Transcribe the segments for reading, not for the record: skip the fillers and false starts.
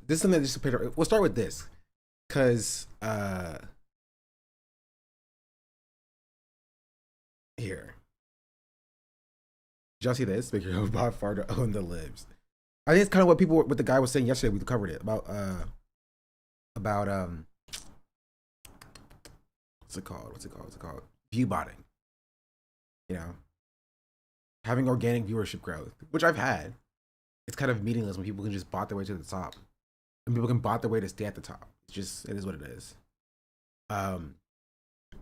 this is something that just we'll start with this because here. Did y'all see this? Make your own by far to own the libs. I think it's kind of what the guy was saying yesterday. We covered it about what's it called? View botting. You know, having organic viewership growth, which I've had. It's kind of meaningless when people can just bot their way to the top, and people can bot their way to stay at the top. It's just it is what it is.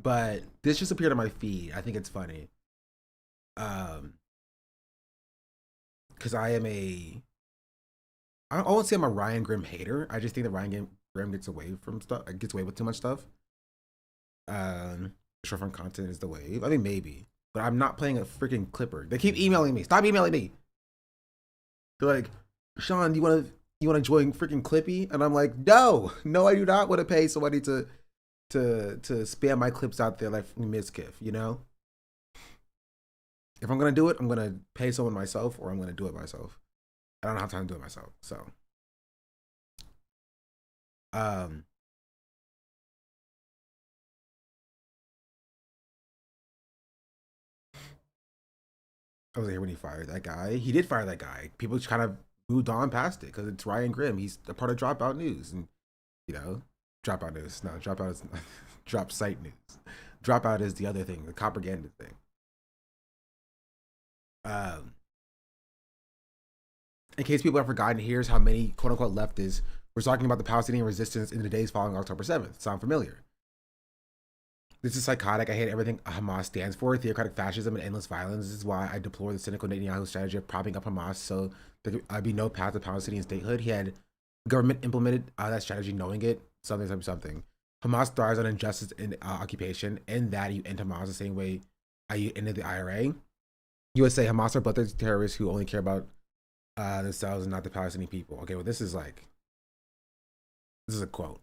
But this just appeared on my feed. I think it's funny. Because I won't say I'm a Ryan Grimm hater. I just think that Ryan Grimm gets away with too much stuff. Short form content is the wave. I mean, maybe, but I'm not playing a freaking Clipper. They keep emailing me. Stop emailing me. They're like, Sean, do you want to join freaking Clippy? And I'm like, no, I do not want to pay somebody to spam my clips out there like Mizkif, you know? If I'm gonna do it, I'm gonna pay someone myself, or I'm gonna do it myself. I don't have time to do it myself, so. I was here when he fired that guy. He did fire that guy. People just kind of moved on past it because it's Ryan Grimm. He's a part of Dropout News, and you know, Dropout News. No, Dropout is Drop Site News. Dropout is the other thing, the propaganda thing. In case people have forgotten, here's how many quote unquote leftists were talking about the Palestinian resistance in the days following October 7th. Sound familiar? This is psychotic. I hate everything Hamas stands for. Theocratic fascism and endless violence. This is why I deplore the cynical Netanyahu strategy of propping up Hamas so there could be no path to Palestinian statehood. He had government implemented that strategy knowing it. Something. Hamas thrives on injustice and occupation, and that you end Hamas the same way you ended the IRA. You would say Hamas are bloodthirsty terrorists who only care about themselves and not the Palestinian people. Okay, well, this is a quote.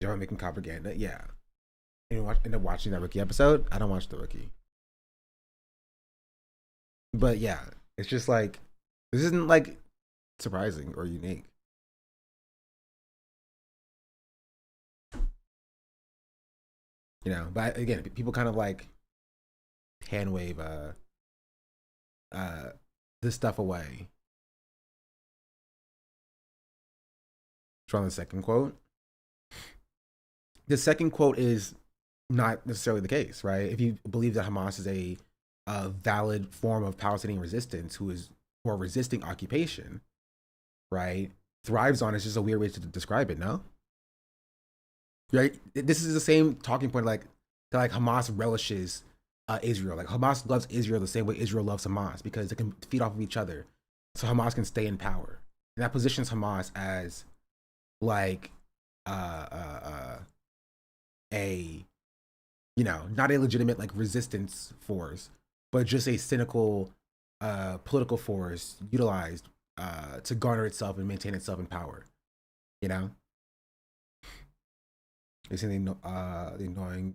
Y'all making propaganda? Yeah. You end up watching that Rookie episode? I don't watch the Rookie. But yeah, it's just like, this isn't like surprising or unique. You know, but again, people kind of like hand wave this stuff away. From the second quote. The second quote is not necessarily the case, right? If you believe that Hamas is a valid form of Palestinian resistance who are resisting occupation, right? Thrives on is just a weird way to describe it, no? Right? This is the same talking point like Hamas relishes Israel. Like Hamas loves Israel the same way Israel loves Hamas because they can feed off of each other. So Hamas can stay in power. And that positions Hamas as like a not a legitimate like resistance force, but just a cynical political force utilized to garner itself and maintain itself in power. You know? They say the annoying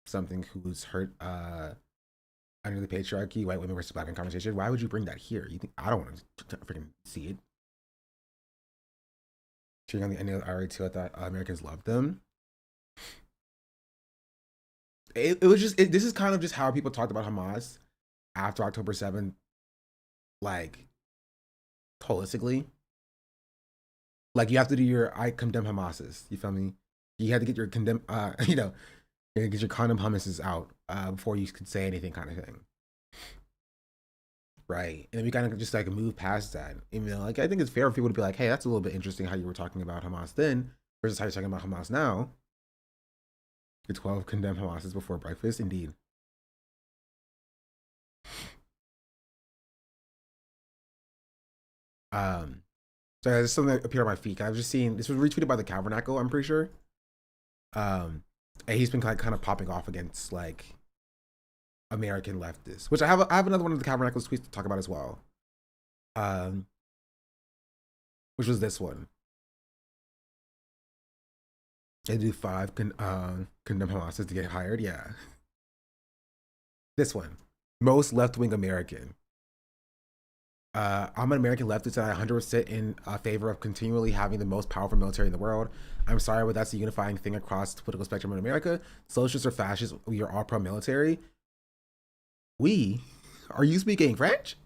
something who's hurt under the patriarchy, white women versus black men conversation. Why would you bring that here? You think I don't want to freaking see it? Cheering on the end of the IRA too. I thought Americans loved them. It was just this is kind of just how people talked about Hamas after October 7th, like holistically. Like you have to do your I condemn Hamas's. You feel me? You had to get your condemn get your condom hummuses out before you could say anything, kind of thing. Right. And then we kind of just like move past that. Even though like I think it's fair for people to be like, hey, that's a little bit interesting how you were talking about Hamas then versus how you're talking about Hamas now. The 12 condemn Hamases before breakfast, indeed. So there's something that appeared on my feed. I've just seen this was retweeted by the Tabernacle, I'm pretty sure. And he's been kind of popping off against like American leftists, which I have another one of the Tabernacle's tweets to talk about as well. Which was this one. They do 5 condemn Hamases to get hired. Yeah. This one. Most left-wing American. I'm an American leftist and I 100% in favor of continually having the most powerful military in the world. I'm sorry, but that's the unifying thing across the political spectrum in America. Socialists or fascists, we are all pro-military. We? Are you speaking French?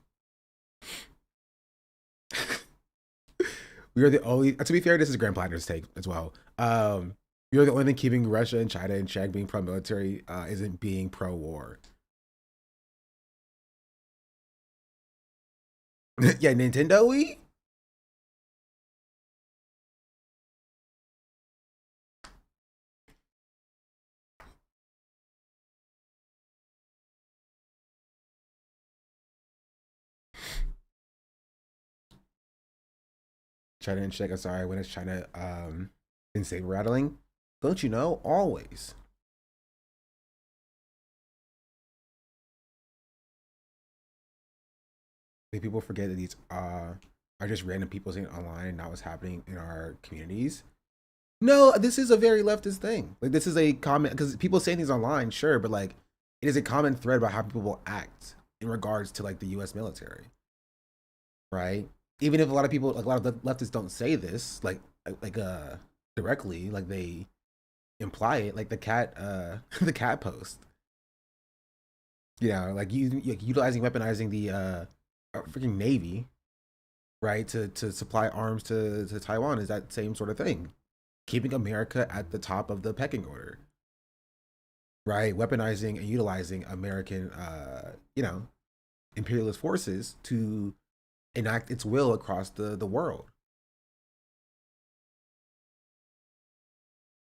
We are the only. To be fair, this is Grand Platinum's take as well. We are the only thing keeping Russia and China in check. Being pro-military isn't being pro-war. Yeah, Nintendo Wii. China and check. I'm sorry. When is China in saber rattling? Don't you know? Always. I think people forget that these are just random people saying online and not what's happening in our communities. No, this is a very leftist thing. Like this is a comment because people say things online, sure, but like it is a common thread about how people will act in regards to like the U.S. military, right? Even if a lot of people, like a lot of leftists, don't say this, like directly, like they imply it, like the cat, the cat post, like utilizing weaponizing the freaking navy, right, to supply arms to Taiwan is that same sort of thing, keeping America at the top of the pecking order, right? Weaponizing and utilizing American, imperialist forces to enact its will across the world.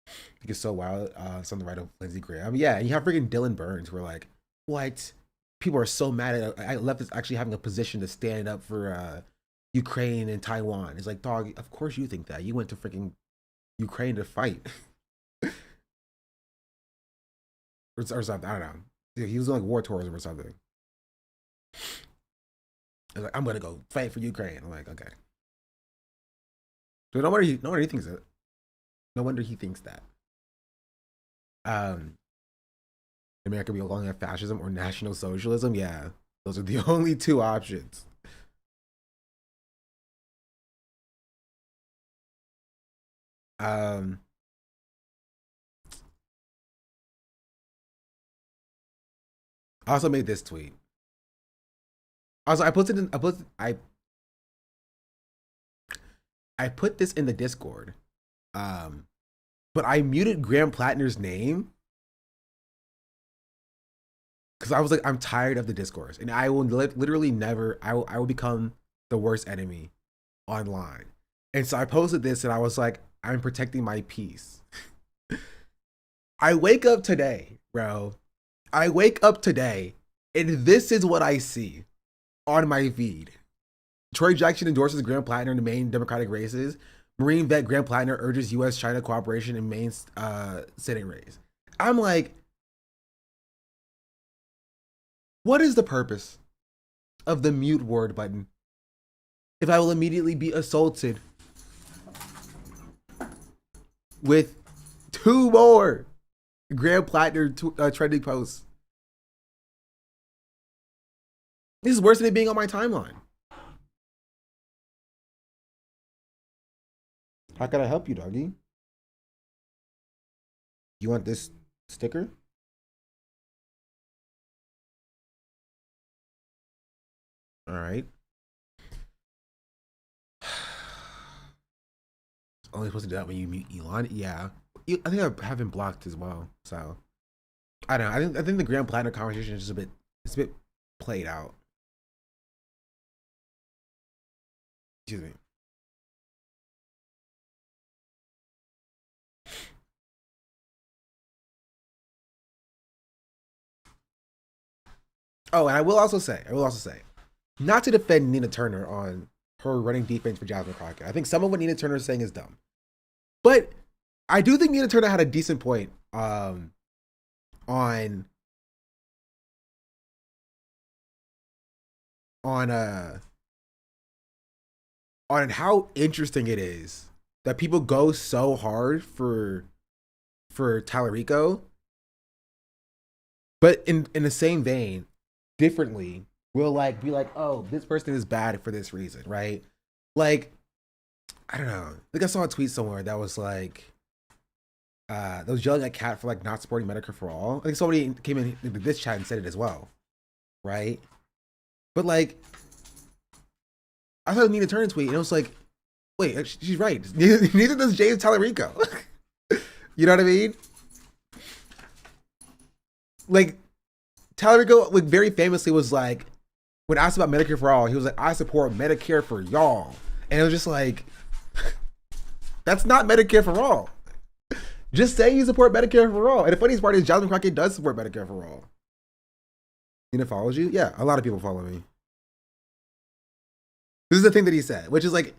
I think it's so wild. It's on the right of Lindsey Graham. Yeah, and you have freaking Dylan Burns who are like, what? People are so mad at I left this actually having a position to stand up for Ukraine and Taiwan. It's like, dog, of course you think that. You went to freaking Ukraine to fight. or something. I don't know. He was on like war tourism or something. I was like, I'm gonna go fight for Ukraine. I'm like, okay. So no wonder he thinks that. No wonder he thinks that. Um, America be belonging to fascism or national socialism. Yeah, those are the only two options. Um, I also made this tweet. Also, I put this in the Discord. Um, but I muted Graham Plattner's name because I was like, I'm tired of the discourse, and I will literally never. I will become the worst enemy online. And so I posted this, and I was like, I'm protecting my peace. I wake up today, bro. I wake up today, and this is what I see on my feed. Troy Jackson endorses Graham Plattner in the main Democratic races. Marine vet Graham Plattner urges U.S.-China cooperation in main Senate race. I'm like, what is the purpose of the mute word button if I will immediately be assaulted with two more Graham Plattner trending posts? This is worse than it being on my timeline. How can I help you, doggy? You want this sticker? All right. Only supposed to do that when you mute Elon. Yeah, I think I have him blocked as well. So I don't know. I think the Graham Plattner conversation is just a bit played out. Excuse me. Oh, and I will also say, not to defend Nina Turner on her running defense for Jasmine Crockett. I think some of what Nina Turner is saying is dumb, but I do think Nina Turner had a decent point on how interesting it is that people go so hard for Tallarico, but in the same vein, differently, will like be like, oh, this person is bad for this reason, right? Like, I don't know. Like I saw a tweet somewhere that was like, that was yelling at Cat for like not supporting Medicare for all. I think somebody came in this chat and said it as well, right? But like, I saw Nina Turner tweet and it was like, wait, she's right. Neither does James Tallarico. You know what I mean? Like, Tallarico, like, very famously was like, when asked about Medicare for all, he was like, I support Medicare for y'all. And it was just like, that's not Medicare for all. Just say you support Medicare for all. And the funniest part is Jasmine Crockett does support Medicare for all. Nina follows you? Yeah, a lot of people follow me. This is the thing that he said, which is like,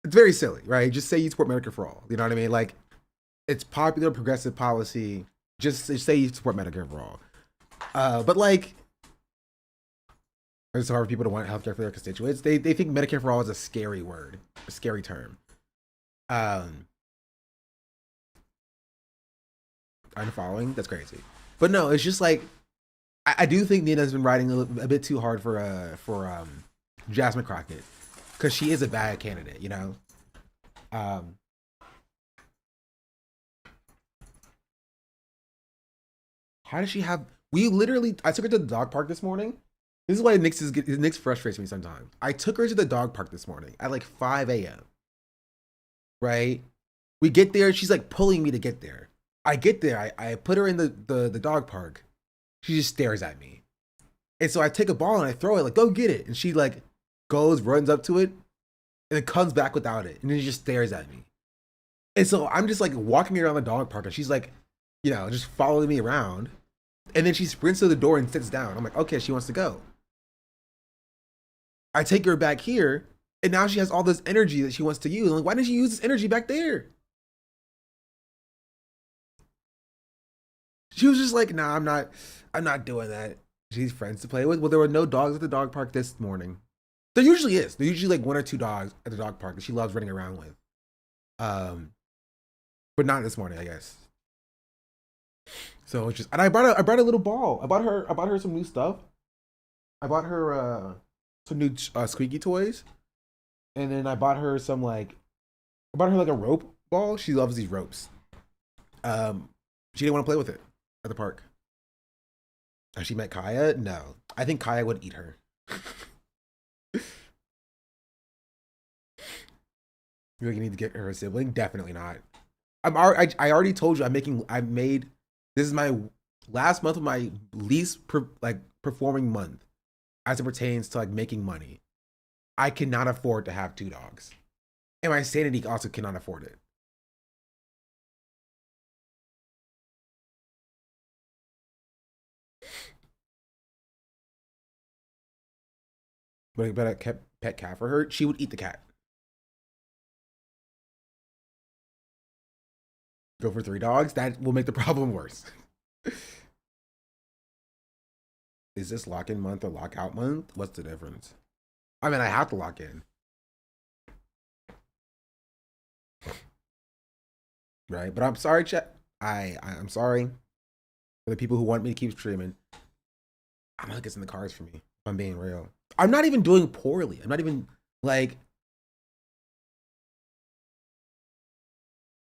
it's very silly, right? Just say you support Medicare for all. You know what I mean? Like, it's popular progressive policy. Just say you support Medicare for all. But like, it's hard for people to want healthcare for their constituents. They think Medicare for all is a scary word, a scary term. Unfollowing, that's crazy. But no, it's just like, I do think Nina's been riding a bit too hard for Jasmine Crockett, because she is a bad candidate, you know. How does she have? We literally, I took her to the dog park this morning. This is why Nick's frustrates me sometimes. I took her to the dog park this morning at like 5 a.m. Right? We get there, she's like pulling me to get there. I get there, I put her in the dog park. She just stares at me. And so I take a ball and I throw it, like, go get it. And she like goes, runs up to it, and then comes back without it. And then she just stares at me. And so I'm just like walking around the dog park and she's like, you know, just following me around. And then she sprints to the door and sits down. I'm like, okay, she wants to go. I take her back here, and now she has all this energy that she wants to use. I'm like, why didn't you use this energy back there? She was just like, nah, I'm not doing that. She's friends to play with. Well, there were no dogs at the dog park this morning. There usually is. There usually like one or two dogs at the dog park that she loves running around with. But not this morning, I guess. So it's just, and I brought a little ball. I bought her some new stuff. I bought her some new squeaky toys, and then I bought her some like, I bought her like a rope ball. She loves these ropes. She didn't want to play with it at the park. Has she met Kaya? No. I think Kaya would eat her. You think you need to get her a sibling? Definitely not. I already told you this is my last month of my least performing month as it pertains to like making money. I cannot afford to have two dogs. And my sanity also cannot afford it. But I kept pet cat for her. She would eat the cat. Go for three dogs. That will make the problem worse. Is this lock-in month or lock-out month? What's the difference? I mean, I have to lock in. Right? But I'm sorry, chat. I'm sorry for the people who want me to keep streaming. I don't think it's in the cards for me, if I'm being real. I'm not even doing poorly. I'm not even like,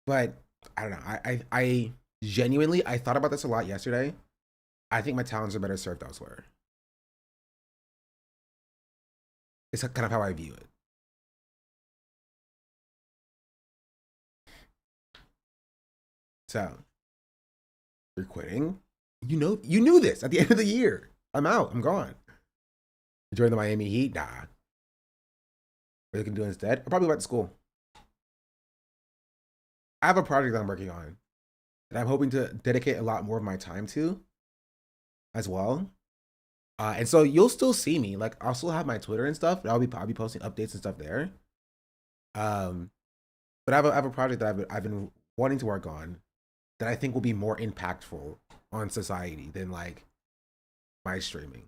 but I don't know. I genuinely, I thought about this a lot yesterday. I think my talents are better served elsewhere. It's kind of how I view it. So, you're quitting? You knew this at the end of the year. I'm out. I'm gone. Join the Miami Heat? Nah. What you can do instead? I'll probably go back to school. I have a project that I'm working on that I'm hoping to dedicate a lot more of my time to as well. And so you'll still see me. Like I'll still have my Twitter and stuff. I'll be posting updates and stuff there. But I have a project that I've been wanting to work on that I think will be more impactful on society than like my streaming.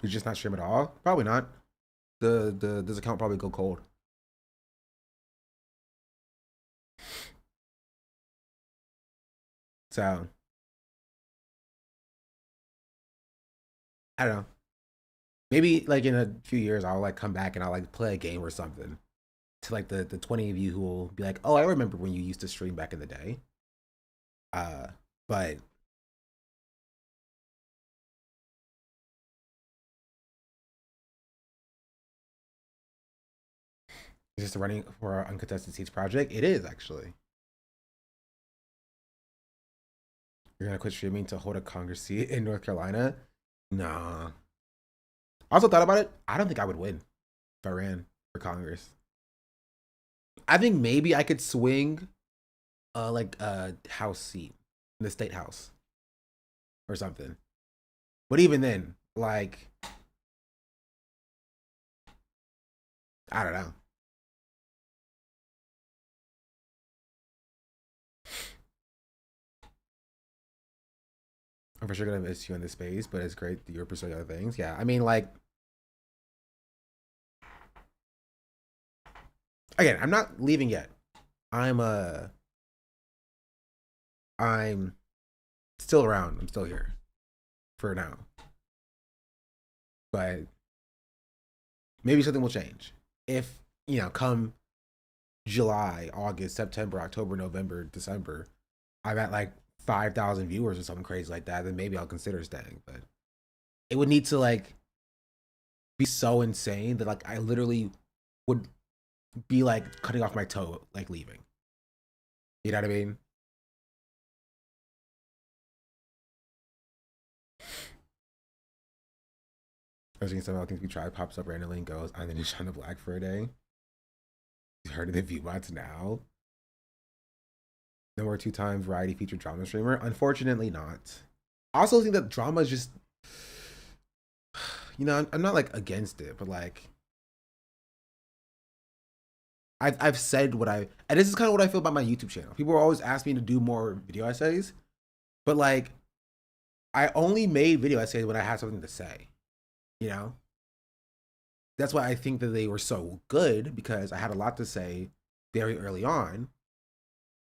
You just not stream at all? Probably not. This account probably go cold. So I don't know. Maybe like in a few years, I'll like come back and I'll like play a game or something to like the 20 of you who will be like, oh, I remember when you used to stream back in the day. Uh, but just running for our uncontested seats project, it is actually. You're gonna quit streaming to hold a Congress seat in North Carolina? Nah. I also thought about it. I don't think I would win if I ran for Congress. I think maybe I could swing like a house seat in the state house or something. But even then, like I don't know. I'm for sure gonna miss you in this space, but it's great that you're pursuing other things. Yeah, I mean, like again, I'm not leaving yet. I'm I'm still around. I'm still here for now, but maybe something will change if come July, August, September, October, November, December. I'm at like 5,000 viewers or something crazy like that. Then maybe I'll consider staying, but it would need to like be so insane that like I literally would be like cutting off my toe, like leaving. You know what I mean? I was thinking something things we try pops up randomly and goes, I'm the new Shine of Black for a day. You heard of the viewbots now? No more 2 time variety featured drama streamer? Unfortunately not. I also think that drama is just I'm not like against it, but like I've said what I and this is kind of what I feel about my YouTube channel. People are always asking me to do more video essays, but like I only made video essays when I had something to say. You know? That's why I think that they were so good because I had a lot to say very early on.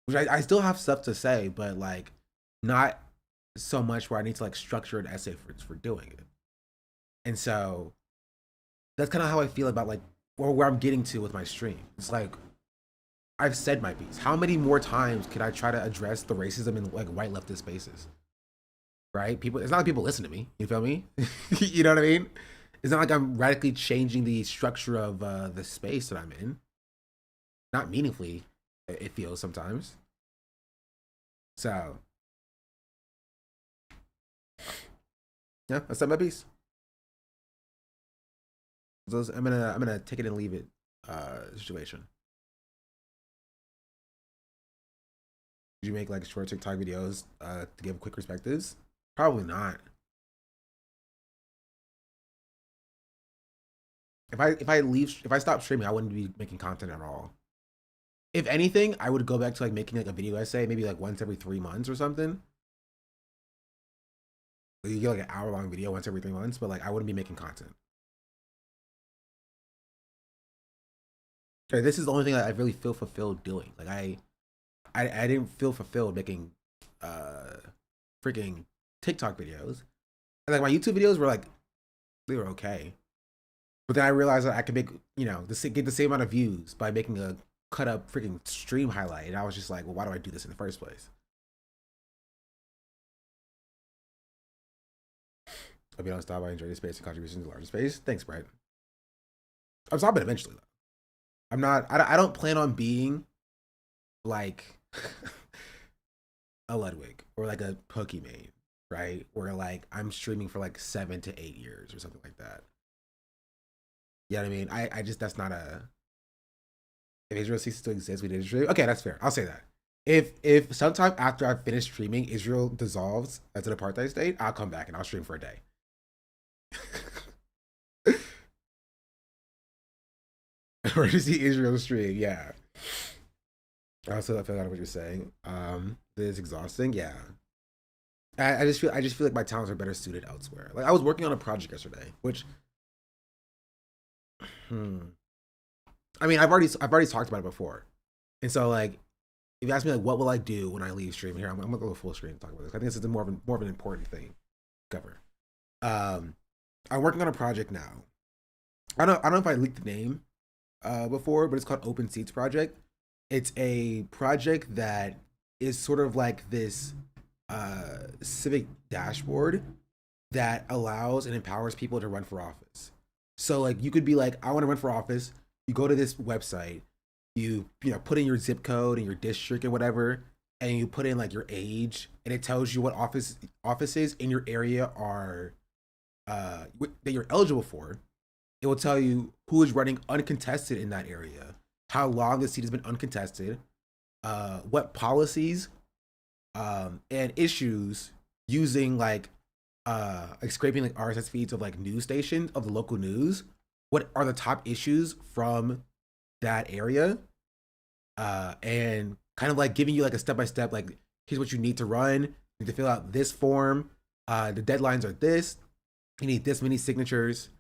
Which I still have stuff to say, but like not so much where I need to like structure an essay for doing it. And so that's kind of how I feel about like or where I'm getting to with my stream. It's like I've said my piece. How many more times can I try to address the racism in like white leftist spaces? Right? People, it's not like people listen to me. You feel me? You know what I mean? It's not like I'm radically changing the structure of the space that I'm in. Not meaningfully, it feels sometimes. So, yeah, I said my piece. So I'm gonna take it and leave it situation. Did you make like short TikTok videos to give quick perspectives? Probably not. If I stop streaming, I wouldn't be making content at all. If anything, I would go back to like making like a video essay, maybe like once every 3 months or something. Like, you get like an hour-long video once every 3 months, but like I wouldn't be making content. Okay, this is the only thing I really feel fulfilled doing. Like I didn't feel fulfilled making uh freaking TikTok videos. And like my YouTube videos were like they were okay. But then I realized that I could make, get the same amount of views by making a cut up freaking stream highlight. And I was just like, well, why do I do this in the first place? I'll be honest, I enjoy the space and contributions to larger space. Thanks, Brett. I'm stopping eventually though. I'm not. I don't plan on being like a Ludwig or like a Pokimane, right? Where like I'm streaming for like 7 to 8 years or something like that. You know what I mean? I just that's not a. If Israel ceases to exist, we did stream. Okay, that's fair. I'll say that. If sometime after I finish streaming, Israel dissolves as an apartheid state, I'll come back and I'll stream for a day. Or to see Israel stream, yeah. I also feel out of what you're saying. It is exhausting, yeah. I just feel like my talents are better suited elsewhere. Like I was working on a project yesterday, which I mean I've already talked about it before. And so like if you ask me like what will I do when I leave stream here, I'm gonna go full screen and talk about this. I think this is more of an important thing to cover. I'm working on a project now. I don't know if I leaked the name before, but it's called Open Seats Project. It's a project that is sort of like this civic dashboard that allows and empowers people to run for office. So like you could be like, I want to run for office. You go to this website, you put in your zip code and your district and whatever, and you put in like your age, and it tells you what offices in your area are that you're eligible for. It will tell you who is running uncontested in that area, how long the seat has been uncontested, what policies and issues using like scraping like RSS feeds of like news stations of the local news. What are the top issues from that area? And kind of like giving you like a step by step, like here's what you need to run. You need to fill out this form. The deadlines are this. You need this many signatures.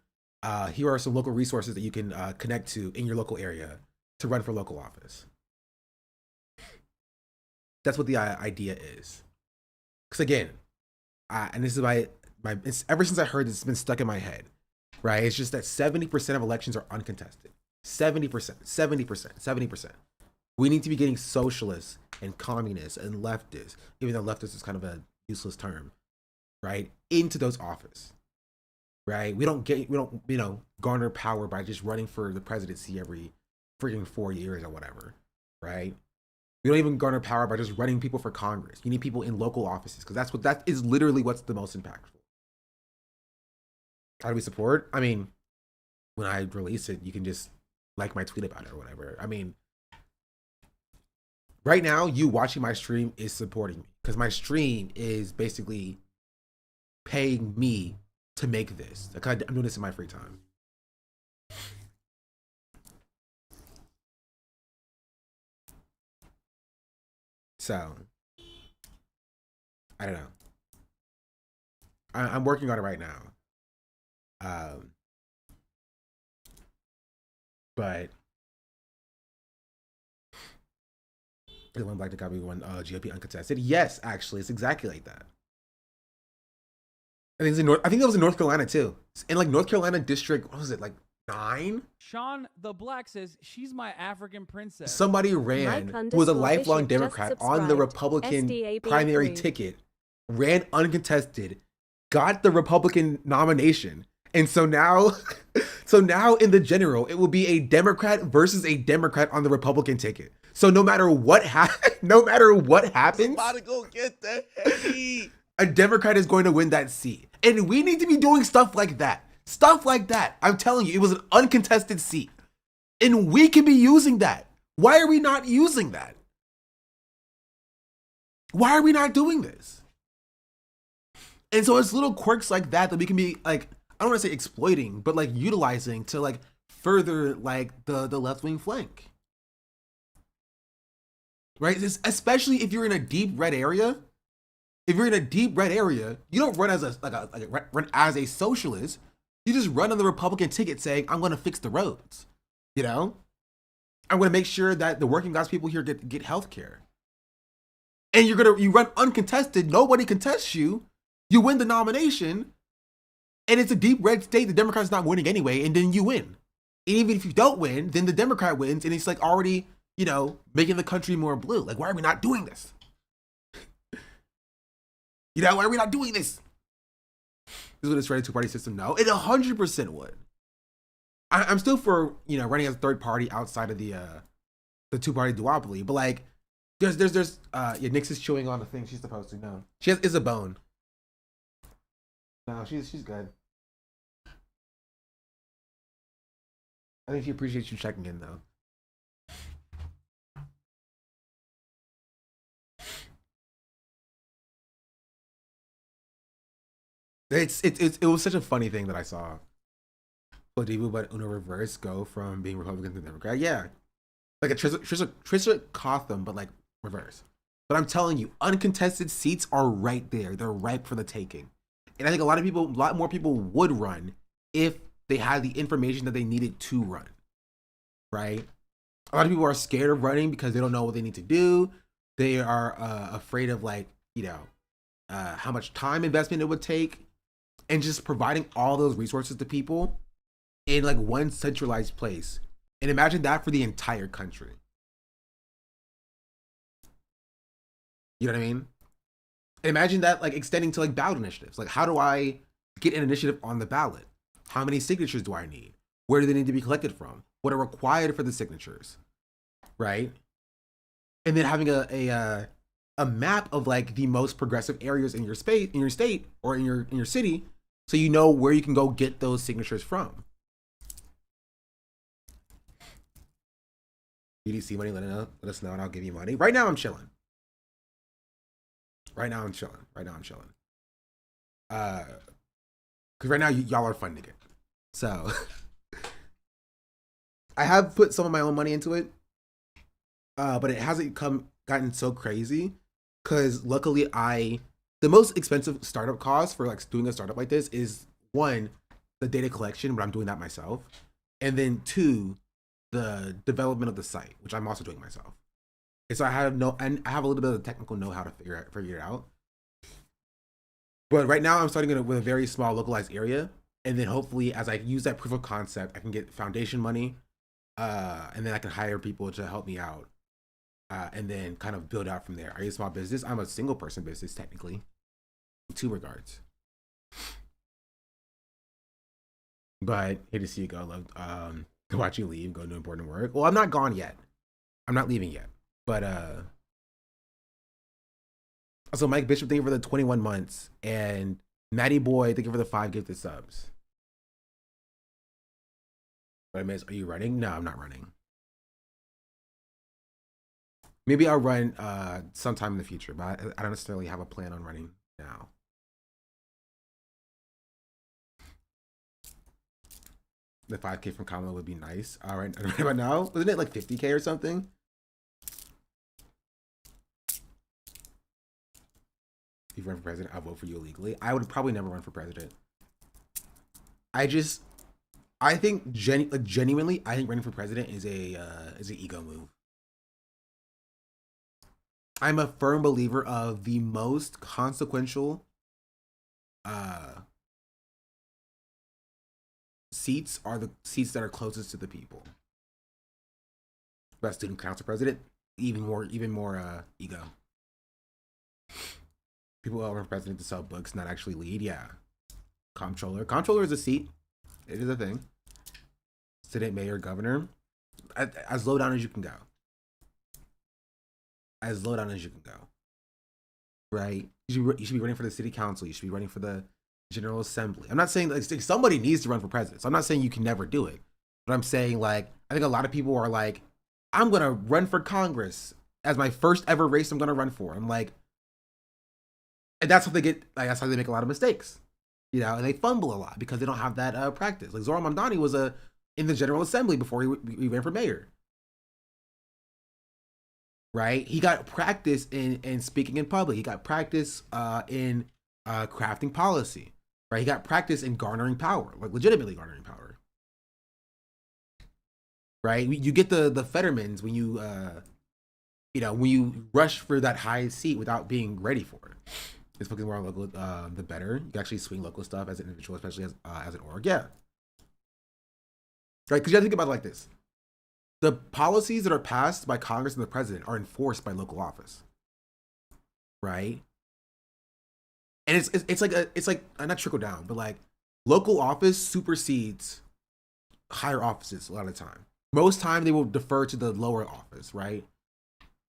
Here are some local resources that you can connect to in your local area to run for local office. That's what the idea is. Because again, and this is it's ever since I heard this, it's been stuck in my head, right? It's just that 70% of elections are uncontested. 70%, 70%, 70%. We need to be getting socialists and communists and leftists, even though leftist is kind of a useless term, right? Into those offices, right? We don't garner power by just running for the presidency every freaking 4 years or whatever, right? We don't even garner power by just running people for Congress. You need people in local offices because that is literally what's the most impactful. How do we support? I mean, when I release it, you can just like my tweet about it or whatever. I mean, right now, you watching my stream is supporting me because my stream is basically paying me to make this. I'm doing this in my free time. So, I don't know. I'm working on it right now. But the one black to copy one GOP uncontested. Yes, actually, it's exactly like that. I think that was in North Carolina too. In like North Carolina district, what was it, like 9? Sean the Black says she's my African princess. Somebody ran who was a lifelong Democrat on the Republican primary ticket, ran uncontested, got the Republican nomination, and so now in the general, it will be a Democrat versus a Democrat on the Republican ticket. So no matter what happens, somebody go get that. A Democrat is going to win that seat. And we need to be doing stuff like that. Stuff like that. I'm telling you, it was an uncontested seat. And we can be using that. Why are we not using that? Why are we not doing this? And so it's little quirks like that we can be like, I don't want to say exploiting, but like utilizing to like further like the left-wing flank. Right? Especially if you're in a deep red area. If you're in a deep red area, you don't run as run as a socialist. You just run on the Republican ticket saying, I'm going to fix the roads. You know? I'm going to make sure that the working class people here get health care. And you run uncontested. Nobody contests you. You win the nomination. And it's a deep red state. The Democrat's not winning anyway. And then you win. And even if you don't win, then the Democrat wins. And it's like already, making the country more blue. Like, why are we not doing this? Why are we not doing this? This would destroy the two-party system? No, it 100% would. I'm still for, running as a third party outside of the two-party duopoly, but like, there's Nyx is chewing on the thing she's supposed to. No, she is a bone. No, she's good. I think she appreciates you checking in though. It was such a funny thing that I saw. Ladibu but Uno Reverse go from being Republican to Democrat. Yeah. Like a Trisha Cotham, but like reverse. But I'm telling you, uncontested seats are right there. They're ripe for the taking. And I think a lot more people would run if they had the information that they needed to run. Right? A lot of people are scared of running because they don't know what they need to do. They are afraid of how much time investment it would take. and just providing all those resources to people in like one centralized place. And imagine that for the entire country. You know what I mean? And imagine that like extending to like ballot initiatives. Like, how do I get an initiative on the ballot? How many signatures do I need? Where do they need to be collected from? What are required for the signatures? Right? And then having a map of like the most progressive areas in your space, in your state, or in your city, so you know where you can go get those signatures from. EDC money, let us know and I'll give you money. Right now I'm chilling. Because right now y'all are funding it. So I have put some of my own money into it, but it hasn't gotten so crazy because luckily the most expensive startup cost for like doing a startup like this is one, the data collection, but I'm doing that myself, and then two, the development of the site, which I'm also doing myself. And so I have a little bit of technical know-how to figure it out. But right now I'm starting with a very small localized area, and then hopefully as I use that proof of concept, I can get foundation money, and then I can hire people to help me out, and then kind of build out from there. Are you a small business? I'm a single person business technically, in two regards. But hate to see you go. Love watch you leave, go do important work. Well, I'm not gone yet. I'm not leaving yet. But also Mike Bishop, thank you for the 21 months, and Maddie Boy, thank you for the 5 gifted subs. But I miss, are you running? No, I'm not running. Maybe I'll run sometime in the future, but I don't necessarily have a plan on running now. The 5K from Kamala would be nice. All right, right about now, wasn't it like 50K or something? If you run for president, I'll vote for you illegally. I would probably never run for president. I think genuinely, I think running for president is an ego move. I'm a firm believer of the most consequential seats are the seats that are closest to the people. But student council president, even more ego. People run for president to sell books, not actually lead. Yeah. Comptroller is a seat. It is a thing. Senate, mayor, governor. As low down as you can go. Right? You should be running for the city council. You should be running for the general assembly. I'm not saying like somebody needs to run for president. So I'm not saying you can never do it. But I'm saying like I think a lot of people are like, I'm gonna run for Congress as my first ever race. I'm gonna run for. I'm like, and that's what they get. Like that's how they make a lot of mistakes, you know, and they fumble a lot because they don't have that practice. Like Zoran Mamdani was in the General Assembly before he ran for mayor. Right? He got practice in speaking in public. He got practice in crafting policy. Right? He got practice in garnering power, like legitimately garnering power. Right? You get the Fettermans when you when you rush for that high seat without being ready for it. It's focusing more on local, the better. You can actually swing local stuff as an individual, especially as an org. Yeah. Right? Because you have to think about it like this. The policies that are passed by Congress and the president are enforced by local office. Right? And it's like not trickle down, but like local office supersedes higher offices a lot of the time. Most time they will defer to the lower office, right?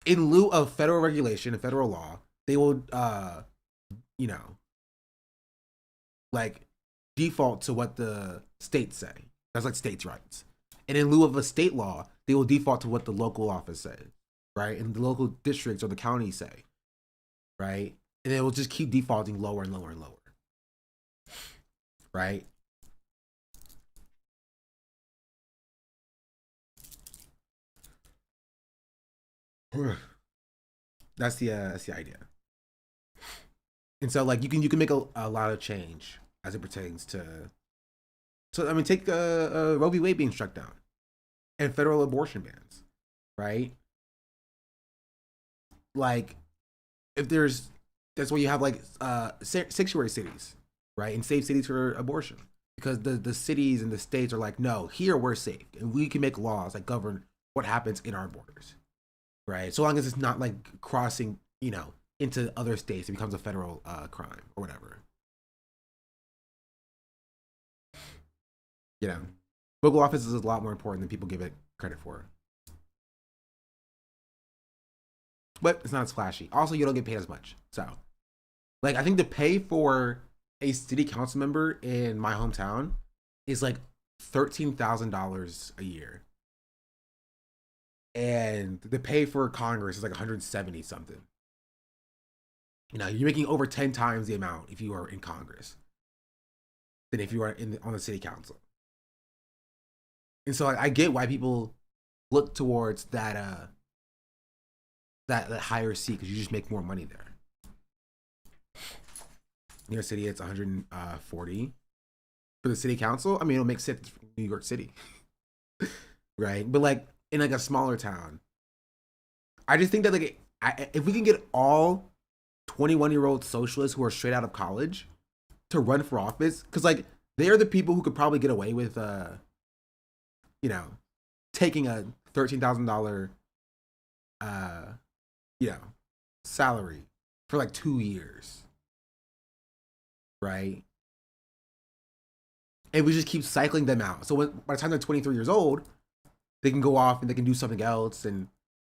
In lieu of federal regulation and federal law, they will like default to what the states say. That's like states' rights. And in lieu of a state law, they will default to what the local office says, right? And the local districts or the county say, right? And it will just keep defaulting lower and lower and lower, right? That's the idea. And so like you can make a lot of change as it pertains to. So I mean, take Roe v. Wade being struck down, and federal abortion bans, right? Like, if that's why you have like sanctuary cities, right? And safe cities for abortion. Because the cities and the states are like, no, here we're safe. And we can make laws that govern what happens in our borders, right? So long as it's not like crossing, into other states, it becomes a federal crime or whatever. Local office is a lot more important than people give it credit for. But it's not as flashy. Also, you don't get paid as much. So, I think the pay for a city council member in my hometown is like $13,000 a year. And the pay for Congress is like 170 something. You're making over 10 times the amount if you are in Congress than if you are on the city council. And so I get why people look towards that that higher seat, because you just make more money there. New York City, it's 140 for the city council. I mean, it'll make sense for New York City, right? But in a smaller town, I just think that if we can get all 21-year-old socialists who are straight out of college to run for office, because they are the people who could probably get away with taking a $13,000 salary for 2 years, right? And we just keep cycling them out. So by the time they're 23 years old, they can go off and they can do something else,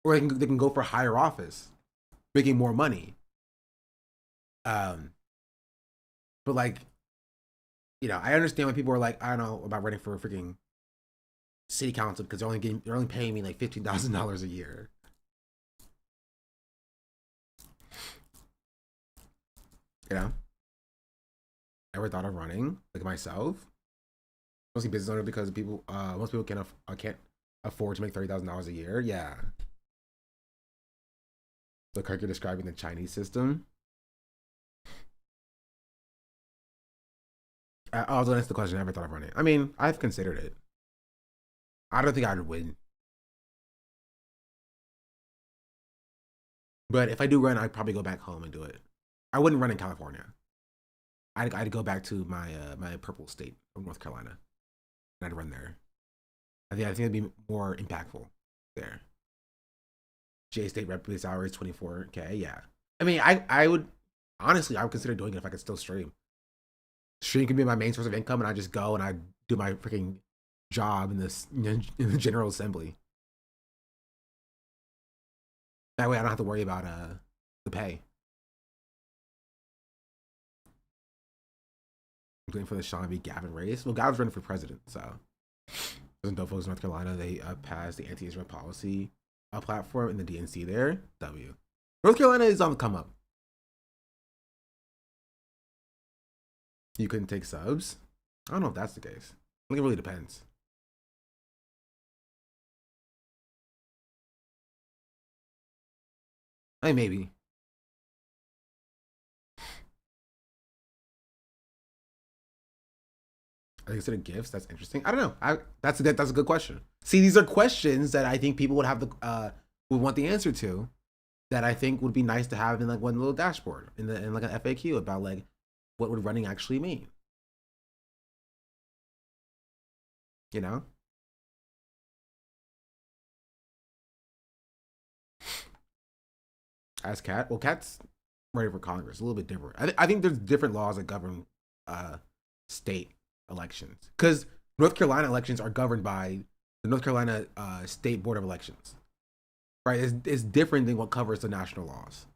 or they can go for higher office, making more money. But I understand when people are like, I don't know about running for a freaking city council because they're only paying me $15,000 a year. Ever thought of running myself? Mostly business owner, because most people can't afford to make $30,000 a year. Yeah. So Kirk, you're describing the Chinese system. I'll answer the question. I never thought of running. I mean, I've considered it. I don't think I would win. But if I do run, I'd probably go back home and do it. I wouldn't run in California. I'd go back to my my purple state of North Carolina, and I'd run there. I think it'd be more impactful there. J State rep salary is $24K. Yeah, I mean, I would honestly, I would consider doing it if I could still stream. Stream can be my main source of income, and I just go and I do my freaking job in the General Assembly. That way, I don't have to worry about the pay. I'm waiting for the Sean v. Gavin race. Well, Gavin's running for president, so doesn't dope folks in North Carolina. They passed the anti-Israel policy platform in the DNC there. W. North Carolina is on the come up. You couldn't take subs? I don't know if that's the case. I think it really depends. I mean, maybe. I consider gifts. That's interesting. I don't know. That's a good question. See, these are questions that I think people would have would want the answer to. That I think would be nice to have in one little dashboard in an FAQ about what would running actually mean. As Cat, well, Cat's running for Congress, a little bit different. I think there's different laws that govern state elections, because North Carolina elections are governed by the North Carolina State Board of Elections, right? It's different than what covers the national laws.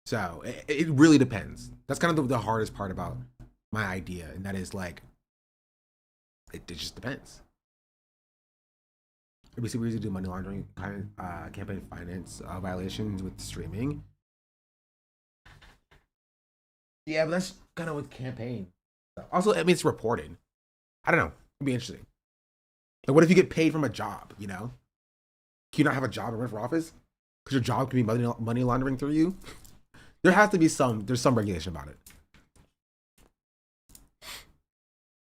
So it really depends. That's kind of the hardest part about my idea, and that is it just depends. We see we usually do money laundering campaign finance violations with streaming. Yeah, but that's kind of with campaign. Also, I mean, it's reported. I don't know. It'd be interesting. What if you get paid from a job? Can you not have a job and run for office? Because your job can be money laundering through you. There has to be some regulation about it.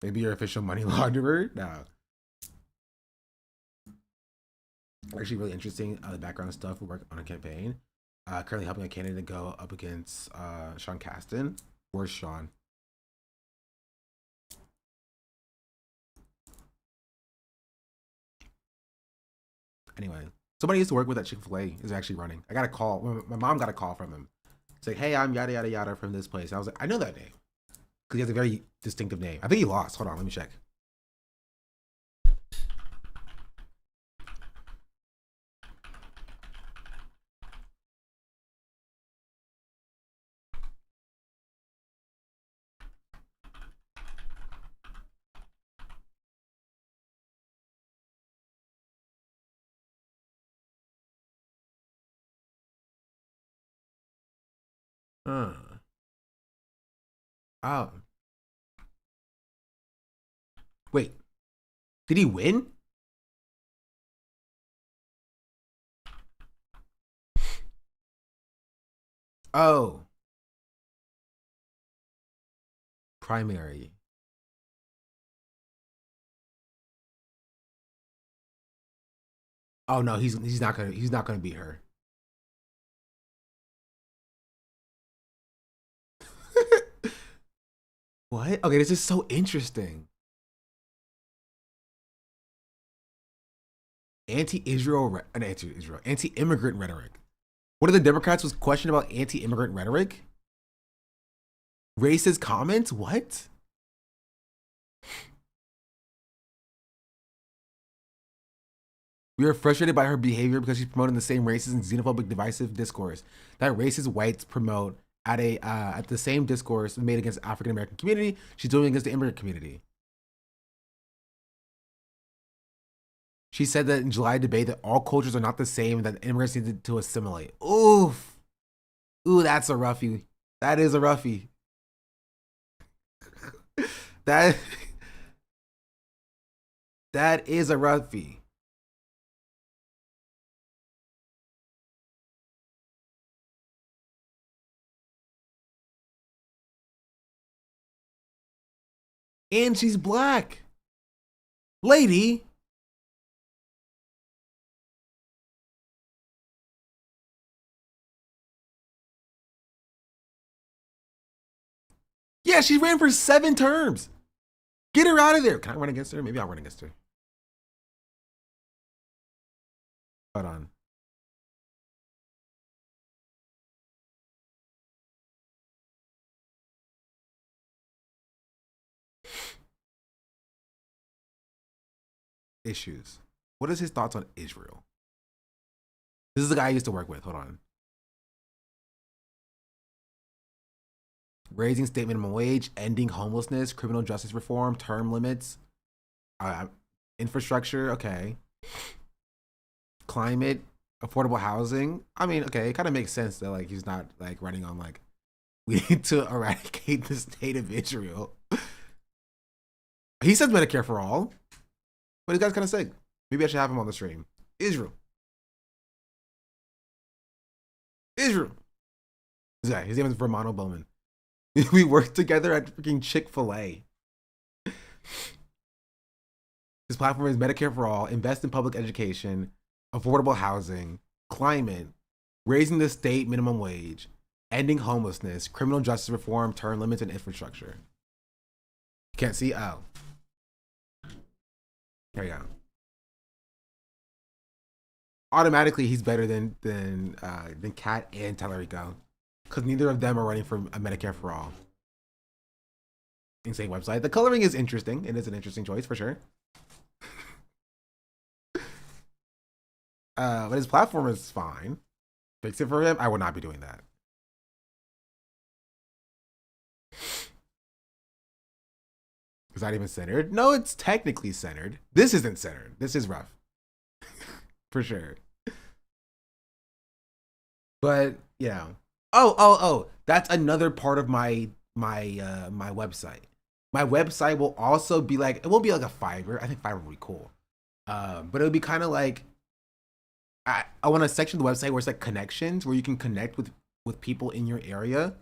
Maybe you're official money launderer. No. Actually, really interesting. The background stuff we work on a campaign. Currently helping a candidate go up against Sean Caston. Where's Sean? Anyway, somebody used to work with at Chick-fil-A is actually running. I got a call. My mom got a call from him. It's like, hey, I'm yada yada yada from this place. I was like, I know that name because he has a very distinctive name. I think he lost. Hold on, let me check. Huh. Oh. Wait. Did he win? Oh. Primary. Oh no, he's not gonna beat her. What? Okay, this is so interesting. Anti-immigrant rhetoric. One of the Democrats was questioned about anti-immigrant rhetoric. Racist comments? What? We are frustrated by her behavior because she's promoting the same racist and xenophobic divisive discourse that racist whites promote at the same discourse made against the African American community. She's doing against the immigrant community. She said that in July debate that all cultures are not the same and that immigrants need to assimilate. Oof. Ooh, that's a roughie. That is a roughie. that is a roughie. And she's black. Lady. Yeah, she ran for 7 terms. Get her out of there. Can I run against her? Maybe I'll run against her. Hold on. Issues. What is his thoughts on Israel? This is the guy I used to work with. Hold on. Raising state minimum wage, ending homelessness, criminal justice reform, term limits, infrastructure, okay. Climate, affordable housing. I mean, okay, it kind of makes sense that like he's not like running on like we need to eradicate the state of Israel. He says Medicare for all, but his guy's kind of sick. Maybe I should have him on the stream. Israel. Israel. This guy, his name is Vermano Bowman. We worked together at freaking Chick-fil-A. His platform is Medicare for all, invest in public education, affordable housing, climate, raising the state minimum wage, ending homelessness, criminal justice reform, term limits, and infrastructure. Can't see? Oh. There you go. Automatically, he's better than Kat and Tellerico, because neither of them are running for a Medicare for all. Insane website. The coloring is interesting. It is an interesting choice for sure. But his platform is fine. Fix it for him. I would not be doing that. Is that even centered? No, it's technically centered. This isn't centered. This is rough. For sure. But, you know. Oh. That's another part of my website. My website will also be like, it won't be like a Fiverr. I think Fiverr would be cool. But it would be kind of like, I want a section of the website where it's like connections, where you can connect with people in your area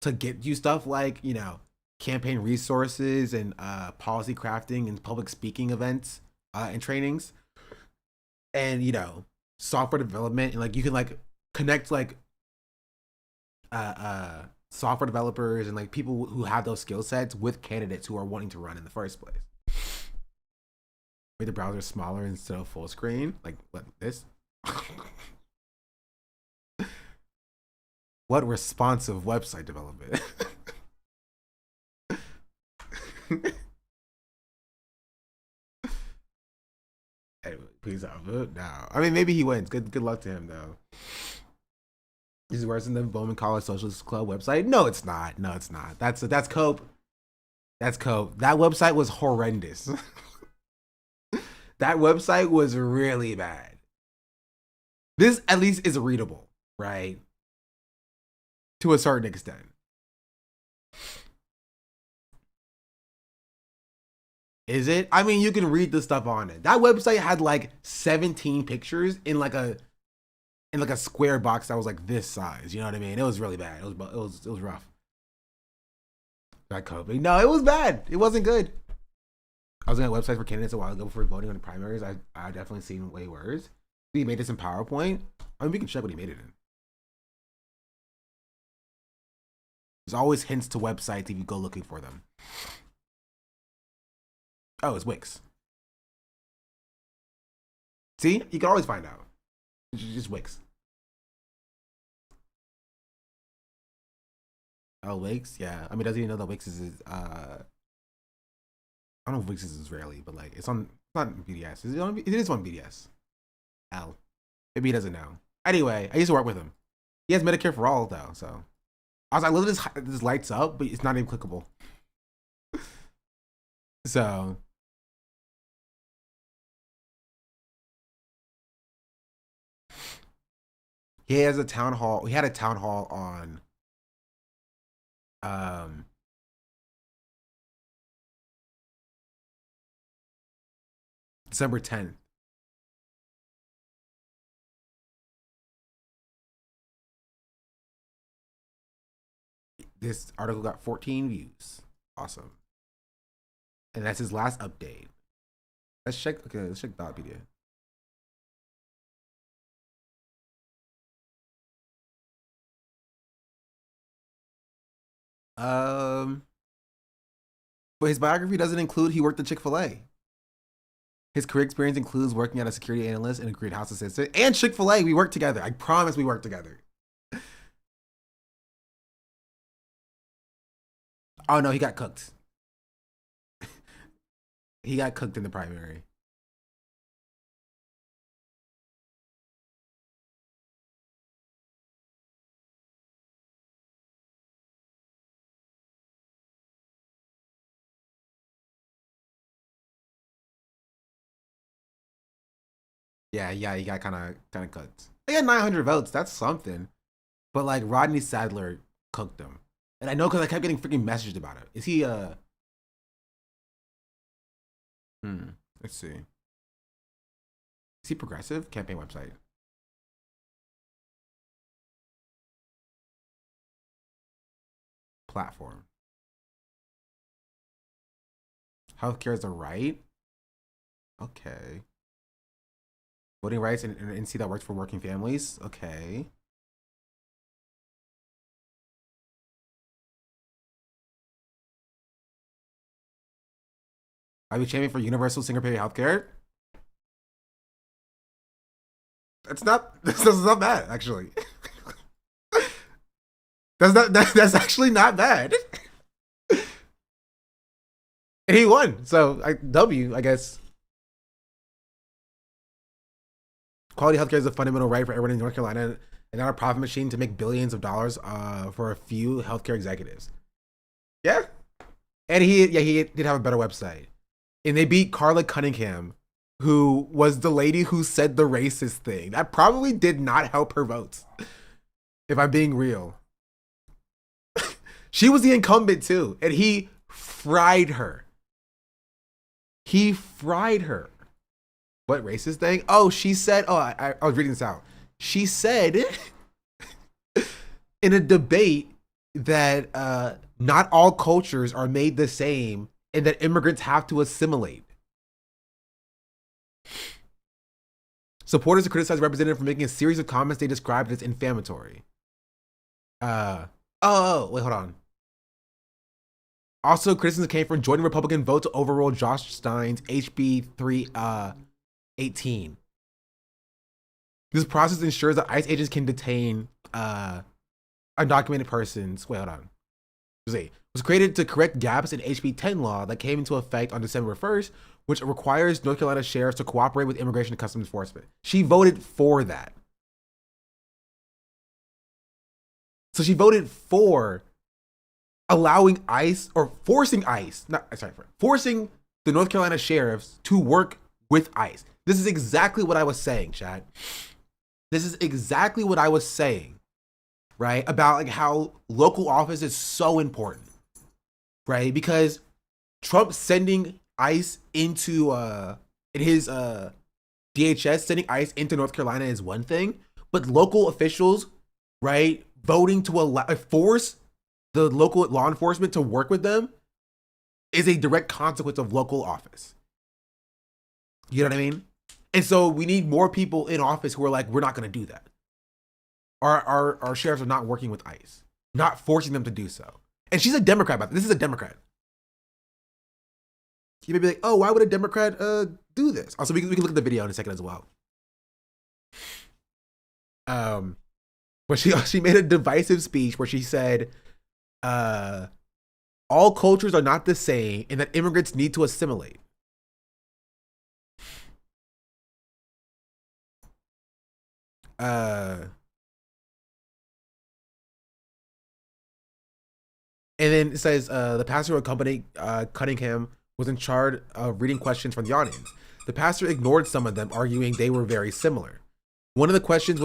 to get you stuff like, you know, campaign resources and policy crafting and public speaking events and trainings, and, you know, software development, and like you can like connect like software developers and like people who have those skill sets with candidates who are wanting to run in the first place. Make the browser smaller instead of full screen, like what this. What responsive website development? Anyway, please don't vote now. I mean, maybe he wins. Good luck to him though. This is worse than the Bowman College Socialist Club website. No, it's not. No, it's not. That's Cope. That's Cope. That website was horrendous. That website was really bad. This at least is readable, right? To a certain extent. Is it? I mean, you can read the stuff on it. That website had like 17 pictures in like a square box that was like this size. You know what I mean? It was really bad. It was rough. Not coping. No, it was bad. It wasn't good. I was on a website for candidates a while ago before voting on the primaries. I definitely seen way worse. He made this in PowerPoint. I mean, we can check what he made it in. There's always hints to websites if you go looking for them. Oh, it's Wix. See? You can always find out. It's just Wix. Oh, Wix? Yeah. I mean, doesn't even know that Wix is I don't know if Wix is Israeli, but like it's not BDS. It is on BDS. L. Maybe he doesn't know. Anyway, I used to work with him. He has Medicare for all though, so I was like, look at this lights up, but it's not even clickable. So he has a town hall. He had a town hall on December 10th. This article got 14 views. Awesome. And that's his last update. Let's check. Okay, let's check Wikipedia. But his biography doesn't include he worked at Chick-fil-A. His career experience includes working as a security analyst and a greenhouse assistant and Chick-fil-A. We worked together. I promise we worked together. Oh no, he got cooked. He got cooked in the primary. Yeah, he got kind of cooked. He had 900 votes. That's something. But like Rodney Sadler cooked him, and I know because I kept getting freaking messages about it. Is he Let's see. Is he progressive? Campaign website. Platform. Healthcare is a right. Okay. Voting rights and NC that works for working families. Okay. Are we champion for universal single payer healthcare? That's not bad, actually. That's actually not bad. And he won, so I guess. Quality healthcare is a fundamental right for everyone in North Carolina, and not a profit machine to make billions of dollars for a few healthcare executives. Yeah, and he did have a better website, and they beat Carla Cunningham, who was the lady who said the racist thing. That probably did not help her votes, if I'm being real. She was the incumbent too, and he fried her. He fried her. What racist thing? Oh, she said, I was reading this out. She said in a debate that not all cultures are made the same and that immigrants have to assimilate. Supporters have criticized the representative for making a series of comments they described as inflammatory. Wait, hold on. Also, criticism came from joining Republican vote to overrule Josh Stein's HB 318. This process ensures that ICE agents can detain undocumented persons. Wait, hold on. It was created to correct gaps in HB 10 law that came into effect on December 1st, which requires North Carolina sheriffs to cooperate with Immigration and Customs Enforcement. She voted for that. So she voted for allowing ICE or forcing the North Carolina sheriffs to work with ICE. This is exactly what I was saying, Chad. This is exactly what I was saying, right? About like how local office is so important, right? Because Trump sending ICE into in his DHS sending ICE into North Carolina is one thing, but local officials, right, voting to force the local law enforcement to work with them is a direct consequence of local office. You know what I mean? And so we need more people in office who are like, we're not going to do that. Our sheriffs are not working with ICE, not forcing them to do so. And she's a Democrat, but this is a Democrat. You may be like, oh, why would a Democrat do this? Also, we can look at the video in a second as well. But she made a divisive speech where she said, all cultures are not the same and that immigrants need to assimilate. And then it says the pastor who accompanied Cunningham was in charge of reading questions from the audience. The pastor ignored some of them, arguing they were very similar. One of the questions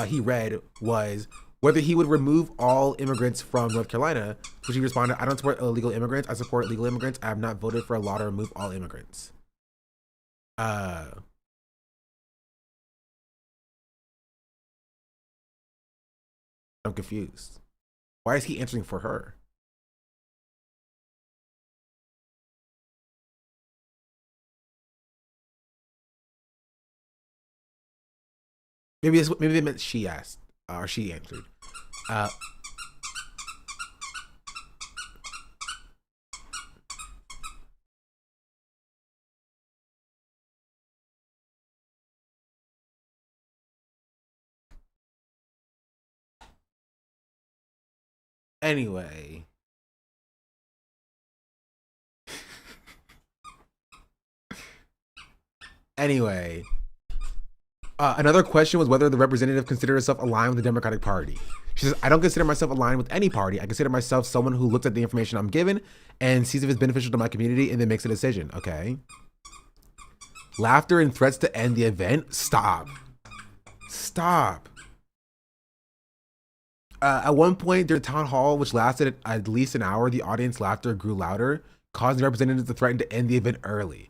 he read was whether he would remove all immigrants from North Carolina, which he responded, I don't support illegal immigrants. I support legal immigrants. I have not voted for a law to remove all immigrants. I'm confused. Why is he answering for her? Maybe they meant she asked, or she answered. Anyway. Another question was whether the representative considered herself aligned with the Democratic Party. She says, I don't consider myself aligned with any party. I consider myself someone who looks at the information I'm given and sees if it's beneficial to my community and then makes a decision. Okay. Laughter and threats to end the event. Stop. At one point during the town hall, which lasted at least an hour, the audience laughter grew louder, causing the representatives to threaten to end the event early.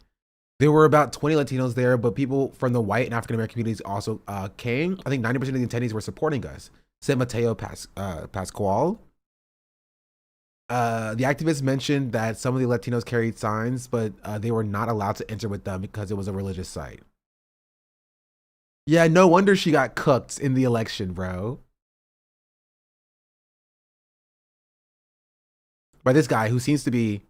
There were about 20 Latinos there, but people from the white and African-American communities also came. I think 90% of the attendees were supporting us, said Mateo Pascual. The activists mentioned that some of the Latinos carried signs, but they were not allowed to enter with them because it was a religious site. Yeah, no wonder she got cooked in the election, bro. By this guy who seems to be...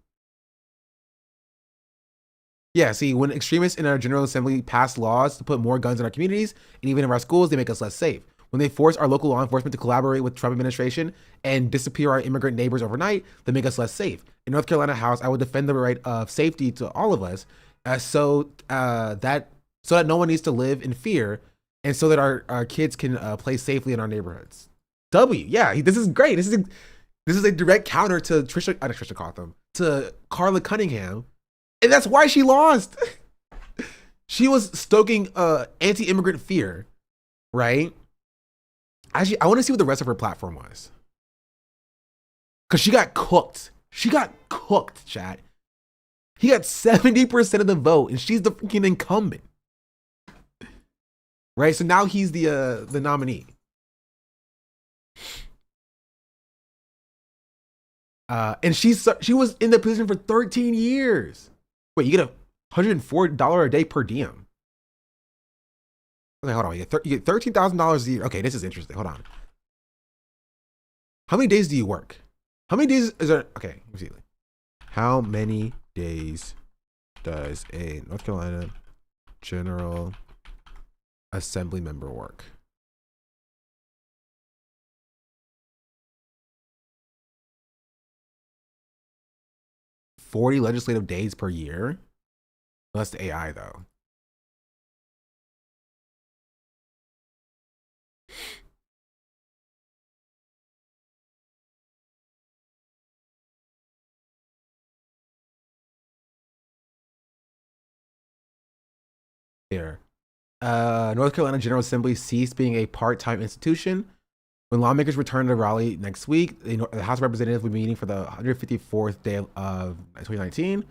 Yeah, see, when extremists in our General Assembly pass laws to put more guns in our communities and even in our schools, they make us less safe. When they force our local law enforcement to collaborate with Trump administration and disappear our immigrant neighbors overnight, they make us less safe. In North Carolina House, I would defend the right of safety to all of us, so that no one needs to live in fear, and so that our kids can play safely in our neighborhoods. Yeah, this is great. This is a direct counter to Trisha Cotham, to Carla Cunningham. And that's why she lost. She was stoking anti-immigrant fear, right? Actually, I want to see what the rest of her platform was. Because she got cooked. Chat. He got 70% of the vote, and she's the freaking incumbent. Right? So now he's the nominee. And she was in the position for 13 years. Wait, you get $104 a day per diem. Okay, hold on. You get $13,000 a year. Okay, this is interesting. Hold on. How many days do you work? How many days is there? Okay, let me see. How many days does a North Carolina General Assembly member work? $40 legislative days per year? Well, that's the AI though. Here. North Carolina General Assembly ceased being a part-time institution. When lawmakers return to Raleigh next week, the House of Representatives will be meeting for the 154th day of 2019.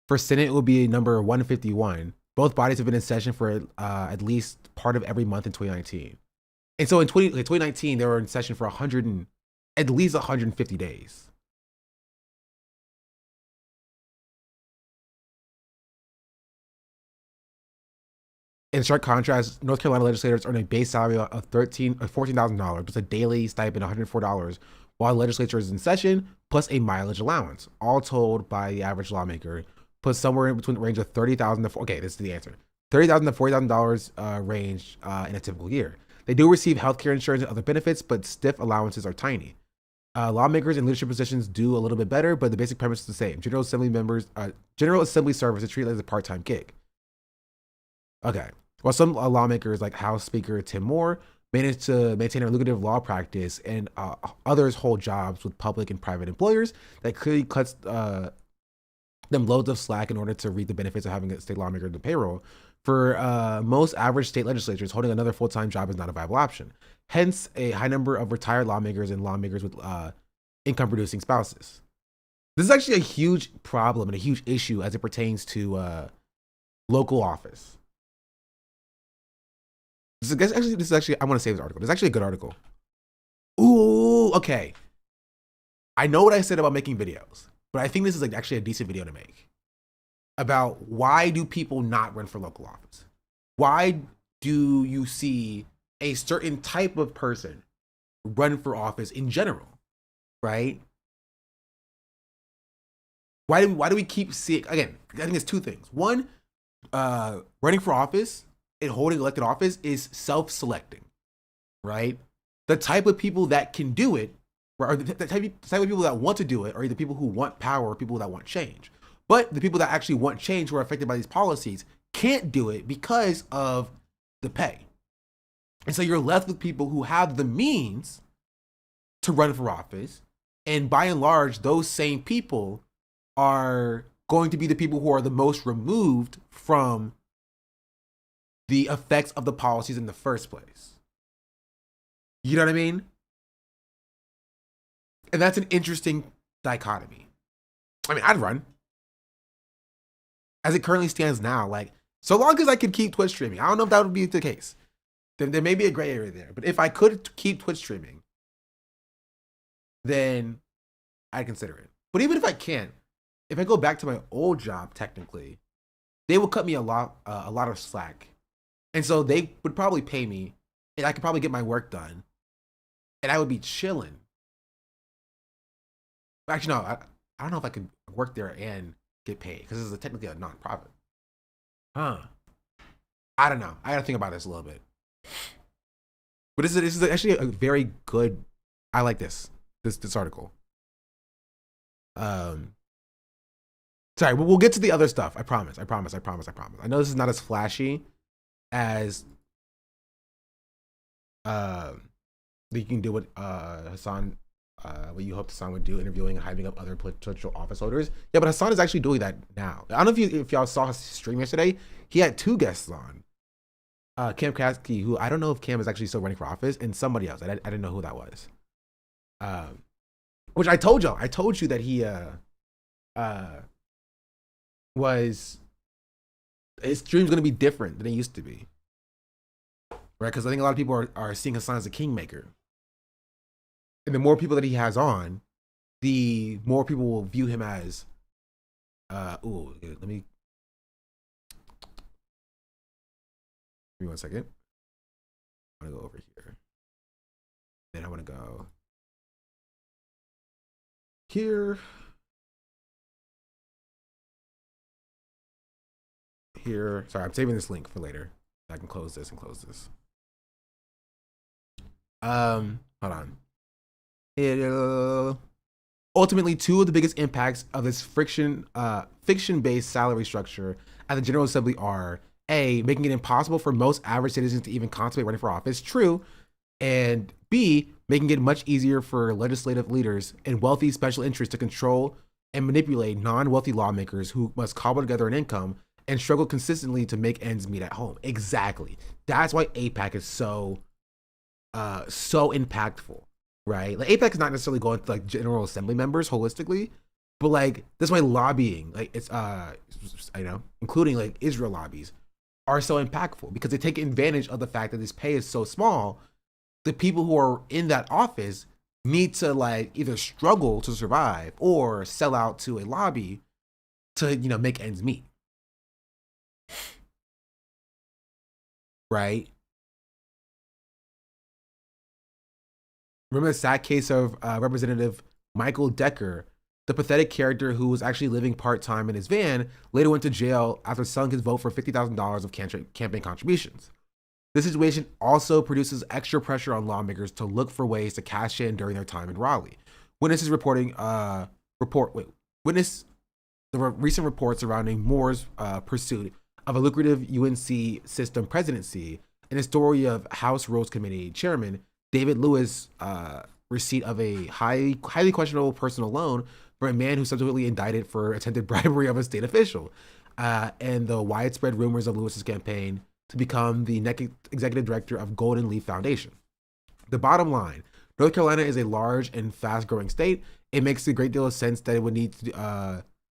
For Senate, it will be number 151. Both bodies have been in session for at least part of every month in 2019. And so in 2019, they were in session for at least 150 days. In stark contrast, North Carolina legislators earn a base salary of $14,000 plus a daily stipend of $104 while the legislature is in session, plus a mileage allowance. All told by the average lawmaker, puts somewhere in between the range of $30,000 to okay, this is the answer. $30,000 to $40,000 range in a typical year. They do receive healthcare insurance and other benefits, but stiff allowances are tiny. Lawmakers in leadership positions do a little bit better, but the basic premise is the same. General Assembly service is treated as a part-time gig. Okay. While some lawmakers, like House Speaker Tim Moore, manage to maintain a lucrative law practice, and others hold jobs with public and private employers, that clearly cuts them loads of slack in order to reap the benefits of having a state lawmaker in the payroll. For most average state legislatures, holding another full-time job is not a viable option. Hence, a high number of retired lawmakers and lawmakers with income-producing spouses. This is actually a huge problem and a huge issue as it pertains to local office. This is actually, I want to save this article. This is actually a good article. Ooh, okay. I know what I said about making videos, but I think this is like actually a decent video to make about why do people not run for local office? Why do you see a certain type of person run for office in general, right? Why do we keep seeing, again, I think it's two things. One, running for office and holding elected office is self-selecting, right? The type of people that can do it, or the type of people that want to do it, are either people who want power or people that want change. But the people that actually want change, who are affected by these policies, can't do it because of the pay. And so you're left with people who have the means to run for office. And by and large, those same people are going to be the people who are the most removed from the effects of the policies in the first place. You know what I mean? And that's an interesting dichotomy. I mean, I'd run. As it currently stands now, like, so long as I could keep Twitch streaming, I don't know if that would be the case. Then there may be a gray area there. But if I could keep Twitch streaming, then I'd consider it. But even if I can't, if I go back to my old job, technically, they would cut me a lot of slack. And so they would probably pay me, and I could probably get my work done, and I would be chilling. Actually, no, I don't know if I could work there and get paid, because this is technically a nonprofit. I don't know. I gotta think about this a little bit. But this is actually a very good. I like this article. Sorry, we'll get to the other stuff. I promise. I know this is not as flashy as you can do what Hassan, what you hoped Hassan would do, interviewing and hyping up other potential office holders. Yeah, but Hassan is actually doing that now. I don't know if y'all saw his stream yesterday. He had two guests on. Cam Kasky, who I don't know if Cam is actually still running for office, and somebody else. I didn't know who that was. Which I told y'all. I told you that he was, his stream's gonna be different than it used to be, right? Because I think a lot of people are seeing Hassan as a kingmaker, and the more people that he has on, the more people will view him as. Let me. Give me 1 second. I want to go over here. Then I want to go. Here. Sorry, I'm saving this link for later. I can close this and close this. Hold on. Ultimately, two of the biggest impacts of this fiction-based salary structure at the General Assembly are A, making it impossible for most average citizens to even contemplate running for office, true, and B, making it much easier for legislative leaders and wealthy special interests to control and manipulate non-wealthy lawmakers who must cobble together an income and struggle consistently to make ends meet at home. Exactly. That's why AIPAC is so impactful, right? Like AIPAC is not necessarily going to like General Assembly members holistically, but like that's why lobbying, like it's including like Israel lobbies, are so impactful because they take advantage of the fact that this pay is so small. The people who are in that office need to like either struggle to survive or sell out to a lobby to make ends meet. Right? Remember the sad case of Representative Michael Decker, the pathetic character who was actually living part-time in his van, later went to jail after selling his vote for $50,000 of campaign contributions. This situation also produces extra pressure on lawmakers to look for ways to cash in during their time in Raleigh. Witnesses witness the recent reports surrounding Moore's pursuit of a lucrative UNC system presidency and a story of House Rules Committee Chairman David Lewis' receipt of a highly questionable personal loan for a man who subsequently indicted for attempted bribery of a state official, and the widespread rumors of Lewis's campaign to become the next executive director of Golden Leaf Foundation. The bottom line, North Carolina is a large and fast-growing state. It makes a great deal of sense that it would need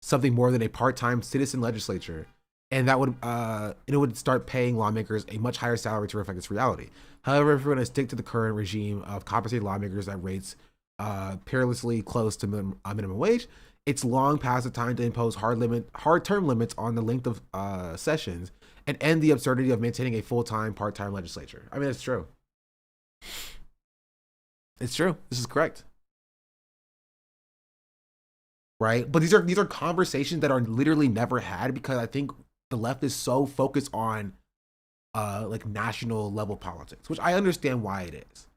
something more than a part-time citizen legislature, and that would it would start paying lawmakers a much higher salary to reflect its reality. However, if we're going to stick to the current regime of compensating lawmakers at rates perilously close to minimum wage, it's long past the time to impose hard term limits on the length of sessions and end the absurdity of maintaining a full-time, part-time legislature. I mean, it's true. It's true. This is correct. Right? But these are conversations that are literally never had because I think the left is so focused on like national level politics, which I understand why it is.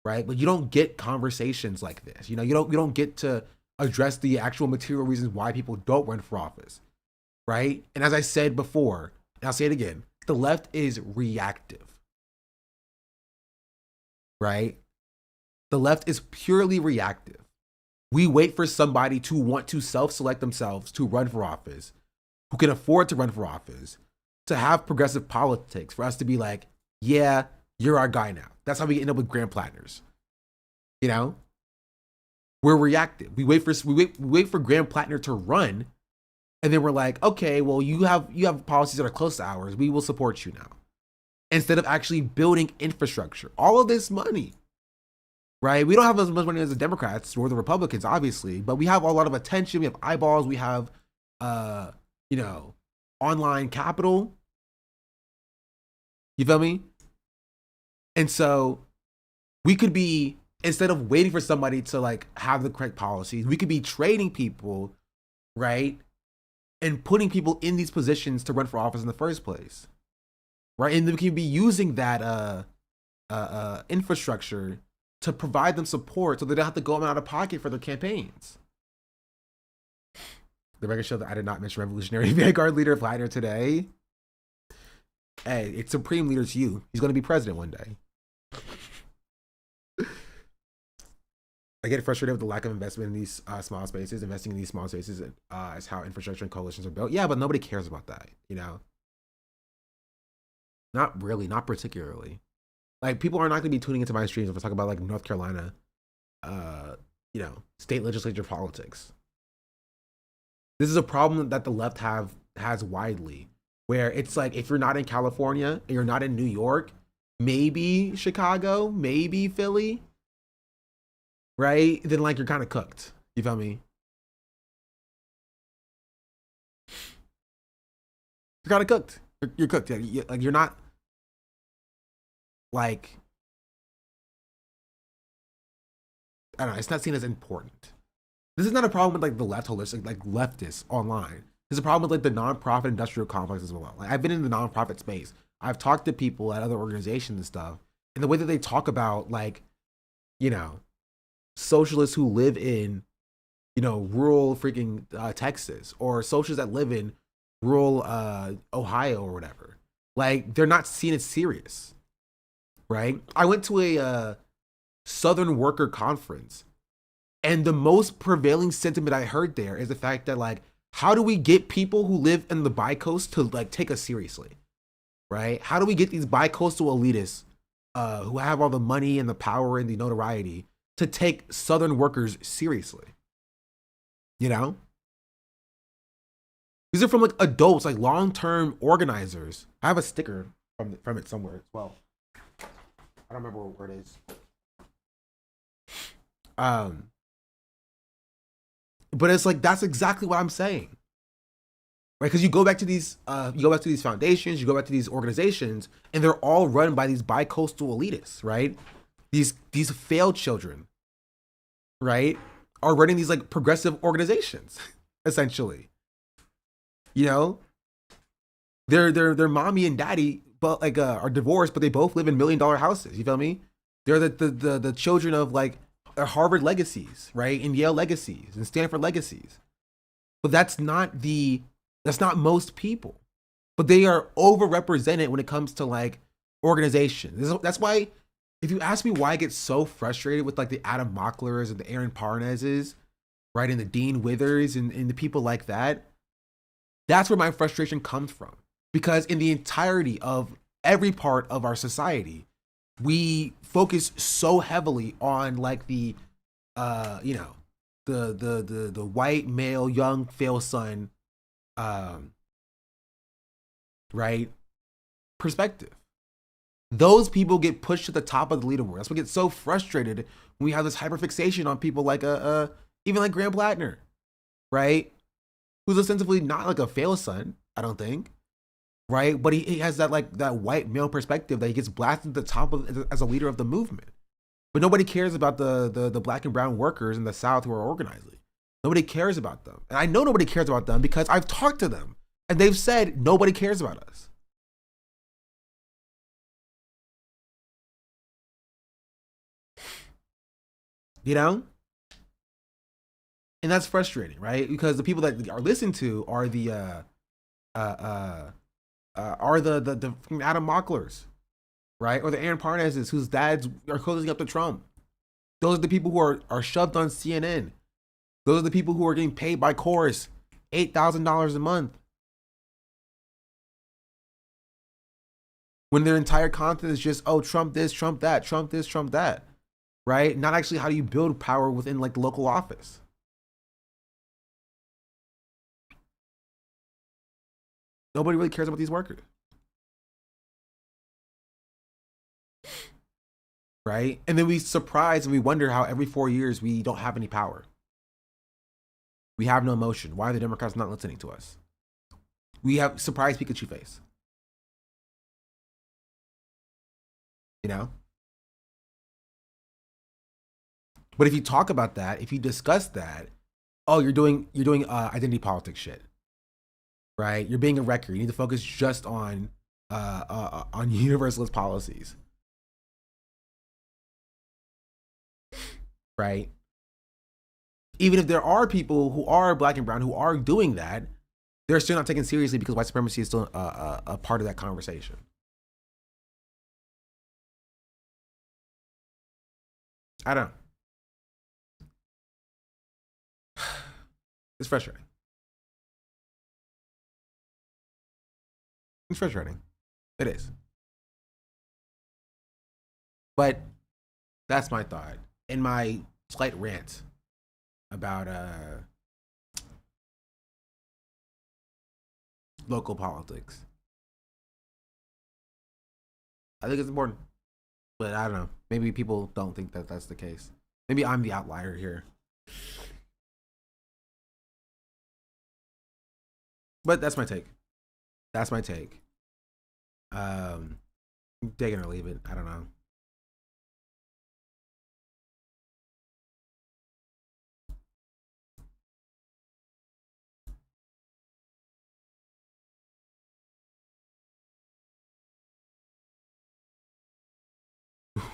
Right? But you don't get conversations like this. You don't get to address the actual material reasons why people don't run for office. Right? And as I said before, and I'll say it again, the left is reactive. Right? The left is purely reactive. We wait for somebody to want to self-select themselves to run for office, who can afford to run for office, to have progressive politics, for us to be like, yeah, you're our guy now. That's how we end up with Grand Platiners. We're reactive. We wait for Grand Platinor to run, and then we're like, okay, well, you have policies that are close to ours. We will support you now. Instead of actually building infrastructure. All of this money. Right? We don't have as much money as the Democrats or the Republicans, obviously, but we have a lot of attention. We have eyeballs. We have, online capital. You feel me? And so we could be, instead of waiting for somebody to like have the correct policies, we could be training people, right? And putting people in these positions to run for office in the first place. Right? And we can be using that infrastructure to provide them support so they don't have to go out of pocket for their campaigns. The record show that I did not mention Revolutionary Vanguard leader Platter today. Hey, it's Supreme Leader to you. He's going to be president one day. I get frustrated with the lack of investment in these small spaces. Investing in these small spaces is how infrastructure and coalitions are built. Yeah, but nobody cares about that, Not really, not particularly. Like, people are not going to be tuning into my streams if I talk about, like, North Carolina, state legislature politics. This is a problem that the left has widely, where it's like, if you're not in California, and you're not in New York, maybe Chicago, maybe Philly, right? Then, like, you're kind of cooked. You feel me? You're kind of cooked. You're cooked. Like, you're not... Like, I don't know, it's not seen as important. This is not a problem with like the left holistic, like leftists online. There's a problem with like the nonprofit industrial complex as well. Like I've been in the nonprofit space. I've talked to people at other organizations and stuff, and the way that they talk about like, you know, socialists who live in, you know, rural freaking Texas, or socialists that live in rural Ohio or whatever. Like they're not seen as serious, right? I went to a Southern worker conference, and the most prevailing sentiment I heard there is the fact that like, how do we get people who live in the bi-coast to like take us seriously, right? How do we get these bi-coastal elitists who have all the money and the power and the notoriety to take Southern workers seriously? You know, these are from like adults, like long-term organizers. I have a sticker from it somewhere as well. I don't remember where it is. But it's like, that's exactly what I'm saying, right? Because you go back to these foundations, you go back to these organizations, and they're all run by these bi-coastal elitists, right? These failed children, right, are running these like progressive organizations, essentially. You know, their mommy and daddy, but like are divorced, but they both live in $1 million houses. You feel me? They're the children of like Harvard legacies, right, and Yale legacies and Stanford legacies. But that's not most people. But they are overrepresented when it comes to like organization. That's why, if you ask me why I get so frustrated with like the Adam Mocklers and the Aaron Parnazes, right, and the Dean Withers and the people like that, that's where my frustration comes from. Because in the entirety of every part of our society, we focus so heavily on like the you know, the white male young fail son right perspective. Those people get pushed to the top of the leaderboard. That's what gets so frustrated when we have this hyperfixation on people like even like Graham Plattner, right? Who's ostensibly not like a fail son, I don't think, right? But he has that like that white male perspective that he gets blasted to the top of as a leader of the movement. But nobody cares about the black and brown workers in the South who are organizing. Nobody cares about them. And I know nobody cares about them because I've talked to them and they've said nobody cares about us. You know? And that's frustrating, right? Because the people that are listened to are the Adam Mocklers, right? Or the Aaron Parnazes whose dads are closing up to Trump. Those are the people who are shoved on CNN. Those are the people who are getting paid by Chorus $8,000 a month. When their entire content is just, oh, Trump this, Trump that, Trump this, Trump that, right? Not actually how do you build power within like the local office. Nobody really cares about these workers. Right? And then we surprise and we wonder how every 4 years we don't have any power. We have no emotion. Why are the Democrats not listening to us? We have surprise Pikachu face. You know? But if you talk about that, if you discuss that, oh, you're doing identity politics shit. Right? You're being a wrecker. You need to focus just on universalist policies. Right? Even if there are people who are black and brown who are doing that, they're still not taken seriously because white supremacy is still a part of that conversation. I don't know. It's frustrating. It's frustrating. It is. But that's my thought and my slight rant about local politics. I think it's important, but I don't know. Maybe people don't think that that's the case. Maybe I'm the outlier here. But that's my take. That's my take. Take it or leave it. I don't know.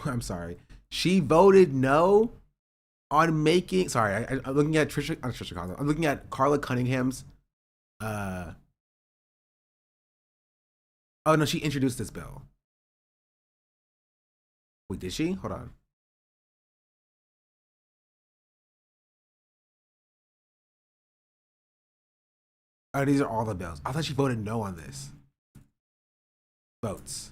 I'm sorry. She voted no on making. Sorry, I'm looking at Trisha Connell. I'm looking at Carla Cunningham's. Oh no, she introduced this bill. Wait, did she? Hold on. Oh, these are all the bills. I thought she voted no on this. Votes.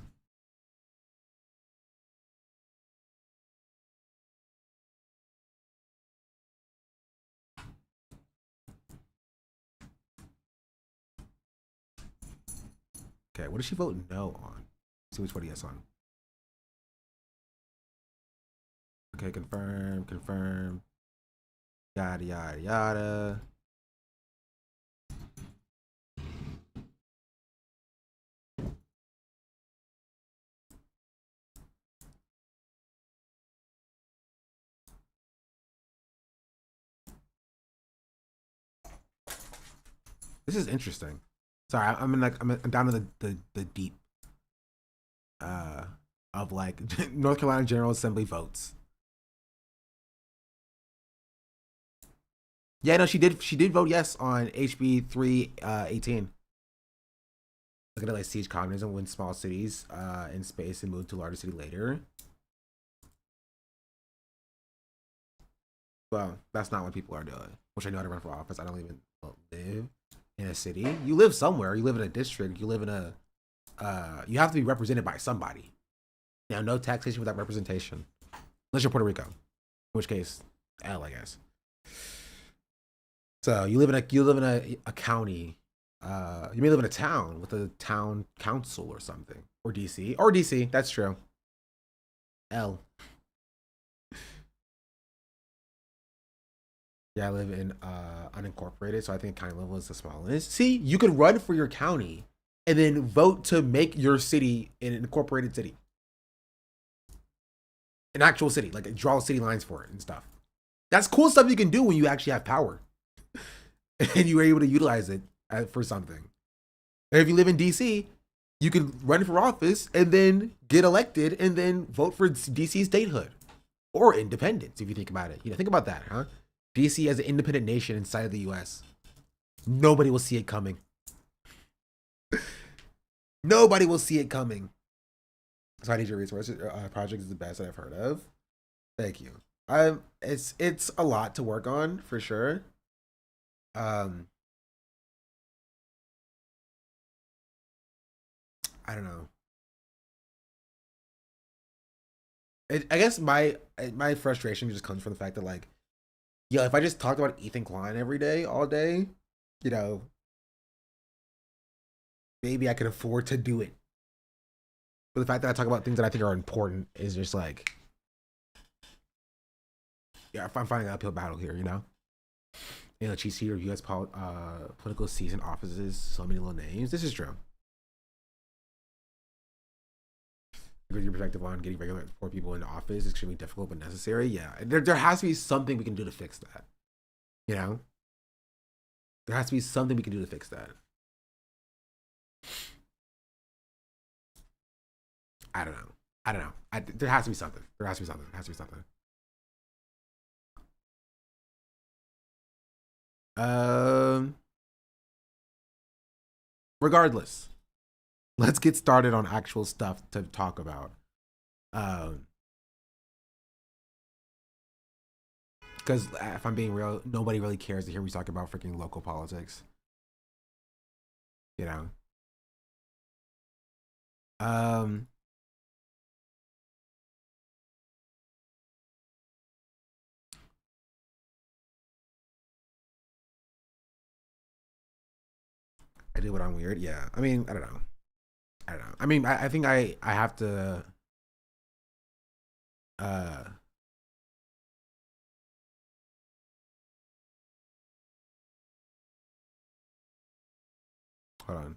Okay, what did she vote no on? Let's see which one he has on. Okay, confirm. Yada, yada, yada. This is interesting. Sorry, I'm down to the deep of like North Carolina General Assembly votes. Yeah, no, she did vote yes on HB 318. Look at it, like siege communism, win small cities in space and move to a larger city later. Well, that's not what people are doing. Which I know how to run for office. I don't even live in a city. You live somewhere. You live in a district. You live in a. You have to be represented by somebody. Now, no taxation without representation, unless you're Puerto Rico, in which case, L, I guess. So you live in a county. You may live in a town with a town council or something, or DC. That's true. L. Yeah, I live in unincorporated, so I think county level is the smallest. See, you could run for your county and then vote to make your city an incorporated city, an actual city, like draw city lines for it and stuff. That's cool stuff you can do when you actually have power and you are able to utilize it for something. And if you live in DC, you could run for office and then get elected and then vote for DC statehood or independence. If you think about it, think about that, huh? DC as an independent nation inside of the US. Nobody will see it coming. Nobody will see it coming. So I need your resources. Project is the best I've heard of. Thank you. It's a lot to work on for sure. I don't know. I guess my frustration just comes from the fact that like, yeah, if I just talked about Ethan Klein every day, all day, maybe I could afford to do it. But the fact that I talk about things that I think are important is just like, yeah, I'm finding an uphill battle here, chief seat of U.S. political seats and offices, so many little names. This is true. With your perspective on getting regular poor people into office is extremely difficult but necessary. Yeah, there has to be something we can do to fix that. There has to be something we can do to fix that. I don't know. There has to be something. There has to be something. Regardless, let's get started on actual stuff to talk about. Because if I'm being real, nobody really cares to hear me talk about freaking local politics. I did what I'm weird. Yeah. I mean, I don't know. I mean, I think I have to. Hold on.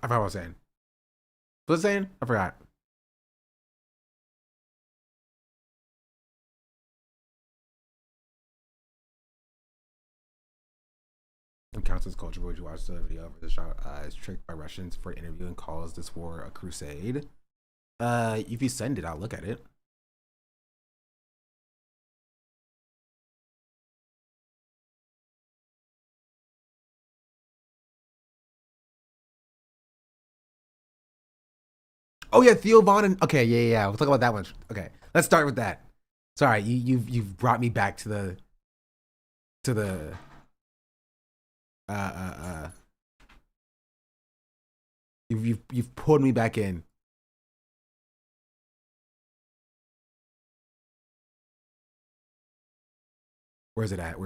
I forgot what I was saying. What was I saying? I forgot. It counts as culture. Would you watch the video for the shot is tricked by Russians for an interview and calls this war a crusade? If you send it, I'll look at it. Oh yeah, Theo Von and okay, yeah. We'll talk about that one. Okay, let's start with that. Sorry, you've brought me back to the you've pulled me back in. Where's it at? Oh,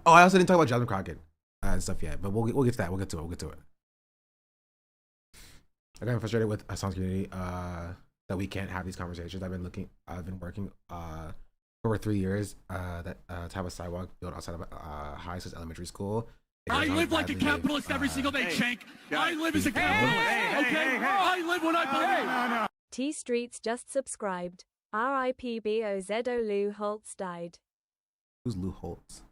I also didn't talk about Jasmine Crockett and stuff yet, but we'll get to that. We'll get to it. I got frustrated with a songs community that we can't have these conversations. I've been working for over 3 years to have a sidewalk built outside of high since elementary school. I live like a capitalist every single day, Shank. I live as a capitalist, okay? I live when I believe. T Streets just subscribed. R.I.P. B.O.Z.O. Lou Holtz died. Who's Lou Holtz?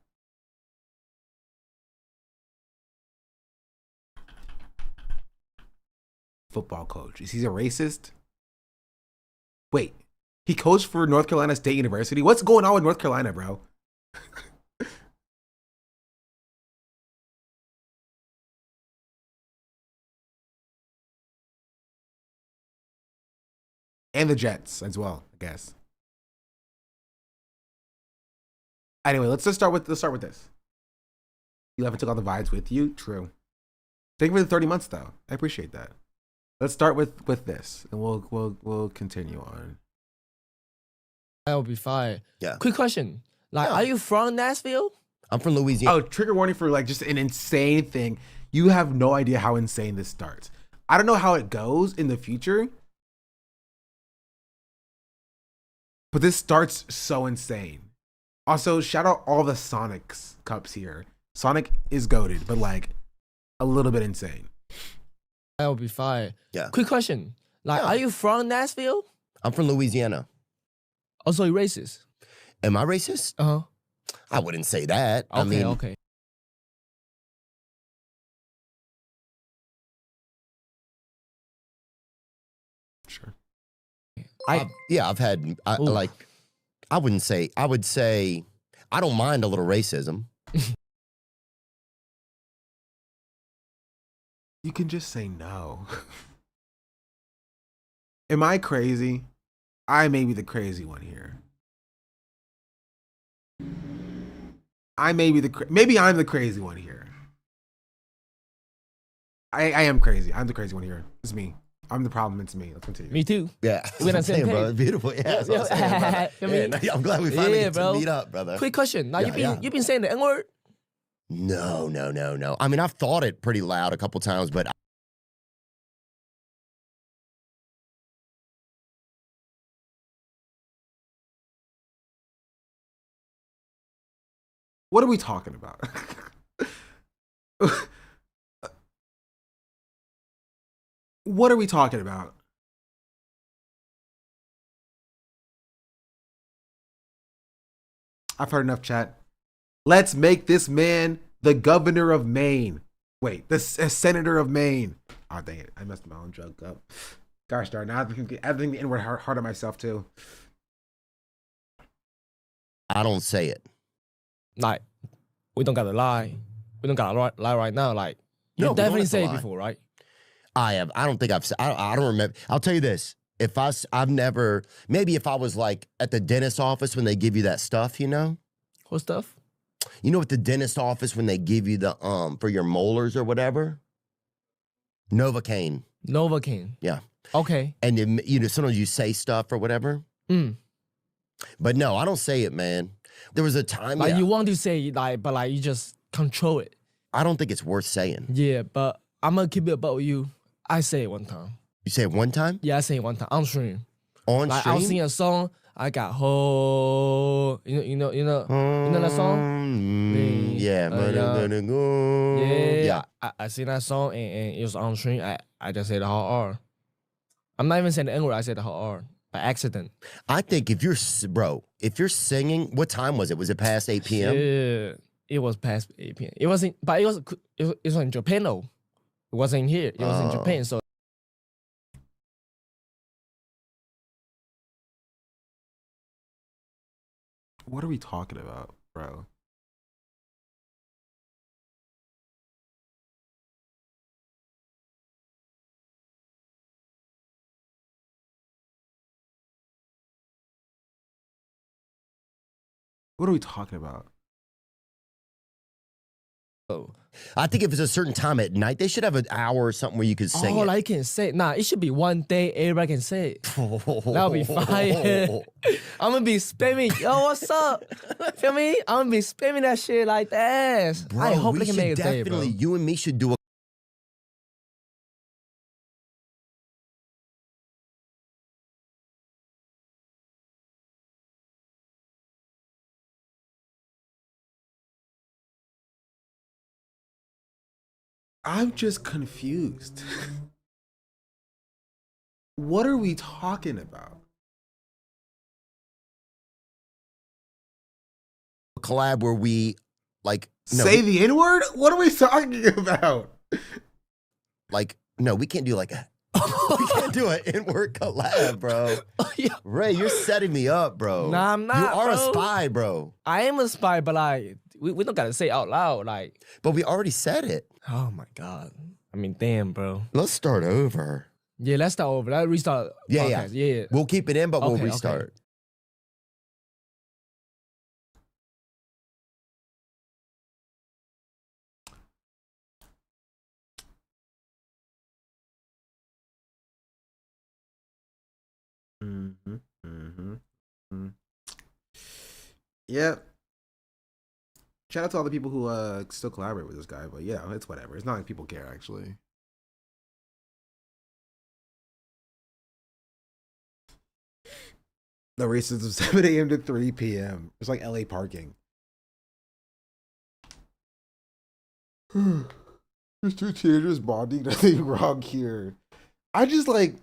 Football coach. Is he a racist? Wait, he coached for North Carolina State University? What's going on with North Carolina, bro? And the Jets as well, I guess. Anyway, let's start with this. You haven't took all the vibes with you? True. Thank you for the 30 months though. I appreciate that. Let's start with this, and we'll continue on. I'll be fine. Yeah. Quick question. Like, Yeah. are you from Nashville? I'm from Louisiana. Oh, trigger warning for like just an insane thing. You have no idea how insane this starts. I don't know how it goes in the future, but this starts so insane. Also, shout out all the Sonics cups here. Sonic is goated, but like a little bit insane. I'll be fine. Yeah. Quick question. Like, Yeah. are you from Nashville? I'm from Louisiana. Also, you racist? Am I racist? Uh-huh. I wouldn't say that. Okay, I mean, okay. Sure. I've had, Ooh. I would say, I don't mind a little racism. You can just say no. Am I crazy? I may be the crazy one here. Maybe I'm the crazy one here. I am crazy. I'm the crazy one here. It's me. I'm the problem. It's me. Let's continue. Me too. Yeah. We're on the same bro. page. Beautiful. Yeah, that's what I'm saying, brother. I mean, Yeah, I'm glad we finally get bro. to meet up, brother. Quick question. Now, Yeah, you've been saying the N-word? No. I mean, I've thought it pretty loud a couple times, but What are we talking about? What are we talking about? I've heard enough, chat. Let's make this man the governor of Maine. Wait, the senator of Maine. Oh, dang it. I messed my own joke up. Gosh darn, now I think the N-word hard on myself, too. I don't say it. Like, we don't gotta lie. We don't gotta lie right now. Like, No, you we don't definitely have to said it lie. before, right? I have. I don't think I've. I don't remember. I'll tell you this. I've never. Maybe if I was like at the dentist office when they give you that stuff, you know. What stuff? You know, at the dentist office when they give you the for your molars or whatever. Novocaine. Novocaine. Yeah. Okay. And then, you know, sometimes you say stuff or whatever. Mm. But no, I don't say it, man. There was a time. Like, yeah, you want to say, like, but, like, you just control it. I don't think it's worth saying. Yeah, but I'm gonna keep it about you. I say it one time. You say it one time Yeah, I say it one time on stream. on Like, I'll stream. sing a song. I got whole. You know that song? Yeah. Yeah. I seen that song and it was on stream. I just said the whole R. I'm not even saying the N-word. I said the whole R by accident. I think if you're singing, what time was it? Was it past 8 p.m.? Yeah, it was past 8 p.m. It wasn't, but it was in Japan though. It wasn't here. It was in Japan. So What are we talking about, bro? What are we talking about? I think if it's a certain time at night, they should have an hour or something where you could sing all it. I can say, nah, it should be one day everybody can say it. That'll be fire. I'm gonna be spamming, yo, what's up? Feel me? I'm gonna be spamming that shit like that. Bro, I hope we they can should make it day, bro. definitely, you and me should do a I'm just confused. What are we talking about? collab where we like Say the N-word? What are we talking about? like no, we can't do like a we can't do an N-word collab, bro. Yeah. Ray, you're setting me up, bro. Nah, I'm not, You are a bro. spy, bro. I am a spy, but like we don't gotta say it out loud. Like, But we already said it. oh my god. I mean, damn, bro. Let's start over. Yeah, let's start over. Let's restart. Yeah. podcast. Yeah. We'll keep it in, but we'll Okay, okay. restart. Yep. Shout out to all the people who still collaborate with this guy, but yeah, it's whatever. It's not like people care actually. The races of 7 a.m. to 3 p.m. It's like LA parking. There's two teenagers bonding. Nothing wrong here. I just like.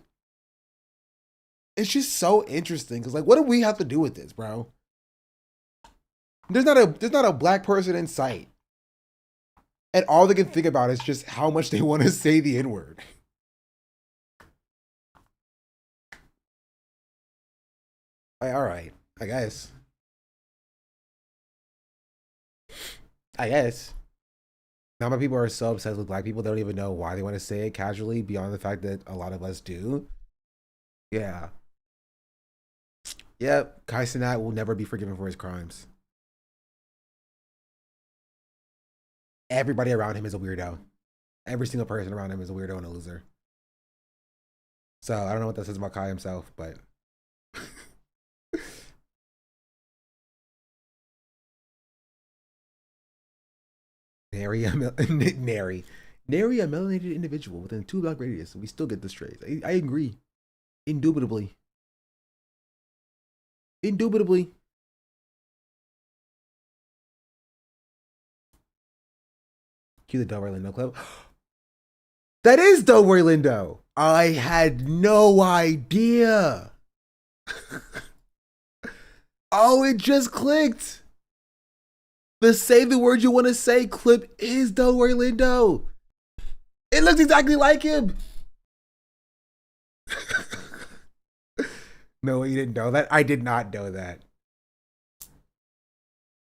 It's just so interesting because like, what do we have to do with this, bro? There's not a black person in sight, and all they can think about is just how much they want to say the N-word. Like, all right, I guess. Now my people are so obsessed with black people, they don't even know why they want to say it casually, beyond the fact that a lot of us do. Yeah. Yep, Kai Cenat will never be forgiven for his crimes. Everybody around him is a weirdo. Every single person around him is a weirdo and a loser. So I don't know what that says about Kai himself, but nary a melanated individual within a 2-block radius, and we still get this trace. I agree. Indubitably. Cue the Delroy Lindo clip. That is Delroy Lindo. I had no idea. Oh, it just clicked. The say the word you want to say clip is Delroy Lindo. It looks exactly like him. No, you didn't know that? I did not know that.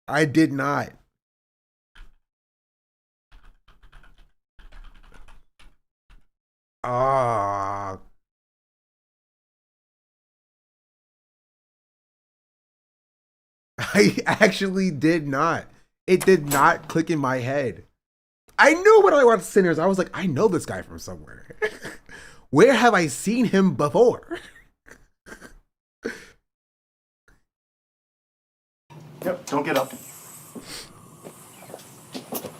I did not. Ah. I actually did not. It did not click in my head. I knew when I watched Sinners, I was like, I know this guy from somewhere. Where have I seen him before? Yep, don't get up.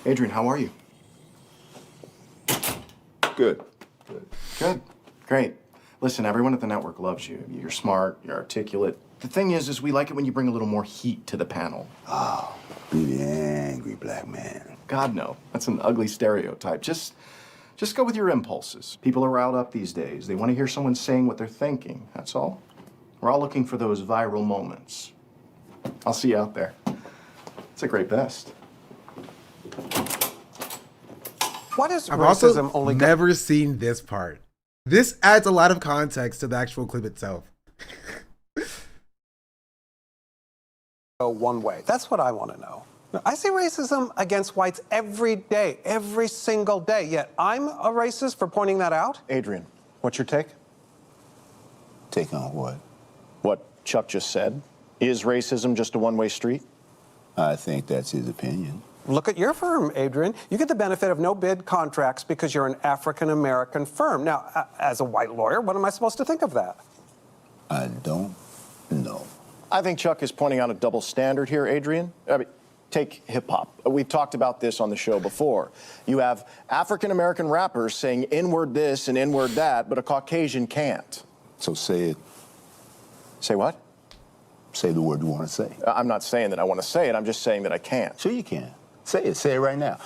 Adrian, how are you? Good. Good. Great. Listen, everyone at the network loves you. You're smart, you're articulate. The thing is we like it when you bring a little more heat to the panel. Oh, be the angry black man. God, no. That's an ugly stereotype. Just go with your impulses. People are riled up these days. They want to hear someone saying what they're thinking. That's all. We're all looking for those viral moments. I'll see you out there. It's a great vest. What is I've racism also only? never seen this part. This adds a lot of context to the actual clip itself. Go one way. That's what I want to know. I see racism against whites every day, every single day. Yet I'm a racist for pointing that out. Adrian, what's your take? Take on what? What Chuck just said. Is racism just a one-way street? I think that's his opinion. Look at your firm, Adrian. You get the benefit of no bid contracts because you're an African-American firm. Now, as a white lawyer, what am I supposed to think of that? I don't know. I think Chuck is pointing out a double standard here, Adrian. I mean, take hip-hop. We've talked about this on the show before. You have African-American rappers saying N-word this and N-word that, but a Caucasian can't. So say it. Say what? Say the word you want to say. I'm not saying that I want to say it. I'm just saying that I can't. Sure you can. Say it. Say it right now.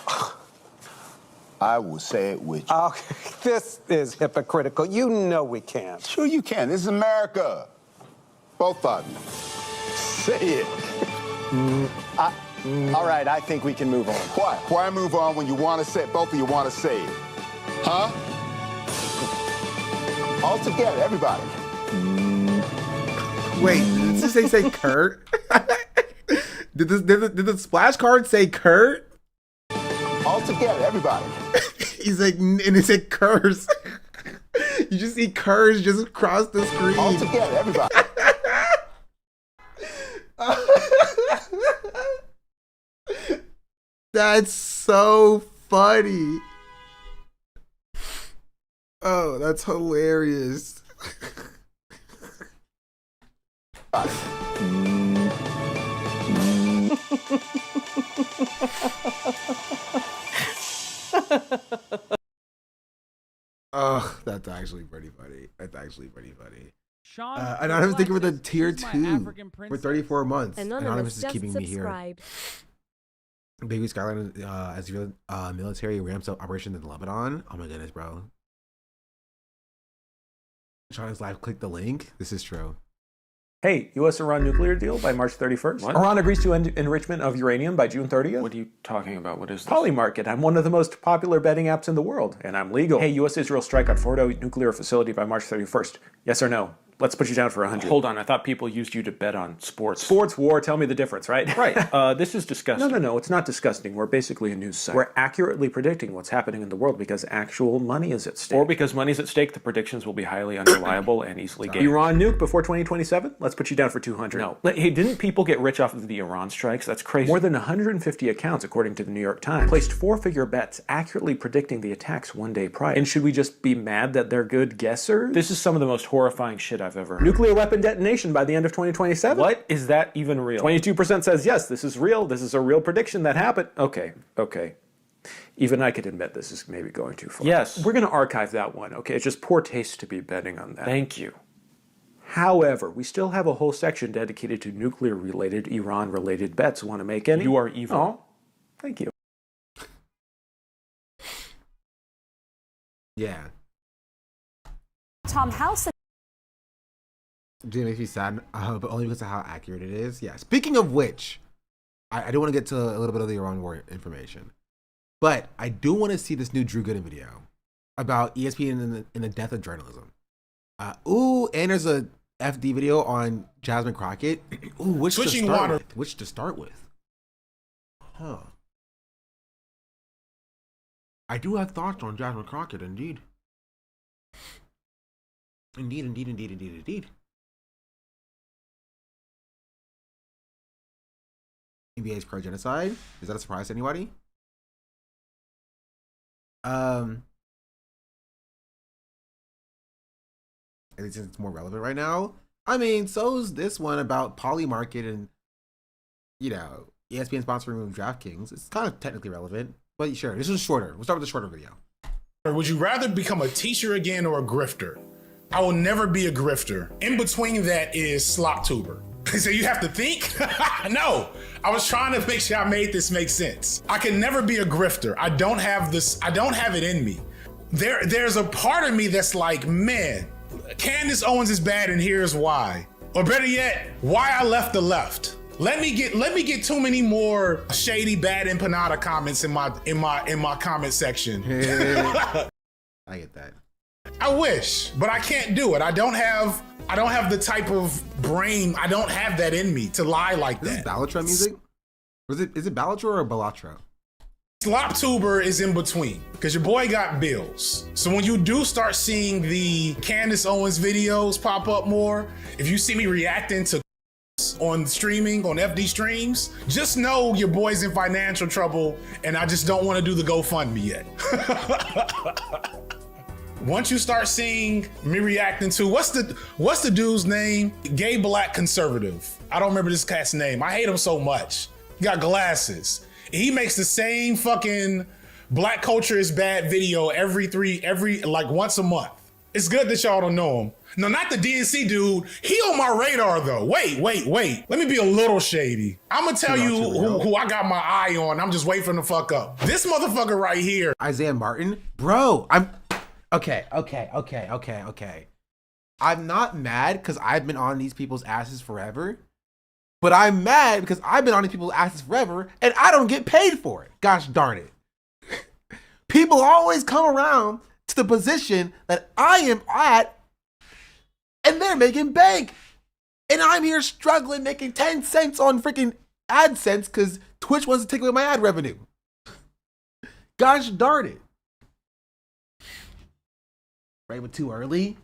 I will say it with you. Okay, this is hypocritical. You know we can't. Sure you can. This is America. Both of you. Say it. All right, I think we can move on. Why? Why move on when you want to say it? Both of you want to say it. Huh? All together, everybody. Wait, did this say Kurt? did the splash card say Kurt? All together, everybody. He's like, and it said curse. You just see curse just across the screen. All together, everybody. That's so funny. Oh, that's hilarious. Oh, that's actually pretty funny. That's actually pretty funny. Sean, Anonymous, thank you for the Alexis, tier she's my 2 African for princess. 34 months. Anonymous is just keeping me here. subscribed. Baby Skyline, as you military ramps up operations in Lebanon. Oh my goodness, bro. Sean's live, click the link. This is true. Hey, U.S.-Iran nuclear deal by March 31st. What? Iran agrees to end enrichment of uranium by June 30th. What are you talking about? What is this? Polymarket. I'm one of the most popular betting apps in the world, and I'm legal. Hey, U.S.-Israel strike on Fordo nuclear facility by March 31st. Yes or no? Let's put you down for 100. Hold on, I thought people used you to bet on sports. Sports, war, tell me the difference, right? Right. This is disgusting. No, it's not disgusting. We're basically a news site. We're accurately predicting what's happening in the world because actual money is at stake. Or because money's at stake, the predictions will be highly unreliable and easily gamed. Iran nuke before 2027? Let's put you down for 200. No. Hey, didn't people get rich off of the Iran strikes? That's crazy. More than 150 accounts, according to the New York Times, placed 4-figure bets accurately predicting the attacks one day prior. And should we just be mad that they're good guessers? This is some of the most horrifying shit I've ever heard. Nuclear weapon detonation by the end of 2027? What? Is that even real? 22% says yes, this is real. This is a real prediction that happened. Okay. Even I could admit this is maybe going too far. Yes. We're going to archive that one, okay? It's just poor taste to be betting on that. Thank you. However, we still have a whole section dedicated to nuclear-related, Iran-related bets. Want to make any? You are evil. Oh, thank you. Yeah. Tom House. It makes me sad, but only because of how accurate it is. Yeah. Speaking of which, I do want to get to a little bit of the Iran war information, but I do want to see this new Drew Gooden video about ESPN and the death of journalism. And there's a FD video on Jasmine Crockett. Which to start with? Huh. I do have thoughts on Jasmine Crockett, indeed. Indeed. NBA's pro-genocide. Is that a surprise to anybody? At least it's more relevant right now. I mean, so's this one about Polymarket and, ESPN sponsoring DraftKings. It's kind of technically relevant, but sure. This is shorter. We'll start with the shorter video. Would you rather become a teacher again or a grifter? I will never be a grifter. In between that is slop tuber. So you have to think? No, I was trying to make sure I made this make sense. I can never be a grifter. I don't have it in me. There's a part of me that's like, man, Candace Owens is bad and here's why. Or better yet, why I left the left. Let me get too many more shady, bad empanada comments in my comment section. I get that. I wish, but I can't do it. I don't have the type of brain. I don't have that in me to lie like that. Is this Ballatra music? Is it Ballatra or Ballatra? Slop tuber is in between because your boy got bills. So when you do start seeing the Candace Owens videos pop up more, if you see me reacting to on streaming, on FD streams, just know your boy's in financial trouble and I just don't want to do the GoFundMe yet. Once you start seeing me reacting to what's the dude's name? Gay black conservative. I don't remember this cat's name. I hate him so much. He got glasses. He makes the same fucking black culture is bad video every like once a month. It's good that y'all don't know him. No, not the DNC dude. He on my radar though. Wait. Let me be a little shady. I'm gonna tell you who I got my eye on. I'm just waiting for him to fuck up. This motherfucker right here. Isaiah Martin? Bro, Okay. I'm not mad because I've been on these people's asses forever, but I'm mad because I've been on these people's asses forever and I don't get paid for it. Gosh darn it. People always come around to the position that I am at and they're making bank. And I'm here struggling making 10 cents on freaking AdSense because Twitch wants to take away my ad revenue. Gosh darn it. Right, but too early.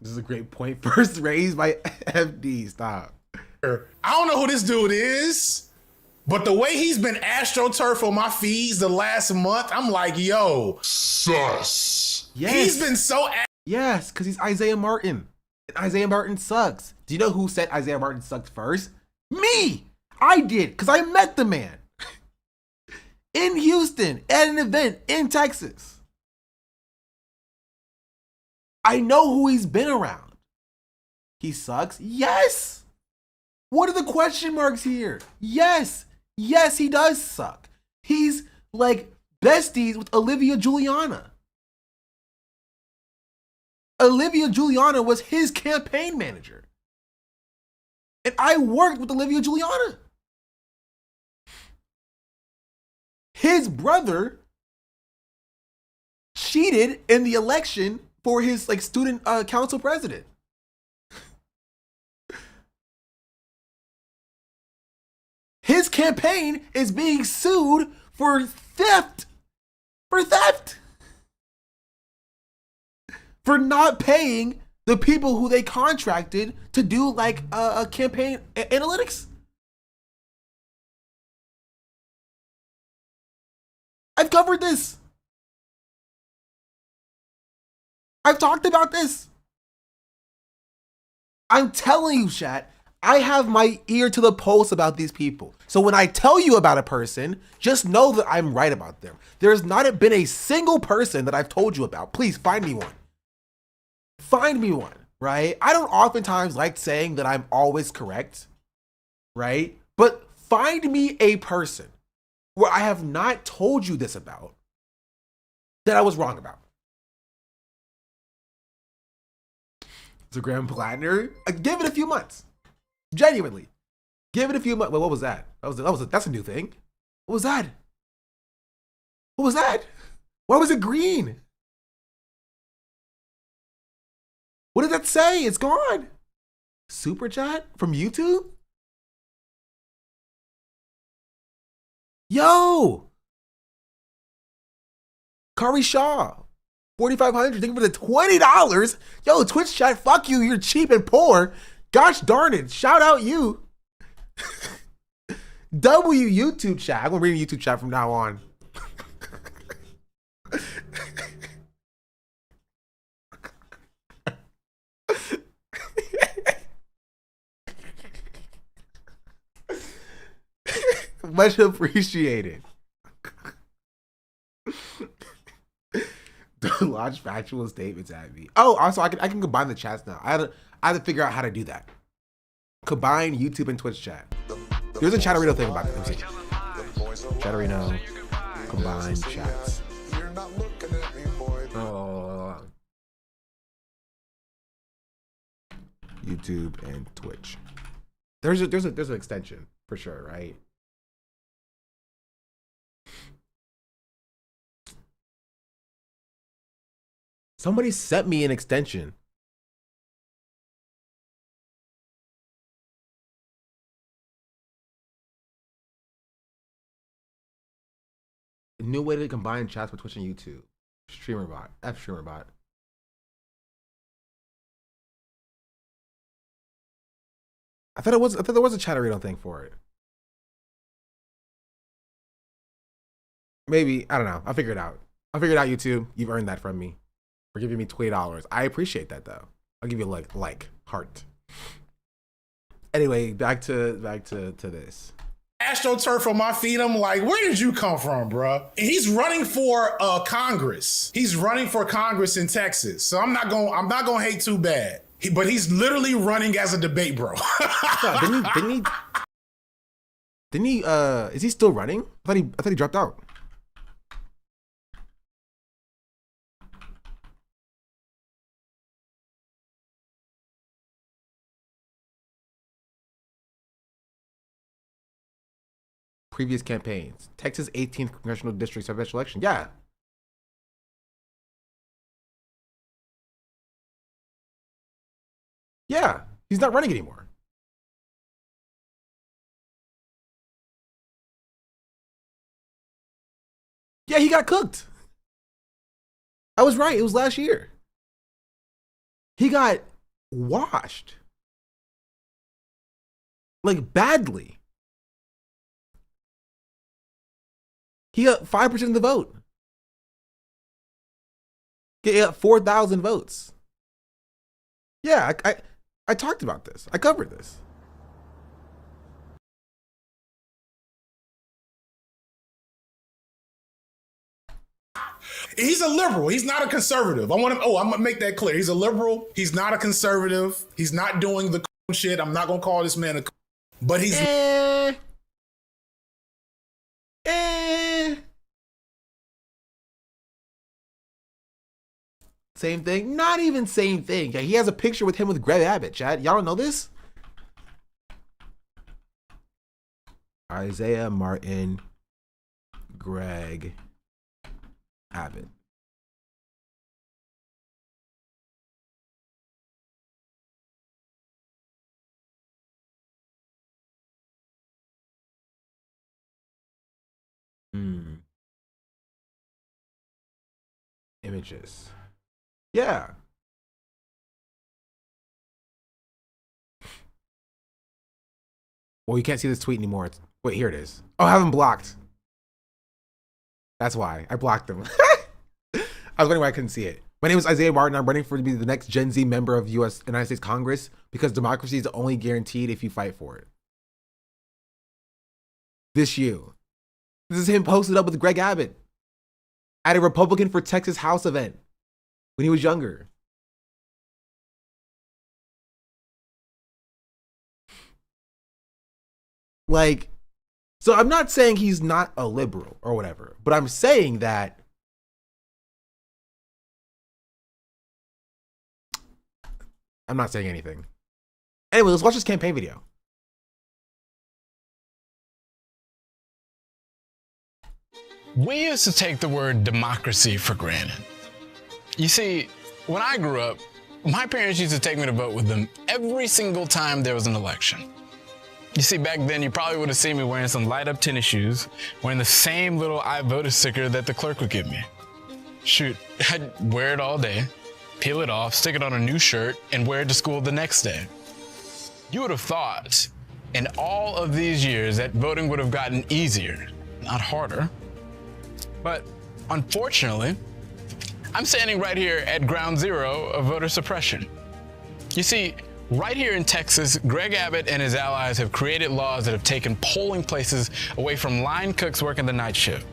This is a great point. First raised by FD. Stop. I don't know who this dude is, but the way he's been AstroTurf on my feeds the last month, I'm like, yo, sus. Yes. He's been so. Yes, because he's Isaiah Martin. And Isaiah Martin sucks. Do you know who said Isaiah Martin sucked first? Me. I did, because I met the man in Houston at an event in Texas. I know who he's been around. He sucks? Yes. What are the question marks here? Yes. Yes, he does suck. He's like besties with Olivia Juliana. Olivia Juliana was his campaign manager. And I worked with Olivia Juliana. His brother cheated in the election for his like student council president. His campaign is being sued for theft. For theft. For not paying the people who they contracted to do like a campaign analytics. I've covered this. I've talked about this. I'm telling you, chat, I have my ear to the pulse about these people. So when I tell you about a person, just know that I'm right about them. There's not been a single person that I've told you about. Please find me one. Find me one, right? I don't oftentimes like saying that I'm always correct, right? But find me a person where I have not told you this about that I was wrong about. It's a Graham Plattner. Give it a few months. Genuinely. Give it a few months. Wait, what was that? That's a new thing. What was that? What was that? Why was it green? What did that say? It's gone. Super chat from YouTube? Yo! Kari Shaw, 4,500. Thank you for the $20. Yo, Twitch chat, fuck you. You're cheap and poor. Gosh darn it. Shout out you. W YouTube chat. I'm gonna read YouTube chat from now on. Much appreciated. launch factual statements at me. Oh, also I can combine the chats now. I had to figure out how to do that. Combine YouTube and Twitch chat. There's a Chatterino thing about it. Let me see. Chatterino, combine chats. Oh. YouTube and Twitch. There's an extension for sure, right? Somebody sent me an extension. A new way to combine chats with Twitch and YouTube. StreamerBot. StreamerBot. I thought there was a Chatterino thing for it. Maybe, I don't know. I'll figure it out. YouTube. You've earned that from me. For giving me $20. I appreciate that though. I'll give you a like heart. Anyway, back to this. AstroTurf on my feet. I'm like, where did you come from, bro? And he's running for Congress. He's running for Congress in Texas. So I'm not gonna hate too bad. But he's literally running as a debate bro. Didn't he? Is he still running? I thought he dropped out. Previous campaigns. Texas 18th Congressional District special election. Yeah. Yeah. He's not running anymore. Yeah, he got cooked. I was right. It was last year. He got washed. Like badly. He got 5% of the vote. He got 4,000 votes. Yeah, I talked about this. I covered this. He's a liberal. He's not a conservative. I'm gonna make that clear. He's a liberal. He's not a conservative. He's not doing the shit. I'm not gonna call this man a, but he's. Same thing? Not even same thing. He has a picture with him with Greg Abbott, Chad. Y'all don't know this? Isaiah Martin, Greg Abbott. Images. Yeah. Well, you can't see this tweet anymore. Wait, here it is. Oh, I have him blocked. That's why. I blocked him. I was wondering why I couldn't see it. My name is Isaiah Martin. I'm running to be the next Gen Z member of United States Congress because democracy is only guaranteed if you fight for it. This is him posted up with Greg Abbott at a Republican for Texas House event when he was younger. Like, so I'm not saying he's not a liberal or whatever, but I'm saying that I'm not saying anything. Anyway, let's watch this campaign video. We used to take the word democracy for granted. You see, when I grew up, my parents used to take me to vote with them every single time there was an election. You see, back then, you probably would have seen me wearing some light-up tennis shoes, wearing the same little I voted sticker that the clerk would give me. Shoot, I'd wear it all day, peel it off, stick it on a new shirt, and wear it to school the next day. You would have thought, in all of these years, that voting would have gotten easier, not harder. But unfortunately, I'm standing right here at ground zero of voter suppression. You see, right here in Texas, Greg Abbott and his allies have created laws that have taken polling places away from line cooks working the night shift,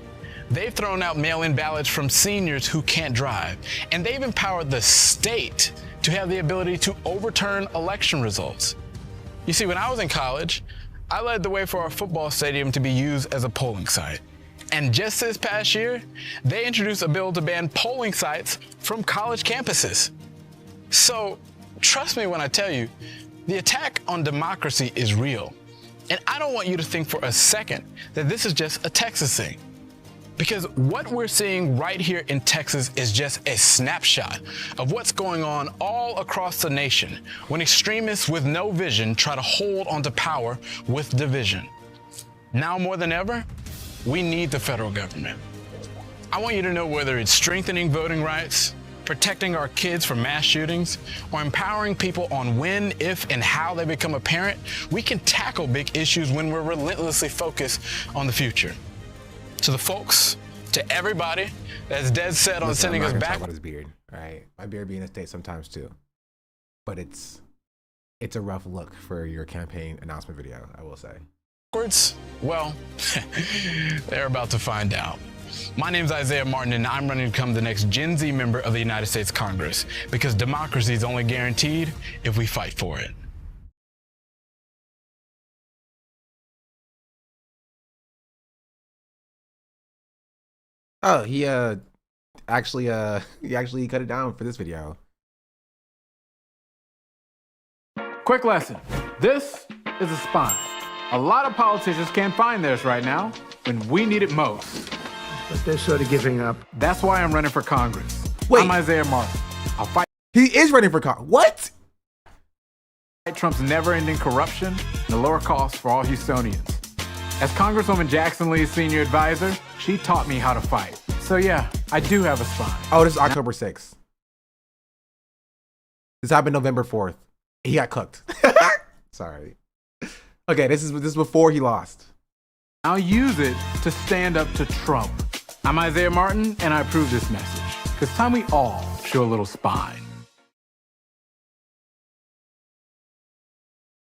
They've thrown out mail-in ballots from seniors who can't drive, and they've empowered the state to have the ability to overturn election results. You see, when I was in college, I led the way for our football stadium to be used as a polling site. And just this past year, they introduced a bill to ban polling sites from college campuses. So, trust me when I tell you, the attack on democracy is real. And I don't want you to think for a second that this is just a Texas thing. Because what we're seeing right here in Texas is just a snapshot of what's going on all across the nation when extremists with no vision try to hold onto power with division. Now more than ever, we need the federal government. I want you to know whether it's strengthening voting rights, protecting our kids from mass shootings, or empowering people on when, if, and how they become a parent, we can tackle big issues when we're relentlessly focused on the future. To the folks, to everybody that's dead set on sending us back. Talk about his beard, right? My beard being a state sometimes too, but it's a rough look for your campaign announcement video, I will say. Well, they're about to find out. My name's Isaiah Martin, and I'm running to become the next Gen Z member of the United States Congress, because democracy is only guaranteed if we fight for it. Oh, he actually cut it down for this video. Quick lesson. This is a spine. A lot of politicians can't find theirs right now when we need it most. But they're sort of giving up. That's why I'm running for Congress. Wait. I'm Isaiah Martin. I'll fight. He is running for Congress. What? Trump's never-ending corruption and the lower costs for all Houstonians. As Congresswoman Jackson Lee's senior advisor, she taught me how to fight. So yeah, I do have a spine. Oh, this is October 6th. This happened November 4th. He got cooked. Sorry. Okay, this is before he lost. I'll use it to stand up to Trump. I'm Isaiah Martin, and I approve this message. It's time we all show a little spine.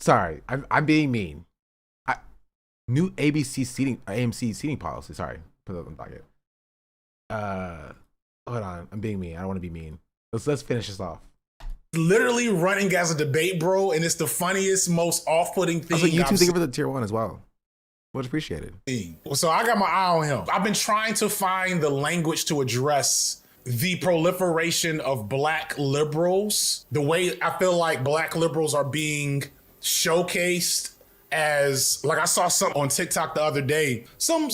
Sorry, I'm being mean. New AMC seating policy. Sorry, put that on the docket. Hold on, I'm being mean. I don't want to be mean. Let's finish this off. Literally running as a debate, bro, and it's the funniest, most off-putting thing. Also, you two think of the tier 1 as well. Much appreciated. So I got my eye on him. I've been trying to find the language to address the proliferation of black liberals, the way I feel like black liberals are being showcased as, like I saw something on TikTok the other day, some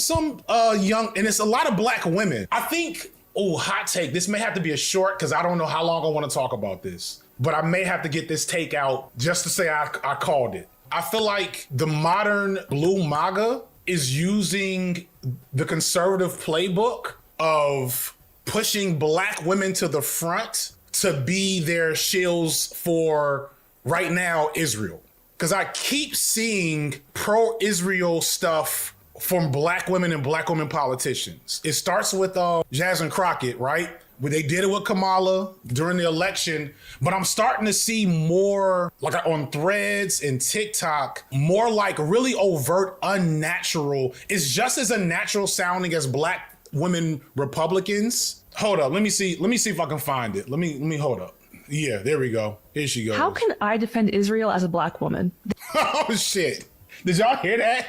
young, and it's a lot of black women. I think, oh, hot take, this may have to be a short because I don't know how long I want to talk about this, but I may have to get this take out just to say I called it. I feel like the modern blue MAGA is using the conservative playbook of pushing black women to the front to be their shills for, right now, Israel. Because I keep seeing pro-Israel stuff from black women and black women politicians. It starts with Jasmine Crockett, right? Where they did it with Kamala during the election, but I'm starting to see more, like on Threads and TikTok, more like really overt, unnatural. It's just as unnatural sounding as black women Republicans. Hold up, let me see if I can find it. Let me hold up. Yeah, there we go. Here she goes. How can I defend Israel as a black woman? Oh shit! Did y'all hear that?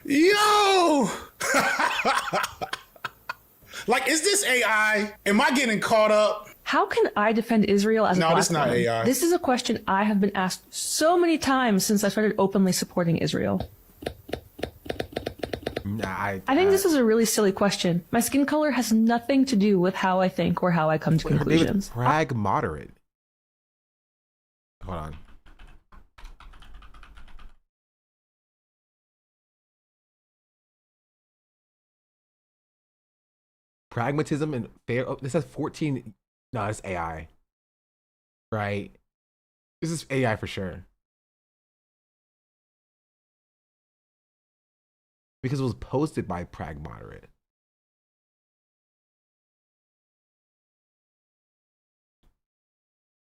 Yo! Like, is this AI? Am I getting caught up? How can I defend Israel as a black woman? No, this is not AI. This is a question I have been asked so many times since I started openly supporting Israel. I think this is a really silly question. My skin color has nothing to do with how I think or how I come to conclusions. Prag moderate. Hold on. Pragmatism and fair. Oh, this has 14. No, it's AI. Right? This is AI for sure. Because it was posted by Prag Moderate.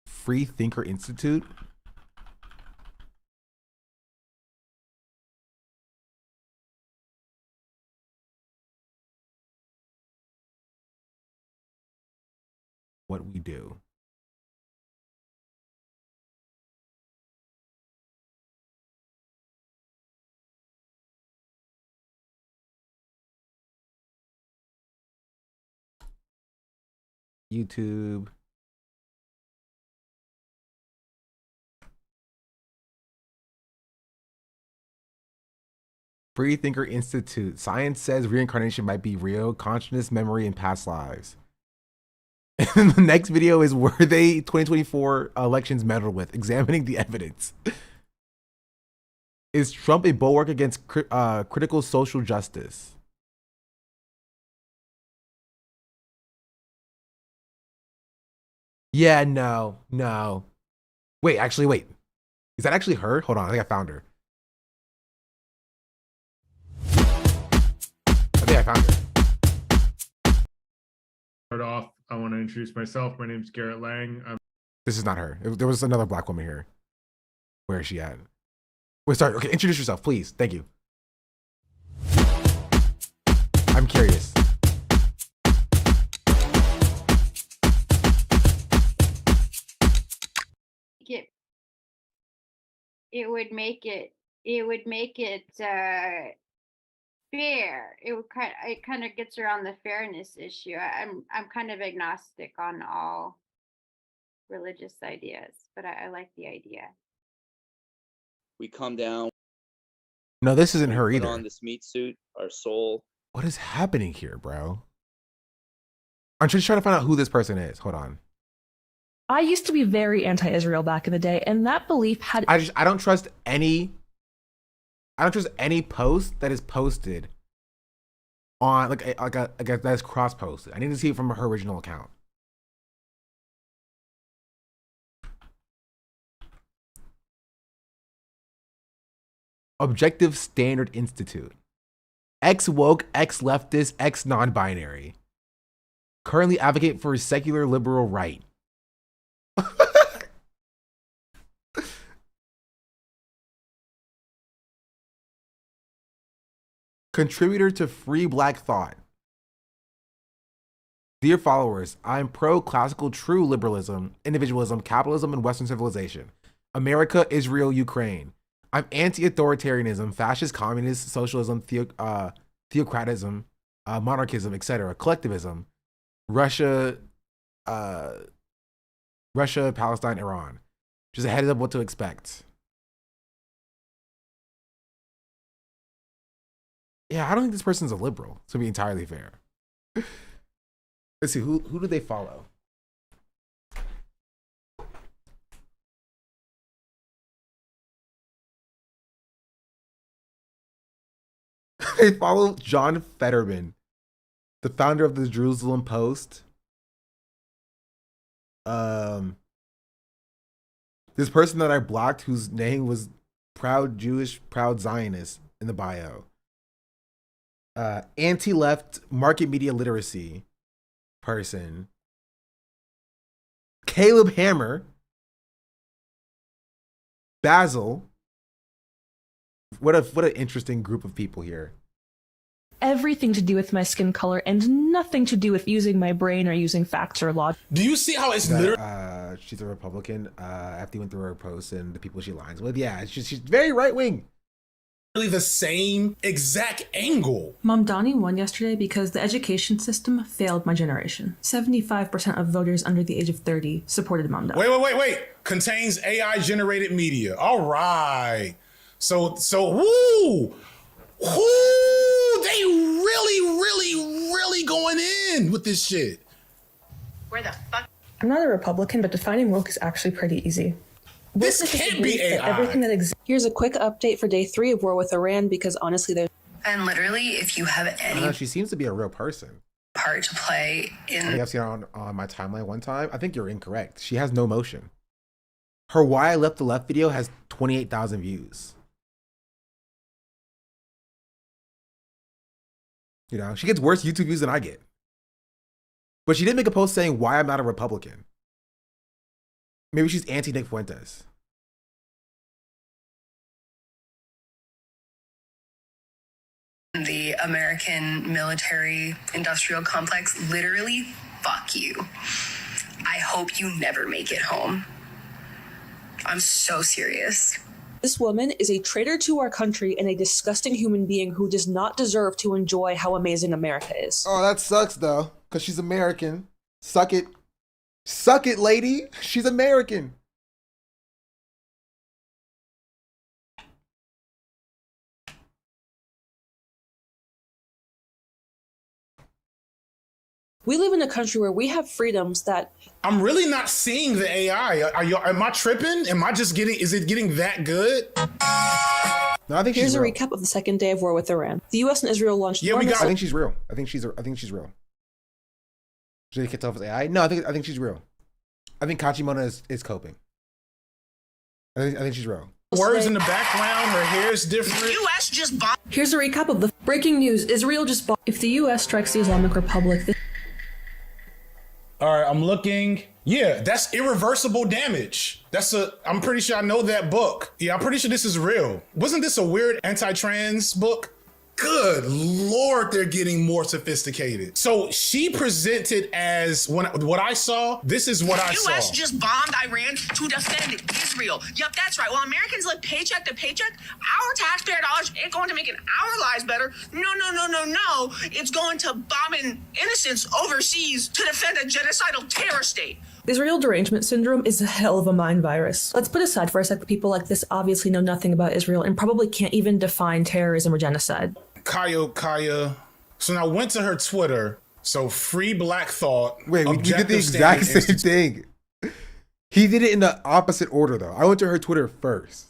Free Thinker Institute. what we do. YouTube. Free Thinker Institute. Science says reincarnation might be real. Consciousness, memory, and past lives. And the next video is were they 2024 elections meddled with? Examining the evidence. Is Trump a bulwark against critical social justice? Yeah, no. Wait. Is that actually her? Hold on, I think I found her. I found her. Start off, I want to introduce myself. My name's Garrett Lang. This is not her. There was another black woman here. Where is she at? Wait, sorry. Okay, introduce yourself, please. Thank you. I'm curious. It would make it fair. It kind of gets around the fairness issue. I'm kind of agnostic on all religious ideas, but I like the idea. We come down. No, this isn't her either. Put on this meat suit, our soul. What is happening here, bro? I'm just trying to find out who this person is. Hold on. I used to be very anti-Israel back in the day, and that belief had. I don't trust any post that is posted on like that is cross posted. I need to see it from her original account. Objective Standard Institute. Ex woke, ex leftist, ex non-binary. Currently advocate for a secular liberal right. Contributor to Free Black Thought. Dear followers, I am pro-classical true liberalism, individualism, capitalism, and Western civilization. America, Israel, Ukraine. I'm anti-authoritarianism, fascist, communist, socialism, theocratism, monarchism, etc., collectivism, Russia, Palestine, Iran. Just a heads up what to expect. Yeah, I don't think this person's a liberal, to be entirely fair. Let's see, who do they follow? They follow John Fetterman, the founder of the Jerusalem Post. This person that I blocked, whose name was Proud Jewish, Proud Zionist in the bio. Anti-left market media literacy person. Caleb Hammer. Basil. What an interesting group of people here. Everything to do with my skin color and nothing to do with using my brain or using facts or logic. Do you see how it's literally? She's a Republican. After you went through her posts and the people she aligns with, yeah, she's very right wing. Really the same exact angle. Mamdani won yesterday because the education system failed my generation. 75% of voters under the age of 30 supported Mamdani. Wait. Contains AI generated media. All right. So woo, they really going in with this shit. Where the fuck? I'm not a Republican, but defining woke is actually pretty easy. This can't be AI. Everything that exists. Here's a quick update for day 3 of war with Iran, because honestly, there's. And literally, if you have any know, she seems to be a real person. part to play in. I think I've seen her on my timeline one time. I think you're incorrect. She has no motion. Her Why I Left the Left video has 28,000 views. You know, she gets worse YouTube views than I get. But she did make a post saying why I'm not a Republican. Maybe she's anti-Nick Fuentes. The American military industrial complex, literally, fuck you. I hope you never make it home. I'm so serious. This woman is a traitor to our country and a disgusting human being who does not deserve to enjoy how amazing America is. Oh, that sucks though, because she's American. Suck it. Suck it, lady. She's American. We live in a country where we have freedoms that... I'm really not seeing the AI. Am I tripping? Am I just is it getting that good? No, I think Here's a real. recap of the second day of war with Iran. The U.S. and Israel launched... I think she's real. I think she's real. Should they kicked off with AI? No, I think she's real. I think Kachimona is coping. I think she's real. Words in the background, her hair is different. The U.S. just bombed. Here's a recap of the breaking news. Israel just bombed. If the U.S. strikes the Islamic Republic... All right, I'm looking. Yeah, that's irreversible damage. I'm pretty sure I know that book. Yeah, I'm pretty sure this is real. Wasn't this a weird anti-trans book? Good Lord, they're getting more sophisticated. So she presented as, what I saw, this is what I saw. The U.S. just bombed Iran to defend Israel. Yep, that's right. While Americans live paycheck to paycheck, our taxpayer dollars ain't going to make our lives better. No. It's going to bombing innocents overseas to defend a genocidal terror state. Israel derangement syndrome is a hell of a mind virus. Let's put aside for a sec that people like this obviously know nothing about Israel and probably can't even define terrorism or genocide. Kaya. So now I went to her Twitter. So Free Black Thought. Wait, we did the exact same thing. He did it in the opposite order though. I went to her Twitter first,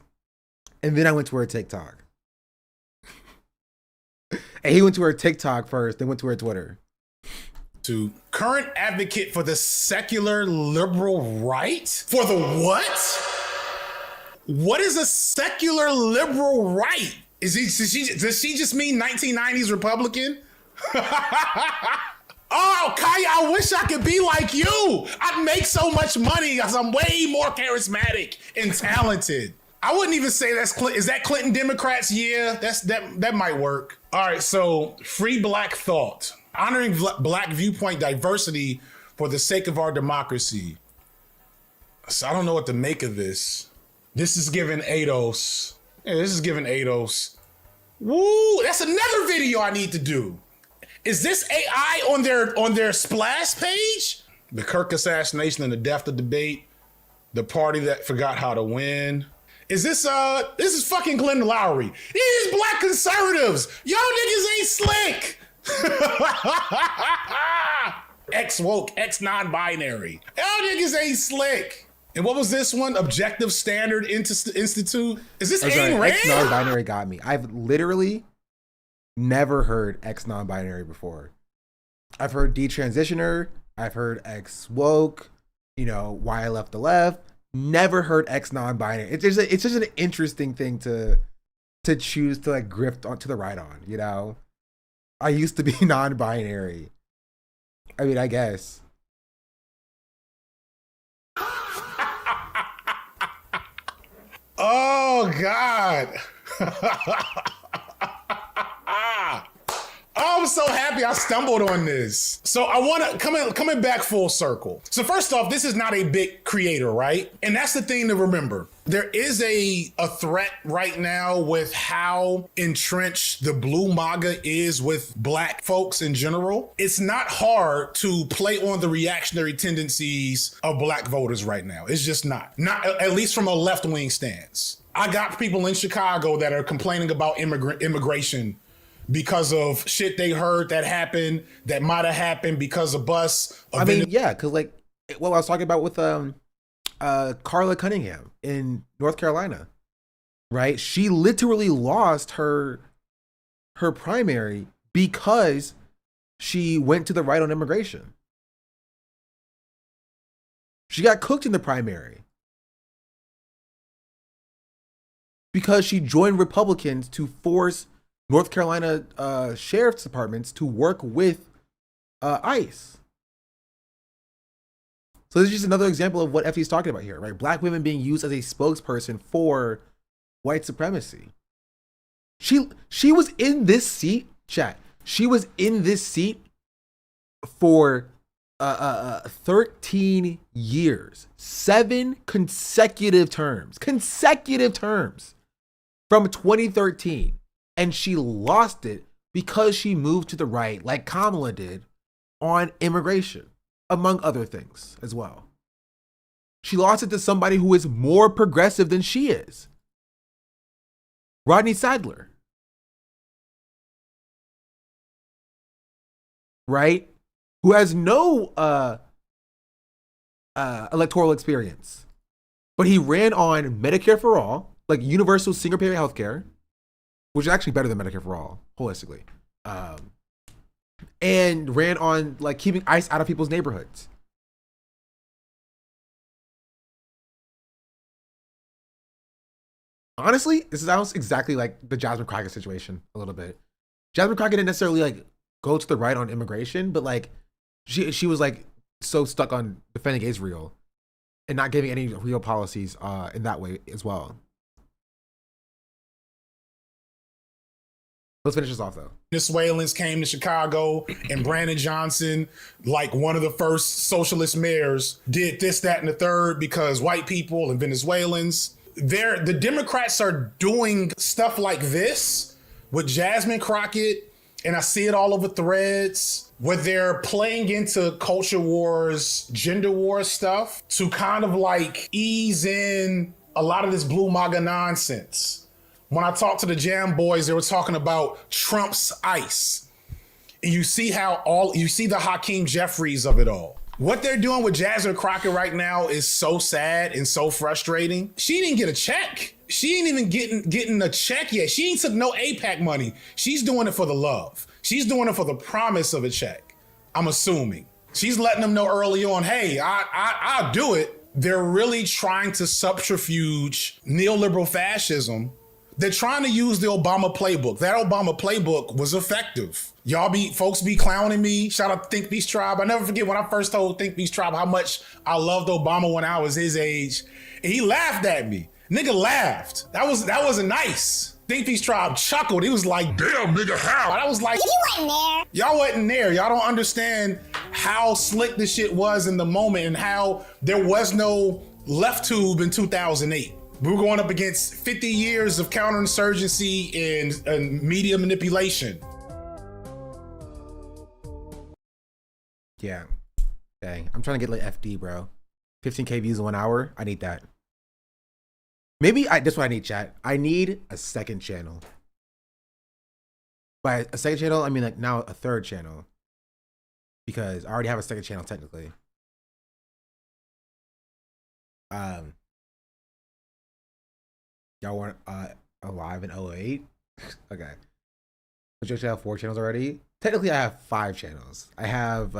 and then I went to her TikTok. And he went to her TikTok first, then went to her Twitter. To current advocate for the secular liberal right? For the what? What is a secular liberal right? Does she just mean 1990s Republican? Oh, Kaya, I wish I could be like you. I'd make so much money because I'm way more charismatic and talented. I wouldn't even say that's Clinton. Is that Clinton Democrats? Yeah, that might work. All right, so Free Black Thought. Honoring Black viewpoint diversity for the sake of our democracy. So I don't know what to make of this. This is giving ADOS. Yeah, this is giving ADOS. Woo, that's another video I need to do. Is this AI on their splash page? The Kirk assassination and the death of debate. The party that forgot how to win. Is this is fucking Glenn Lowry. These black conservatives. Y'all niggas ain't slick. Ex-woke, ex-non-binary. Y'all niggas ain't slick. And what was this one? Objective Standard Institute? Is this Ayn Rand? Ex-non-binary got me. I've literally never heard ex-non-binary before. I've heard detransitioner. I've heard ex-woke. Why I left the left. Never heard ex-non-binary. It's just an interesting thing to choose to like grift onto the right on. I used to be non-binary. I mean, I guess. Oh God. Oh, I'm so happy I stumbled on this. So I want to coming back full circle. So first off, this is not a big creator, right? And that's the thing to remember. There is a threat right now with how entrenched the blue MAGA is with black folks in general. It's not hard to play on the reactionary tendencies of black voters right now. It's just not at least from a left-wing stance. I got people in Chicago that are complaining about immigration because of shit they heard that happened, that might have happened because of bus. I mean, yeah, because like what I was talking about with Carla Cunningham in North Carolina, right? She literally lost her primary because she went to the right on immigration. She got cooked in the primary because she joined Republicans to force North Carolina sheriff's departments to work with ICE. So this is just another example of what FT is talking about here, right? Black women being used as a spokesperson for white supremacy. She was in this seat, chat. She was in this seat for 13 years, 7 consecutive terms from 2013. And she lost it because she moved to the right, like Kamala did, on immigration, among other things as well. She lost it to somebody who is more progressive than she is. Rodney Sadler. Right? Who has no electoral experience. But he ran on Medicare for all, like universal single payer healthcare, which is actually better than Medicare for all, holistically. And ran on like keeping ICE out of people's neighborhoods. Honestly, this sounds exactly like the Jasmine Crockett situation a little bit. Jasmine Crockett didn't necessarily like go to the right on immigration, but like she was like so stuck on defending Israel and not giving any real policies in that way as well. Let's finish this off though. Venezuelans came to Chicago and Brandon Johnson, like one of the first socialist mayors, did this, that, and the third because white people and Venezuelans. The Democrats are doing stuff like this with Jasmine Crockett, and I see it all over threads, where they're playing into culture wars, gender war stuff to kind of like ease in a lot of this blue MAGA nonsense. When I talked to the Jam Boys, they were talking about Trump's ICE. And you see the Hakeem Jeffries of it all. What they're doing with Jasmine Crockett right now is so sad and so frustrating. She didn't get a check. She ain't even getting a check yet. She ain't took no AIPAC money. She's doing it for the love. She's doing it for the promise of a check, I'm assuming. She's letting them know early on, hey, I'll do it. They're really trying to subterfuge neoliberal fascism. They're trying to use the Obama playbook. That Obama playbook was effective. Folks be clowning me. Shout out to Think Beast Tribe. I never forget when I first told Think Beast Tribe how much I loved Obama when I was his age. And he laughed at me. Nigga laughed. That wasn't nice. Think Beast Tribe chuckled. He was like, damn, nigga, how? And I was like, you wasn't there. Y'all wasn't there. Y'all don't understand how slick this shit was in the moment and how there was no left tube in 2008. We were going up against 50 years of counterinsurgency and media manipulation. Yeah. Dang. I'm trying to get like FD, bro. 15K views in 1 hour. I need that. That's what I need, chat. I need a second channel. By a second channel, I mean like now a third channel. Because I already have a second channel technically. Y'all weren't alive in 08? Okay. But you actually have 4 channels already? Technically, I have 5 channels. I have,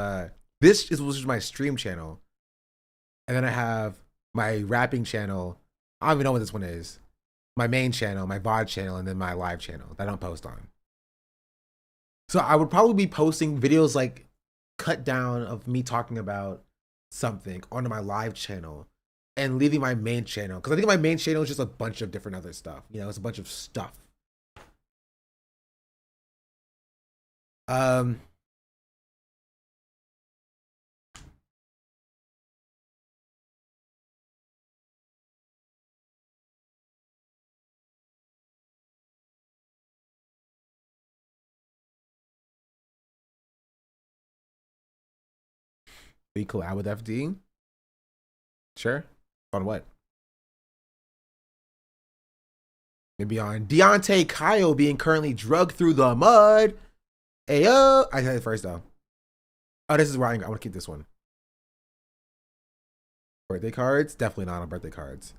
this is my stream channel. And then I have my rapping channel. I don't even know what this one is. My main channel, my VOD channel, and then my live channel that I don't post on. So I would probably be posting videos like cut down of me talking about something onto my live channel. And leaving my main channel. Because I think my main channel is just a bunch of different other stuff. You know, it's a bunch of stuff. We collab with FD? Sure. On what? Maybe on Deontay Kyle being currently drugged through the mud. Ayo. I said it first though. Oh, this is where I want to keep this one. Birthday cards? Definitely not on birthday cards.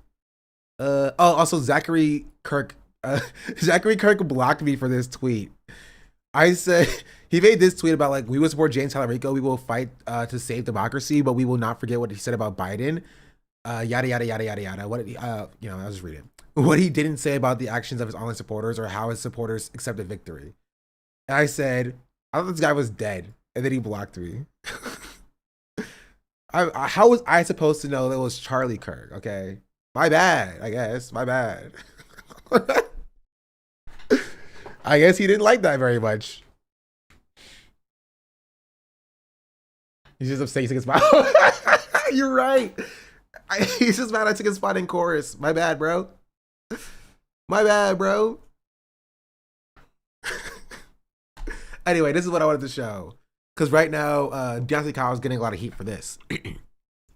Also Zachary Kirk. Zachary Kirk blocked me for this tweet. I said he made this tweet about like we will support James Talarico. We will fight to save democracy, but we will not forget what he said about Biden. Yada yada yada yada yada. What I'll just read it. What he didn't say about the actions of his online supporters or how his supporters accepted victory. And I said, I thought this guy was dead, and then he blocked me. How was I supposed to know that it was Charlie Kirk? Okay, my bad. I guess my bad. I guess he didn't like that very much. He's just upset he took his spot. You're right. He's just mad I took his spot in chorus. My bad, bro. My bad, bro. Anyway, this is what I wanted to show. Because right now, Deontay Kyle is getting a lot of heat for this.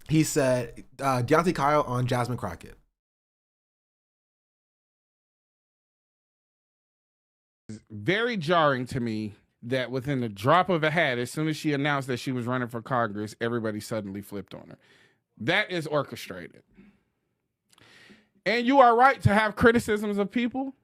He said, Deontay Kyle on Jasmine Crockett. Very jarring to me that within the drop of a hat, as soon as she announced that she was running for Congress, everybody suddenly flipped on her. That is orchestrated. And you are right to have criticisms of people,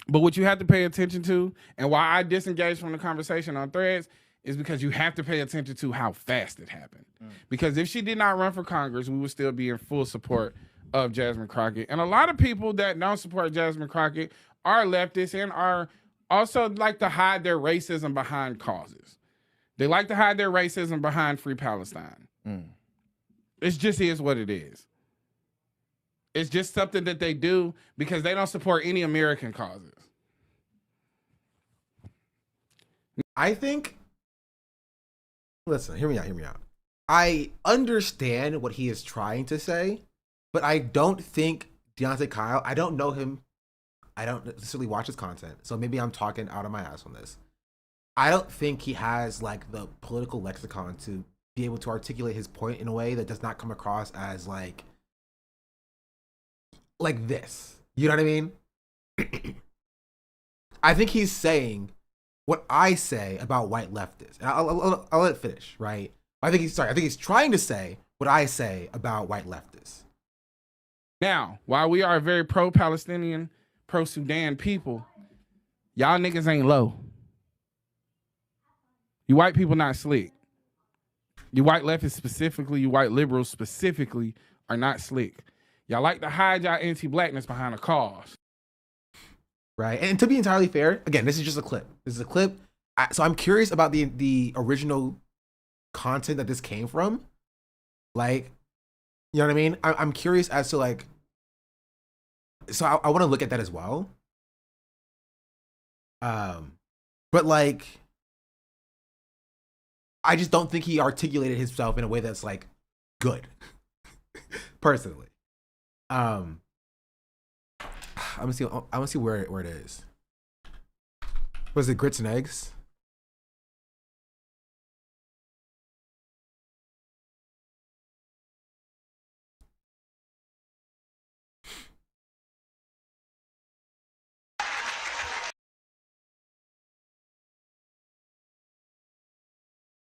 but what you have to pay attention to, and why I disengaged from the conversation on Threads, is because you have to pay attention to how fast it happened. Because if she did not run for Congress, we would still be in full support of Jasmine Crockett. And a lot of people that don't support Jasmine Crockett are leftists and are also like to hide their racism behind causes. They like to hide their racism behind Free Palestine. It just is what it is. It's just something that they do because they don't support any American causes. I think, listen, hear me out. I understand what he is trying to say, but I don't think Deontay Kyle, I don't know him. I don't necessarily watch his content, so maybe I'm talking out of my ass on this. I don't think he has like the political lexicon to be able to articulate his point in a way that does not come across as like this. You know what I mean? I think he's saying what I say about white leftists. And I'll let it finish, right? I think he's trying to say what I say about white leftists. Now, while we are a very pro-Palestinian, pro-Sudan people, y'all niggas ain't low. You white people not slick. You white leftists specifically, you white liberals specifically are not slick. Y'all like to hide y'all anti-blackness behind a cause. Right. And to be entirely fair, again, this is just a clip. This is a clip. So I'm curious about the original content that this came from. Like, you know what I mean? I'm curious as to like, so I want to look at that as well. But like, I just don't think he articulated himself in a way that's like good, personally. I'm gonna see where it is. Was it Grits and Eggs?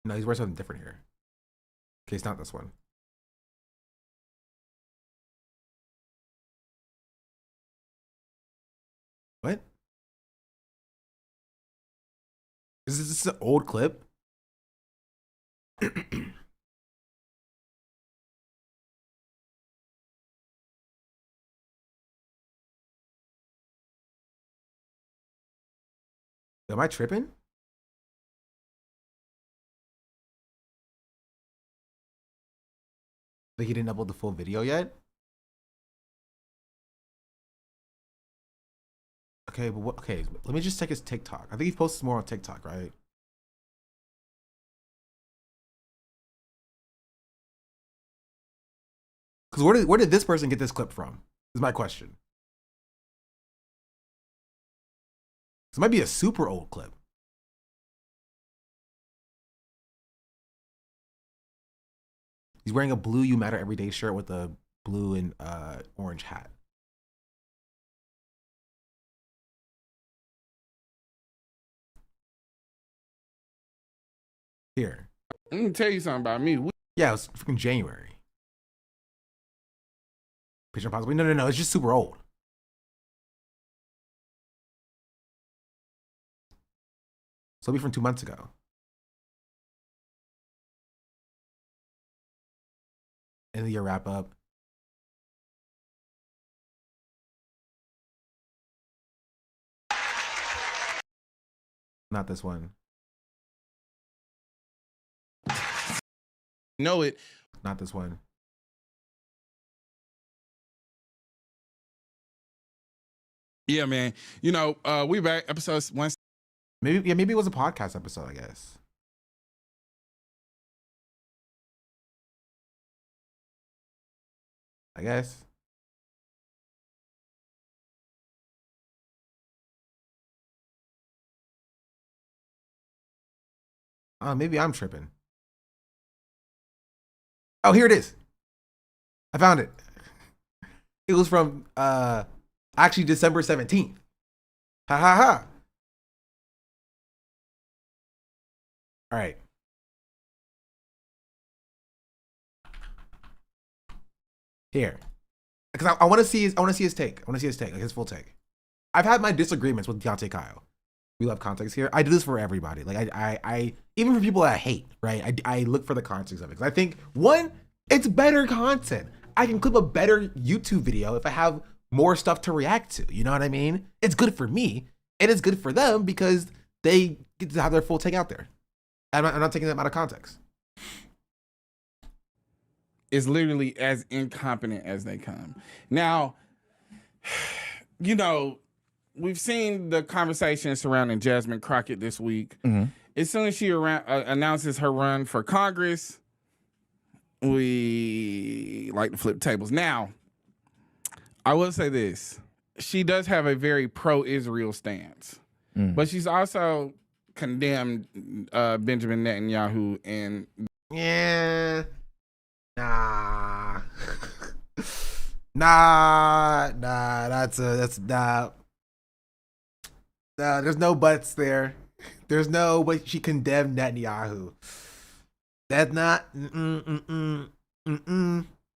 No, he's wearing something different here. Okay, it's not this one. What? Is this an old clip? Am I tripping? Like he didn't upload the full video yet? Okay, but what? Okay, let me just check his TikTok. I think he posts more on TikTok, right? Because where did this person get this clip from? Is my question. This might be a super old clip. He's wearing a blue "You Matter Every Day" shirt with a blue and orange hat. Here. Let me tell you something about me. Yeah, it was freaking January. Picture possibly. No. It's just super old. So it'll be from 2 months ago. End of the year wrap up. Not this one. Know it. Not this one. Yeah, man. You know, we back episode 1. Maybe it was a podcast episode, I guess. I guess. Maybe I'm tripping. Oh, here it is. I found it. It was from actually December 17th. Ha ha ha. All right. Here. Because I want to see his take. I want to see his take, like his full take. I've had my disagreements with Deontay Kyle. We love context here. I do this for everybody. Like I even for people that I hate, right? I look for the context of it. Because I think, one, it's better content. I can clip a better YouTube video if I have more stuff to react to. You know what I mean? It's good for me, and it's good for them because they get to have their full take out there. I'm not taking them out of context. Is literally as incompetent as they come. Now, you know, we've seen the conversation surrounding Jasmine Crockett this week. As soon as she announces her run for Congress, we like to flip tables. Now, I will say this. She does have a very pro-Israel stance, but she's also condemned Benjamin Netanyahu and... Yeah. Nah. Nah, that's nah. There's no buts there. There's no but she condemned Netanyahu. That's not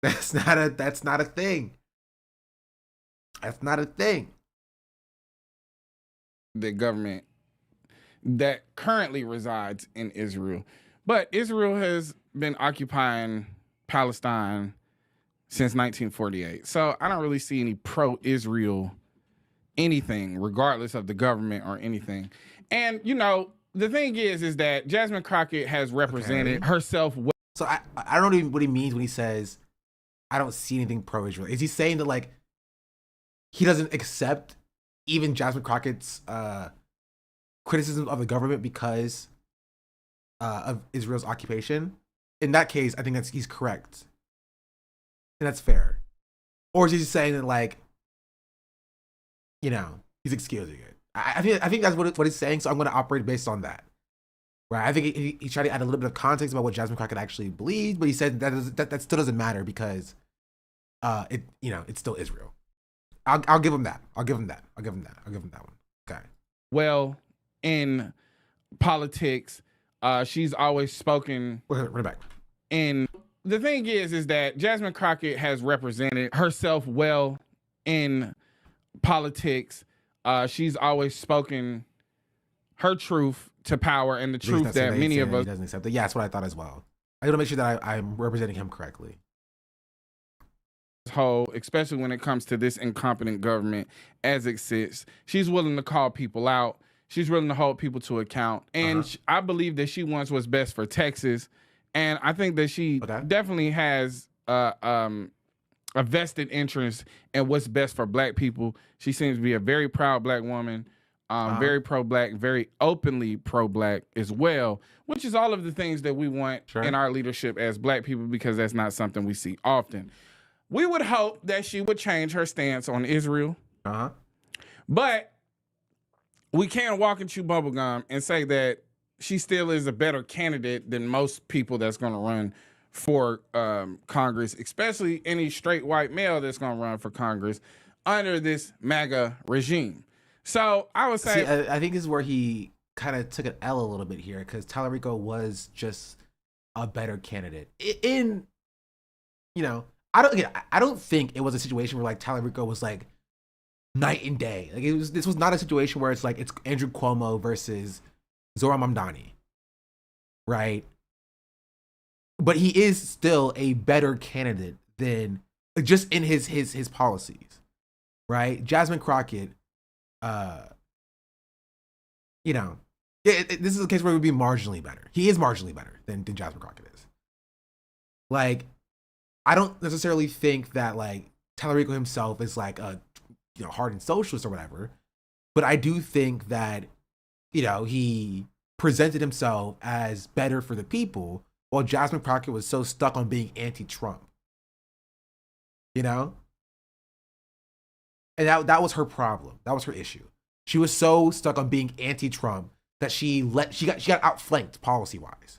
That's not a thing. That's not a thing. The government that currently resides in Israel. But Israel has been occupying Palestine since 1948. So I don't really see any pro-Israel anything, regardless of the government or anything. And, you know, the thing is that Jasmine Crockett has represented herself well. So I don't know what he means when he says, I don't see anything pro-Israel. Is he saying that, like, he doesn't accept even Jasmine Crockett's criticism of the government because of Israel's occupation? In that case, I think he's correct. And that's fair. Or is he just saying that, like, you know, he's excusing it? I think that's what he's saying, so I'm going to operate based on that. Right? I think he tried to add a little bit of context about what Jasmine Crockett actually believes, but he said that still doesn't matter because it's still Israel. I'll give him that. I'll give him that one. Okay. Well, in politics, she's always spoken. Run it back. And the thing is that Jasmine Crockett has represented herself well in politics. She's always spoken her truth to power and the truth that many of us... He doesn't accept it. Yeah, that's what I thought as well. I got to make sure that I'm representing him correctly. Whole, especially when it comes to this incompetent government as it sits, she's willing to call people out. She's willing to hold people to account. And I believe that she wants what's best for Texas. And I think that she definitely has a vested interest in what's best for Black people. She seems to be a very proud Black woman, very pro-Black, very openly pro-Black as well, which is all of the things that we want in our leadership as Black people, because that's not something we see often. We would hope that she would change her stance on Israel. But we can't walk and chew bubblegum and say that she still is a better candidate than most people that's going to run for Congress, especially any straight white male that's going to run for Congress under this MAGA regime. So I would say... See, I think this is where he kind of took an L a little bit here, because Tallarico was just a better candidate. I don't think it was a situation where, like, Tallarico was, like, night and day. Like, this was not a situation where it's like it's Andrew Cuomo versus Zohran Mamdani, right? But he is still a better candidate than just in his policies, right? Jasmine Crockett, this is a case where it would be marginally better. He is marginally better than Jasmine Crockett is. Like, I don't necessarily think that, like, Tallarico himself is like a hardened socialist or whatever, but I do think that he presented himself as better for the people, while Jasmine Crockett was so stuck on being anti-Trump. you know? And that was her problem. That was her issue. She was so stuck on being anti-Trump that she got outflanked policy-wise,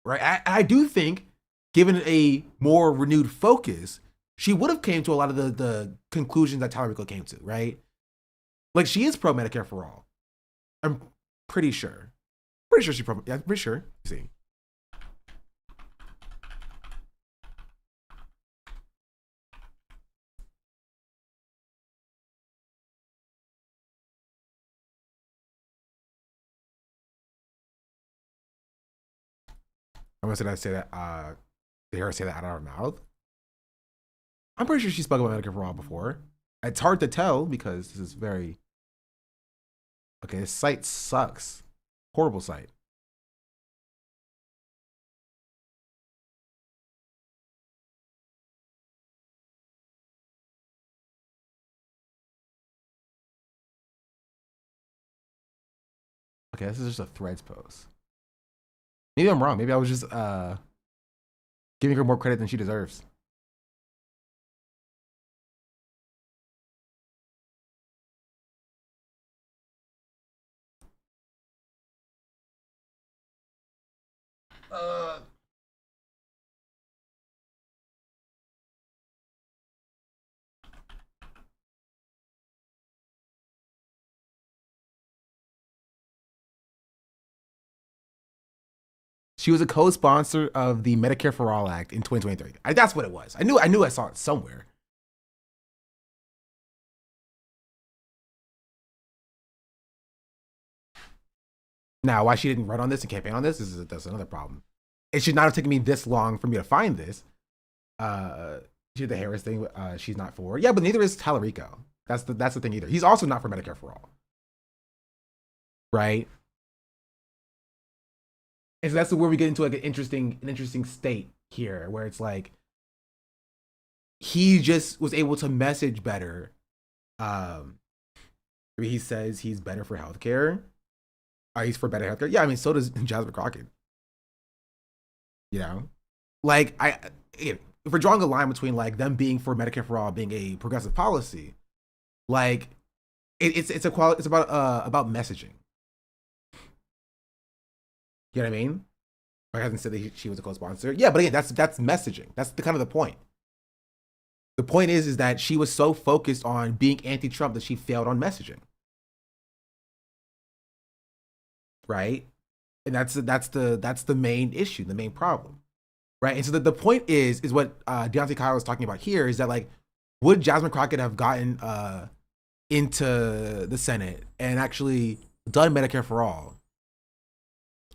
right? I do think, given a more renewed focus, she would have came to a lot of the conclusions that Tyler Rico came to, right? Like, she is pro Medicare for all. I'm pretty sure. Pretty sure she's pro. Yeah, pretty sure. See. I'm gonna say that. Did her say that out of her mouth? I'm pretty sure she spoke about Medicare for all before. It's hard to tell because this is very. Okay, this site sucks. Horrible site. Okay, this is just a Threads post. Maybe I'm wrong. Maybe I was just giving her more credit than she deserves. She was a co-sponsor of the Medicare for All Act in 2023. That's what it was. I knew I saw it somewhere. Now, why she didn't run on this and campaign on this that's another problem. It should not have taken me this long for me to find this. She did the Harris thing. She's not for. Yeah, but neither is Tallarico. That's the thing either. He's also not for Medicare for all. Right? And so that's where we get into like an interesting state here, where it's like he just was able to message better. He says he's better for healthcare. He's for better healthcare. Yeah, I mean, so does Jasmine Crockett. You know, like if we're drawing a line between like them being for Medicare for all being a progressive policy, like it's about messaging. You know what I mean? I haven't said that she was a co-sponsor. Yeah, but again, that's messaging. That's the kind of the point. The point is that she was so focused on being anti-Trump that she failed on messaging. Right? And that's the main issue, the main problem. Right? And so the point is what Deontay Kyle was talking about here is that like, would Jasmine Crockett have gotten into the Senate and actually done Medicare for all?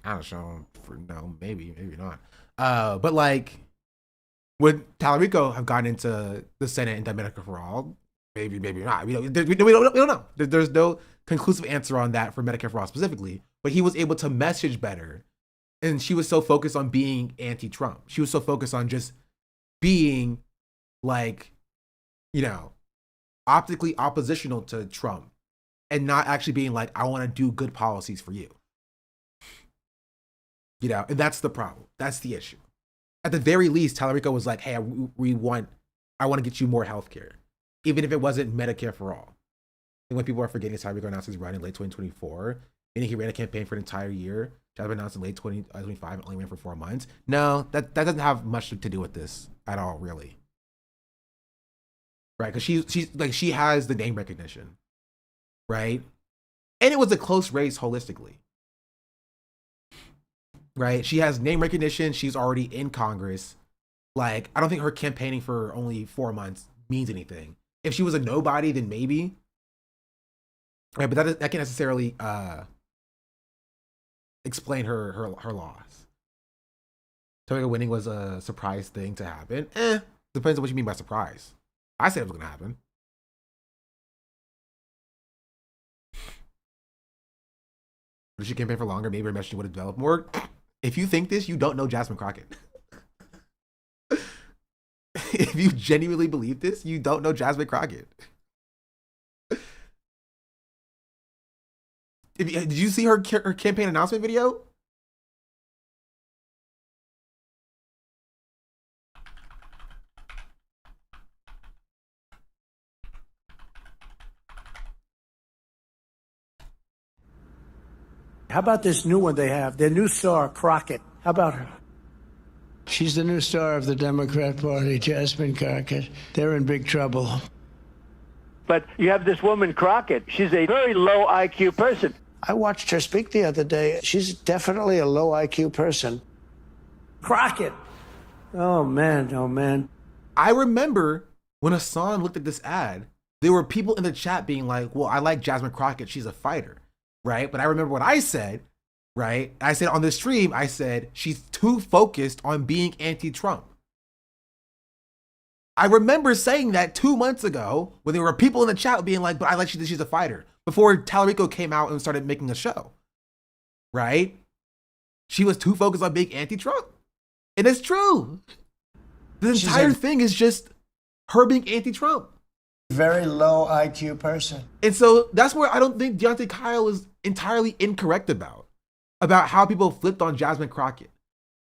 I don't know. No, maybe not. But like, would Tallarico have gotten into the Senate and done Medicare for all? Maybe not. We don't know. There's no conclusive answer on that for Medicare for all specifically. But he was able to message better, and she was so focused on being anti-Trump. She was so focused on just being like, you know, optically oppositional to Trump, and not actually being like, I want to do good policies for you. You know, and that's the problem. That's the issue. At the very least, Tallarico was like, hey, I want to get you more healthcare, even if it wasn't Medicare for all. And when people are forgetting, Tallarico announced his run in late 2024, meaning he ran a campaign for an entire year. Jasmine announced in late 2025 and only ran for 4 months. No, that doesn't have much to do with this at all, really. Right? Because she has the name recognition, right? And it was a close race holistically. Right? She has name recognition. She's already in Congress. Like, I don't think her campaigning for only 4 months means anything. If she was a nobody, then maybe. Right? But that can't necessarily explain her loss. Tallarico winning was a surprise thing to happen. Depends on what you mean by surprise. I said it was going to happen. If she campaigned for longer, maybe her messaging would have developed more. If you think this, you don't know Jasmine Crockett. If you genuinely believe this, you don't know Jasmine Crockett. Did you see her campaign announcement video? How about this new one they have? Their new star, Crockett. How about her? She's the new star of the Democrat Party, Jasmine Crockett. They're in big trouble. But you have this woman, Crockett. She's a very low IQ person. I watched her speak the other day. She's definitely a low IQ person. Crockett. Oh, man. Oh, man. I remember when Hassan looked at this ad, there were people in the chat being like, well, I like Jasmine Crockett. She's a fighter, right? But I remember what I said, right? I said on the stream, I said, she's too focused on being anti-Trump. I remember saying that 2 months ago when there were people in the chat being like, but I like she's a fighter. Before Tallarico came out and started making a show, right? She was too focused on being anti-Trump. And it's true. The entire thing is just her being anti-Trump. Very low IQ person. And so that's where I don't think Deontay Kyle is entirely incorrect about how people flipped on Jasmine Crockett.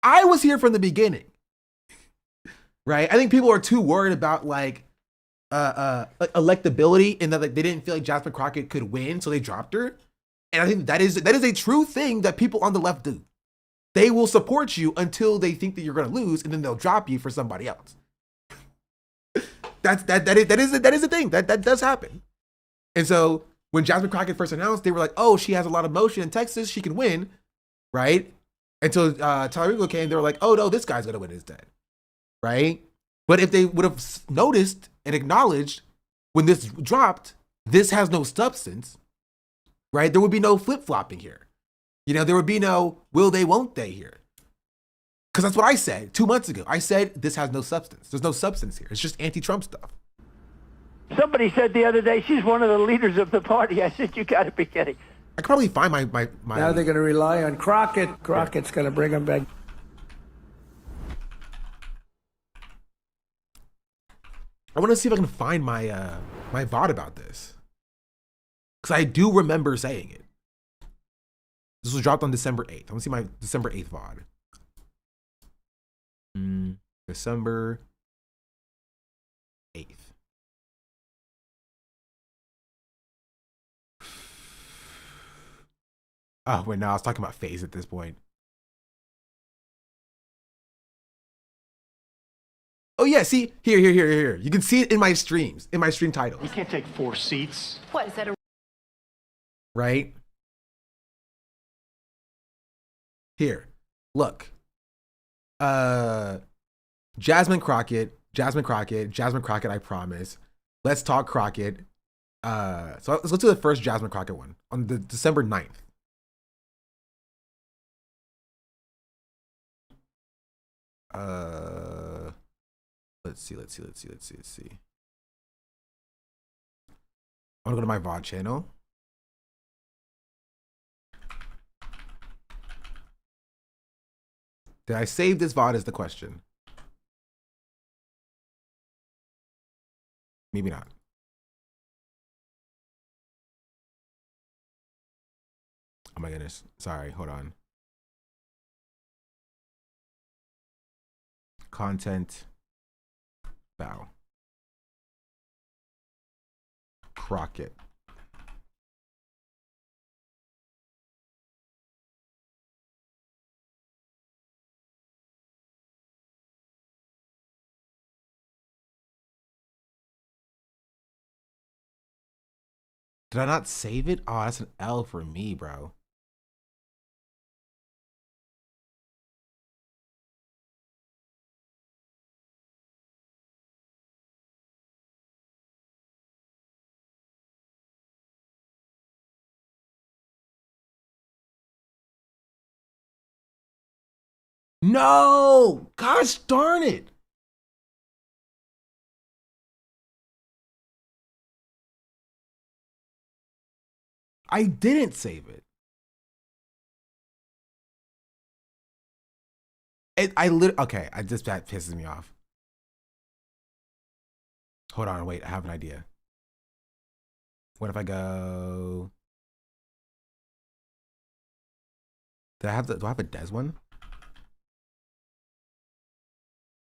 I was here from the beginning, right? I think people are too worried about like electability and that like, they didn't feel like Jasmine Crockett could win, so they dropped her. And I think that is a true thing that people on the left do. They will support you until they think that you're going to lose, and then they'll drop you for somebody else. That is a thing that does happen. And so when Jasmine Crockett first announced, they were like, "Oh, she has a lot of motion in Texas, she can win," right? Until Tallarico came, they were like, "Oh no, this guy's gonna win instead," right? But if they would have noticed and acknowledged when this dropped, this has no substance, right? There would be no flip flopping here. You know, there would be no will they, won't they here. Because that's what I said 2 months ago. I said this has no substance. There's no substance here. It's just anti-Trump stuff. Somebody said the other day she's one of the leaders of the party. I said, you got to be kidding. I could probably find my. Now they're going to rely on Crockett. Crockett's going to bring them back. I want to see if I can find my my VOD about this. Because I do remember saying it. This was dropped on December 8th. I want to see my December 8th VOD. December 8th. Oh, wait, no, I was talking about FaZe at this point. Oh, yeah, see? Here. You can see it in my streams, in my stream titles. You can't take 4 seats. What, is that a... Right? Here, look. Jasmine Crockett, I promise. Let's talk Crockett. So let's go to the first Jasmine Crockett one on the December 9th. Let's see. I want to go to my VOD channel. Did I save this VOD is the question. Maybe not. Oh my goodness. Sorry, hold on. Content. Bow. Crockett. Did I not save it? Oh, that's an L for me, bro. No! Gosh darn it! I didn't save it. Okay, that pisses me off. Hold on, wait, I have an idea. What if I go? Do I have a Des one?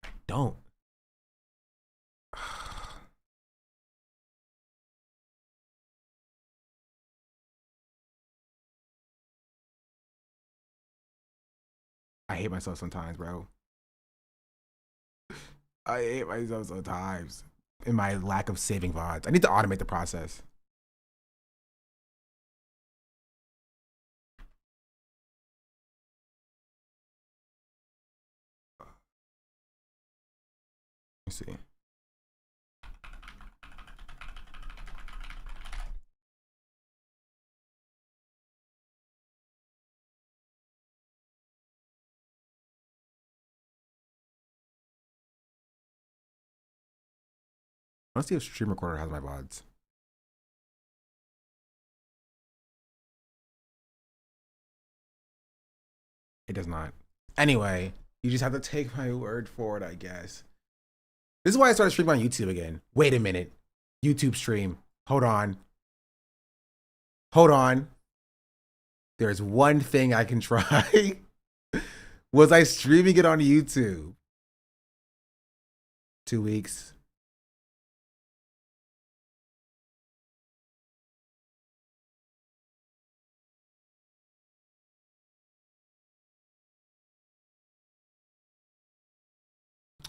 I don't. I hate myself sometimes, bro. I hate myself sometimes in my lack of saving VODs. I need to automate the process. Let's see. Let's see if Stream Recorder has my VODs. It does not. Anyway, you just have to take my word for it, I guess. This is why I started streaming on YouTube again. Wait a minute. YouTube stream. Hold on. Hold on. There's one thing I can try. Was I streaming it on YouTube? 2 weeks.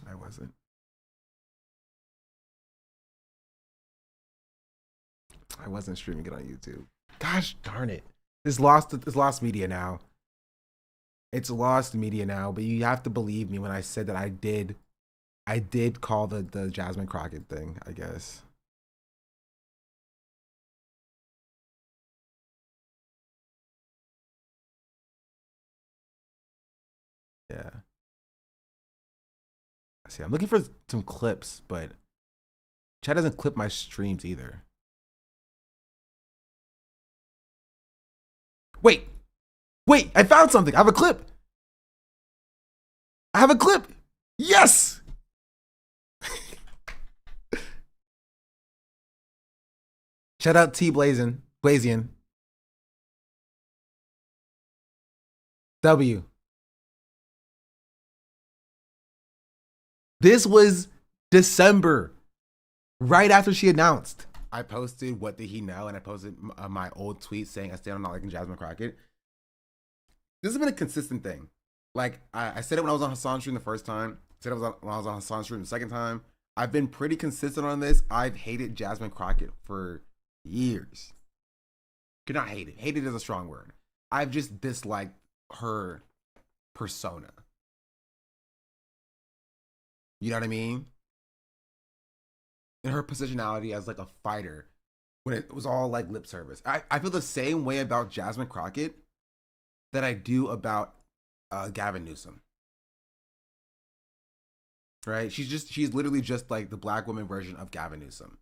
I wasn't. I wasn't streaming it on YouTube. Gosh darn it. It's lost media now. It's lost media now, but you have to believe me when I said that I did call the Jasmine Crockett thing, I guess. Yeah. See, I'm looking for some clips, but Chad doesn't clip my streams either. Wait, I found something. I have a clip. Yes. Shout out T Blazian. W. This was December, right after she announced. I posted what did he know, and I posted my old tweet saying I stand on not liking Jasmine Crockett. This has been a consistent thing. Like I said it when I was on Hassan's stream the first time. I said it when I was on Hassan's stream the second time. I've been pretty consistent on this. I've hated Jasmine Crockett for years. Could not hate it. Hated is a strong word. I've just disliked her persona. You know what I mean? And her positionality as like a fighter when it was all like lip service. I feel the same way about Jasmine Crockett that I do about Gavin Newsom. Right? She's literally just like the black woman version of Gavin Newsom.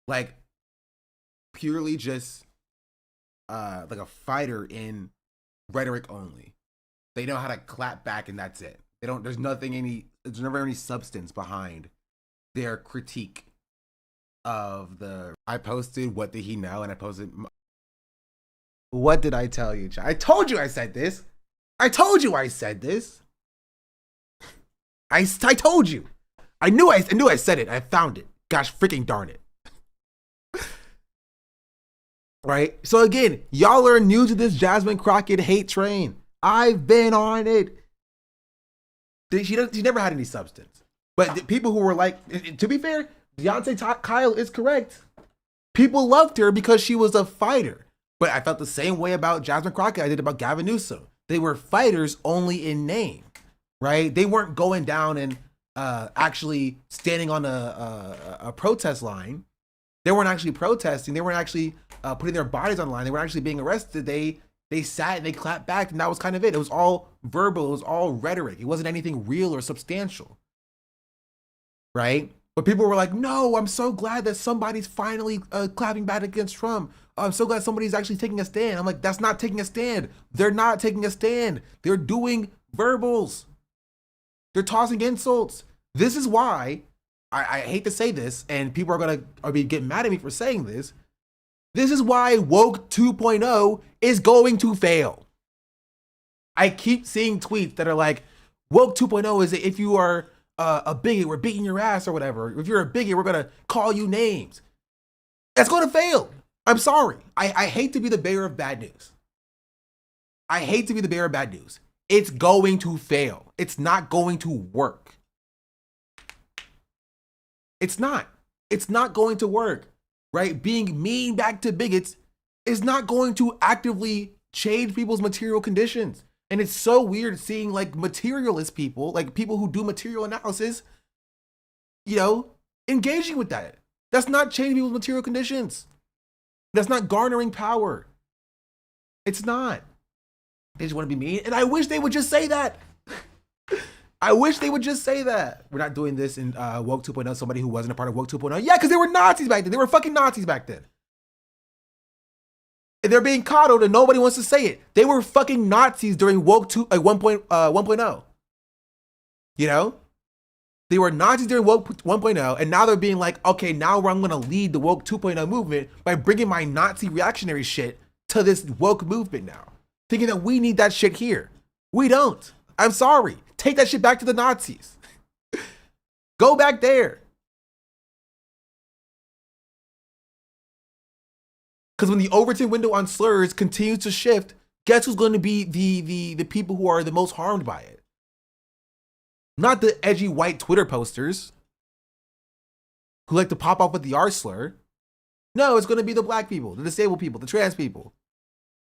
Like purely just like a fighter in rhetoric only. They know how to clap back and that's it. There's never any substance behind their critique of the. I posted what did he know, and I posted. What did I tell you, Chad? I told you I said this. I told you I said this. I told you. I knew I said it. I found it. Gosh freaking darn it. Right? So again, y'all are new to this Jasmine Crockett hate train. I've been on it. She never had any substance. But the people who were like, to be fair, Deontay Kyle is correct. People loved her because she was a fighter. But I felt the same way about Jasmine Crockett I did about Gavin Newsom. They were fighters only in name, right? They weren't going down and actually standing on a protest line. They weren't actually protesting. They weren't actually putting their bodies on line. They weren't actually being arrested. They sat and they clapped back, and that was kind of it. It was all verbal. It was all rhetoric. It wasn't anything real or substantial, right? But people were like, no, I'm so glad that somebody's finally clapping back against Trump. I'm so glad somebody's actually taking a stand. I'm like, that's not taking a stand. They're not taking a stand. They're doing verbals. They're tossing insults. This is why, I hate to say this, and people are going to get mad at me for saying this. This is why Woke 2.0 is going to fail. I keep seeing tweets that are like, Woke 2.0 is if you are a bigot, we're beating your ass or whatever. If you're a bigot, we're going to call you names. That's going to fail. I'm sorry. I hate to be the bearer of bad news. I hate to be the bearer of bad news. It's going to fail. It's not going to work. It's not. It's not going to work, right? Being mean back to bigots is not going to actively change people's material conditions. And it's so weird seeing like materialist people, like people who do material analysis, you know, engaging with that. That's not changing people's material conditions. That's not garnering power. It's not. They just want to be mean. And I wish they would just say that. I wish they would just say that. We're not doing this in Woke 2.0. Somebody who wasn't a part of Woke 2.0. Yeah, because they were Nazis back then. They were fucking Nazis back then. And they're being coddled and nobody wants to say it. They were fucking Nazis during Woke 1.0. You know? They were Nazis during Woke 1.0, and now they're being like, okay, now I'm going to lead the Woke 2.0 movement by bringing my Nazi reactionary shit to this woke movement now. Thinking that we need that shit here. We don't. I'm sorry. Take that shit back to the Nazis. Go back there. Because when the Overton window on slurs continues to shift, guess who's going to be the people who are the most harmed by it? Not the edgy white Twitter posters who like to pop off with the R slur. No, it's going to be the black people, the disabled people, the trans people.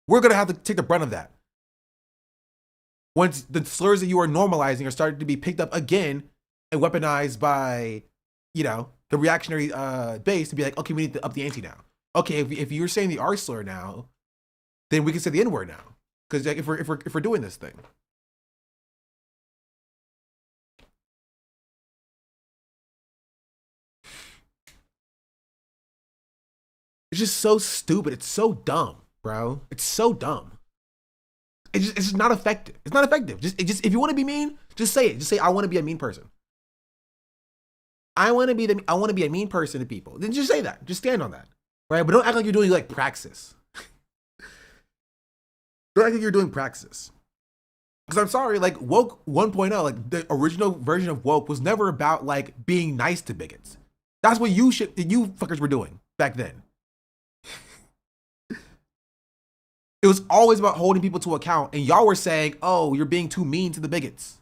We're going to have to take the brunt of that. Once the slurs that you are normalizing are starting to be picked up again and weaponized by, you know, the reactionary base to be like, okay, we need to up the ante now. Okay, if you're saying the R slur now, then we can say the N word now. Because like, if we're doing this thing. It's just so stupid. It's so dumb, bro. It's so dumb. It's just not effective. It's not effective. Just if you want to be mean, just say it. Just say I want to be a mean person. I want to be a mean person to people. Then just say that. Just stand on that, right? But don't act like you're doing like praxis. Don't act like you're doing praxis. Because I'm sorry, like Woke 1.0, like the original version of Woke was never about like being nice to bigots. That's what you fuckers were doing back then. It was always about holding people to account, and y'all were saying, oh, you're being too mean to the bigots.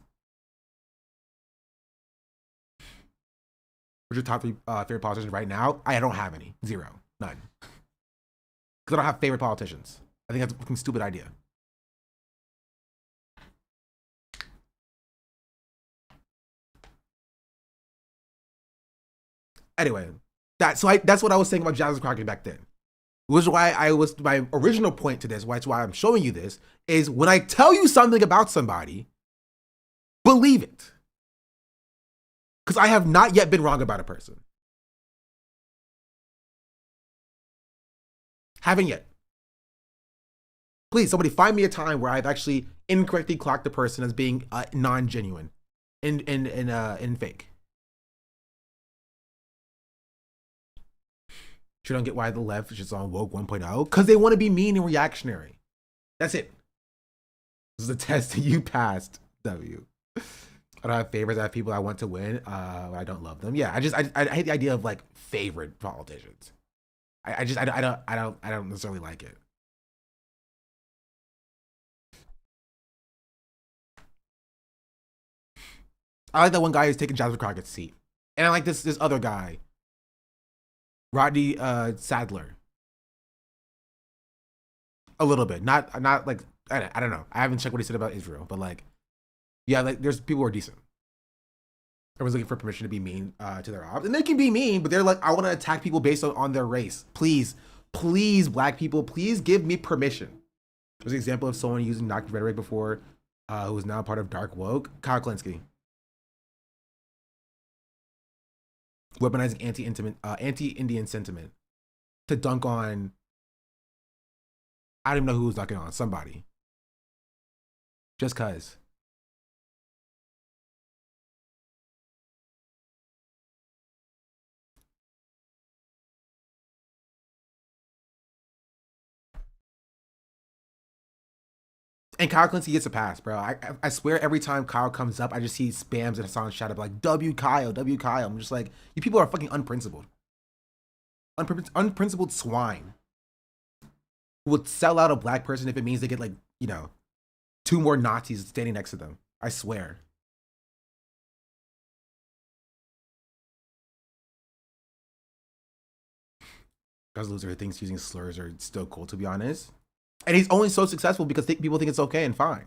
What's your top 3 favorite politicians right now? I don't have any. 0. None. Because I don't have favorite politicians. I think that's a fucking stupid idea. Anyway, that's what I was saying about Jasmine Crockett back then. Which is why my original point to this, why I'm showing you this, is when I tell you something about somebody, believe it. Because I have not yet been wrong about a person. Haven't yet. Please, somebody find me a time where I've actually incorrectly clocked a person as being non-genuine and fake. You don't get why the left is just on Woke 1.0 because they want to be mean and reactionary. That's it. This is a test that you passed, W. I don't have favorites. I have people I want to win. I don't love them. Yeah, I hate the idea of like favorite politicians. I don't necessarily like it. I like that one guy who's taking Jasmine Crockett's seat, and I like this other guy. Rodney Sadler. A little bit. Not like, I don't know. I haven't checked what he said about Israel, but like, yeah, like there's people who are decent. Everyone's looking for permission to be mean to their ops. And they can be mean, but they're like, I want to attack people based on their race. Please, black people, please give me permission. There's an example of someone using Nazi rhetoric before who is now part of Dark Woke. Kyle Klinsky. Weaponizing anti-Indian sentiment to dunk on, I don't even know who was dunking on, somebody. Just cause. And Kyle Klinsky gets a pass, bro. I swear every time Kyle comes up, I just see spams and Hassan shout up like, W Kyle. I'm just like, you people are fucking unprincipled. Unprincipled swine. Who would sell out a black person if it means they get like, you know, 2 more Nazis standing next to them. I swear. Because loser thinks using slurs are still cool, to be honest. And he's only so successful because people think it's okay and fine.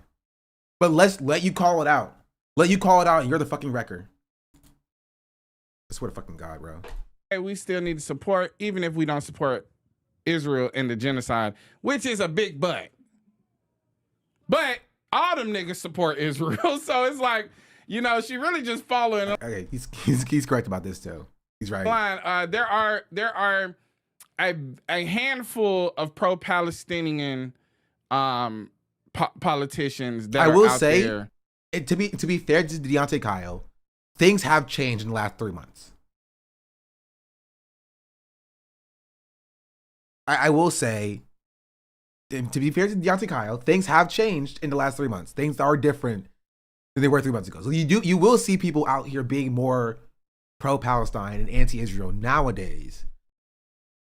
But let you call it out. Let you call it out and you're the fucking wrecker. I swear to fucking God, bro. Hey, we still need to support, even if we don't support Israel and the genocide, which is a big but. But all them niggas support Israel. So it's like, you know, she really just following. Okay, he's correct about this too. He's right. There are a handful of pro-Palestinian politicians that I will are out say, there. To be fair to Deontay Kyle, things have changed in the last 3 months. I will say, to be fair to Deontay Kyle, things have changed in the last 3 months. Things are different than they were 3 months ago. So you will see people out here being more pro-Palestine and anti-Israel nowadays,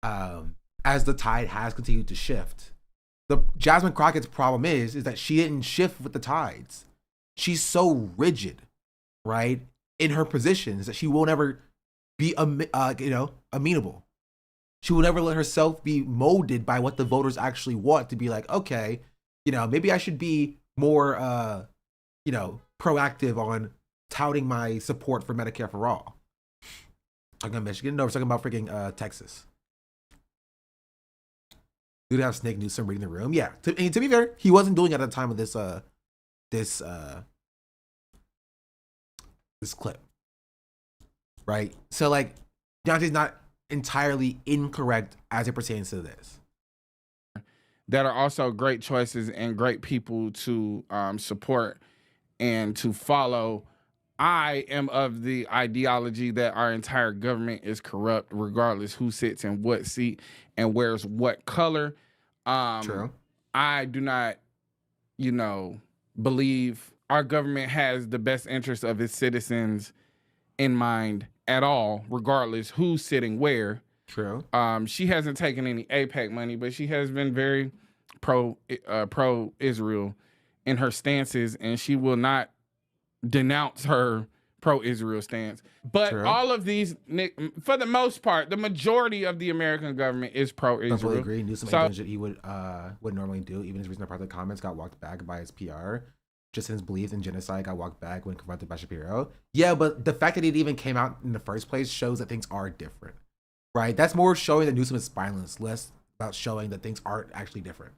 as the tide has continued to shift. The Jasmine Crockett's problem is that she didn't shift with the tides. She's so rigid, right, in her positions that she will never be amenable. She will never let herself be molded by what the voters actually want to be like, okay, maybe I should be more, proactive on touting my support for Medicare for all. Talking about Michigan? No, we're talking about freaking Texas. Dude have Snake Newsom reading the room? Yeah. To be fair, he wasn't doing it at the time of this clip. Right? So like Deontay's not entirely incorrect as it pertains to this. That are also great choices and great people to support and to follow. I am of the ideology that our entire government is corrupt, regardless who sits in what seat and wears what color. True. I do not, believe our government has the best interest of its citizens in mind at all, regardless who's sitting where. True. She hasn't taken any AIPAC money, but she has been very pro-Israel in her stances, and she will not denounce her pro-Israel stance. But True. all of these, for the most part, the majority of the American government is pro-Israel. I completely agree. Newsom did what he would normally do. Even his recent part of the comments got walked back by his PR. Just in his belief in genocide got walked back when confronted by Shapiro. Yeah, but the fact that it even came out in the first place shows that things are different, right? That's more showing that Newsom is spineless, less about showing that things aren't actually different.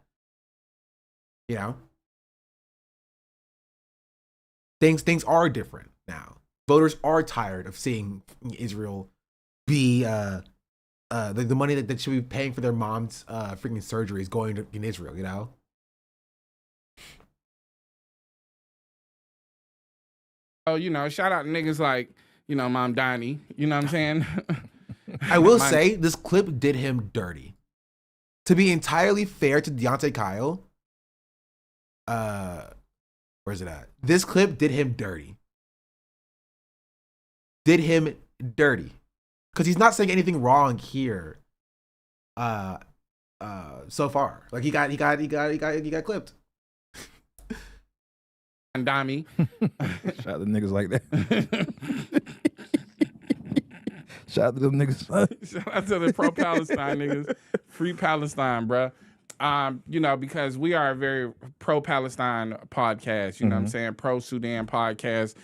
Things are different now. Voters are tired of seeing Israel be the money that should be paying for their mom's freaking surgeries going in Israel. Oh, shout out to niggas like, Mom Donnie. You know what I'm saying? I will say this clip did him dirty. To be entirely fair to Deontay Kyle, where's it at? This clip did him dirty. Did him dirty. Because he's not saying anything wrong here. So far. Like he got clipped. Dami. Shout out to niggas like that. Shout out to them niggas. Shout out to the pro-Palestine niggas. Free Palestine, bruh. Because we are a very pro-Palestine podcast, you know what I'm saying? Pro-Sudan podcast.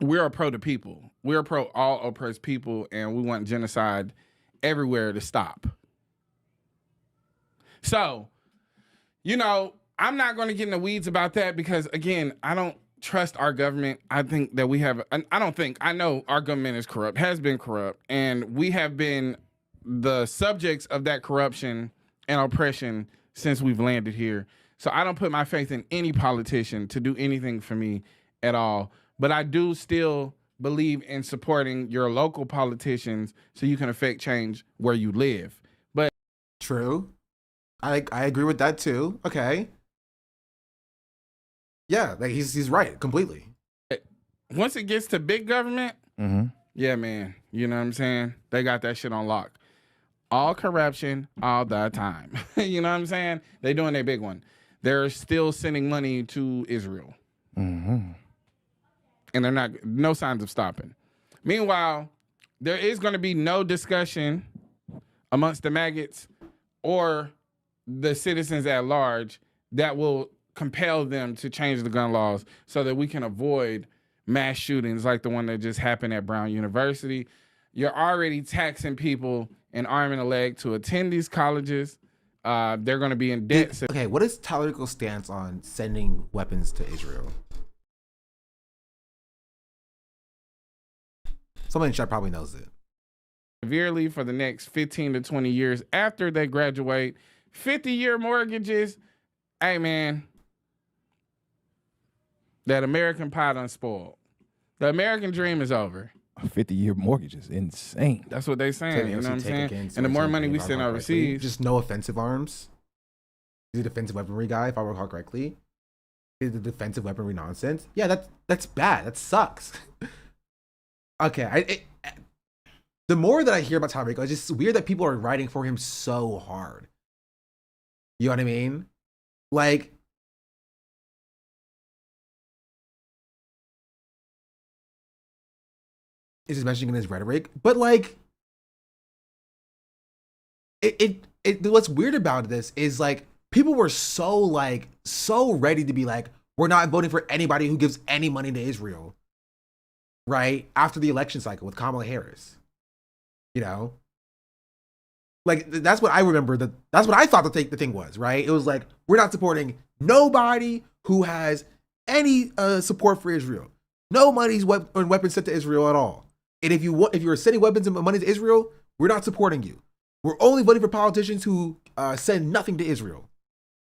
We're a pro the people. We're a pro all oppressed people, and we want genocide everywhere to stop. So, I'm not going to get in the weeds about that because, again, I don't trust our government. I think that I know our government is corrupt, has been corrupt, and we have been the subjects of that corruption and oppression since we've landed here. So I don't put my faith in any politician to do anything for me at all. But I do still believe in supporting your local politicians so you can affect change where you live. But true. I agree with that too. Okay. Yeah, like he's right completely. Once it gets to big government, yeah, man, you know what I'm saying? They got that shit on lock. All corruption, all the time. You know what I'm saying? They doing their big one. they're still sending money to Israel. Mm-hmm. And they're not, no signs of stopping. Meanwhile, there is going to be no discussion amongst the maggots or the citizens at large that will compel them to change the gun laws so that we can avoid mass shootings like the one that just happened at Brown University. You're already taxing people and arming a leg to attend these colleges. They're going to be in debt. Okay, what is Tyler Rico's stance on sending weapons to Israel? Someone in chat probably knows it. Severely for the next 15 to 20 years after they graduate. 50-year mortgages. Hey, man. That American pie done spoiled. The American dream is over. A 50-year mortgage is insane. That's what they saying. You know what I'm saying? And the more money we send overseas. Just no offensive arms. He's a defensive weaponry guy, if I recall correctly. He's the defensive weaponry nonsense. Yeah, that's bad. That sucks. Okay, the more that I hear about Tyler Rico, it's just weird that people are writing for him so hard. You know what I mean? Like, is just mentioning in his rhetoric, but like, what's weird about this is like people were so ready to be like, we're not voting for anybody who gives any money to Israel. Right after the election cycle with Kamala Harris, you know, like that's what I remember. That's what I thought the thing was. Right, it was like we're not supporting nobody who has any support for Israel. No money's weapons sent to Israel at all. And if you're sending weapons and money to Israel, we're not supporting you. We're only voting for politicians who send nothing to Israel.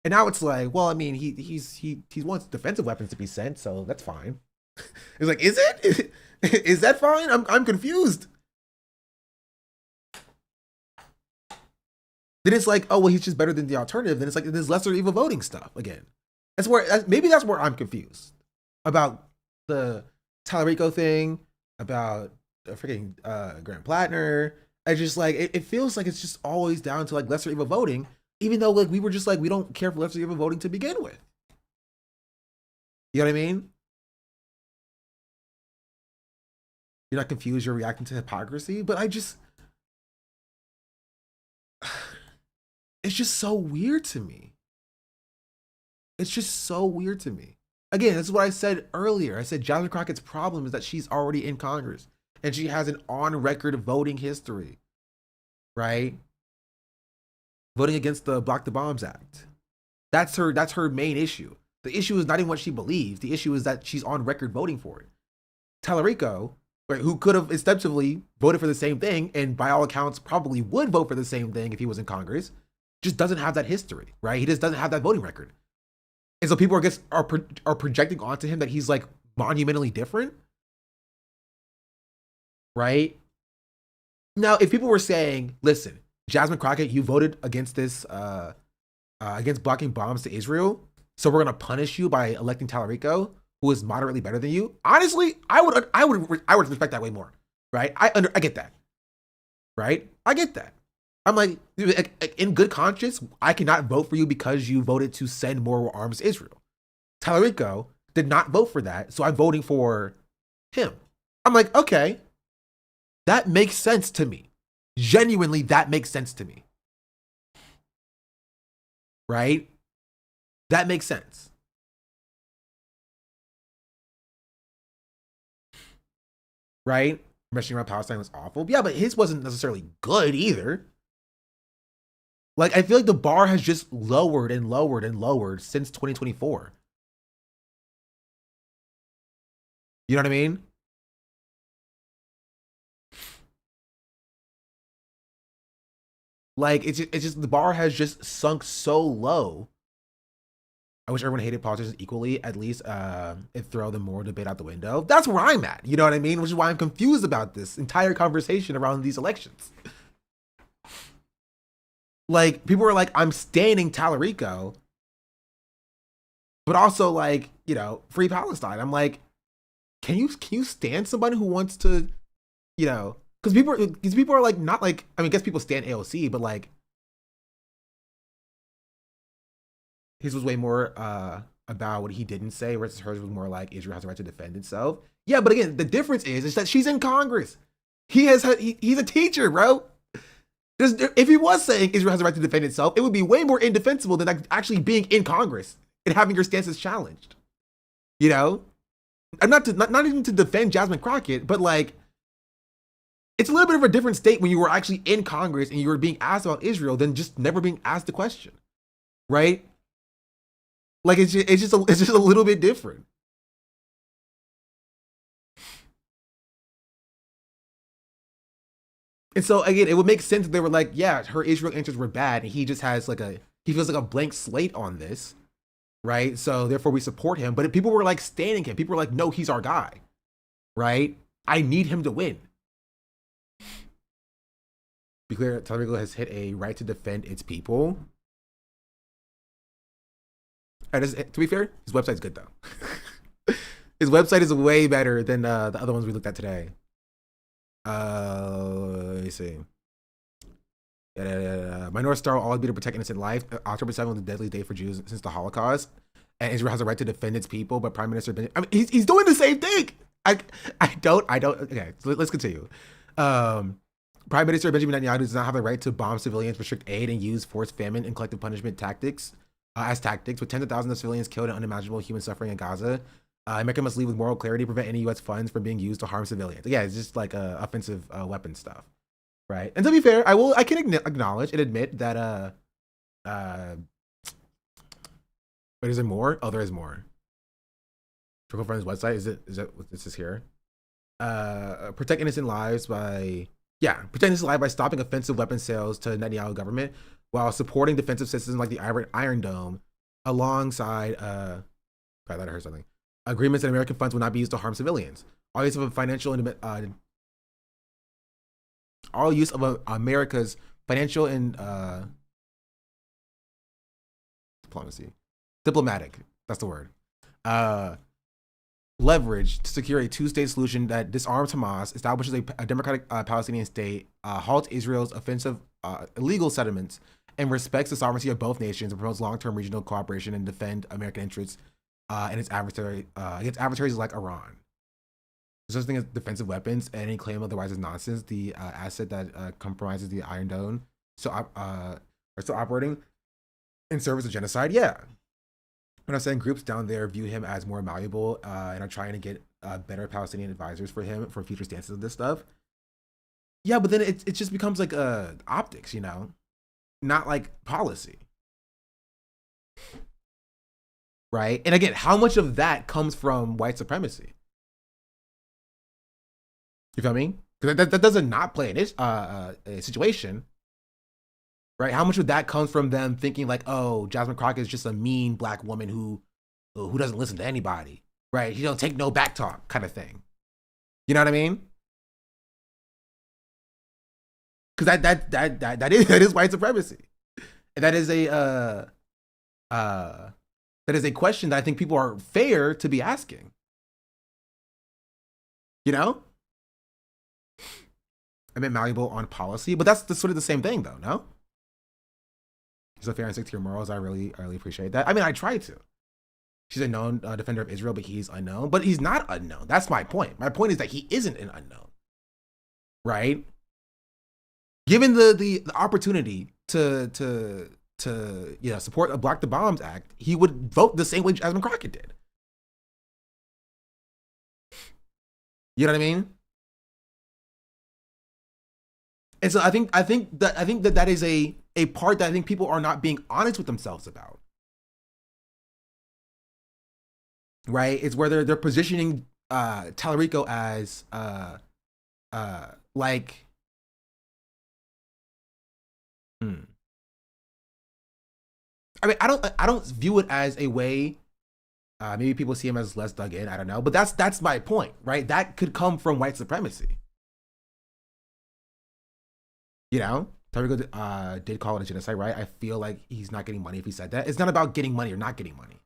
And now it's like, well, I mean, he wants defensive weapons to be sent, so that's fine. It's like, is it? Is that fine? I'm confused. Then it's like, oh well, he's just better than the alternative. Then it's like this lesser evil voting stuff again. Maybe that's where I'm confused about the Tyler Rico thing, about freaking Grant Plattner. I just like it feels like it's just always down to like lesser evil voting, even though like we were just like we don't care for lesser evil voting to begin with. You know what I mean? You're not confused, you're reacting to hypocrisy, but it's just so weird to me. It's just so weird to me. Again, this is what I said earlier. I said Jasmine Crockett's problem is that she's already in Congress and she has an on-record voting history, right? Voting against the Block the Bombs Act. That's her main issue. The issue is not even what she believes. The issue is that she's on record voting for it. Tyler Rico, who could have ostensibly voted for the same thing and by all accounts probably would vote for the same thing if he was in Congress, just doesn't have that history, right? He just doesn't have that voting record. And so people are projecting onto him that he's like monumentally different, right? Now, if people were saying, listen, Jasmine Crockett, you voted against this, against blocking bombs to Israel, so we're going to punish you by electing Tyler Rico, who is moderately better than you. Honestly, I would respect that way more, right? I get that, right? I get that. I'm like, in good conscience, I cannot vote for you because you voted to send more arms to Israel. Tyler Rico did not vote for that, so I'm voting for him. I'm like, okay, that makes sense to me. Genuinely, that makes sense to me. Right? That makes sense. Right? Meshing around Palestine was awful. Yeah, but his wasn't necessarily good either. Like, I feel like the bar has just lowered and lowered and lowered since 2024. You know what I mean? Like, it's just the bar has just sunk so low. I wish everyone hated politicians equally. At least it throw the moral debate out the window. That's where I'm at. You know what I mean? Which is why I'm confused about this entire conversation around these elections. Like, people are like, I'm standing Tyler Rico, but also like, you know, free Palestine. I'm like, can you stand somebody who wants to, you know, because people are like, not like, I mean, I guess people stand AOC, but like, his was way more about what he didn't say, versus hers was more like Israel has a right to defend itself. Yeah, but again, the difference is that she's in Congress. He's a teacher, bro. If he was saying Israel has a right to defend itself, it would be way more indefensible than actually being in Congress and having your stances challenged. You know, I'm not even to defend Jasmine Crockett, but like, it's a little bit of a different state when you were actually in Congress and you were being asked about Israel than just never being asked the question, right? Like it's just a little bit different. And so again, it would make sense if they were like, yeah, her Israel interests were bad, and he just has he feels like a blank slate on this, right? So therefore we support him. But if people were like standing him, people were like, no, he's our guy, right? I need him to win. Be clear, Televigo has hit a right to defend its people. To be fair, his website's good though. His website is way better than the other ones we looked at today. Let me see. My North Star will always be to protect innocent life. October 7th was the deadliest day for Jews since the Holocaust. And Israel has a right to defend its people, but Prime Minister he's doing the same thing. I don't. Okay, so let's continue. Prime Minister Benjamin Netanyahu does not have the right to bomb civilians, restrict aid, and use forced famine and collective punishment tactics as tactics, with tens of thousands of civilians killed and unimaginable human suffering in Gaza. America must lead with moral clarity, prevent any U.S. funds from being used to harm civilians. Yeah, it's just like offensive weapon stuff, right? And to be fair, I can acknowledge and admit that but is there more? Oh, there is more. Trickle Friends website, is that what this is here? Protect innocent lives by stopping offensive weapon sales to Netanyahu government while supporting defensive systems like the Iron Dome, alongside I thought I heard something. Agreements that American funds will not be used to harm civilians. All use of America's financial and diplomatic. That's the word. Leverage to secure a two-state solution that disarms Hamas, establishes a democratic Palestinian state, halts Israel's offensive illegal settlements, and respects the sovereignty of both nations, and promotes long-term regional cooperation and defend American interests and its against adversaries like Iran. There's such thing as defensive weapons, and any claim otherwise is nonsense. The asset that compromises the Iron Dome are still operating in service of genocide. Yeah. When I'm saying groups down there view him as more malleable and are trying to get better Palestinian advisors for him for future stances of this stuff. Yeah, but then it just becomes like optics, you know, not like policy. Right? And again, how much of that comes from white supremacy? You feel me? Because that doesn't not play in this a situation. Right? How much of that comes from them thinking like, oh, Jasmine Crockett is just a mean black woman who doesn't listen to anybody, right? He don't take no back talk kind of thing. You know what I mean? Because that is white supremacy, and that is a question that I think people are fair to be asking. You know? I meant malleable on policy, but that's sort of the same thing though, no? So fair and stick to your morals. I really appreciate that. I mean, I try to. She's a known defender of Israel, but he's unknown. But he's not unknown. That's my point. My point is that he isn't an unknown, right? Given the opportunity to support a Block the Bombs Act, he would vote the same way Jasmine Crockett did. You know what I mean? And so I think that is a part that I think people are not being honest with themselves about. Right? It's where they're positioning Tallarico as like I mean, I don't view it as a way. Maybe people see him as less dug in. I don't know, but that's my point, right? That could come from white supremacy. You know, Tariq did call it a genocide, right? I feel like he's not getting money if he said that. It's not about getting money or not getting money,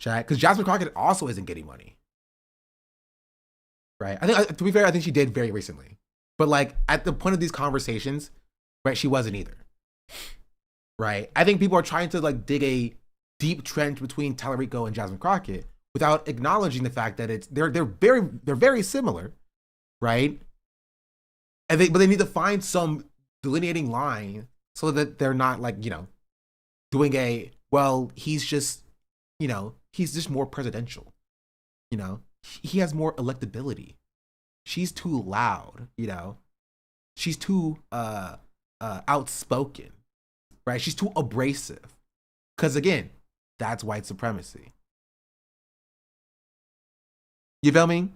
chat. Because Jasmine Crockett also isn't getting money, right? I think, to be fair, I think she did very recently, but like at the point of these conversations, right, she wasn't either, right? I think people are trying to like dig deep trench between Tallarico and Jasmine Crockett without acknowledging the fact that they're very similar, right? But they need to find some delineating line so that they're not like, doing he's just more presidential. He has more electability. She's too loud, She's too outspoken, right? She's too abrasive. Because again, that's white supremacy. You feel me?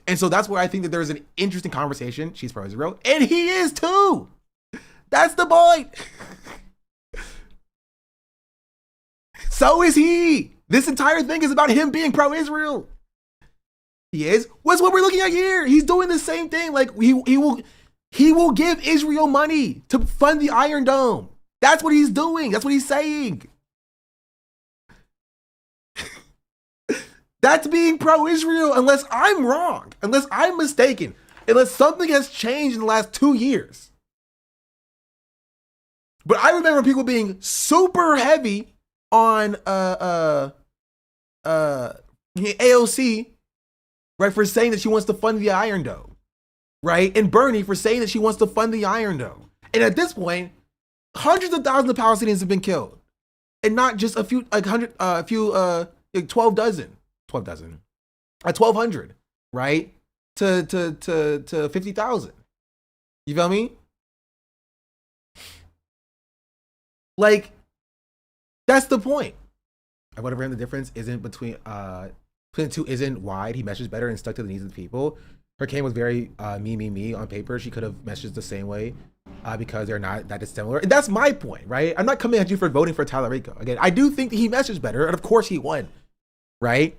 And so that's where I think that there's an interesting conversation. She's pro-Israel, and he is too. That's the point. So is he. This entire thing is about him being pro-Israel. He is. What's what we're looking at here? He's doing the same thing. Like he will give Israel money to fund the Iron Dome. That's what he's doing. That's what he's saying. That's being pro-Israel, unless I'm wrong, unless I'm mistaken, unless something has changed in the last 2 years. But I remember people being super heavy on AOC, right, for saying that she wants to fund the Iron Dome, right, and Bernie for saying that she wants to fund the Iron Dome. And at this point, hundreds of thousands of Palestinians have been killed, and not just a few, like 1,200, right? To 50,000. You feel me? Like, that's the point. Whatever the difference isn't between the two isn't wide. He messaged better and stuck to the needs of the people. Her campaign was very me on paper. She could have messaged the same way because they're not that dissimilar. And that's my point, right? I'm not coming at you for voting for Tallarico. Again, I do think that he messaged better, and of course he won, right?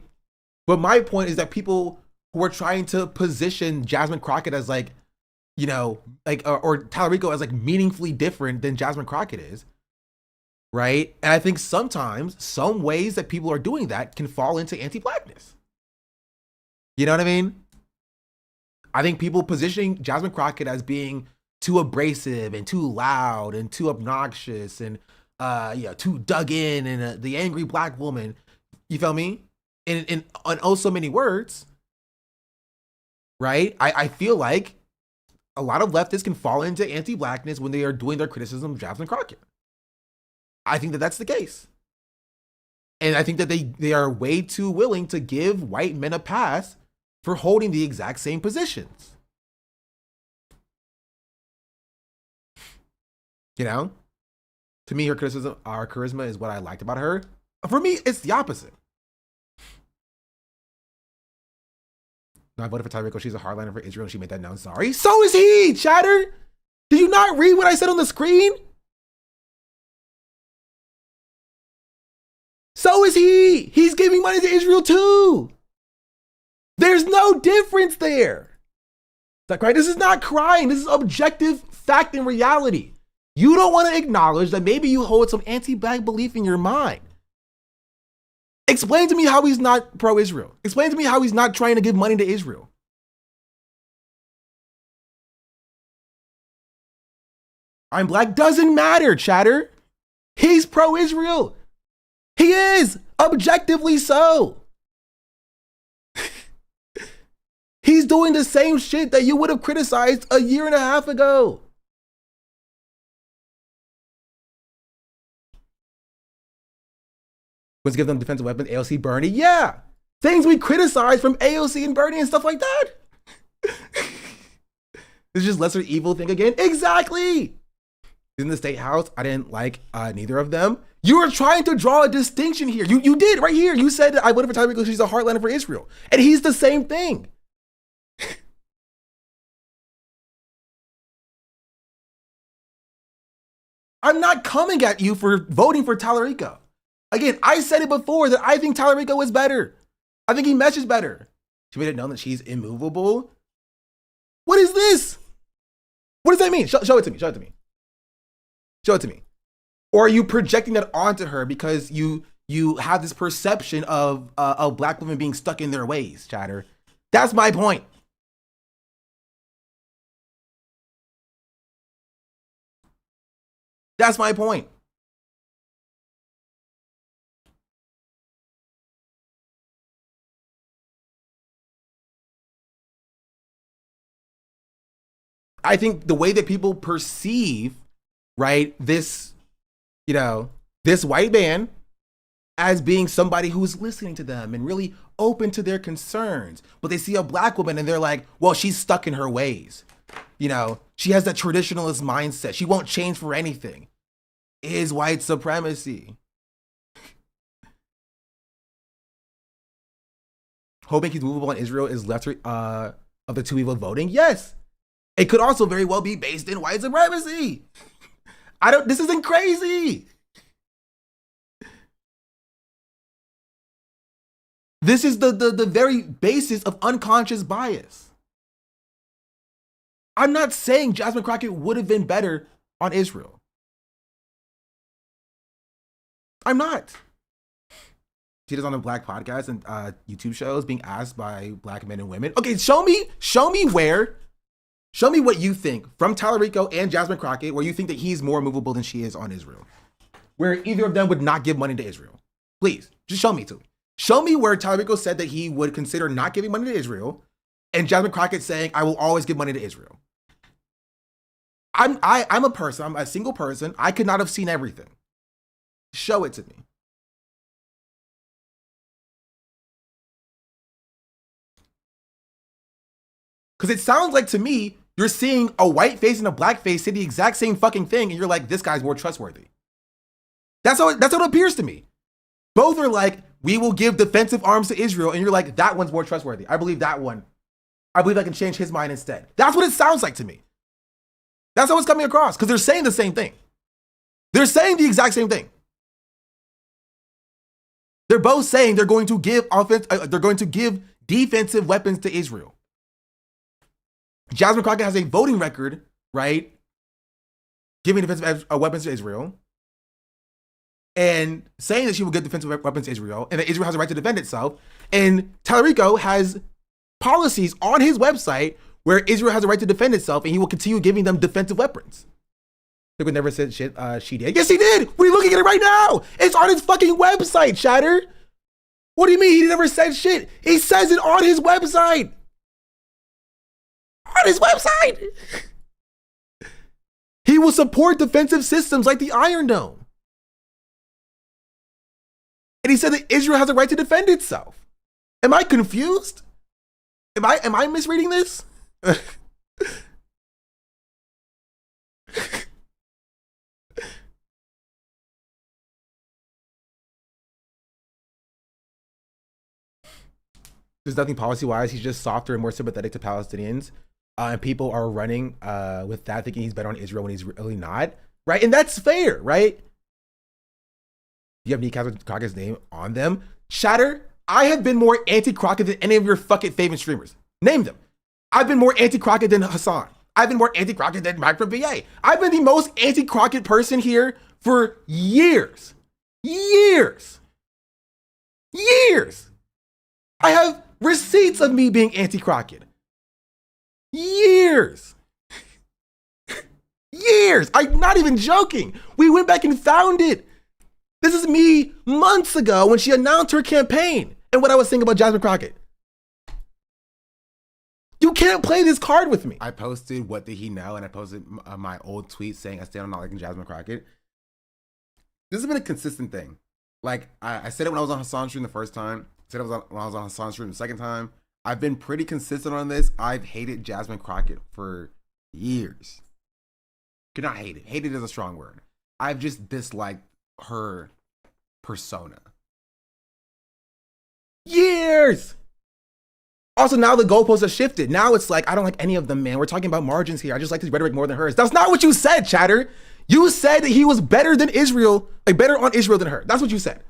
But my point is that people who are trying to position Jasmine Crockett as like, or Tallarico as like meaningfully different than Jasmine Crockett is, right? And I think sometimes some ways that people are doing that can fall into anti-blackness. You know what I mean? I think people positioning Jasmine Crockett as being too abrasive and too loud and too obnoxious and too dug in and the angry black woman, you feel me? In oh so many words, right? I feel like a lot of leftists can fall into anti-blackness when they are doing their criticism of Jasmine Crockett. I think that that's the case. And I think that they are way too willing to give white men a pass for holding the exact same positions. To me, her charisma is what I liked about her. For me, it's the opposite. No, I voted for Tallarico. She's a hardliner for Israel, and she made that known. Sorry. So is he, chatter. Did you not read what I said on the screen? So is he. He's giving money to Israel too. There's no difference there. Like, right? This is not crying. This is objective fact and reality. You don't want to acknowledge that maybe you hold some anti-black belief in your mind. Explain to me how he's not pro-Israel. Explain to me how he's not trying to give money to Israel. I'm black doesn't matter, chatter. He's pro-Israel. He is, objectively so. He's doing the same shit that you would have criticized a year and a half ago. Let's give them defensive weapons, AOC, Bernie. Yeah. Things we criticize from AOC and Bernie and stuff like that. It's just lesser evil thing again. Exactly. In the state house, I didn't like neither of them. You were trying to draw a distinction here. You did right here. You said that I voted for Tallarico because she's a heartlander for Israel. And he's the same thing. I'm not coming at you for voting for Tallarico. Again, I said it before that I think Tallarico is better. I think he meshes better. She made it known that she's immovable. What is this? What does that mean? Show it to me. Show it to me. Show it to me. Or are you projecting that onto her because you have this perception of black women being stuck in their ways, chatter? That's my point. That's my point. I think the way that people perceive, right, this, you know, this white man as being somebody who's listening to them and really open to their concerns. But they see a black woman and they're like, well, she's stuck in her ways. You know, she has that traditionalist mindset. She won't change for anything. Is white supremacy. Hoping he's movable in Israel is lesser of the two evil voting? Yes. It could also very well be based in white supremacy. This isn't crazy. This is the very basis of unconscious bias. I'm not saying Jasmine Crockett would have been better on Israel. I'm not. She does on a black podcast and YouTube shows being asked by black men and women. Okay, show me what you think from Tallarico and Jasmine Crockett, where you think that he's more movable than she is on Israel. Where either of them would not give money to Israel. Please, just show me to. Show me where Tallarico said that he would consider not giving money to Israel, and Jasmine Crockett saying, I will always give money to Israel. I'm a person, I'm a single person. I could not have seen everything. Show it to me. Because it sounds like to me, you're seeing a white face and a black face say the exact same fucking thing, and you're like, this guy's more trustworthy. That's how it appears to me. Both are like, we will give defensive arms to Israel, and you're like, that one's more trustworthy. I believe that one. I believe I can change his mind instead. That's what it sounds like to me. That's how it's coming across, because they're saying the same thing. They're saying the exact same thing. They're both saying they're going to give defensive weapons to Israel. Jasmine Crockett has a voting record, right? Giving defensive weapons to Israel and saying that she will give defensive weapons to Israel and that Israel has a right to defend itself. And Tallarico has policies on his website where Israel has a right to defend itself and he will continue giving them defensive weapons. They never said shit she did. Yes, he did. We're looking at it right now. It's on his fucking website, Chatter. What do you mean he never said shit? He says it on his website. On his website. He will support defensive systems like the Iron Dome. And he said that Israel has a right to defend itself. Am I confused? Am I misreading this? There's nothing policy-wise. He's just softer and more sympathetic to Palestinians. And people are running with that, thinking he's better on Israel when he's really not. Right? And that's fair, right? You have Jasmine Crockett's name on them. Shatter, I have been more anti-Crockett than any of your fucking favorite streamers. Name them. I've been more anti-Crockett than Hassan. I've been more anti-Crockett than Mike from BA. I've been the most anti-Crockett person here for years. Years. Years. I have receipts of me being anti-Crockett. Years. Years. I'm not even joking. We went back and found it. This is me months ago when she announced her campaign and what I was saying about Jasmine Crockett. You can't play this card with me. I posted What Did He Know? And I posted my old tweet saying I stand on not liking Jasmine Crockett. This has been a consistent thing. Like, I said it when I was on Hassan's stream the first time. I said it when I was on Hassan's stream the second time. I've been pretty consistent on this. I've hated Jasmine Crockett for years. Could not hate it. Hated is a strong word. I've just disliked her persona. Years. Also, now the goalposts have shifted. Now it's like, I don't like any of them, man. We're talking about margins here. I just like his rhetoric more than hers. That's not what you said, Chatter. You said that he was better than Israel, like better on Israel than her. That's what you said.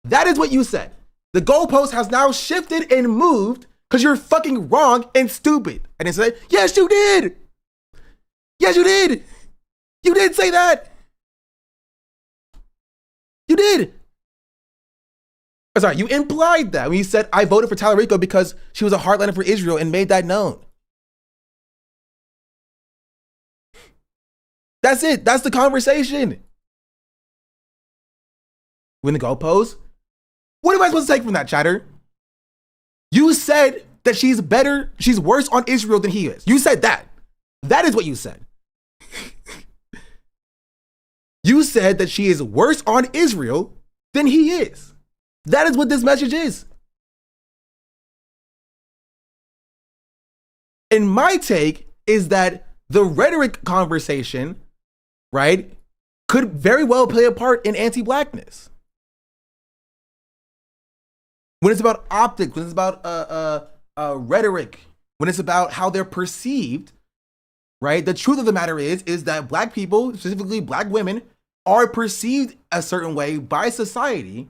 That is what you said. The goalpost has now shifted and moved because you're fucking wrong and stupid. I didn't say, yes, you did. Yes, you did. You did say that. You did. Sorry, you implied that when you said I voted for Tallarico because she was a hardliner for Israel and made that known. That's it. That's the conversation. Win the goalpost. What am I supposed to take from that, Chatter? You said that she's better, she's worse on Israel than he is. You said that. That is what you said. You said that she is worse on Israel than he is. That is what this message is. And my take is that the rhetoric conversation, right, could very well play a part in anti-blackness. When it's about optics, when it's about rhetoric, when it's about how they're perceived, right? The truth of the matter is that black people, specifically black women, are perceived a certain way by society.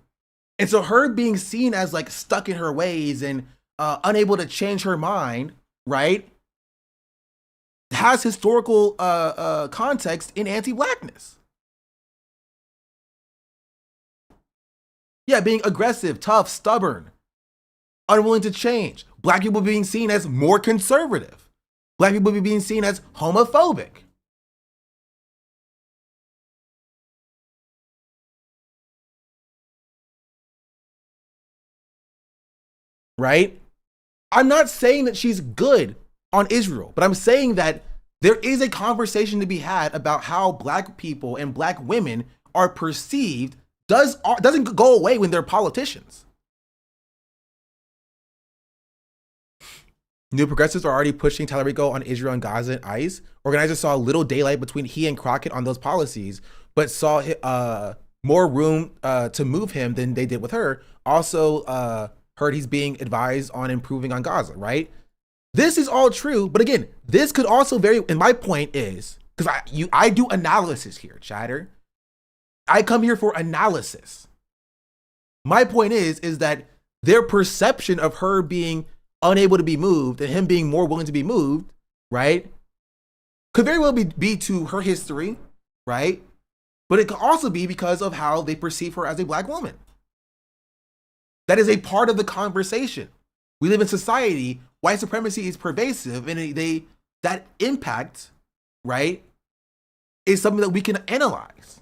And so her being seen as like stuck in her ways and unable to change her mind, right, has historical context in anti-blackness. Yeah, being aggressive, tough, stubborn, unwilling to change. Black people being seen as more conservative. Black people being seen as homophobic. Right? I'm not saying that she's good on Israel, but I'm saying that there is a conversation to be had about how black people and black women are perceived doesn't go away when they're politicians. New progressives are already pushing Tallarico on Israel and Gaza and ICE. Organizers saw little daylight between he and Crockett on those policies, but saw more room to move him than they did with her. Also heard he's being advised on improving on Gaza, right? This is all true, but again, this could also vary. And my point is, because I do analysis here, chatter. I come here for analysis. My point is that their perception of her being unable to be moved and him being more willing to be moved, right, could very well be to her history, right? But it could also be because of how they perceive her as a black woman. That is a part of the conversation. We live in society. White supremacy is pervasive, and that impact, right, is something that we can analyze.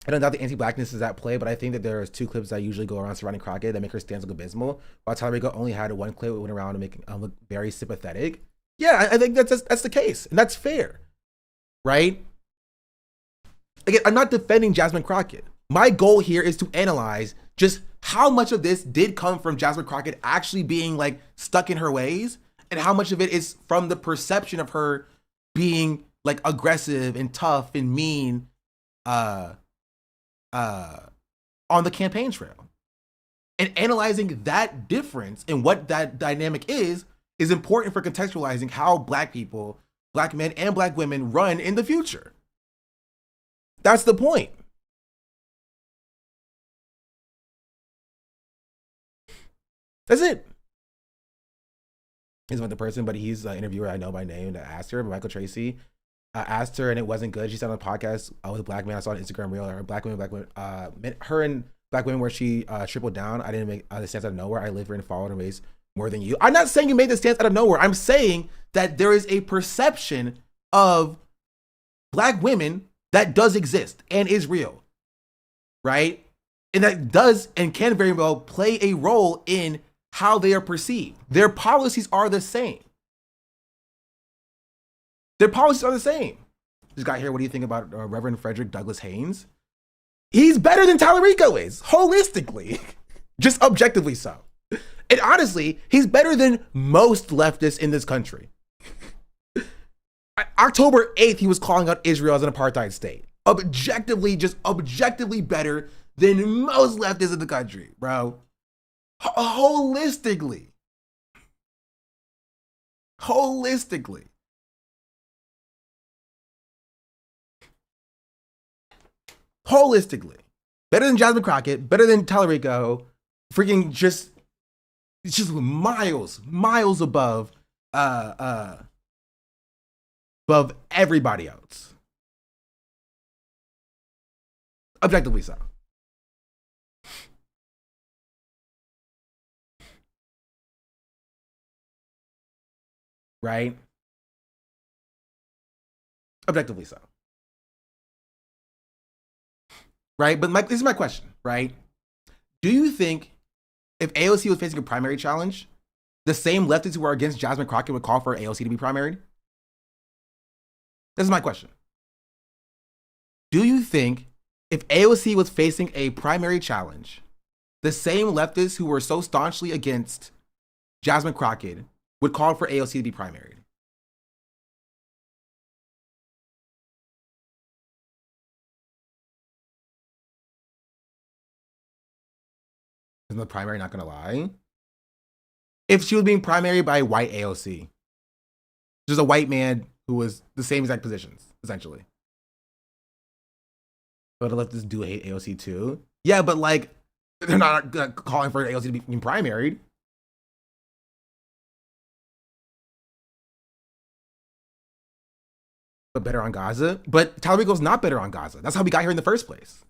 I don't doubt the anti-blackness is at play, but I think that there's two clips that usually go around surrounding Crockett that make her stance look abysmal, while Tallarico only had one clip that went around to make look very sympathetic. Yeah, I think that's the case, and that's fair, right? Again, I'm not defending Jasmine Crockett. My goal here is to analyze just how much of this did come from Jasmine Crockett actually being like stuck in her ways, and how much of it is from the perception of her being like aggressive and tough and mean on the campaign trail. And analyzing that difference and what that dynamic is important for contextualizing how black people, black men and black women run in the future. That's the point. That's it. He's not the person, but he's an interviewer I know by name that asked her, Michael Tracy. Asked her and it wasn't good. She said on the podcast with a black man. I saw an Instagram reel. Her black women, her and black women where she tripled down. I didn't make the stance out of nowhere. I live here and followed and raised more than you. I'm not saying you made the stance out of nowhere. I'm saying that there is a perception of black women that does exist and is real, right? And that does and can very well play a role in how they are perceived. Their policies are the same. Their policies are the same. This guy here, what do you think about Reverend Frederick Douglass Haynes? He's better than Tallarico is, holistically, just objectively so. And honestly, he's better than most leftists in this country. October 8th, he was calling out Israel as an apartheid state. Objectively, just objectively better than most leftists in the country, bro. Holistically. Holistically. Holistically. Better than Jasmine Crockett, better than Tallarico, freaking just miles above everybody else. Objectively so. Right? Objectively so. Right? But this is my question, right? Do you think if AOC was facing a primary challenge, the same leftists who are against Jasmine Crockett would call for AOC to be primaried? This is my question. Do you think if AOC was facing a primary challenge, the same leftists who were so staunchly against Jasmine Crockett would call for AOC to be primaried? Isn't the primary not gonna lie? If she was being primaried by a white AOC, just a white man who was the same exact positions, essentially. But let this do hate AOC too. Yeah, but like, they're not calling for AOC to be primaried. But better on Gaza. But Talarico's not better on Gaza. That's how we got here in the first place.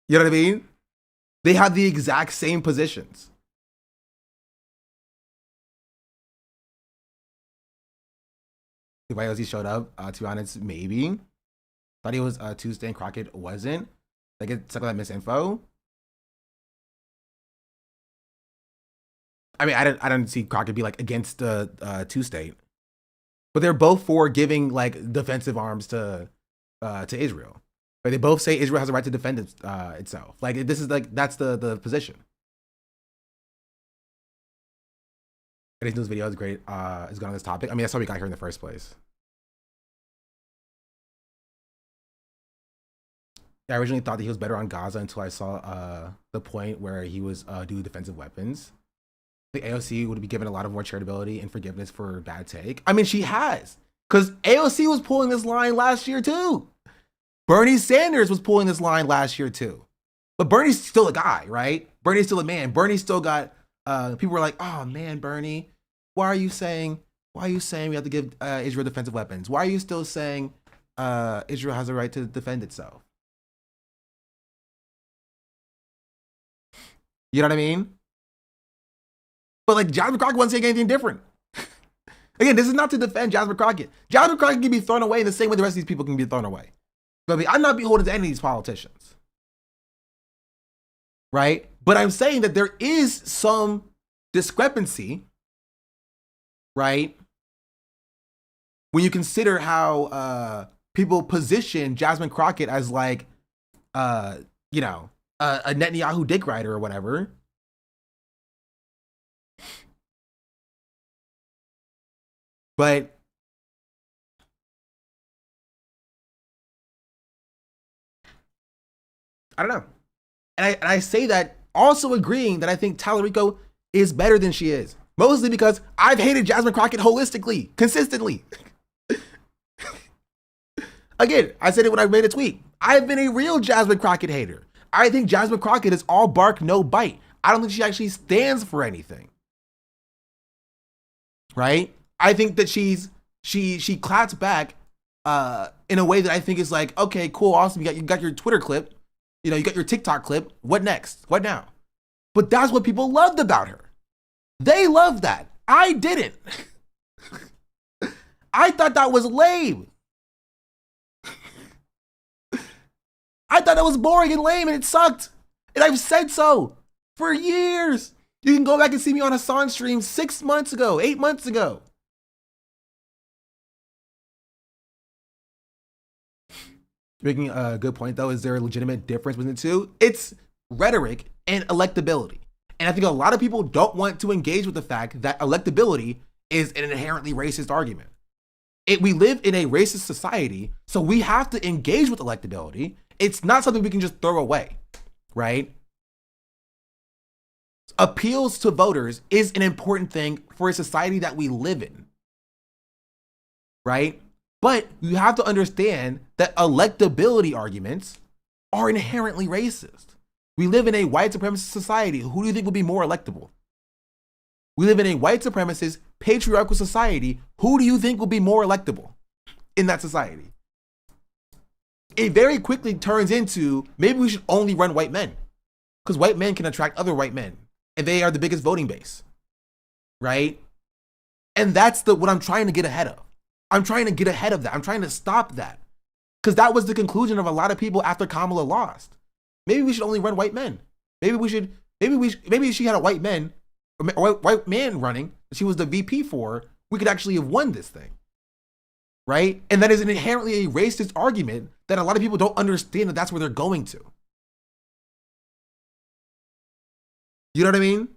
You know what I mean? They have the exact same positions. If AOC showed up, to be honest, maybe. Thought he was Tuesday and Crockett wasn't. Like, it's some of that misinfo. I mean, I didn't see Crockett be like against the Tuesday, but they're both for giving like defensive arms to Israel. But they both say Israel has a right to defend itself. Like, this is like, that's the position. Today's news video is great. Is good on this topic. I mean, that's how we got here in the first place. I originally thought that he was better on Gaza until I saw the point where he was doing defensive weapons. The AOC would be given a lot of more charitability and forgiveness for bad take. I mean, she has, because AOC was pulling this line last year too. Bernie Sanders was pulling this line last year too. But Bernie's still a guy, right? Bernie's still a man. Bernie still got people were like, oh man, Bernie, why are you saying we have to give Israel defensive weapons? Why are you still saying Israel has a right to defend itself? You know what I mean? But like, Jasmine Crockett wasn't saying anything different. Again, this is not to defend Jasmine Crockett. Jasmine Crockett can be thrown away in the same way the rest of these people can be thrown away. But I'm not beholden to any of these politicians. Right? But I'm saying that there is some discrepancy, right? When you consider how people position Jasmine Crockett as like, a Netanyahu dick rider or whatever. But I don't know. And I say that also agreeing that I think Talarico is better than she is. Mostly because I've hated Jasmine Crockett holistically, consistently. Again, I said it when I made a tweet. I've been a real Jasmine Crockett hater. I think Jasmine Crockett is all bark, no bite. I don't think she actually stands for anything. Right? I think that she claps back in a way that I think is like, okay, cool, awesome. You got your Twitter clip, you got your TikTok clip. What next? What now? But that's what people loved about her. They loved that. I didn't. I thought that was lame. I thought that was boring and lame and it sucked. And I've said so for years. You can go back and see me on Hassan stream 6 months ago, 8 months ago. Making a good point though, is there a legitimate difference between the two? It's rhetoric and electability. And I think a lot of people don't want to engage with the fact that electability is an inherently racist argument. We live in a racist society, so we have to engage with electability. It's not something we can just throw away, right? Appeals to voters is an important thing for a society that we live in, right? But you have to understand that electability arguments are inherently racist. We live in a white supremacist society. Who do you think will be more electable? We live in a white supremacist patriarchal society. Who do you think will be more electable in that society? It very quickly turns into, maybe we should only run white men because white men can attract other white men and they are the biggest voting base, right? And that's what I'm trying to get ahead of. I'm trying to get ahead of that. I'm trying to stop that because that was the conclusion of a lot of people after Kamala lost. Maybe we should only run white men. Maybe we should maybe she had a white man running. She was the VP for. We could actually have won this thing, right? And that is an inherently a racist argument that a lot of people don't understand that that's where they're going to. You know what I mean?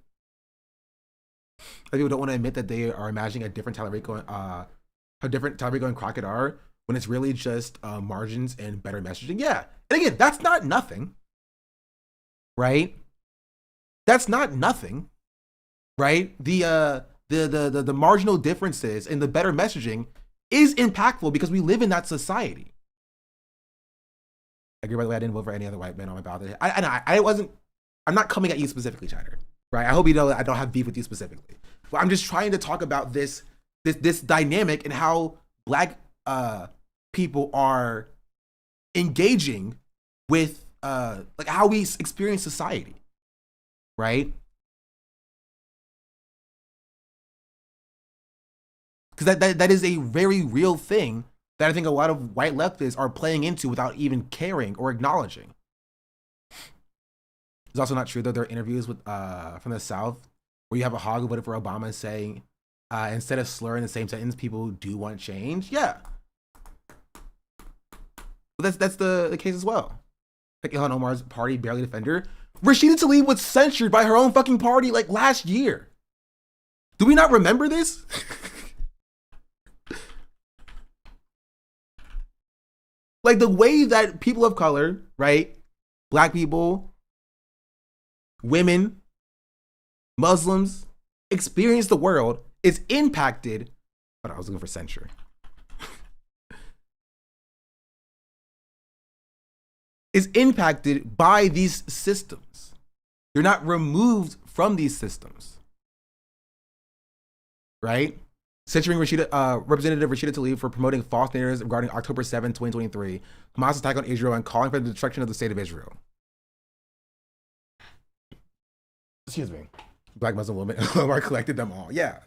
People don't want to admit that they are imagining a different Tallarico, how different Tallarico and Crockett are, when it's really just margins and better messaging. Yeah, and again, that's not nothing, right? That's not nothing, right? The marginal differences and the better messaging is impactful because we live in that society. I agree, by the way, I didn't vote for any other white man on my ballot. I'm not coming at you specifically, Chiner, right? I hope you know that I don't have beef with you specifically. But I'm just trying to talk about this dynamic and how Black people are engaging with like how we experience society, right? Because that is a very real thing that I think a lot of white leftists are playing into without even caring or acknowledging. It's also not true that there are interviews with from the South where you have a hog who voted for Obama saying instead of slurring the same sentence, people do want change. Yeah, but that's the case as well. Like Ilhan Omar's party barely defender. Rashida Tlaib was censured by her own fucking party like last year. Do we not remember this? Like the way that people of color, right? Black people, women, Muslims experience the world is impacted. But I was looking for censure. Is impacted by these systems. They're not removed from these systems. Right? Censuring Representative Rashida Tlaib for promoting false narratives regarding October 7, 2023, Hamas' attack on Israel, and calling for the destruction of the state of Israel. Excuse me. Black Muslim women are collected them all. Yeah.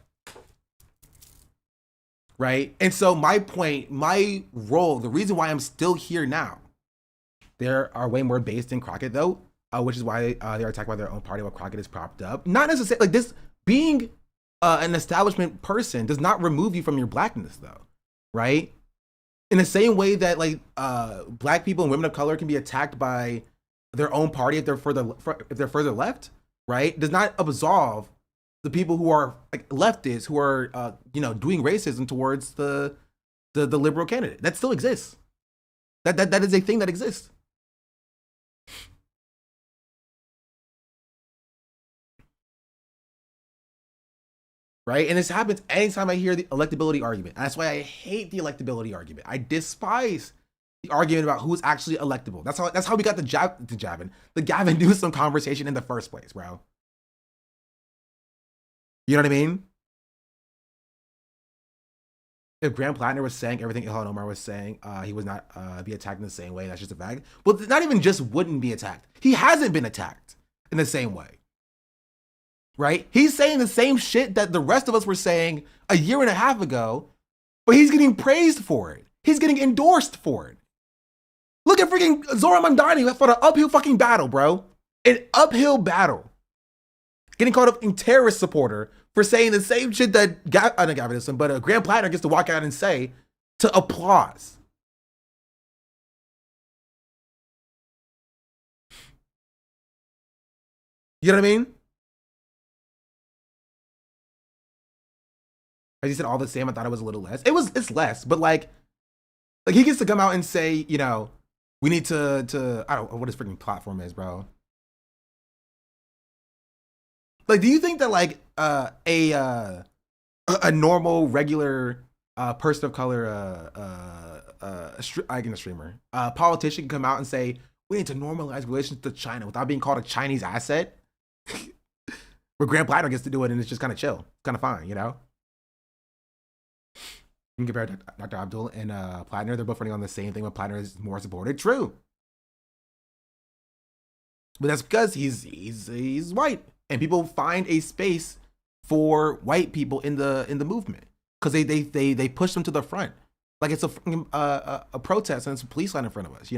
Right? And so my point, my role, the reason why I'm still here now, there are way more based in Crockett though, which is why they are attacked by their own party while Crockett is propped up. Not necessarily, like this, being an establishment person does not remove you from your blackness though, right? In the same way that like Black people and women of color can be attacked by their own party if they're further left, right? Does not absolve the people who are like leftists who are doing racism towards the liberal candidate. That still exists. That is a thing that exists. Right? And this happens anytime I hear the electability argument. That's why I hate the electability argument. I despise the argument about who's actually electable. That's how we got the Gavin Newsom conversation in the first place, bro. You know what I mean? If Graham Plattner was saying everything Ilhan Omar was saying, he would not be attacked in the same way. That's just a fact. Well, not even just wouldn't be attacked. He hasn't been attacked in the same way. Right? He's saying the same shit that the rest of us were saying a year and a half ago, but he's getting praised for it. He's getting endorsed for it. Look at freaking Zora Mandani for an uphill fucking battle, bro. An uphill battle. Getting called up in terrorist supporter for saying the same shit that Graham Plattner gets to walk out and say to applause. You know what I mean? As he said all the same, I thought it was a little less. It's less, but like he gets to come out and say, we need to I don't know what his freaking platform is, bro. Like, do you think that like a normal, regular person of color, a streamer, politician can come out and say, we need to normalize relations to China without being called a Chinese asset? Where Graham Plattner gets to do it and it's just kind of chill. It's kind of fine, You can compare Dr. Abdul and Plattner. They're both running on the same thing, but Plattner is more supported. True. But that's because he's white. And people find a space for white people in the movement. Because they push them to the front. Like it's a protest and it's a police line in front of us,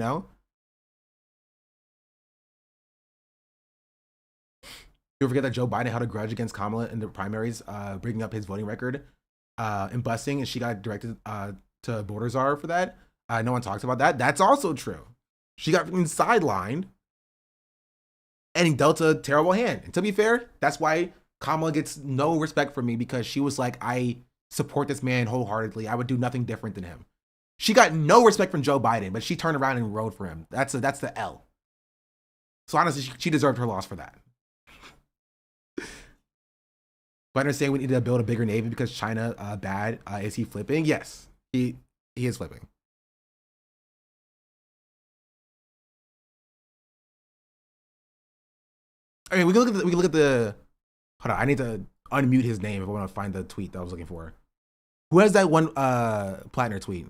You forget that Joe Biden held a grudge against Kamala in the primaries, bringing up his voting record and busing, and she got directed to border czar for that. No one talks about that. That's also true. She got sidelined, and he dealt a terrible hand. And to be fair, that's why Kamala gets no respect from me, because she was like, I support this man wholeheartedly. I would do nothing different than him. She got no respect from Joe Biden, but she turned around and rode for him. That's the L. So honestly, she deserved her loss for that. But understand we need to build a bigger navy because China bad. Is he flipping? Yes, he is flipping. I mean, we can look at the. Hold on, I need to unmute his name if I want to find the tweet that I was looking for. Who has that one Plattner tweet?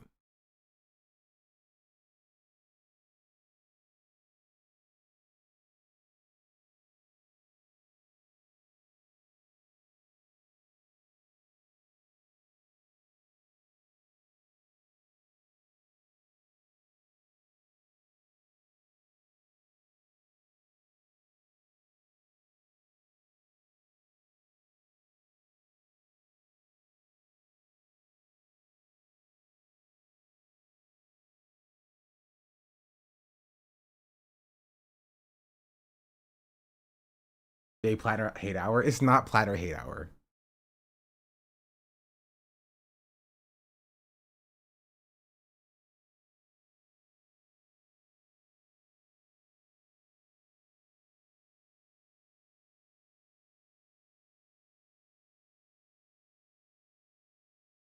Day Platter Hate Hour. It's not Platter Hate Hour.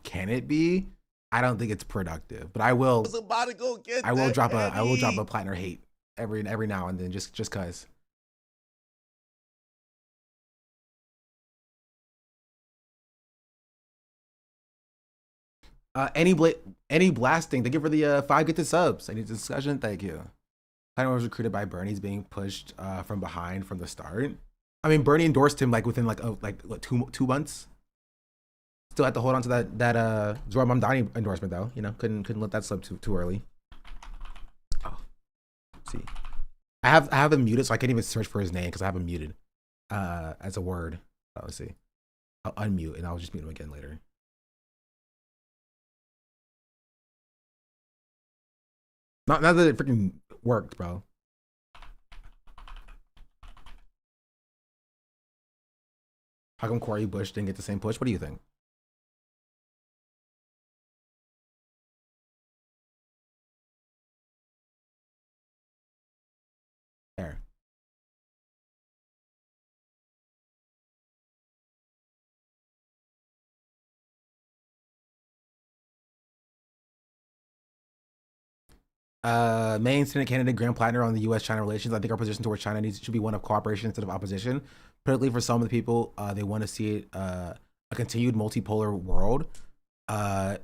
Can it be? I don't think it's productive, but I will. About to go get I will that drop Eddie. a Plattner hate every now and then, just cause. Any blasting. Thank you for the 5 gifted subs. Any discussion? Thank you. Plattner was recruited by Bernie's being pushed from behind from the start. I mean, Bernie endorsed him like within like what, 2 months. Still had to hold on to that Zohar Mamdani endorsement though. You know, couldn't let that slip too early. Oh, let's see, I have him muted, so I can't even search for his name because I have him muted as a word. Oh, let's see. I'll unmute and I'll just mute him again later. Not that it freaking worked, bro. How come Corey Bush didn't get the same push? What do you think? There. Main Senate candidate Graham Plattner on the U.S.-China relations. I think our position towards China should be one of cooperation instead of opposition. Particularly for some of the people, they want to see it a continued multipolar world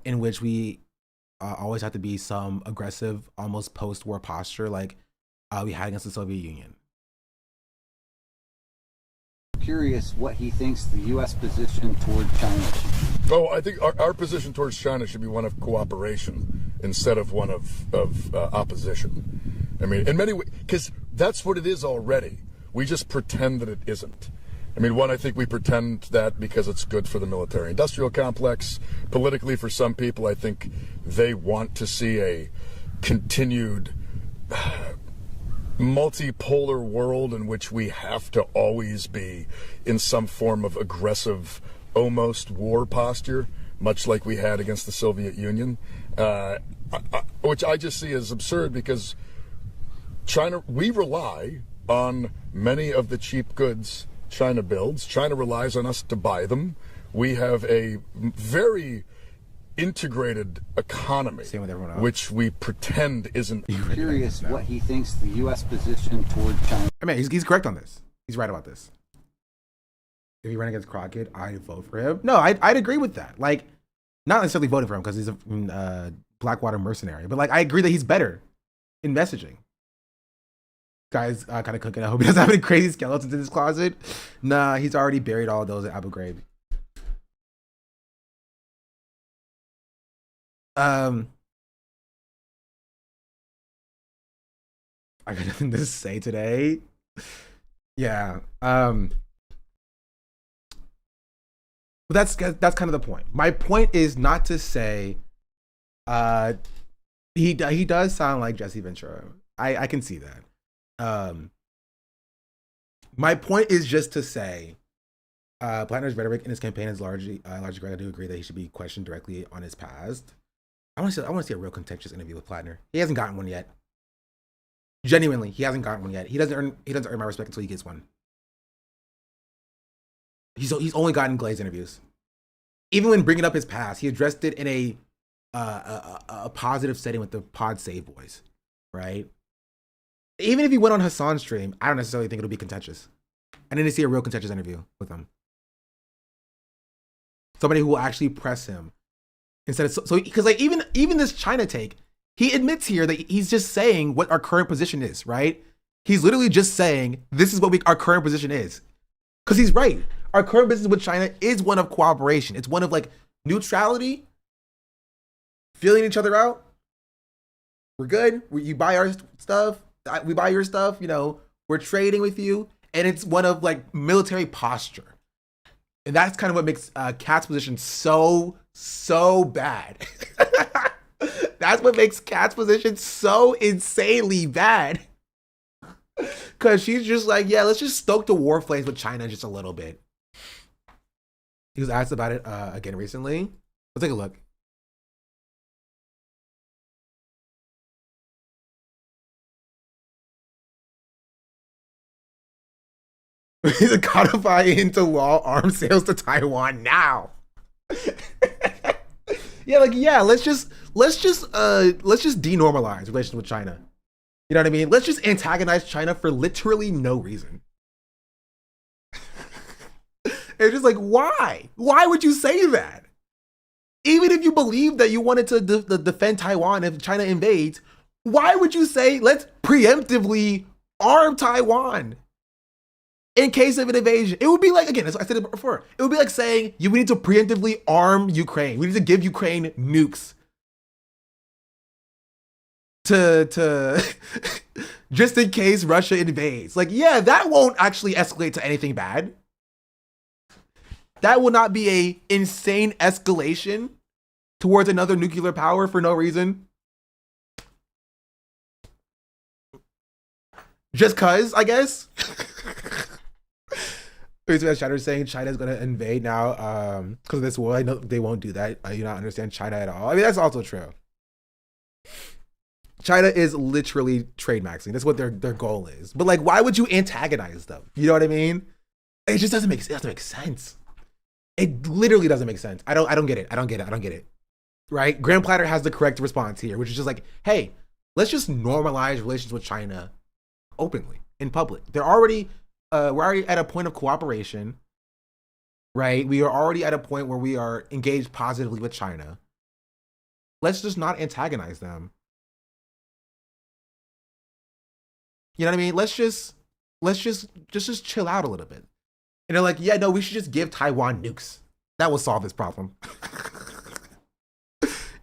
in which we always have to be some aggressive, almost post-war posture like we had against the Soviet Union. Curious what he thinks the U.S. position toward China should be. Oh, I think our position towards China should be one of cooperation instead of one of opposition. I mean, in many ways, because that's what it is already. We just pretend that it isn't. I mean, I think we pretend that because it's good for the military-industrial complex. Politically, for some people, I think they want to see a continued multipolar world in which we have to always be in some form of aggressive, almost war posture, much like we had against the Soviet Union, which I just see as absurd because China, we rely on many of the cheap goods China builds. China relies on us to buy them. We have a very integrated economy, which we pretend isn't. Curious what he thinks the U.S. position toward China. I mean, he's correct on this. He's right about this. If he ran against Crockett, I'd vote for him. No, I'd agree with that. Like, not necessarily voting for him because he's a Blackwater mercenary, but like I agree that he's better in messaging. Guy's kind of cooking. I hope he doesn't have any crazy skeletons in his closet. Nah, he's already buried all of those at Abu Ghraib. I got nothing to say today. Yeah. But that's kind of the point. My point is not to say he does sound like Jesse Ventura. I can see that. My point is just to say Plattner's rhetoric in his campaign is largely correct. I do agree that he should be questioned directly on his past. I want to see a real contentious interview with Plattner. He hasn't gotten one yet. Genuinely, he hasn't gotten one yet. He doesn't earn my respect until he gets one. He's only gotten glazed interviews. Even when bringing up his past, he addressed it in a positive setting with the Pod Save Boys, right? Even if he went on Hassan's stream, I don't necessarily think it'll be contentious. I need to see a real contentious interview with him. Somebody who will actually press him instead of so because like even this China take, he admits here that he's just saying what our current position is, right? He's literally just saying this is what our current position is, because he's right. Our current business with China is one of cooperation. It's one of like neutrality, feeling each other out. We're good. You buy our stuff, we buy your stuff. You know, we're trading with you, and it's one of like military posture. And that's kind of what makes Kat's position so bad. That's what makes Kat's position so insanely bad. Because she's just like, yeah, let's just stoke the war flames with China just a little bit. He was asked about it again recently. Let's take a look. He's a codify into law arms sales to Taiwan now. Let's just denormalize relations with China. You know what I mean? Let's just antagonize China for literally no reason. It's just like, why? Why would you say that? Even if you believe that you wanted to defend Taiwan if China invades, why would you say, let's preemptively arm Taiwan in case of an invasion? It would be like, again, as I said it before, it would be like saying we need to preemptively arm Ukraine. We need to give Ukraine nukes to just in case Russia invades. Like, yeah, that won't actually escalate to anything bad. That will not be a insane escalation towards another nuclear power for no reason. Just cause, I guess. China's saying China's going to invade now because of this war. I know they won't do that. I do not understand China at all. I mean, that's also true. China is literally trade maxing. That's what their goal is. But like, why would you antagonize them? You know what I mean? It just doesn't make sense. It literally doesn't make sense. I don't get it. Right? Graham Platter has the correct response here, which is just like, hey, let's just normalize relations with China openly in public. We're already at a point of cooperation, right? We are already at a point where we are engaged positively with China. Let's just not antagonize them. You know what I mean? Let's just chill out a little bit. And they're like, yeah, no, we should just give Taiwan nukes. That will solve this problem.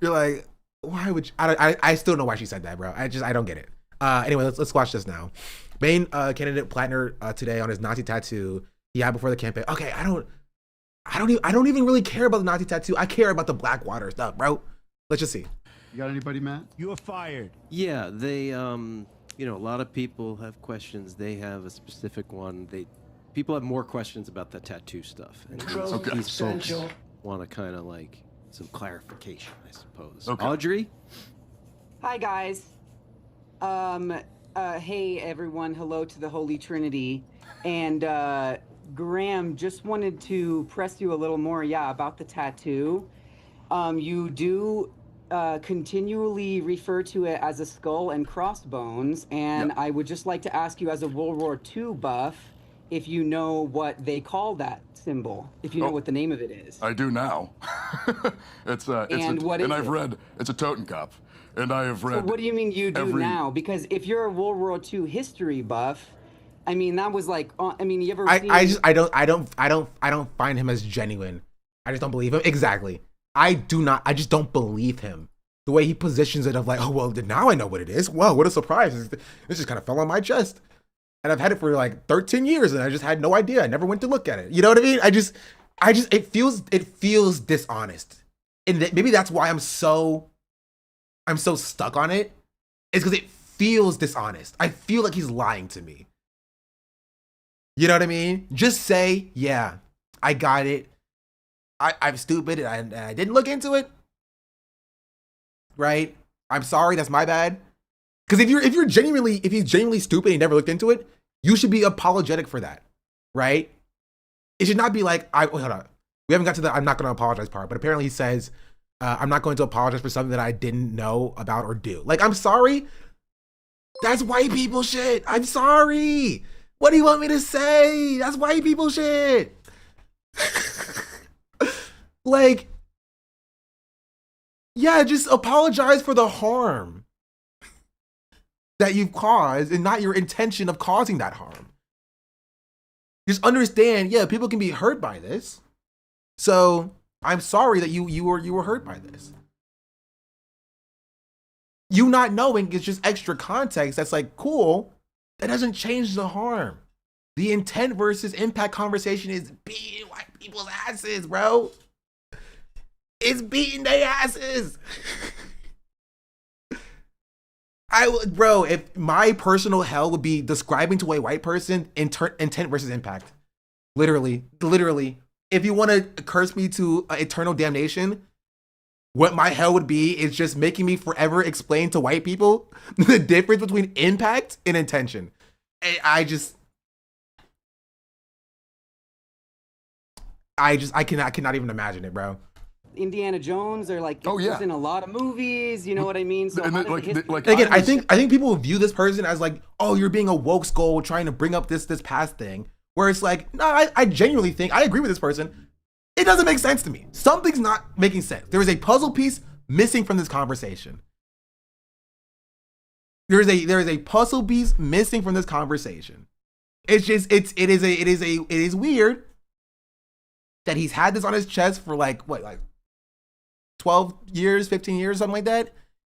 You're like, why would you? I still know why she said that, bro. I don't get it. Anyway, let's watch this now. Main candidate Plattner today on his Nazi tattoo he had before the campaign. Okay, I don't even really care about the Nazi tattoo. I care about the Blackwater stuff, bro. Let's just see. You got anybody, Matt? You are fired. Yeah, they a lot of people have questions. They have a specific one. People have more questions about the tattoo stuff. And these folks want to kind of like some clarification, I suppose. Okay. Audrey? Hi, guys. Hey, everyone. Hello to the Holy Trinity. And Graham, just wanted to press you a little more, about the tattoo. You do continually refer to it as a skull and crossbones, and I would just like to ask you, as a World War II buff, if you know what they call that symbol, if you know what the name of it is. I do now. It's I've read, it's a Totenkopf, and I have read. So what do you mean you do now? Because if you're a World War II history buff, I mean, that was like, you ever seen... I don't find him as genuine. I just don't believe him. Exactly. I just don't believe him. The way he positions it of like, oh, well, now I know what it is. Whoa, what a surprise. This just kind of fell on my chest. And I've had it for like 13 years and I just had no idea. I never went to look at it. You know what I mean? it feels dishonest. And maybe that's why I'm so stuck on it. It's because it feels dishonest. I feel like he's lying to me. You know what I mean? Just say, yeah, I got it. I'm stupid and I didn't look into it. Right? I'm sorry, that's my bad. Because if he's genuinely stupid and he never looked into it, you should be apologetic for that. Right? It should not be like, hold on. We haven't got to the I'm not going to apologize part, but apparently he says, I'm not going to apologize for something that I didn't know about or do. Like, I'm sorry. That's white people shit. I'm sorry. What do you want me to say? That's white people shit. Like, yeah, just apologize for the harm that you've caused and not your intention of causing that harm. Just understand, yeah, people can be hurt by this. So I'm sorry that you were hurt by this. You not knowing is just extra context that's like, cool. That doesn't change the harm. The intent versus impact conversation is beating white people's asses, bro. It's beating their asses. Bro, if my personal hell would be describing to a white person intent versus impact. Literally. If you want to curse me to eternal damnation, what my hell would be is just making me forever explain to white people the difference between impact and intention. I cannot even imagine it, bro. Indiana Jones or like in a lot of movies, you know what I mean? So again, I think people view this person as like, oh, you're being a woke skull trying to bring up this past thing. Where it's like, no, I genuinely think I agree with this person. It doesn't make sense to me. Something's not making sense. There is a puzzle piece missing from this conversation. There is a puzzle piece missing from this conversation. It is weird that he's had this on his chest for like 12 years, 15 years, something like that.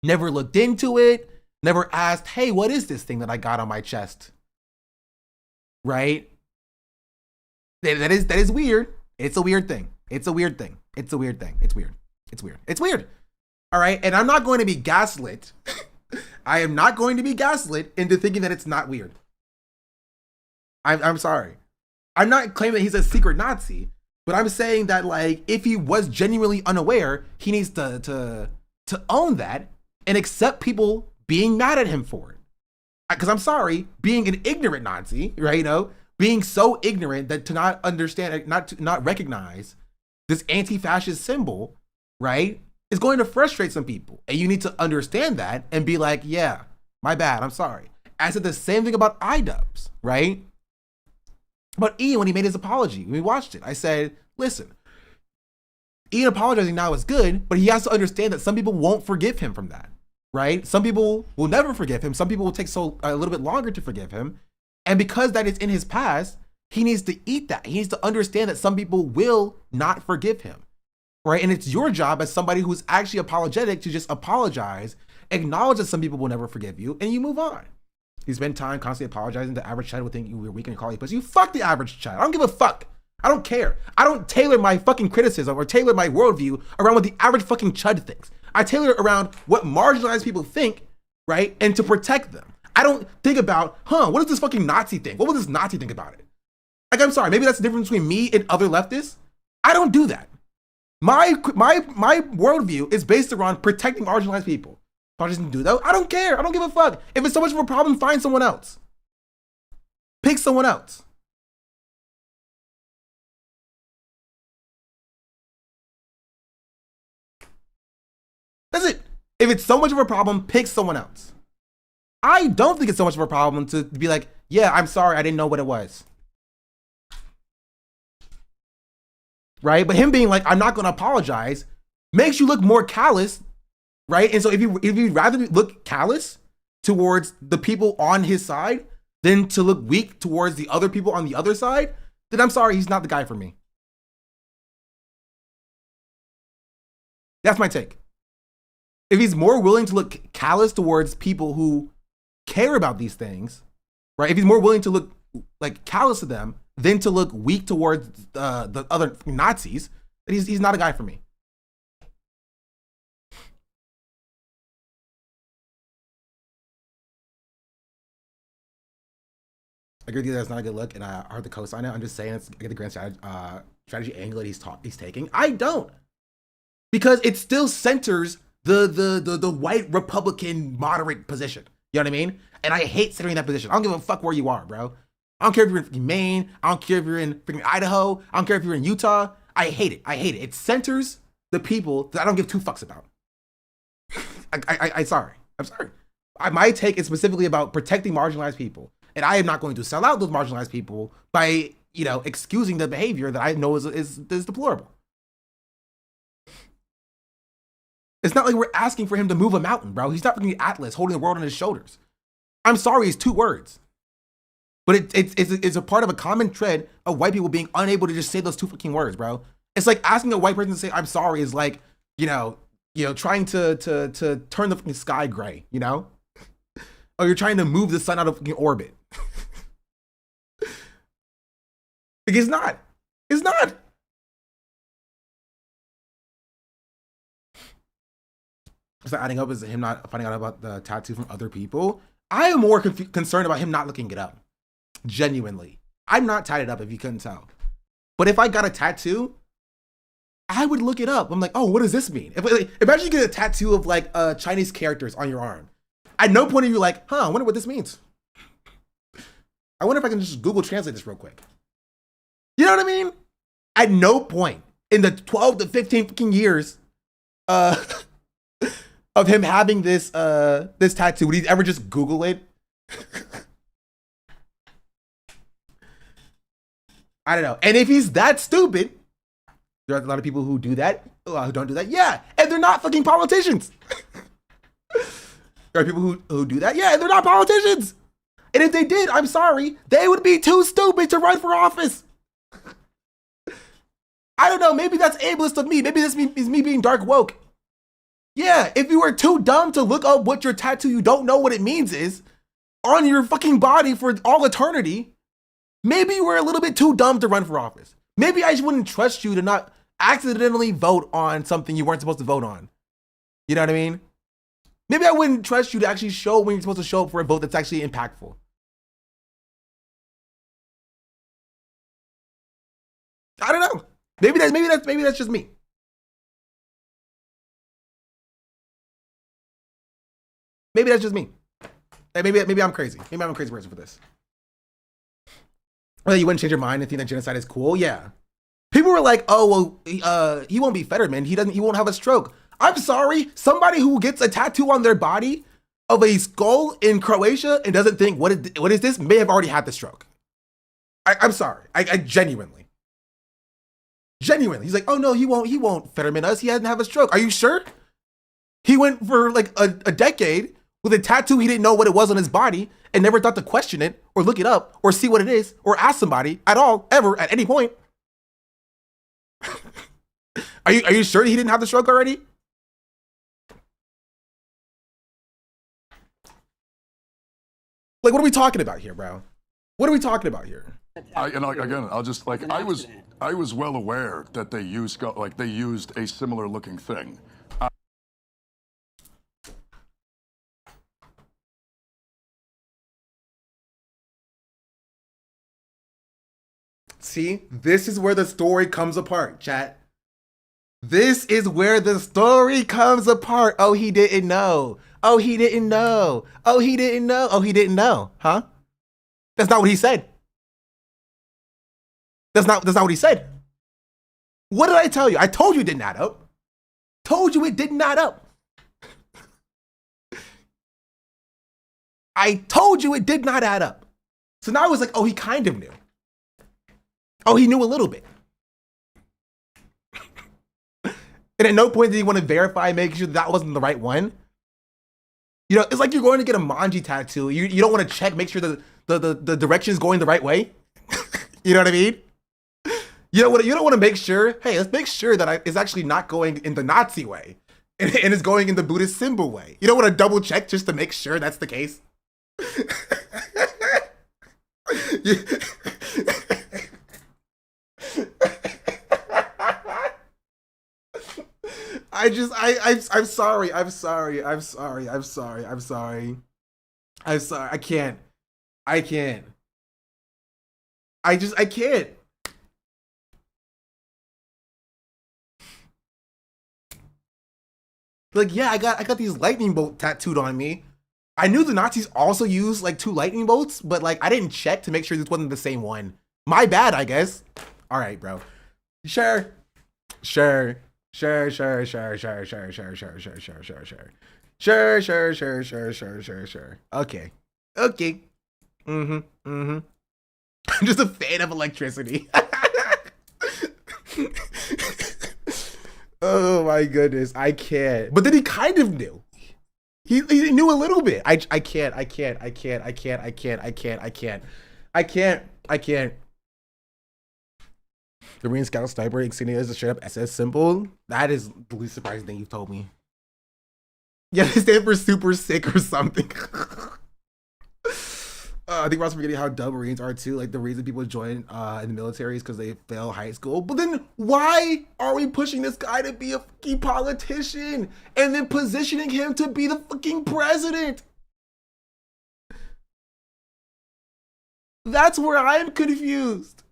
Never looked into it. Never asked, hey, what is this thing that I got on my chest? Right? That is weird. It's a weird thing. It's weird. All right. And I'm not going to be gaslit. I am not going to be gaslit into thinking that it's not weird. I'm sorry. I'm not claiming that he's a secret Nazi, but I'm saying that like if he was genuinely unaware, he needs to own that and accept people being mad at him for it. Because I'm sorry, being an ignorant Nazi, right? You know, being so ignorant that to not understand, not recognize this anti-fascist symbol, right, is going to frustrate some people. And you need to understand that and be like, yeah, my bad, I'm sorry. I said the same thing about iDubbbz, right? But Ian, when he made his apology, when we watched it, I said, listen, Ian apologizing now is good, but he has to understand that some people won't forgive him from that, right? Some people will never forgive him. Some people will take a little bit longer to forgive him. And because that is in his past, he needs to eat that. He needs to understand that some people will not forgive him, right? And it's your job as somebody who's actually apologetic to just apologize, acknowledge that some people will never forgive you, and you move on. You spend time constantly apologizing. The average child would think you were weak and call you pussy. You fuck the average child. I don't give a fuck. I don't care. I don't tailor my fucking criticism or tailor my worldview around what the average fucking chud thinks. I tailor it around what marginalized people think, right? And to protect them. I don't think about, what does this fucking Nazi think? What would this Nazi think about it? Like, I'm sorry, maybe that's the difference between me and other leftists. I don't do that. My worldview is based around protecting marginalized people. If I just do that, I don't care. I don't give a fuck. If it's so much of a problem, find someone else. Pick someone else. That's it. If it's so much of a problem, pick someone else. I don't think it's so much of a problem to be like, yeah, I'm sorry, I didn't know what it was. Right? But him being like, I'm not going to apologize, makes you look more callous, right? And so if you'd rather look callous towards the people on his side than to look weak towards the other people on the other side, then I'm sorry, he's not the guy for me. That's my take. If he's more willing to look callous towards people who care about these things, right? If he's more willing to look like callous to them than to look weak towards the other Nazis, then he's not a guy for me. I agree with you that it's not a good look, and I heard the cosign it. I'm just saying it's the grand strategy angle that he's taking. I don't, because it still centers the white Republican moderate position. You know what I mean? And I hate centering that position. I don't give a fuck where you are, bro. I don't care if you're in Maine. I don't care if you're in freaking Idaho. I don't care if you're in Utah. I hate it. I hate it. It centers the people that I don't give two fucks about. I'm sorry. My take is specifically about protecting marginalized people. And I am not going to sell out those marginalized people by, excusing the behavior that I know is deplorable. It's not like we're asking for him to move a mountain, bro. He's not fucking Atlas holding the world on his shoulders. I'm sorry, it's 2 words. But it's a part of a common thread of white people being unable to just say those 2 fucking words, bro. It's like asking a white person to say I'm sorry is like, trying to turn the fucking sky gray, Or you're trying to move the sun out of fucking orbit. Like, it's not. It's not. It's not adding up is him not finding out about the tattoo from other people. I am more concerned about him not looking it up. Genuinely. I'm not tatted up if you couldn't tell. But if I got a tattoo, I would look it up. I'm like, oh, what does this mean? Imagine you get a tattoo of like Chinese characters on your arm. At no point are you like, I wonder what this means. I wonder if I can just Google translate this real quick. You know what I mean? At no point in the 12 to 15 fucking years of him having this tattoo would he ever just Google it? I don't know. And if he's that stupid, there are a lot of people who do that, who don't do that. Yeah, and they're not fucking politicians. There are people who do that. Yeah, and they're not politicians. And if they did, I'm sorry, they would be too stupid to run for office. I don't know. Maybe that's ableist of me. Maybe this is me being dark woke. Yeah, if you were too dumb to look up what your tattoo you don't know what it means is on your fucking body for all eternity, maybe you were a little bit too dumb to run for office. Maybe I just wouldn't trust you to not accidentally vote on something you weren't supposed to vote on. You know what I mean? Maybe I wouldn't trust you to actually show when you're supposed to show up for a vote that's actually impactful. I don't know. Maybe that's just me. Maybe that's just me. Maybe I'm crazy. Maybe I'm a crazy person for this. Well, you wouldn't change your mind and think that genocide is cool? Yeah. People were like, oh, well, he won't be Fetterman. He won't have a stroke. I'm sorry. Somebody who gets a tattoo on their body of a skull in Croatia and doesn't think, what is this, may have already had the stroke. I'm sorry. I genuinely. He's like, oh no, he won't Fetterman us. He hasn't have a stroke. Are you sure? He went for like a decade with a tattoo he didn't know what it was on his body and never thought to question it or look it up or see what it is or ask somebody at all, ever, at any point. Are you sure he didn't have the stroke already? Like, what are we talking about here, bro? What are we talking about here? I'll just like I was well aware that they used a similar looking thing. See, this is where the story comes apart, chat. This is where the story comes apart. Oh, he didn't know. Oh, he didn't know. Oh, he didn't know. Oh, he didn't know. Huh? That's not what he said. That's not what he said. What did I tell you? I told you it didn't add up. Told you it didn't add up. I told you it did not add up. So now I was like, oh, he kind of knew. Oh, he knew a little bit. And at no point did he want to verify, making sure that wasn't the right one. You know, it's like you're going to get a manji tattoo. You don't want to check, make sure the direction is going the right way. You know what I mean? You don't want to make sure, hey, let's make sure that it's actually not going in the Nazi way and it's going in the Buddhist symbol way. You don't want to double check just to make sure that's the case. I'm sorry. I'm sorry. I'm sorry. I'm sorry. I'm sorry. I'm sorry. I can't. I can't. I can't. Like, yeah, I got these lightning bolt tattooed on me. I knew the Nazis also used like 2 lightning bolts, but like I didn't check to make sure this wasn't the same one. My bad, I guess. All right, bro. Sure. Sure. Sure, sure, sure, sure, sure, sure, sure, sure, sure, sure, sure. Sure, sure, sure, sure, sure, sure, sure. Okay. Okay. Mm-hmm. Mm-hmm. I'm just a fan of electricity. Oh my goodness, I can't. But then he kind of knew. He knew a little bit. I can't. The Marine Scout Sniper insignia is a straight up SS symbol. That is the least surprising thing you've told me. Yeah, they stand for super sick or something. I think we're also forgetting how dumb Marines are too. Like the reason people join in the military is because they fail high school. But then why are we pushing this guy to be a fucking politician and then positioning him to be the fucking president? That's where I'm confused.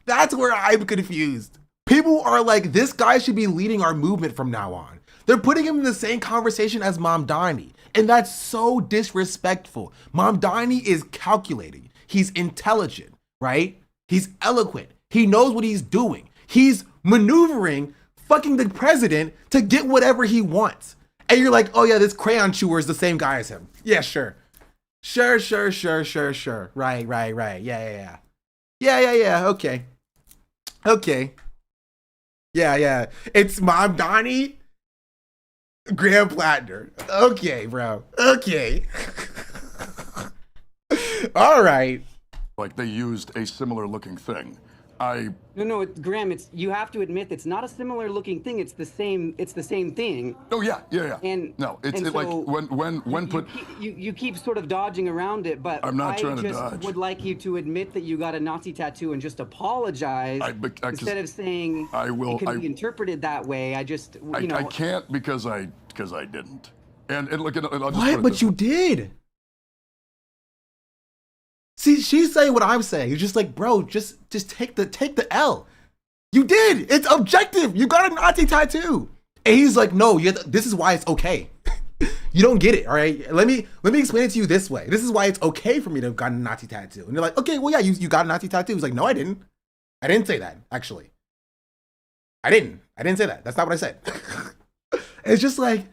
That's where I'm confused. People are like, this guy should be leading our movement from now on. They're putting him in the same conversation as Mamdani. And that's so disrespectful. Mamdani is calculating. He's intelligent, right? He's eloquent. He knows what he's doing. He's maneuvering fucking the president to get whatever he wants. And you're like, oh yeah, this crayon chewer is the same guy as him. Yeah, sure. Sure. Right. Yeah. Okay. Yeah. It's Mamdani, Graham Plattner. Okay, bro. Okay. All right. Like they used a similar looking thing. No, Graham. You have to admit it's not a similar looking thing. It's the same. It's the same thing. Oh yeah. And no, it's and like so when put. You keep sort of dodging around it, but I'm not trying to just dodge. would like you to admit that you got a Nazi tattoo and just apologize instead of saying it could be interpreted that way. I can't because I didn't. And look at I'll just what? But you did. See, she's saying what I'm saying. You're just like, bro, just take the L. You did. It's objective. You got a Nazi tattoo. And he's like, no, this is why it's okay. You don't get it, all right? Let me explain it to you this way. This is why it's okay for me to have gotten a Nazi tattoo. And you're like, okay, well, yeah, you got a Nazi tattoo. He's like, no, I didn't. I didn't say that, actually. I didn't say that. That's not what I said. It's just like,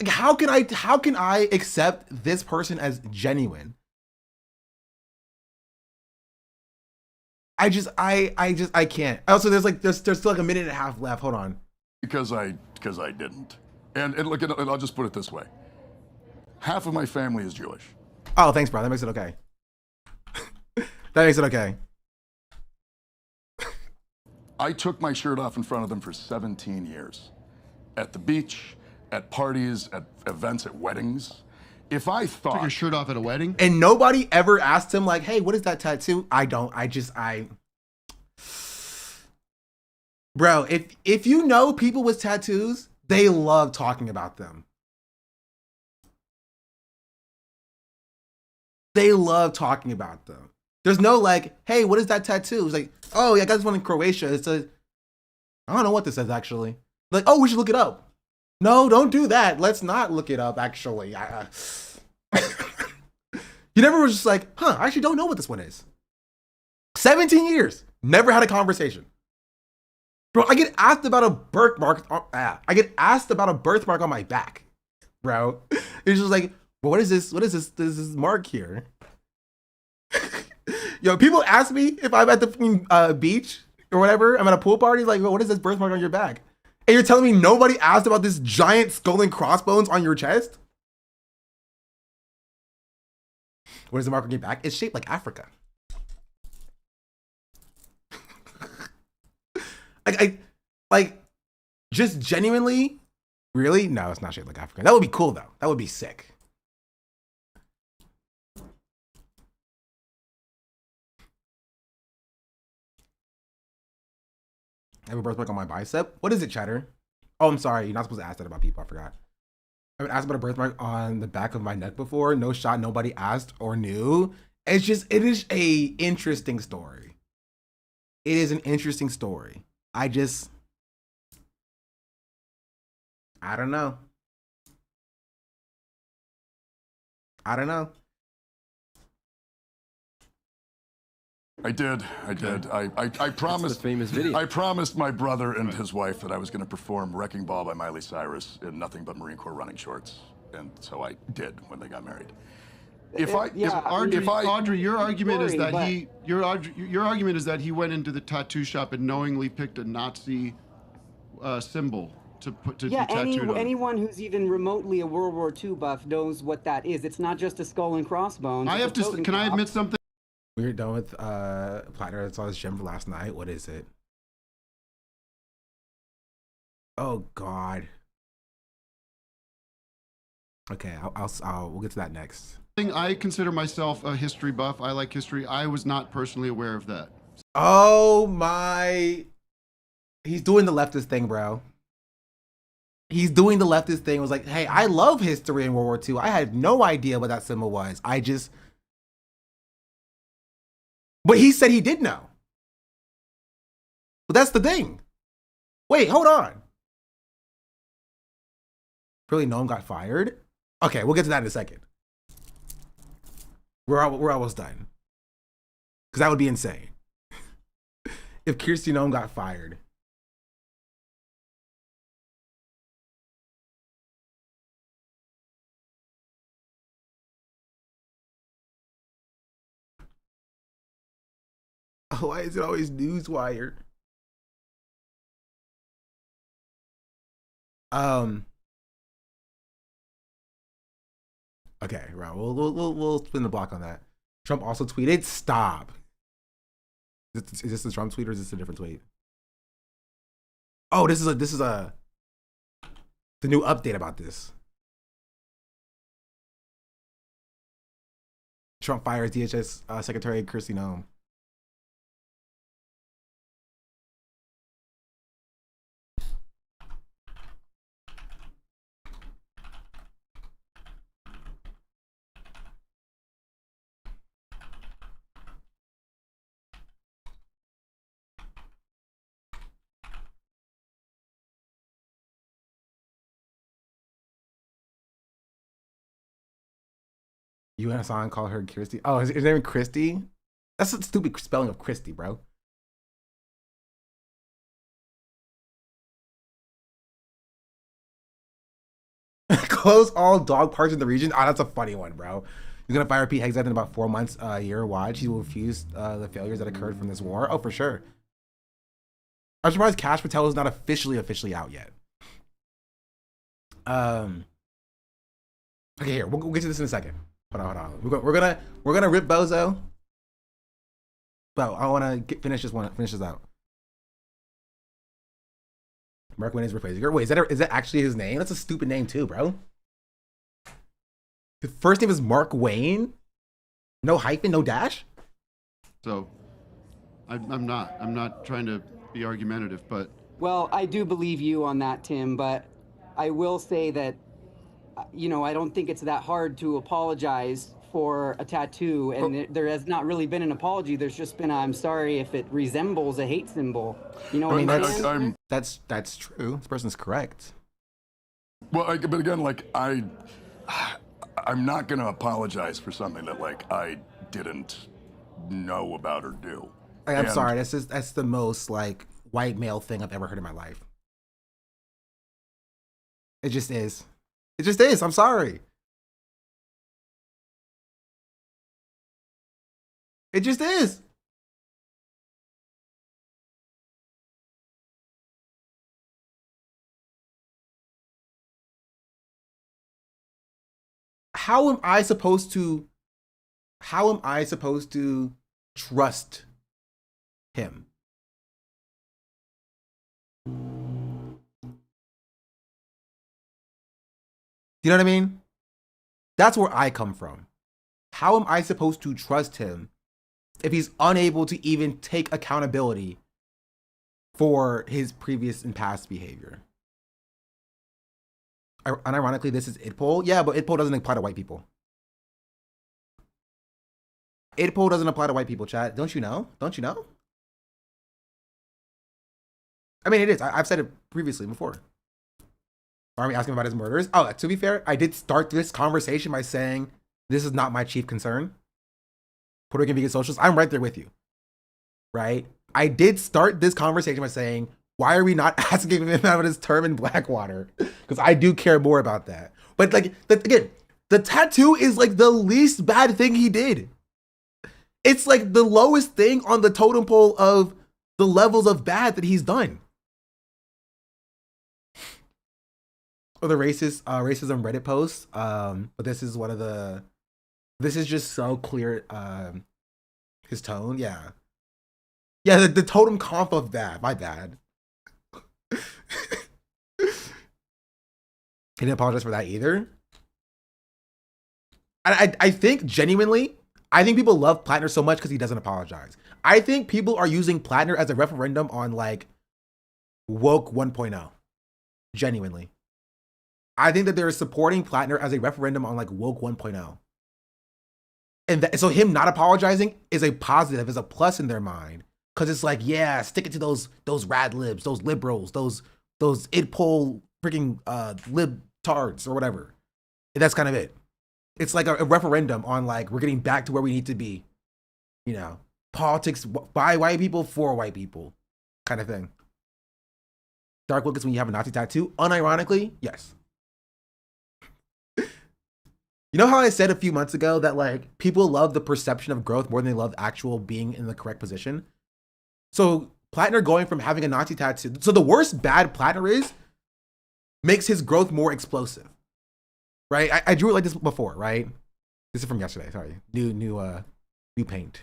how can I accept this person as genuine? I can't. Also, there's still like a minute and a half left. Hold on. Because I didn't. And look at I'll just put it this way. Half of my family is Jewish. Oh, thanks, bro. That makes it okay. That makes it okay. I took my shirt off in front of them for 17 years. At the beach, at parties, at events, at weddings. If I thought... Took your shirt off at a wedding? And nobody ever asked him like, hey, what is that tattoo? Bro, if you know people with tattoos, they love talking about them. They love talking about them. There's no like, hey, what is that tattoo? It's like, oh, yeah, I got this one in Croatia. It's I don't know what this says actually. Like, oh, we should look it up. No, don't do that. Let's not look it up, actually. You never was just like, I actually don't know what this one is. 17 years. Never had a conversation. Bro, I get asked about a birthmark. I get asked about a birthmark on my back. Bro. It's just like, well, what is this? What is this? This mark here. Yo, people ask me if I'm at the beach or whatever. I'm at a pool party. Like, well, what is this birthmark on your back? And you're telling me nobody asked about this giant skull and crossbones on your chest? What is the mark on your back? It's shaped like Africa. Like, just genuinely, really? No, it's not shaped like Africa. That would be cool though. That would be sick. I have a birthmark on my bicep. What is it, Chatter? Oh, I'm sorry. You're not supposed to ask that about people. I forgot. I've been asked about a birthmark on the back of my neck before. No shot. Nobody asked or knew. It is a interesting story. It is an interesting story. I don't know. I don't know. I did. I promised. The famous video. I promised my brother and his wife that I was going to perform "Wrecking Ball" by Miley Cyrus in nothing but Marine Corps running shorts, and so I did when they got married. Audrey, your argument is that but- your argument is that he went into the tattoo shop and knowingly picked a Nazi symbol to be tattooed on. Anyone who's even remotely a World War II buff knows what that is. It's not just a skull and crossbones. I have to. Can I admit something? We're done with Platter. I saw this gym last night. What is it? Oh God. Okay, we'll get to that next. I consider myself a history buff. I like history. I was not personally aware of that. Oh my. He's doing the leftist thing, bro. He's doing the leftist thing. It was like, hey, I love history in World War II. I had no idea what that symbol was. But he said he did know. But that's the thing. Wait, hold on. Really, Noam got fired? Okay, we'll get to that in a second. We're almost done. Because that would be insane. If Kirsty Noam got fired. Why is it always Newswire? Okay, right. We'll spin the block on that. Trump also tweeted, "Stop." Is this the Trump tweet or is this a different tweet? Oh, this is the new update about this. Trump fires DHS Secretary Kirsty Noam. You and Hassan call her Kirsty. Oh, is her name Christy? That's a stupid spelling of Christy, bro. Close all dog parks in the region. Oh, that's a funny one, bro. He's gonna fire Pete Hegseth in about 4 months, a year. Watch. He will refuse the failures that occurred from this war. Oh, for sure. I'm surprised Kash Patel is not officially out yet. Okay, here we'll get to this in a second. Hold on. We're gonna rip Bozo. But I want to finish this out. Mark Wayne is replacing her. Wait, is that actually his name? That's a stupid name too, bro. The first name is Mark Wayne. No hyphen, no dash. So, I'm not trying to be argumentative, but. Well, I do believe you on that, Tim, but I will say that, I don't think it's that hard to apologize for a tattoo, and there has not really been an apology. There's just been I'm sorry if it resembles a hate symbol. You know what I'm saying? That's true. This person's correct. Well, but again, I'm not going to apologize for something that I didn't know about or do. I'm sorry. That's the most white male thing I've ever heard in my life. It just is. It just is. I'm sorry. It just is. How am I supposed to trust him? You know what I mean? That's where I come from. How am I supposed to trust him if he's unable to even take accountability for his previous and past behavior? unironically, this is IDPOL. Yeah, but IDPOL doesn't apply to white people. IDPOL doesn't apply to white people, chat. Don't you know? Don't you know? I mean, it is. I've said it previously before. Army asking about his murders. Oh, to be fair, I did start this conversation by saying this is not my chief concern. Puerto Rican vegan socialists, I'm right there with you. Right? I did start this conversation by saying, why are we not asking him about his term in Blackwater? Because I do care more about that. But like, again, the tattoo is like the least bad thing he did. It's like the lowest thing on the totem pole of the levels of bad that he's done. Or the racism Reddit post. But this is one of the. This is just so clear. His tone, yeah, the totem comp of that. My bad. He didn't apologize for that either. I think genuinely, I think people love Plattner so much because he doesn't apologize. I think people are using Plattner as a referendum on like woke 1.0. Genuinely. I think that they're supporting Plattner as a referendum on like woke 1.0. And so him not apologizing is a positive, is a plus in their mind. Cause it's like, yeah, stick it to those rad libs, those liberals, those idpol freaking libtards or whatever. And that's kind of it. It's like a referendum on like, we're getting back to where we need to be. You know, politics by white people for white people kind of thing. Dark look is when you have a Nazi tattoo. Unironically, yes. You know how I said a few months ago that like people love the perception of growth more than they love actual being in the correct position? So Plattner going from having a Nazi tattoo. So the worst bad Plattner is makes his growth more explosive. Right? I drew it like this before, right? This is from yesterday, sorry. New paint.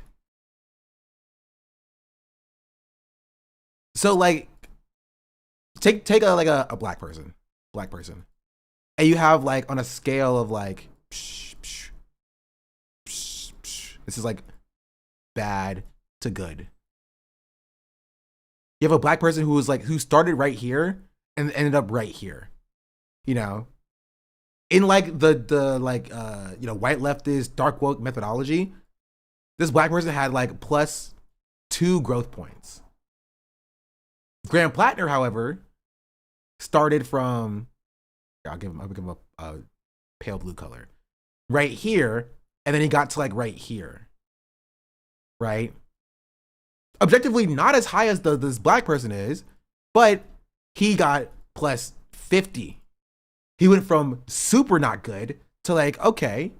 So like take a black person. And you have like on a scale of like this is like bad to good. You have a black person who started right here and ended up right here. You know, in like the white leftist dark woke methodology, this black person had like +2 growth points. Graham Plattner, however, started from I'll give him a pale blue color. Right here, and then he got to like right here. Right? Objectively not as high as this black person is, but he got +50. He went from super not good to like, okay.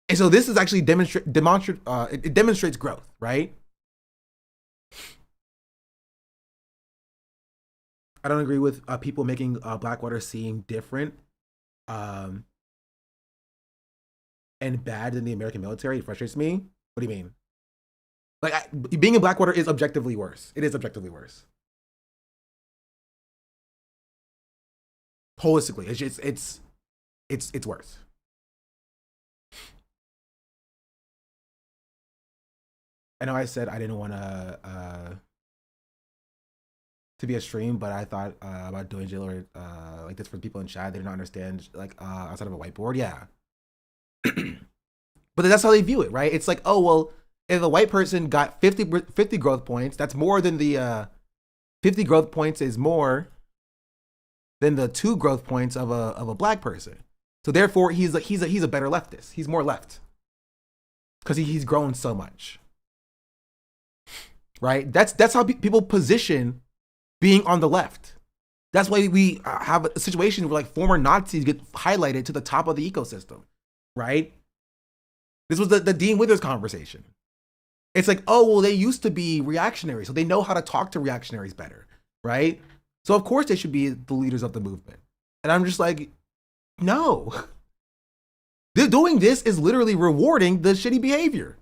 And so this is actually it demonstrates growth, right? I don't agree with people making Blackwater seem different and bad than the American military. It frustrates me. What do you mean? Like being in Blackwater is objectively worse. It is objectively worse. Holistically, it's worse. I know I said I didn't want to be a stream, but I thought about doing jail or like this for people in chat. They didn't understand like outside of a whiteboard. Yeah. But that's how they view it, right? It's like, oh, well, if a white person got 50 growth points, that's more than the 50 growth points is more than the 2 growth points of a black person. So therefore, he's a better leftist. He's more left because he's grown so much, right? That's how people position being on the left. That's why we have a situation where like former Nazis get highlighted to the top of the ecosystem, right? This was the Dean Withers conversation. It's like, oh, well, they used to be reactionary, so they know how to talk to reactionaries better, right? So of course they should be the leaders of the movement. And I'm just like, no. They're doing this is literally rewarding the shitty behavior.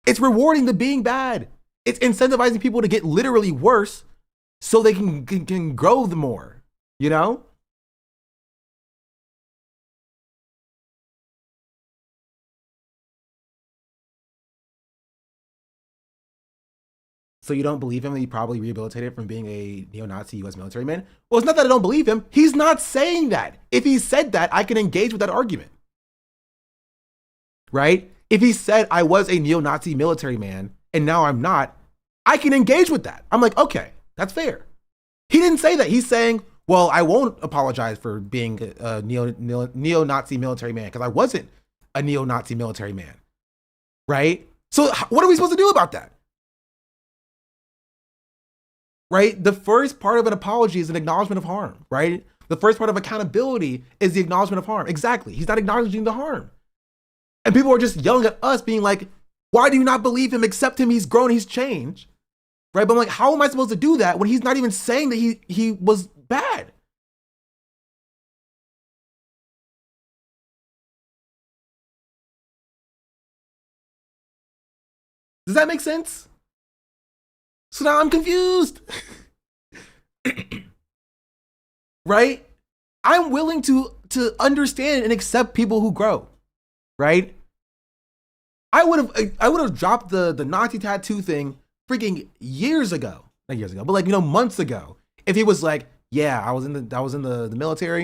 It's rewarding the being bad. It's incentivizing people to get literally worse so they can grow the more, you know? So you don't believe him that he probably rehabilitated from being a neo-Nazi U.S. military man? Well, it's not that I don't believe him. He's not saying that. If he said that, I can engage with that argument. Right? If he said I was a neo-Nazi military man and now I'm not, I can engage with that. I'm like, okay, that's fair. He didn't say that. He's saying, well, I won't apologize for being a neo-Nazi military man because I wasn't a neo-Nazi military man. Right? So what are we supposed to do about that? Right? The first part of an apology is an acknowledgement of harm, right? The first part of accountability is the acknowledgement of harm. Exactly. He's not acknowledging the harm. And people are just yelling at us being like, why do you not believe him? Accept him. He's grown. He's changed. Right? But I'm like, how am I supposed to do that when he's not even saying that he was bad? Does that make sense? So now I'm confused. Right? I'm willing to understand and accept people who grow. Right? I would have dropped the Nazi tattoo thing freaking years ago. Not years ago, but like, months ago. If he was like, yeah, I was in the military.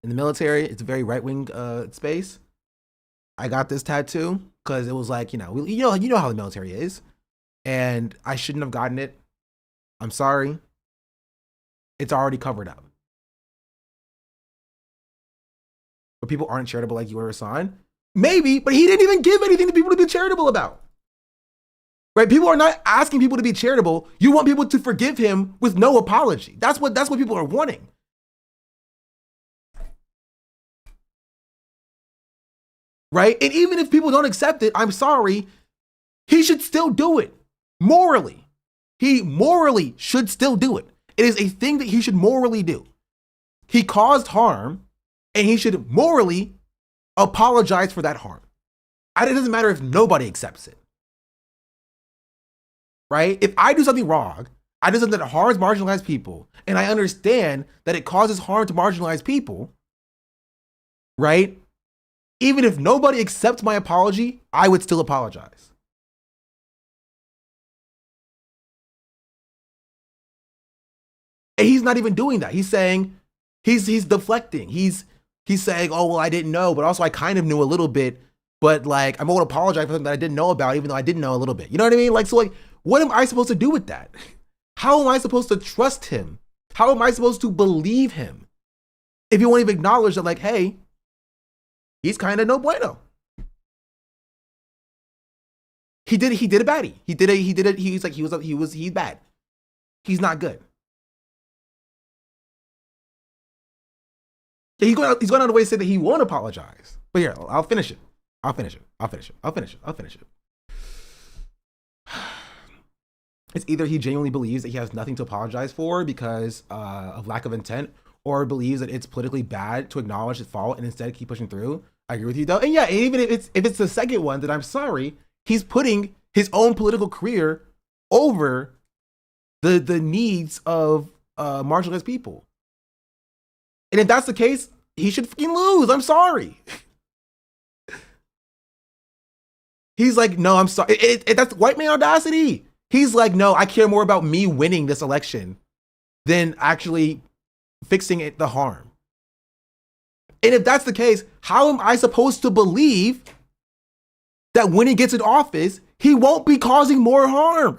In the military, it's a very right-wing space. I got this tattoo because it was like, you know how the military is. And I shouldn't have gotten it. I'm sorry. It's already covered up. But people aren't charitable like you or Hassan. Maybe, but he didn't even give anything to people to be charitable about. Right? People are not asking people to be charitable. You want people to forgive him with no apology. That's what people are wanting. Right? And even if people don't accept it, I'm sorry, he should still do it. Morally. He morally should still do it. It is a thing that he should morally do. He caused harm, and he should morally apologize for that harm. It doesn't matter if nobody accepts it. Right? If I do something wrong, I do something that harms marginalized people, and I understand that it causes harm to marginalized people, right? Even if nobody accepts my apology, I would still apologize. And he's not even doing that. He's saying, he's deflecting. He's saying, oh, well, I didn't know, but also I kind of knew a little bit, but like, I'm going to apologize for something that I didn't know about, even though I didn't know a little bit. You know what I mean? Like, so like, what am I supposed to do with that? How am I supposed to trust him? How am I supposed to believe him? If you won't even acknowledge that, like, hey, he's kind of no bueno. He did a baddie. He's bad. He's not good. He's going out of the way to say that he won't apologize. But here, I'll finish it. It's either he genuinely believes that he has nothing to apologize for because of lack of intent, or believes that it's politically bad to acknowledge his fault and instead keep pushing through. I agree with you though. And yeah, even if it's the second one, then I'm sorry, he's putting his own political career over the needs of marginalized people. And if that's the case, he should fucking lose. I'm sorry. He's like, no, I'm sorry. That's white man audacity. He's like, no, I care more about me winning this election than actually fixing the harm. And if that's the case, how am I supposed to believe that when he gets in office, he won't be causing more harm?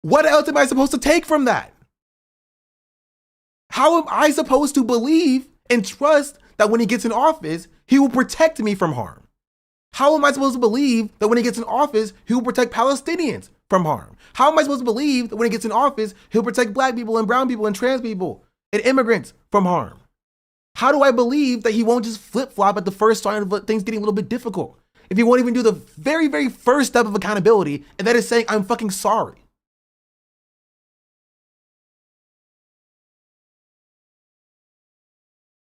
What else am I supposed to take from that? How am I supposed to believe and trust that when he gets in office, he will protect me from harm? How am I supposed to believe that when he gets in office, he will protect Palestinians from harm? How am I supposed to believe that when he gets in office, he'll protect black people and brown people and trans people and immigrants from harm? How do I believe that he won't just flip-flop at the first sign of things getting a little bit difficult? If he won't even do the very, very first step of accountability, and that is saying, I'm fucking sorry.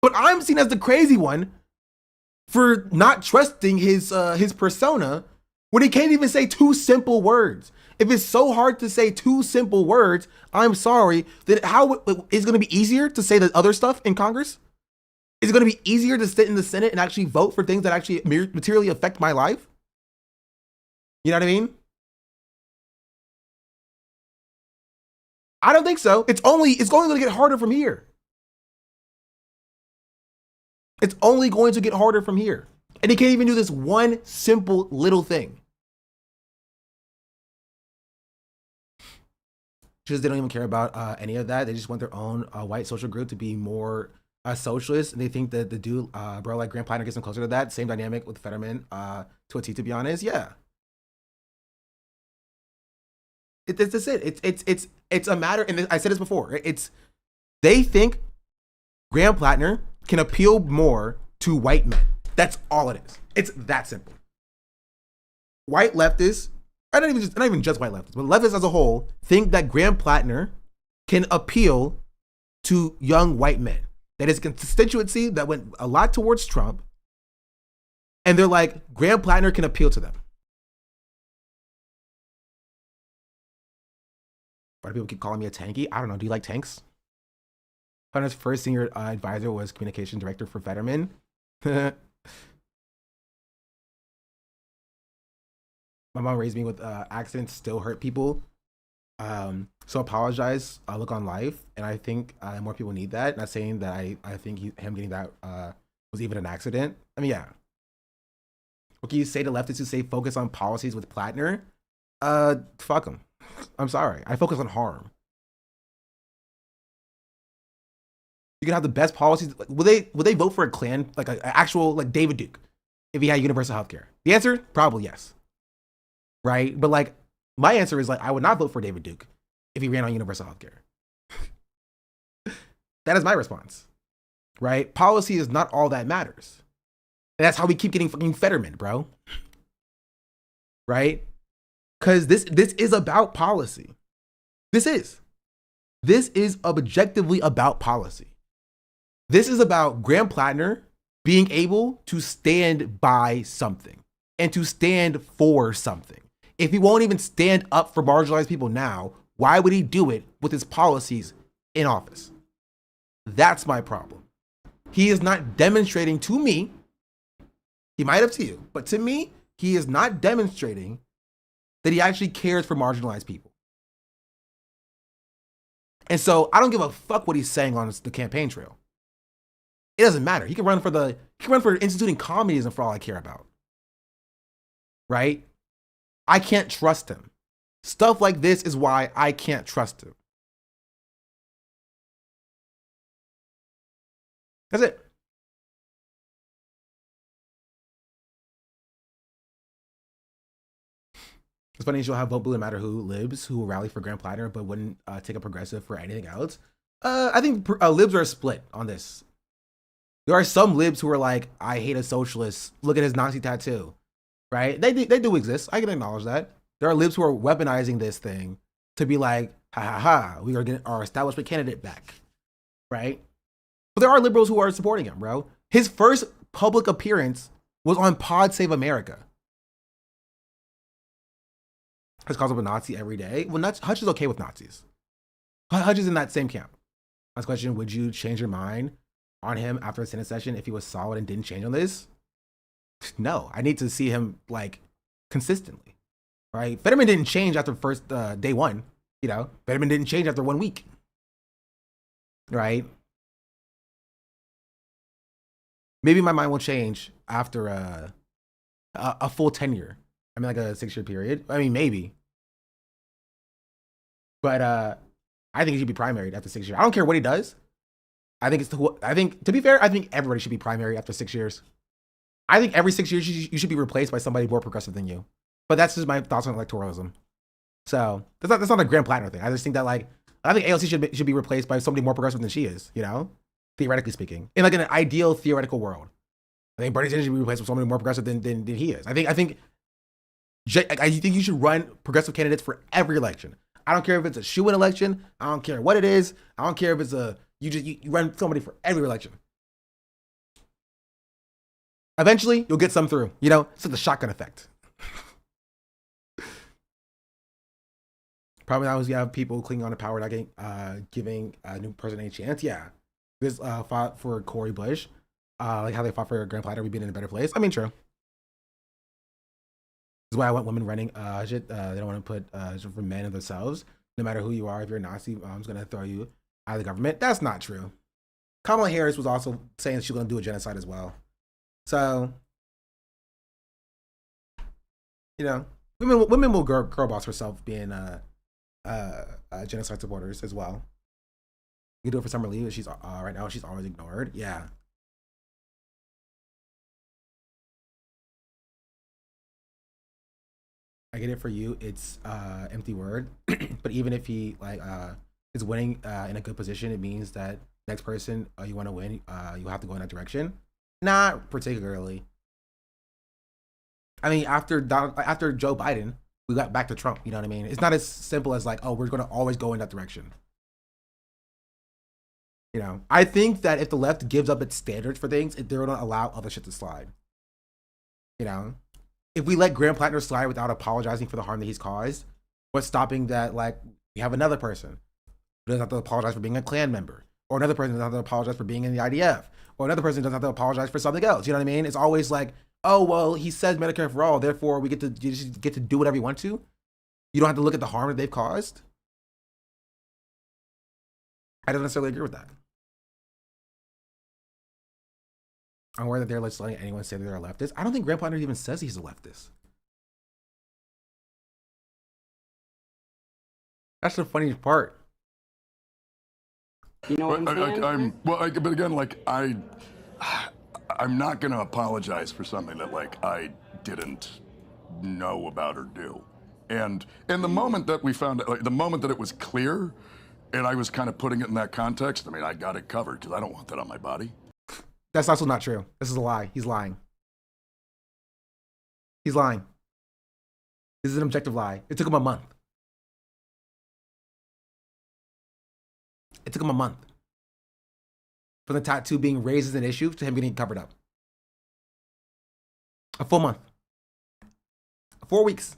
But I'm seen as the crazy one for not trusting his persona when he can't even say two simple words. If it's so hard to say two simple words, I'm sorry, then how is it going to be easier to say the other stuff in Congress? Is it going to be easier to sit in the Senate and actually vote for things that actually materially affect my life? You know what I mean? I don't think so. It's only going to get harder from here. It's only going to get harder from here. And he can't even do this one simple little thing. Just they don't even care about any of that. They just want their own white social group to be more socialist. And they think that the dude, bro, like Graham Plattner gets them closer to that. Same dynamic with Fetterman to a T, to be honest. Yeah. That's it. It's a matter, and I said this before. They think Graham Plattner can appeal more to white men. That's all it is. It's that simple. White leftists, not even just white leftists, but leftists as a whole, think that Graham Plattner can appeal to young white men. That is a constituency that went a lot towards Trump, and they're like, Graham Plattner can appeal to them. Why do people keep calling me a tanky? I don't know. Do you like tanks? Hunter's first senior advisor was communication director for Fetterman. My mom raised me with accents still hurt people. So apologize, look on life. And I think more people need that. Not saying that I think him getting that was even an accident. I mean, yeah. What can you say to leftists who say focus on policies with Plattner? Fuck them. I'm sorry. I focus on harm. You can have the best policies. Would they vote for a Klan, like an actual like David Duke, if he had universal health care? The answer, probably yes. Right? But like my answer is like I would not vote for David Duke if he ran on universal health care. That is my response. Right? Policy is not all that matters. And that's how we keep getting fucking Fetterman, bro. Right? Because this is about policy. This is objectively about policy. This is about Graham Plattner being able to stand by something and to stand for something. If he won't even stand up for marginalized people now, why would he do it with his policies in office? That's my problem. He is not demonstrating to me, he might have to you, but to me, he is not demonstrating that he actually cares for marginalized people. And so I don't give a fuck what he's saying on the campaign trail. It doesn't matter. He can run for instituting communism for all I care about. Right? I can't trust him. Stuff like this is why I can't trust him. That's it. It's funny you'll have Vote Blue no matter who libs who will rally for Graham Plattner but wouldn't take a progressive for anything else. I think libs are split on this. There are some libs who are like, I hate a socialist. Look at his Nazi tattoo, right? They do exist. I can acknowledge that. There are libs who are weaponizing this thing to be like, ha ha ha, we are getting our establishment candidate back, right? But there are liberals who are supporting him, bro. His first public appearance was on Pod Save America. Hutch calls him a Nazi every day. Well, Hutch is okay with Nazis. Hutch is in that same camp. Last question, would you change your mind on him after a Senate session if he was solid and didn't change on this? No, I need to see him like consistently, right? Fetterman didn't change after first day one, you know? Fetterman didn't change after 1 week, right? Maybe my mind will change after a full tenure. I mean, like a 6-year period. I mean, maybe. But I think he should be primaried after 6 years. I don't care what he does. I think to be fair, I think everybody should be primary after 6 years. I think every 6 years you should be replaced by somebody more progressive than you. But that's just my thoughts on electoralism. So that's not a Graham Plattner thing. I just think that like I think AOC should be replaced by somebody more progressive than she is. You know, theoretically speaking, in like an ideal theoretical world, I think Bernie Sanders should be replaced with somebody more progressive than he is. I think you should run progressive candidates for every election. I don't care if it's a shoe-in election. I don't care what it is. I don't care if it's you run somebody for every election. Eventually, you'll get some through. You know, it's like the shotgun effect. Probably now is you have people clinging on to power, not giving a new person any chance. Yeah, this fought for Cori Bush, like how they fought for Graham Plattner. We'd be in a better place. I mean, true. This is why I want women running shit. They don't want to put shit for men and themselves. no matter who you are, if you're a Nazi, I'm going to throw you out of the government. That's not true. Kamala Harris was also saying she's going to do a genocide as well. So, you know, women will girl boss herself being genocide supporters as well. You can do it for Summer Lee, but she's right now she's always ignored. Yeah. I get it for you. It's empty word, but even if he is winning in a good position, it means that next person you want to win, you have to go in that direction. Not particularly. I mean, after Joe Biden, we got back to Trump. You know what I mean? It's not as simple as like, oh, we're going to always go in that direction. You know, I think that if the left gives up its standards for things, they're going to allow other shit to slide. You know, if we let Graham Plattner slide without apologizing for the harm that he's caused, what's stopping that? Like, we have another person who doesn't have to apologize for being a Klan member, or another person doesn't have to apologize for being in the IDF, or another person doesn't have to apologize for something else. You know what I mean? It's always like, oh, well, he says Medicare for all, therefore you just get to do whatever you want to. You don't have to look at the harm that they've caused. I don't necessarily agree with that. I'm worried that they're just letting anyone say that they're a leftist. I don't think Graham Plattner even says he's a leftist. That's the funniest part. You know what I'm saying? But again, like I'm not gonna apologize for something that like I didn't know about or do. And in the moment that we found, like the moment that it was clear, and I was kind of putting it in that context, I mean, I got it covered because I don't want that on my body. That's also not true. This is a lie. He's lying. He's lying. This is an objective lie. It took him a month. It took him a month from the tattoo being raised as an issue to him getting covered up. A full month. 4 weeks.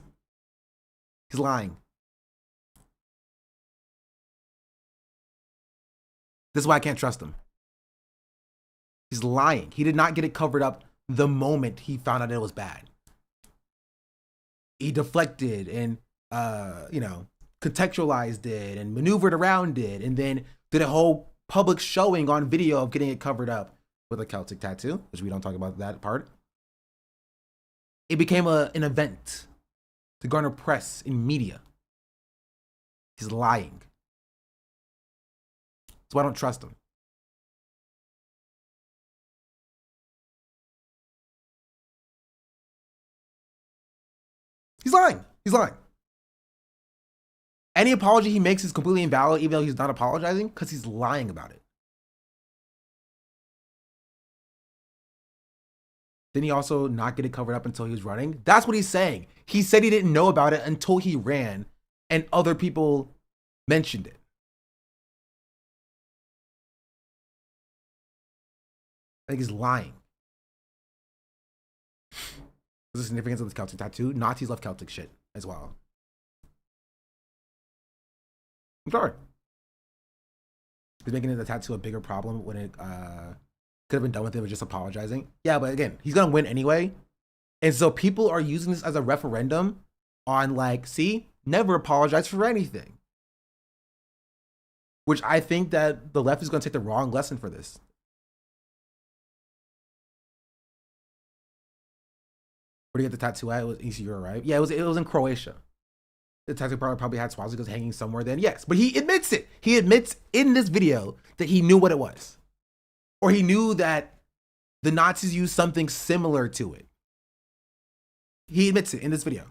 He's lying. This is why I can't trust him. He's lying. He did not get it covered up the moment he found out it was bad. He deflected and, contextualized it and maneuvered around it and then did a whole public showing on video of getting it covered up with a Celtic tattoo, which we don't talk about that part. It became an event to garner press in media. He's lying. So I don't trust him. He's lying. He's lying. Any apology he makes is completely invalid, even though he's not apologizing, because he's lying about it. Didn't he also not get it covered up until he was running? That's what he's saying. He said he didn't know about it until he ran and other people mentioned it. I think he's lying. What's the significance of this Celtic tattoo? Nazis love Celtic shit as well. I'm sorry. He's making the tattoo a bigger problem when it could have been done with him with just apologizing. Yeah, but again, he's gonna win anyway. And so people are using this as a referendum on like, see, never apologize for anything. Which I think that the left is gonna take the wrong lesson for this. Where do you get the tattoo at? It was East Europe, right? Yeah, it was in Croatia. The tattoo probably had swastikas hanging somewhere then. Yes, but he admits it. He admits in this video that he knew what it was. Or he knew that the Nazis used something similar to it. He admits it in this video.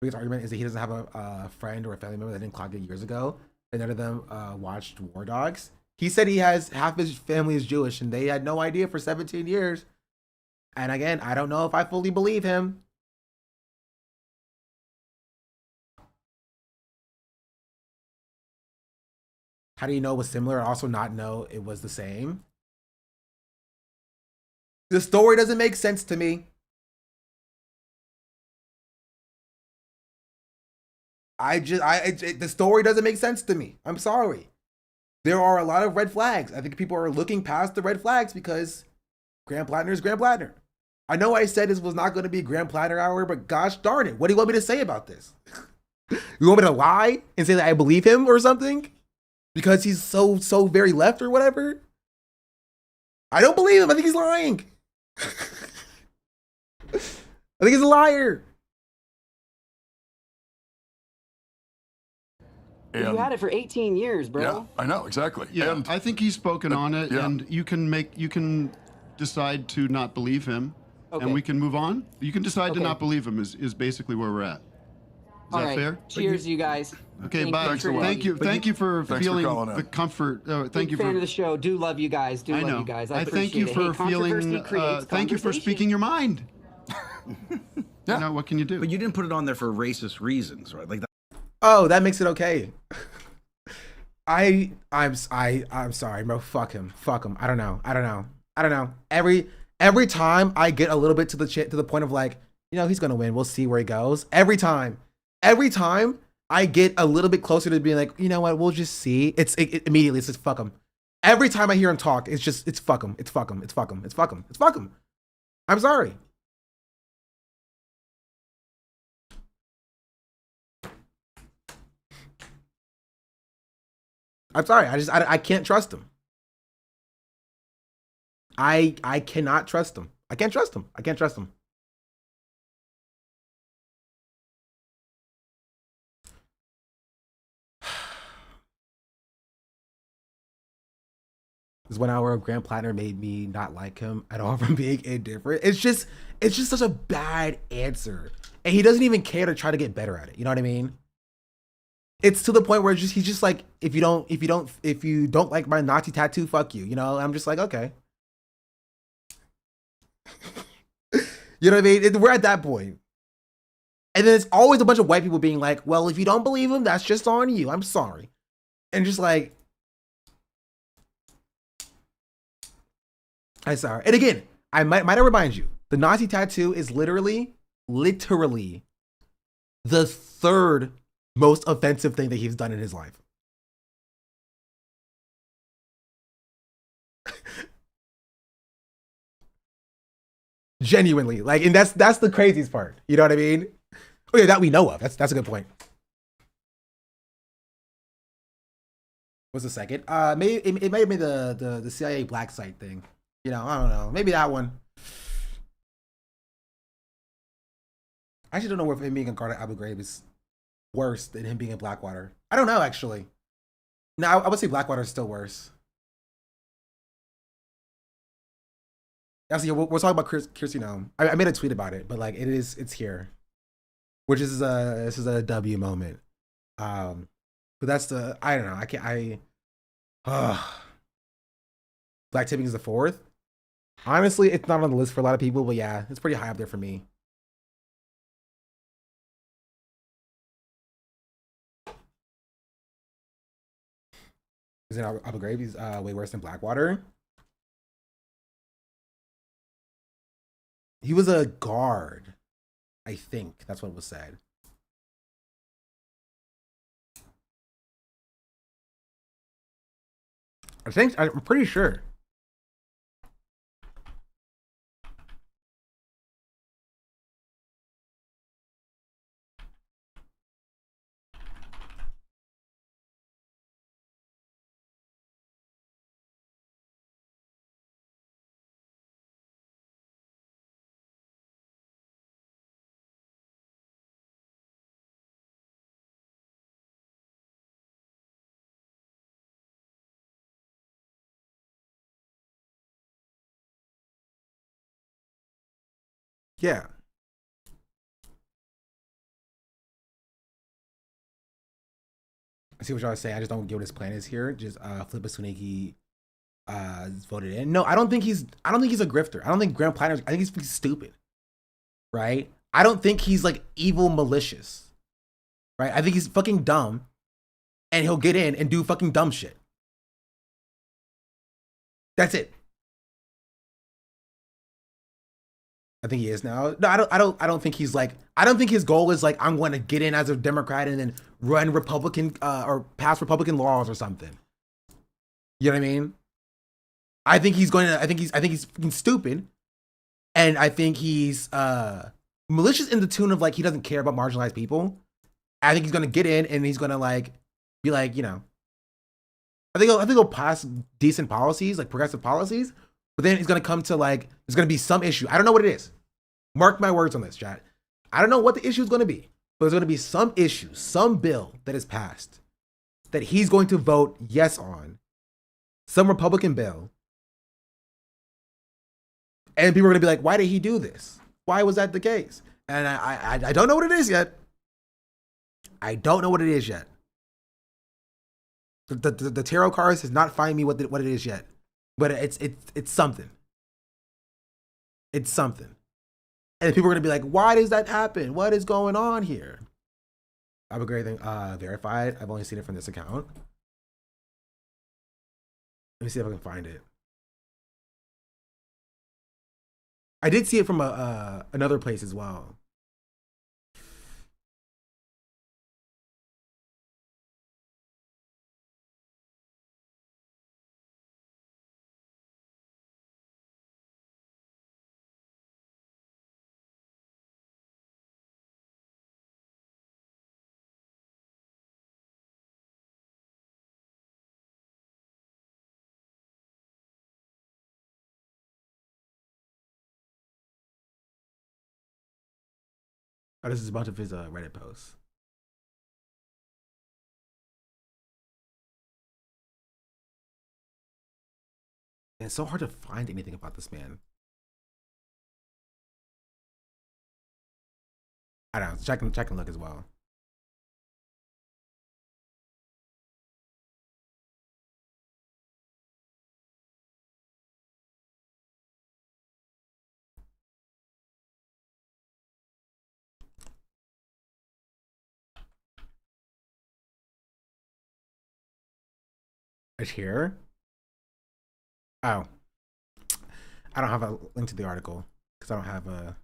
His argument is that he doesn't have a friend or a family member that didn't clock it years ago, and none of them watched War Dogs. He said he has half his family is Jewish, and they had no idea for 17 years. And again, I don't know if I fully believe him. How do you know it was similar and also not know it was the same? The story doesn't make sense to me. The story doesn't make sense to me. I'm sorry. There are a lot of red flags. I think people are looking past the red flags because Graham Plattner is Graham Plattner. I know I said this was not going to be Grand Platter Hour, but gosh darn it. What do you want me to say about this? You want me to lie and say that I believe him or something? Because he's so very left or whatever? I don't believe him. I think he's lying. I think he's a liar. You had it for 18 years, bro. Yeah, I know, exactly. Yeah, And I think he's spoken on it, yeah. and you can decide to not believe him, Okay. and we can move on. You can decide to Okay. not believe him is basically where we're at. Is All that right. fair? Cheers, you guys. Okay, bye. for Thank you. Thank you for Thanks for feeling calling in. the comfort. Thank Big you fan for. of the show. Do love you guys. Do I love know. you guys. I thank you appreciate for it. Hey, controversy feeling. creates Thank you for conversation. speaking your mind. Yeah. You know, what can you do? But you didn't put it on there for racist reasons, right? Like that. Oh, that makes it okay. I'm sorry, bro. Fuck him. I don't know. Every time I get a little bit to the point of like, you know, he's gonna win. We'll see where he goes. Every time I get a little bit closer to being like, you know what? We'll just see. It immediately it's just fuck him. Every time I hear him talk, it's fuck him. It's fuck him. I'm sorry. I'm sorry. I can't trust him. I cannot trust him. I can't trust him. This 1 hour of Grand Platinum made me not like him at all from being indifferent. It's just such a bad answer. And he doesn't even care to try to get better at it. You know what I mean? It's to the point where he's just like, if you don't like my Nazi tattoo, fuck you. You know, I'm just like, okay. You know what I mean? We're at that point. And then it's always a bunch of white people being like, well, if you don't believe him, that's just on you. I'm sorry. And just like, I'm sorry. And again, I might remind you, the Nazi tattoo is literally the third most offensive thing that he's done in his life. Genuinely, like, and that's the craziest part. You know what I mean? Okay, that we know of. That's a good point. What's the second? Maybe it might have been the CIA black site thing. You know, I don't know. Maybe that one. I actually don't know if him being a guard at Abu Ghraib is worse than him being in Blackwater. I don't know, actually. No, I would say Blackwater is still worse. Actually, we're talking about Kirsty Nome. I made a tweet about it, but like it's here, which is this is a W moment. But that's I don't know. Black tipping is the fourth. Honestly, it's not on the list for a lot of people, but yeah, it's pretty high up there for me. Is it Abu Ghraib? He's way worse than Blackwater. He was a guard, I think. That's what was said. I'm pretty sure. Yeah. I see what y'all are saying. I just don't get what his plan is here. Just flip as soon as he voted in. No, I don't think he's a grifter. I don't think Grand Platinum, I think he's stupid. Right? I don't think he's like evil malicious. Right? I think he's fucking dumb and he'll get in and do fucking dumb shit. That's it. I think he is now. No, I don't think he's like, I don't think his goal is like, I'm going to get in as a Democrat and then run Republican or pass Republican laws or something. You know what I mean? I think he's fucking stupid And I think he's malicious in the tune of like he doesn't care about marginalized people. I think he's gonna get in and he's gonna like be like, you know, I think he'll pass decent policies, like progressive policies, but then he's gonna come to like there's gonna be some issue. I don't know what it is. Mark my words on this, chat. I don't know what the issue is gonna be, but there's gonna be some issue, some bill that is passed that he's going to vote yes on, some Republican bill. And people are gonna be like, why did he do this? Why was that the case? And I don't know what it is yet. I don't know what it is yet. The tarot cards has not find me what it is yet. But it's something. It's something. And people are gonna be like, why does that happen? What is going on here? I have a great thing. Verified. I've only seen it from this account. Let me see if I can find it. I did see it from another place as well. Oh, this is a bunch of his Reddit posts. And it's so hard to find anything about this man. I don't know. Check and look as well. It's here. Oh, I don't have a link to the article because I don't have a.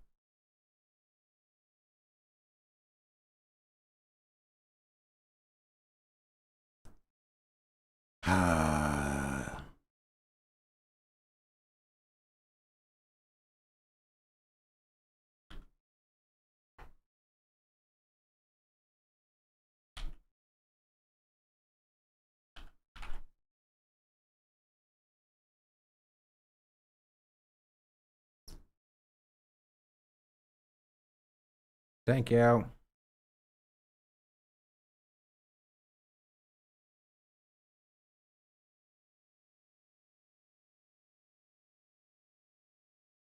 Thank you.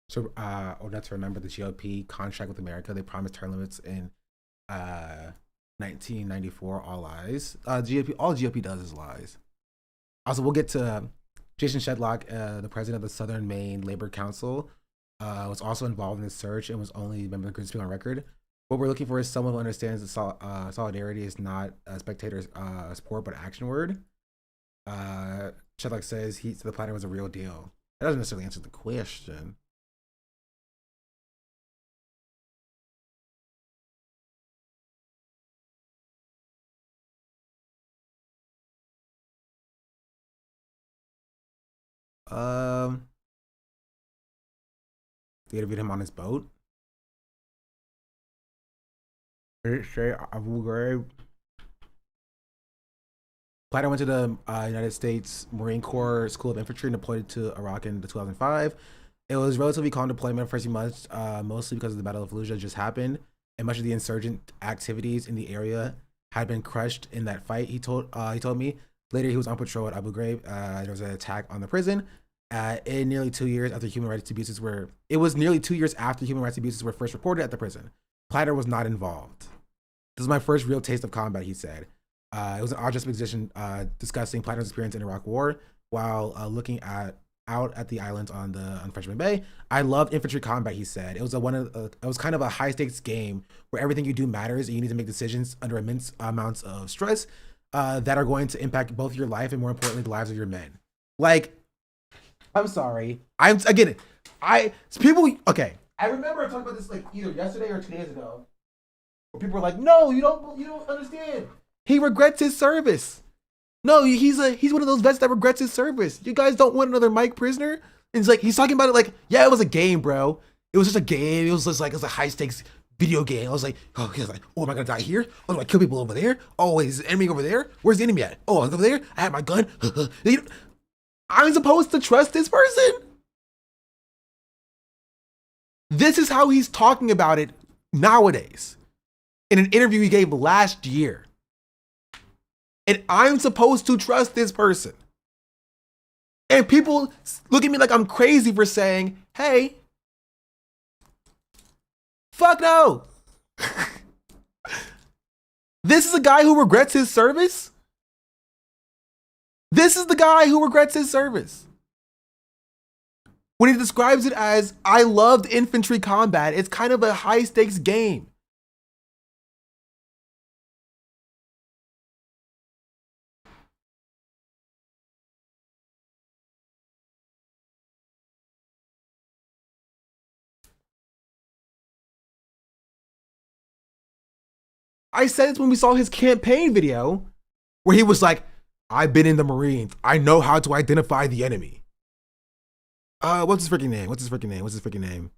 So, not to remember the GOP contract with America. They promised term limits in 1994. All lies. GOP. All GOP does is lies. Also, we'll get to Jason Shedlock, the president of the Southern Maine Labor Council, was also involved in this search and was only a member of the group speaking on record. What we're looking for is someone who understands that solidarity is not a spectator's sport, but action word. Shedlock says the platter was a real deal. That doesn't necessarily answer the question. They interviewed him on his boat. Did it say Abu Ghraib? Platter went to the United States Marine Corps School of Infantry and deployed to Iraq in 2005. It was relatively calm deployment for 13 months, mostly because the Battle of Fallujah just happened, and much of the insurgent activities in the area had been crushed in that fight. He told me later he was on patrol at Abu Ghraib. There was an attack on the prison. In nearly 2 years after human rights abuses were, it was nearly 2 years after human rights abuses were first reported at the prison. Platter was not involved. This is my first real taste of combat, he said. It was an odd juxtaposition discussing Platter's experience in the Iraq War while looking out at the islands on Frenchman Bay. I loved infantry combat, he said. It was it was kind of a high stakes game where everything you do matters and you need to make decisions under immense amounts of stress that are going to impact both your life and more importantly the lives of your men. Like, I'm sorry. I remember I talked about this like either yesterday or 2 days ago. Where people were like, "No, you don't understand. He regrets his service. No, he's one of those vets that regrets his service. You guys don't want another Mike prisoner." And he's talking about it like, "Yeah, it was a game, bro. It was just a game. It was just like, it was a high stakes video game. I was like, oh, am I gonna die here? Oh, do I kill people over there? Oh, is the enemy over there? Where's the enemy at? Oh, I'm over there. I have my gun. I'm supposed to trust this person? This is how he's talking about it nowadays in an interview he gave last year. And I'm supposed to trust this person. And people look at me like I'm crazy for saying, hey, fuck no. This is a guy who regrets his service? This is the guy who regrets his service. When he describes it as, I loved infantry combat, it's kind of a high stakes game. I said this when we saw his campaign video where he was like, I've been in the Marines. I know how to identify the enemy. What's his freaking name? What's his freaking name? What's his freaking name?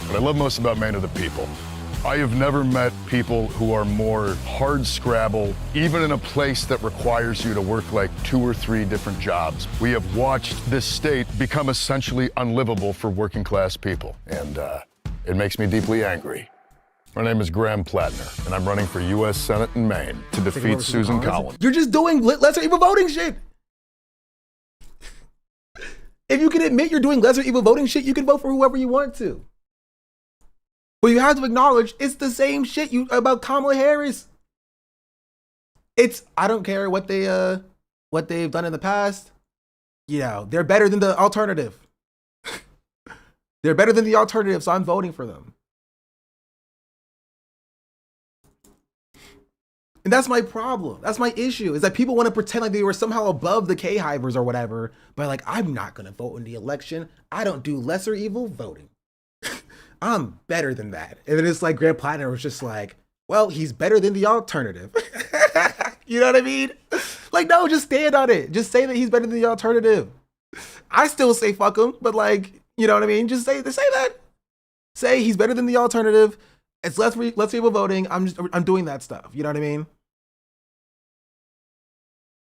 What I love most about Maine are the people. I have never met people who are more hard scrabble, even in a place that requires you to work like 2 or 3 different jobs. We have watched this state become essentially unlivable for working class people, and it makes me deeply angry. My name is Graham Plattner, and I'm running for U.S. Senate in Maine to defeat Susan Collins. You're just doing lesser evil voting shit. If you can admit you're doing lesser evil voting shit, you can vote for whoever you want to. But you have to acknowledge it's the same shit about Kamala Harris. I don't care what they've done in the past. You know, they're better than the alternative. They're better than the alternative, so I'm voting for them. And that's my problem. That's my issue, is that people want to pretend like they were somehow above the K-hivers or whatever, but like, I'm not going to vote in the election. I don't do lesser evil voting. I'm better than that. And then it's like Graham Plattner was just like, well, he's better than the alternative. You know what I mean? Like, no, just stand on it. Just say that he's better than the alternative. I still say fuck him, but like, you know what I mean? Just say that. Say he's better than the alternative. It's less people voting. I'm doing that stuff. You know what I mean?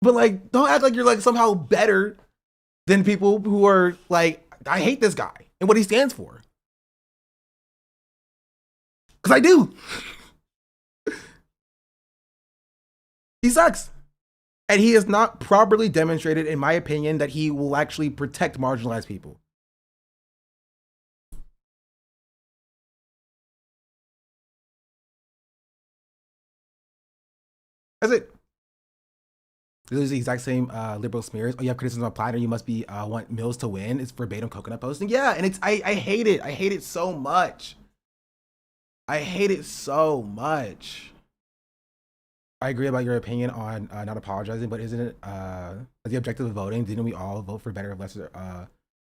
But like, don't act like you're like somehow better than people who are like, I hate this guy and what he stands for. Because I do. He sucks. And he has not properly demonstrated, in my opinion, that he will actually protect marginalized people. That's it. This is the exact same liberal smears. Oh, you have criticism on Platter. You must be want Mills to win. It's verbatim coconut posting. Yeah, and I hate it. I hate it so much. I hate it so much. I agree about your opinion on not apologizing, but isn't it the objective of voting? Didn't we all vote for better or lesser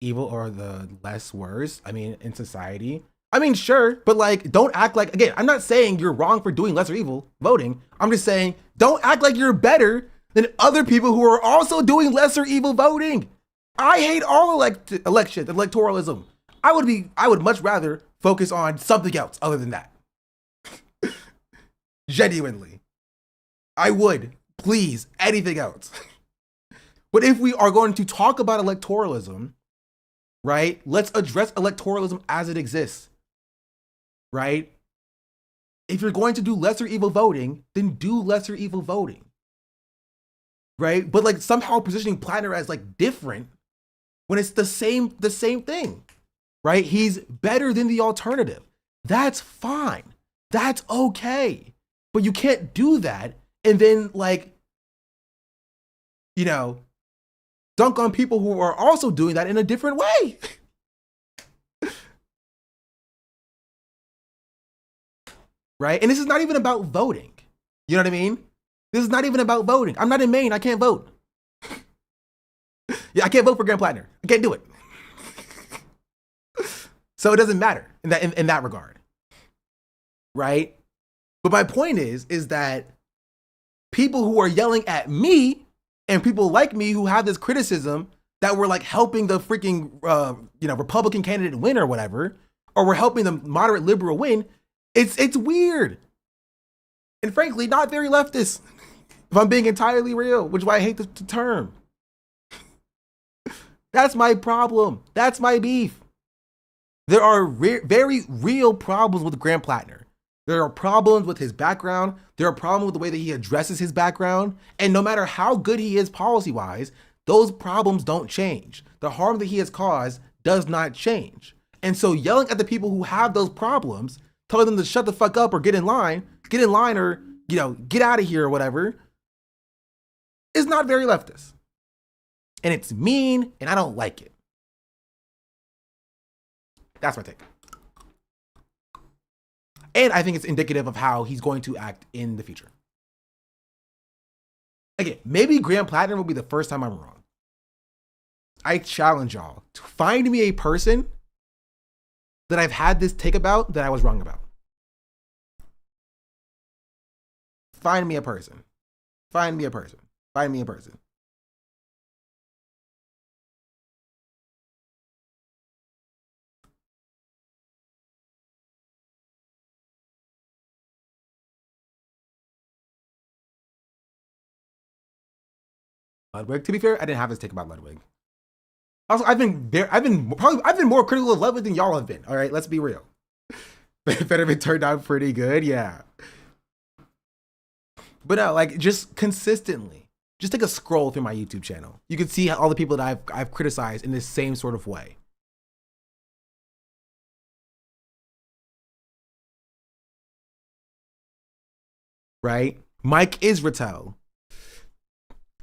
evil or the less worse? I mean, in society. I mean, sure, but like, don't act like, again, I'm not saying you're wrong for doing lesser evil voting. I'm just saying, don't act like you're better than other people who are also doing lesser evil voting. I hate all elections, electoralism. I would much rather focus on something else other than that. Genuinely. I would, please, anything else. But if we are going to talk about electoralism, right, let's address electoralism as it exists, right? If you're going to do lesser evil voting, then do lesser evil voting, right? But like somehow positioning Plattner as like different when it's the same thing, right? He's better than the alternative. That's fine. That's okay. But you can't do that and then like, you know, dunk on people who are also doing that in a different way. Right? And this is not even about voting. You know what I mean? This is not even about voting. I'm not in Maine. I can't vote. Yeah, I can't vote for Graham Plattner. I can't do it. So it doesn't matter in that regard. Right? But my point is that people who are yelling at me and people like me who have this criticism that we're like helping the freaking, Republican candidate win or whatever, or we're helping the moderate liberal win, it's weird. And frankly, not very leftist, if I'm being entirely real, which is why I hate the term. That's my problem. That's my beef. There are very real problems with Graham Plattner. There are problems with his background. There are problems with the way that he addresses his background. And no matter how good he is policy-wise, those problems don't change. The harm that he has caused does not change. And so yelling at the people who have those problems, telling them to shut the fuck up or get in line or, get out of here or whatever, is not very leftist. And it's mean, and I don't like it. That's my take. And I think it's indicative of how he's going to act in the future. Again, maybe Graham Plattner will be the first time I'm wrong. I challenge y'all to find me a person that I've had this take about that I was wrong about. Find me a person. Find me a person. Find me a person. Ludwig. To be fair, I didn't have this take about Ludwig. Also, I've been more critical of Ludwig than y'all have been. All right, let's be real. Fetterman turned out pretty good, yeah. But no, like just consistently, just take a scroll through my YouTube channel. You can see all the people that I've criticized in this same sort of way. Right? Mike Israetel,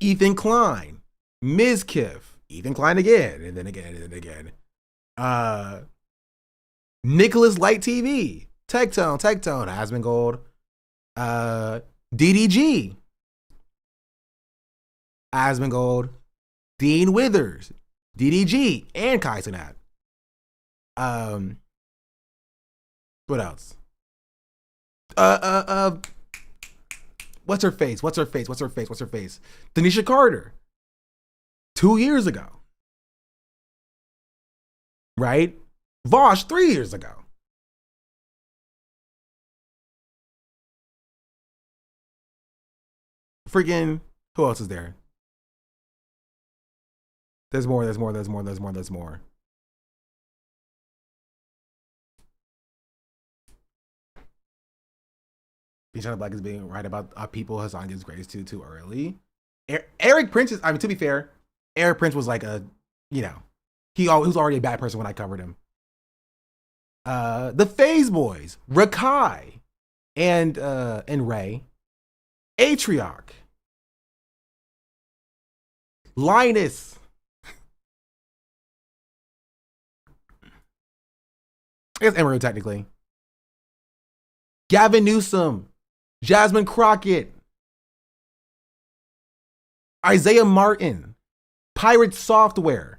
Ethan Klein, Mizkiff, Ethan Klein again, and then again, and then again. Nicholas Light TV, Tectone, Asmongold, DDG, Asmongold, Dean Withers, DDG, and Kai Cenat. What else? What's her face? Tanisha Carter. 2 years ago. Right? Vosh 3 years ago. Freaking, who else is there? There's more. Bichon Black is being right about people Hassan gives grades too early. Eric Prince is, to be fair, Eric Prince was like he was already a bad person when I covered him. The FaZe Boys, Rakai, and Ray, Atrioc, Linus, I guess Emerald technically, Gavin Newsom, Jasmine Crockett, Isaiah Martin, Pirate Software.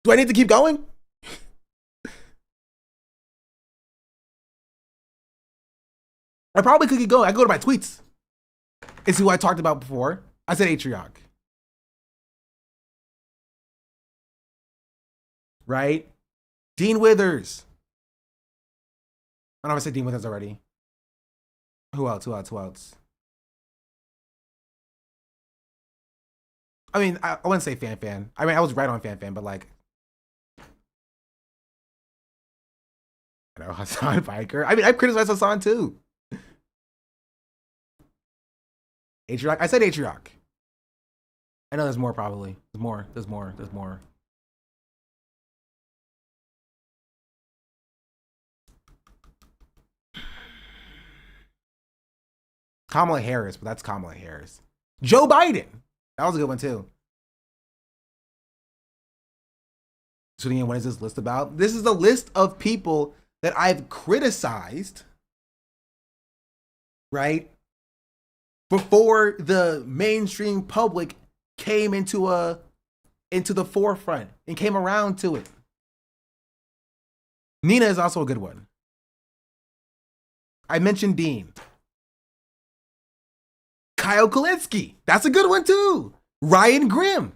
Do I need to keep going? I probably could keep going. I go to my tweets and see who I talked about before. I said Atrioc. Right? Dean Withers. I don't know if I said Dean Withers already. Who else? I mean, I wouldn't say Fan. I mean, I was right on Fan, but like, I know Hassan Biker. I mean, I've criticized Hassan too. Atrioc. I said Atrioc. I know there's more probably. There's more. Kamala Harris, but that's Kamala Harris. Joe Biden. That was a good one too. So again, what is this list about? This is a list of people that I've criticized, right? Before the mainstream public came into the forefront and came around to it. Nina is also a good one. I mentioned Dean. Kyle Kulinski. That's a good one too. Ryan Grimm.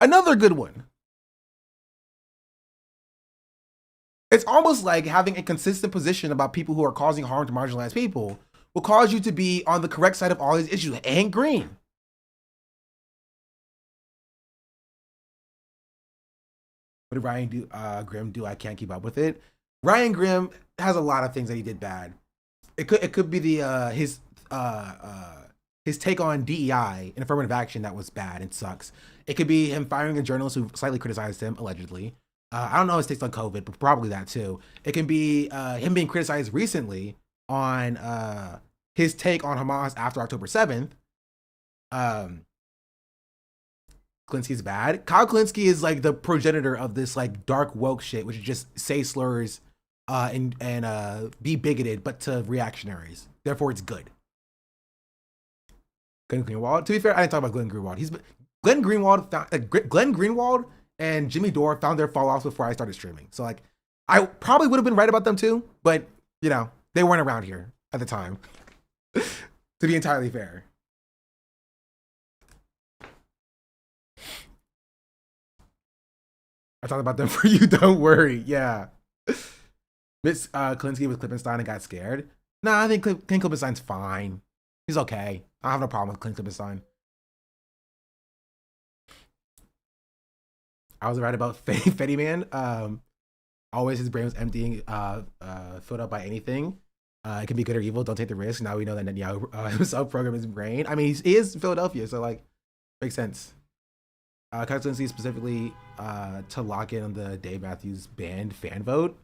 Another good one. It's almost like having a consistent position about people who are causing harm to marginalized people will cause you to be on the correct side of all these issues. Hank Green. What did Ryan Grimm do? I can't keep up with it. Ryan Grimm has a lot of things that he did bad. It could be the his take on DEI and affirmative action that was bad and sucks. It could be him firing a journalist who slightly criticized him, allegedly. I don't know his takes on COVID, but probably that too. It can be him being criticized recently on his take on Hamas after October 7th. Klinsky's bad. Kyle Klinsky is like the progenitor of this like dark woke shit, which is just say slurs and be bigoted, but to reactionaries. Therefore, it's good. Glenn Greenwald. To be fair, I didn't talk about Glenn Greenwald. Glenn Greenwald and Jimmy Dore found their fall offs before I started streaming. So like, I probably would have been right about them too, but you know, they weren't around here at the time. To be entirely fair. I talked about them for you, don't worry. Yeah. Miss Klinsky with Klippenstein and got scared. Nah, I think Clint Klippenstein's fine. He's okay. I have no problem with Clint Klippenstein. I was right about Fetty Man. Always his brain was emptying, filled up by anything. It can be good or evil. Don't take the risk. Now we know that Netanyahu himself programmed his brain. I mean, he is in Philadelphia, so like, makes sense. Kyle Klinsky specifically to lock in on the Dave Matthews Band fan vote.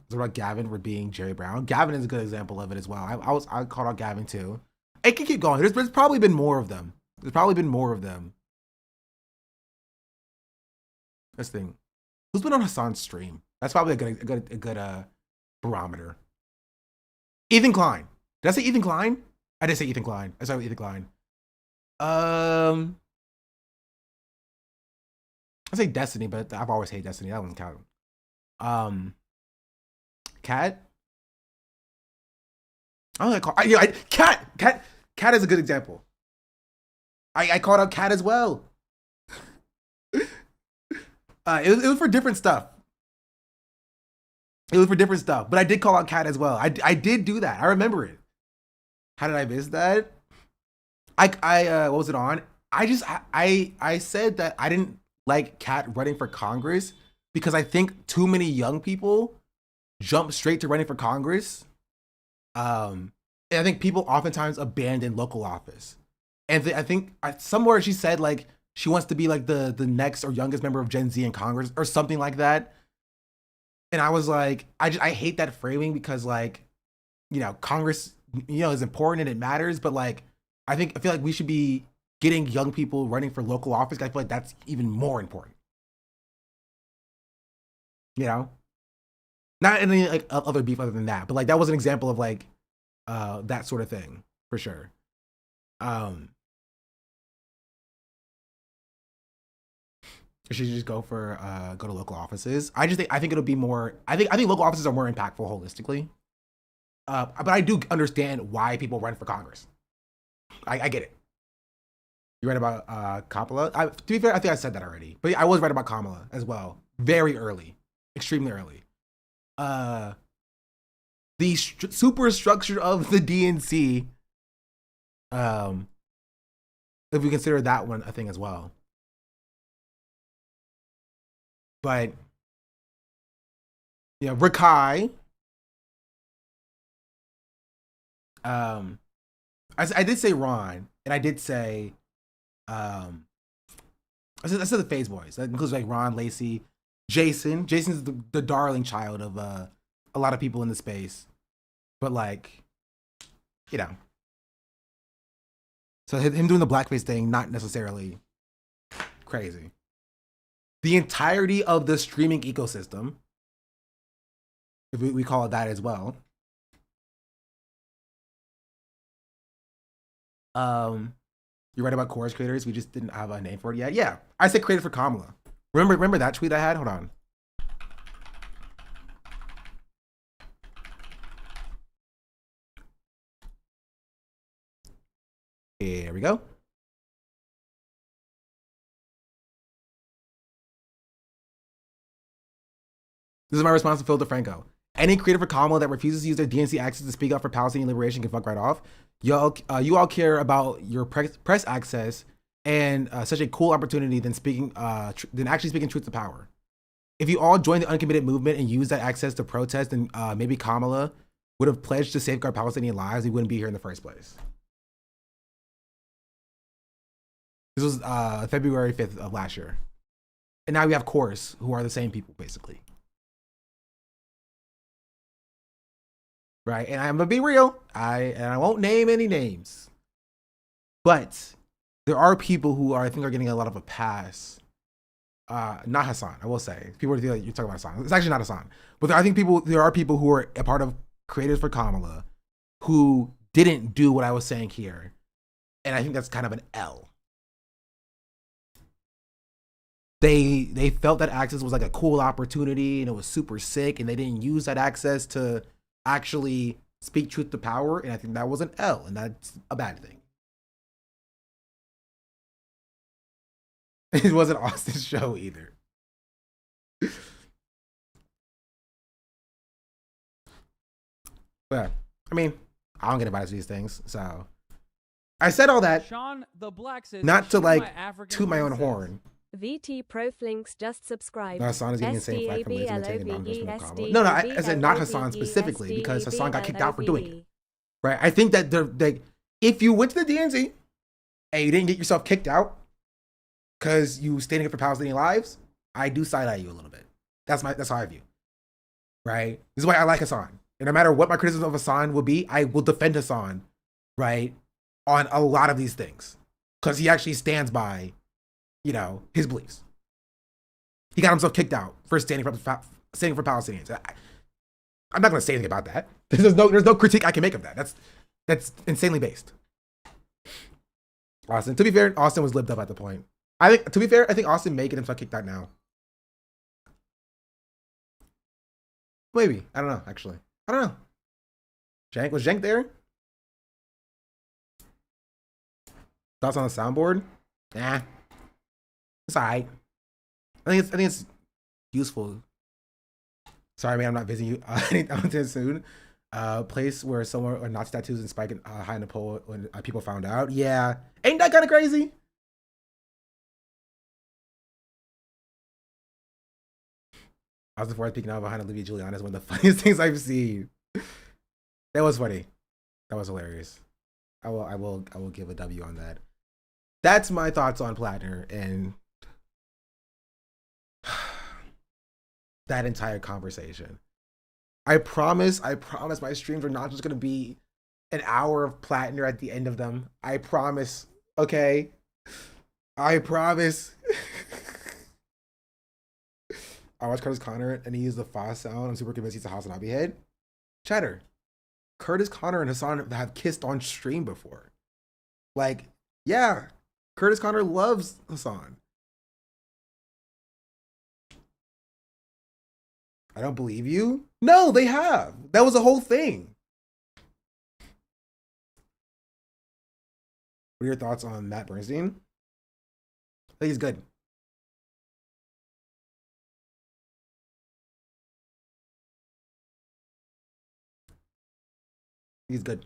What about Gavin for being Jerry Brown? Gavin is a good example of it as well. I called out Gavin too. It can keep going. There's probably been more of them. This thing. Who's been on Hassan's stream? That's probably a good barometer. Ethan Klein. Did I say Ethan Klein? I did say Ethan Klein. I started with Ethan Klein. I say Destiny, but I've always hated Destiny. That doesn't count. Cat. Cat is a good example. I called out Cat as well. It was for different stuff. But I did call out Cat as well. I did do that. I remember it. How did I miss that? What was it on? I said that I didn't like Cat running for Congress because I think too many young people jump straight to running for Congress. And I think people oftentimes abandon local office. And I think somewhere she said like she wants to be like the next or youngest member of Gen Z in Congress or something like that. And I was like, I hate that framing because like, you know, Congress, you know, is important and it matters, but like I feel like we should be getting young people running for local office. I feel like that's even more important. You know? Not any like other beef other than that, but like that was an example of like that sort of thing for sure. Should you just go to local offices? I think it'll be more. I think local offices are more impactful holistically. But I do understand why people run for Congress. I get it. You're right about Kamala. To be fair, I think I said that already, but I was right about Kamala as well. Very early, extremely early. The superstructure of the DNC, if we consider that one a thing as well. But, you know, Rakai, I did say Ron, and I did say, I said the Phase Boys. That includes like Ron, Lacey, Jason. Jason's the darling child of a lot of people in the space. But like, you know. So him doing the blackface thing, not necessarily crazy. The entirety of the streaming ecosystem, if we call it that as well. You're right about chorus creators. We just didn't have a name for it yet. Yeah, I said created for Kamala. Remember that tweet I had? Hold on. There we go. This is my response to Phil DeFranco. Any creator for Kamala that refuses to use their DNC access to speak up for Palestinian liberation can fuck right off. You all care about your press access and such a cool opportunity than actually speaking truth to power. If you all joined the uncommitted movement and used that access to protest, then maybe Kamala would have pledged to safeguard Palestinian lives. We wouldn't be here in the first place. This was February 5th of last year. And now we have Chorus, who are the same people, basically. Right, and I'm gonna be real. I won't name any names, but there are people who I think are getting a lot of a pass. Not Hassan, I will say. People feel like you're talking about Hassan. It's actually not Hassan, but I think there are people who are a part of Creators for Kamala who didn't do what I was saying here, and I think that's kind of an L. They felt that access was like a cool opportunity and it was super sick, and they didn't use that access to actually speak truth to power, and I think that was an L, and that's a bad thing. It wasn't Austin's show either. But I mean, I don't get invited to these things, so I said all that Sean the Black says, not to like toot my own horn. VT Proflinks just subscribed. No, Hassan is getting insane flack for lazy maintaining non-judgmental comment. No, I said not Hassan specifically because Hassan got kicked out for doing it. Right? I think that if you went to the DNC and you didn't get yourself kicked out because you standing up for Palestinian lives, I do side eye you a little bit. That's how I view. Right? This is why I like Hassan. And no matter what my criticism of Hassan will be, I will defend Hassan, right, on a lot of these things because he actually stands by, you know, his beliefs. He got himself kicked out for standing for Palestinians. I'm not going to say anything about that. There's no critique I can make of that. That's insanely based. Austin. To be fair, Austin was libbed up at the point. I think Austin may get himself kicked out now. Maybe. I don't know, actually. I don't know. Jank? Was Jank there? Thoughts on the soundboard? Nah. It's alright. I think it's useful. Sorry, man, I'm not visiting you anytime soon. Place where someone or Nazi tattoos and spike high in the pole when people found out. Yeah, ain't that kind of crazy? I was before speaking out behind Olivia Giuliani is one of the funniest things I've seen. That was funny. That was hilarious. I will give a W on that. That's my thoughts on Plattner and that entire conversation. I promise my streams are not just gonna be an hour of Plattner at the end of them. I promise. Okay. I promise. I watched Curtis Connor and he used the Fa sound. I'm super convinced he's a Hassan head. Chatter. Curtis Connor and Hassan have kissed on stream before. Like, yeah. Curtis Connor loves Hassan. I don't believe you. No, they have. That was the whole thing. What are your thoughts on Matt Bernstein? I think he's good. He's good.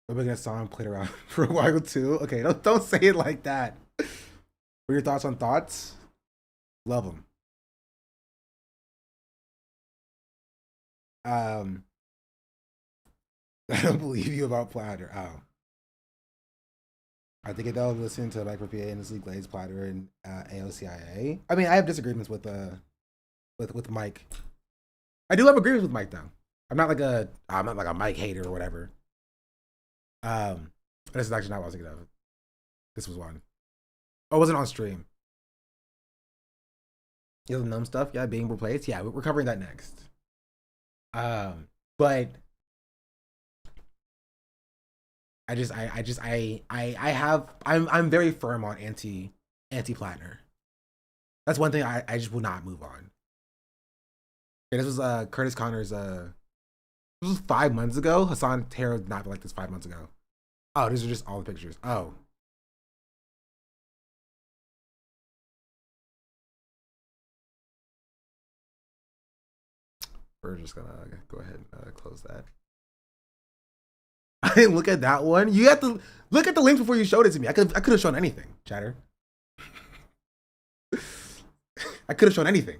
We're gonna saw him played around for a while too. Okay, don't say it like that. What are your thoughts on thoughts? Love him. I don't believe you about Platter. Oh. I think they'll listen to Mike PA and Leslie Glaze, Platter, and AOCIA. I mean, I have disagreements with Mike. I do have agreements with Mike though. I'm not like a Mike hater or whatever. This is actually not what I was thinking of. This was one. Oh, it wasn't on stream. You know, the numb stuff, yeah, being replaced. Yeah, we're covering that next. But I'm very firm on anti-Plattner. That's one thing I just will not move on. Yeah, this was Curtis Connor's this was 5 months ago. Hassan Taylor did not like this 5 months ago. Oh, these are just all the pictures. Oh. We're just gonna go ahead and close that. I didn't look at that one. You have to look at the links before you showed it to me. I could have shown anything, chatter. I could have shown anything.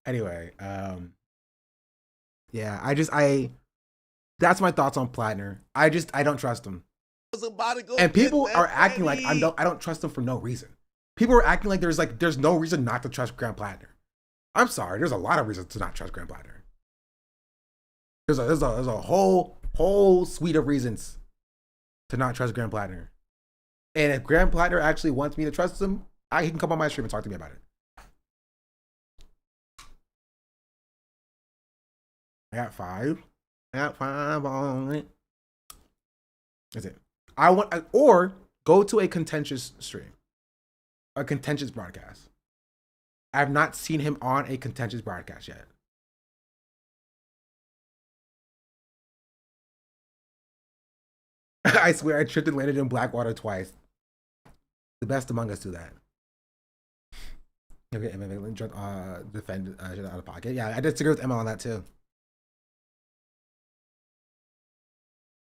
Anyway, yeah, that's my thoughts on Plattner. I don't trust him. And people are acting like I don't trust him for no reason. People are acting like there's no reason not to trust Graham Plattner. I'm sorry, there's a lot of reasons to not trust Graham Plattner. There's a whole suite of reasons to not trust Graham Plattner. And if Graham Plattner actually wants me to trust him, he can come on my stream and talk to me about it. I got 5. I got 5 on it. That's it. Or go to a contentious stream, a contentious broadcast. I have not seen him on a contentious broadcast yet. I swear I tripped and landed in Blackwater twice. The best among us do that. Okay, defend shit out of pocket. Yeah, I disagree with Emma on that too.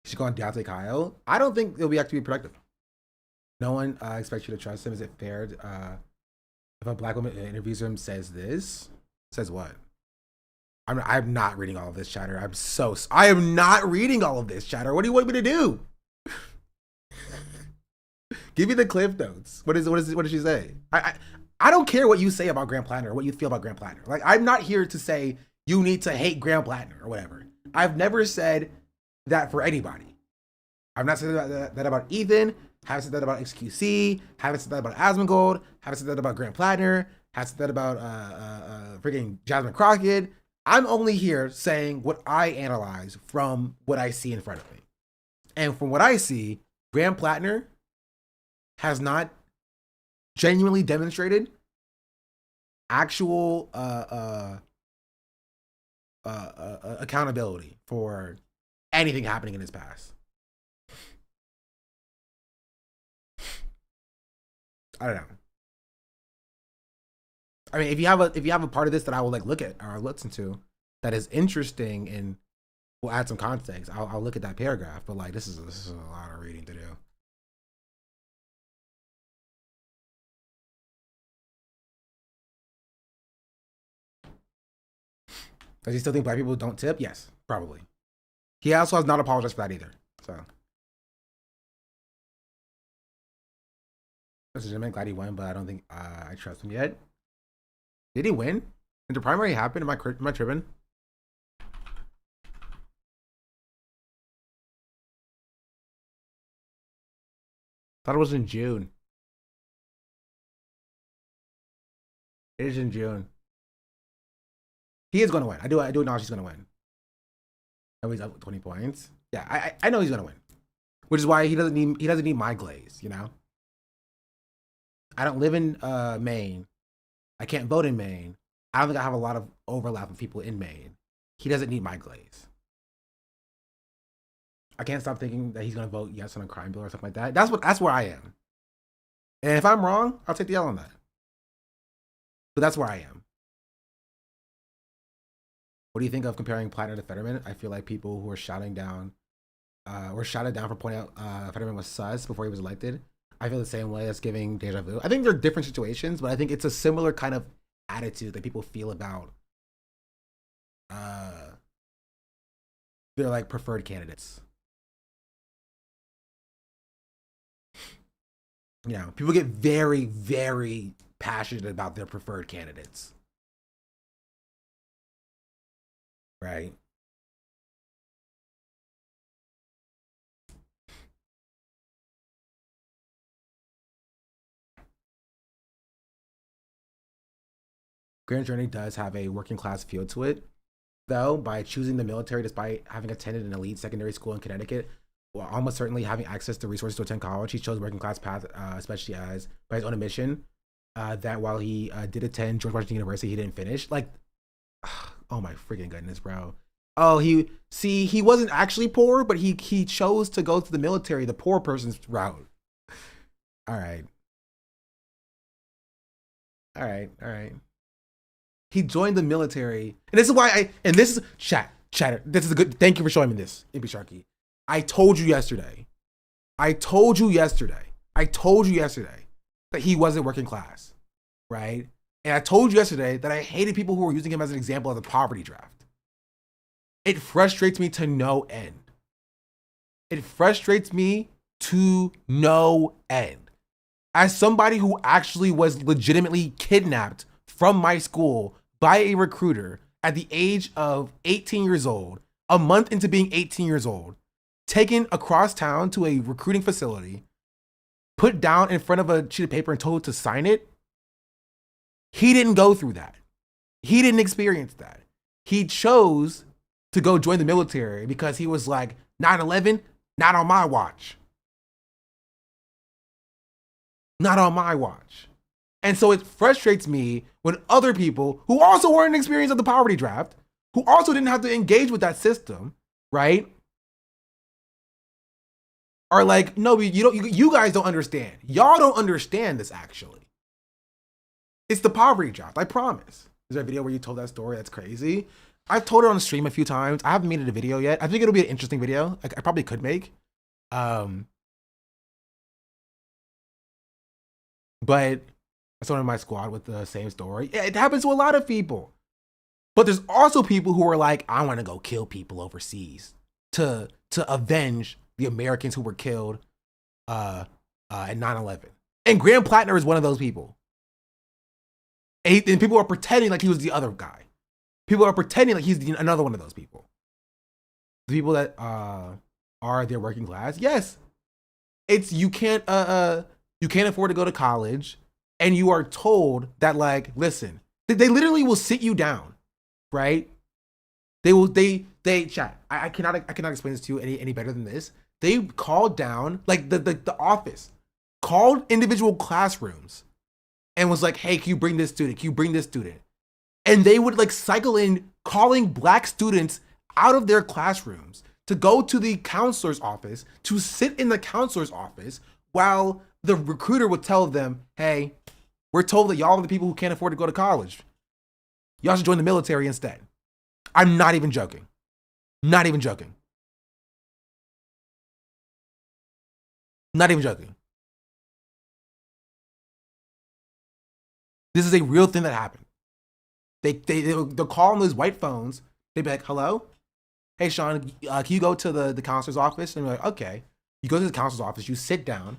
She's going Deontay Kyle. I don't think it'll be actually productive. No one expects you to trust him. Is it fair? If a black woman interviews him, says this, says what? I'm not reading all of this, chatter. I am not reading all of this, chatter. What do you want me to do? Give me the cliff notes. What did she say? I don't care what you say about Graham Plattner or what you feel about Graham Plattner. Like, I'm not here to say you need to hate Graham Plattner or whatever. I've never said that for anybody. I've not said that about Ethan. Haven't said that about XQC. Haven't said that about Asmongold. Haven't said that about Graham Plattner. Haven't said that about freaking Jasmine Crockett. I'm only here saying what I analyze from what I see in front of me. And from what I see, Graham Plattner has not genuinely demonstrated actual accountability for anything happening in his past. I don't know. I mean, if you have a part of this that I will like look at or listen to that is interesting and will add some context, I'll look at that paragraph. But like, this is a lot of reading to do. Does he still think black people don't tip? Yes, probably. He also has not apologized for that either. So, I'm glad he won, but I don't think I trust him yet. Did he win? Did the primary happen? Am I tripping? Thought it was in June. It is in June. He is going to win. I do acknowledge he's going to win. Oh, he's up 20 points. Yeah, I know he's going to win. Which is why he doesn't need my glaze, you know? I don't live in Maine. I can't vote in Maine. I don't think I have a lot of overlap with people in Maine. He doesn't need my glaze. I can't stop thinking that he's going to vote yes on a crime bill or something like that. That's where I am. And if I'm wrong, I'll take the L on that. But that's where I am. What do you think of comparing Plattner to Fetterman? I feel like people who are shouting down, were shouted down for pointing out Fetterman was sus before he was elected. I feel the same way as giving deja vu. I think they're different situations, but I think it's a similar kind of attitude that people feel about their like preferred candidates. You know, people get very, very passionate about their preferred candidates. Right? Grand Journey does have a working class feel to it, though, by choosing the military despite having attended an elite secondary school in Connecticut, while almost certainly having access to resources to attend college. He chose working class path, especially as by his own admission. that while he did attend George Washington University, he didn't finish. Like, oh my freaking goodness, bro. Oh, he wasn't actually poor, but he chose to go to the military, the poor person's route. All right. He joined the military, and this is why this is chat. This is a good. Thank you for showing me this, Impy Sharky. I told you yesterday that he wasn't working class, right? And I told you yesterday that I hated people who were using him as an example of the poverty draft. It frustrates me to no end. As somebody who actually was legitimately kidnapped from my school by a recruiter at the age of 18 years old, a month into being 18 years old, taken across town to a recruiting facility, put down in front of a sheet of paper and told to sign it. He didn't go through that. He didn't experience that. He chose to go join the military because he was like, 9/11, not on my watch. Not on my watch. And so it frustrates me when other people who also weren't experienced of the poverty draft, who also didn't have to engage with that system, right, are like, no, you guys don't understand. Y'all don't understand this actually. It's the poverty draft, I promise. Is there a video where you told that story? That's crazy. I've told it on the stream a few times. I haven't made it a video yet. I think it'll be an interesting video. I probably could make. But someone in my squad with the same story. It happens to a lot of people. But there's also people who are like, I want to go kill people overseas to avenge the Americans who were killed at 9/11. And Graham Plattner is one of those people. And people are pretending like he was the other guy. People are pretending like he's another one of those people. The people that are their working class. Yes, it's you can't afford to go to college, and you are told that, like, listen, they literally will sit you down, right? They chat. I cannot explain this to you any better than this. They called down, like, the office called individual classrooms and was like, hey, can you bring this student? Can you bring this student? And they would like cycle in calling black students out of their classrooms to go to the counselor's office, to sit in the counselor's office while the recruiter would tell them, hey, we're told that y'all are the people who can't afford to go to college. Y'all should join the military instead. I'm not even joking. Not even joking. Not even joking. This is a real thing that happened. They'll call on those white phones. They'd be like, hello? Hey, Sean, can you go to the counselor's office? And you're like, okay. You go to the counselor's office, you sit down,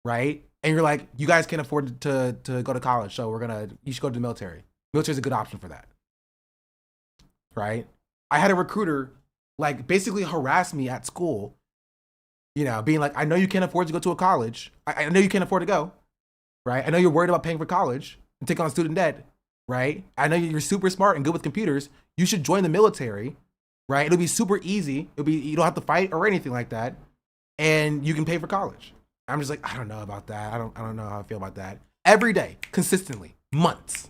right? And you're like, you guys can't afford to go to college, so you should go to the military. Military's a good option for that, right? I had a recruiter, like, basically harass me at school, you know, being like, I know you can't afford to go to a college. I know you can't afford to go, right? I know you're worried about paying for college and take on student debt, right? I know you're super smart and good with computers. You should join the military, right? It'll be super easy. You don't have to fight or anything like that. And you can pay for college. I'm just like, I don't know about that. I don't know how I feel about that. Every day, consistently, months,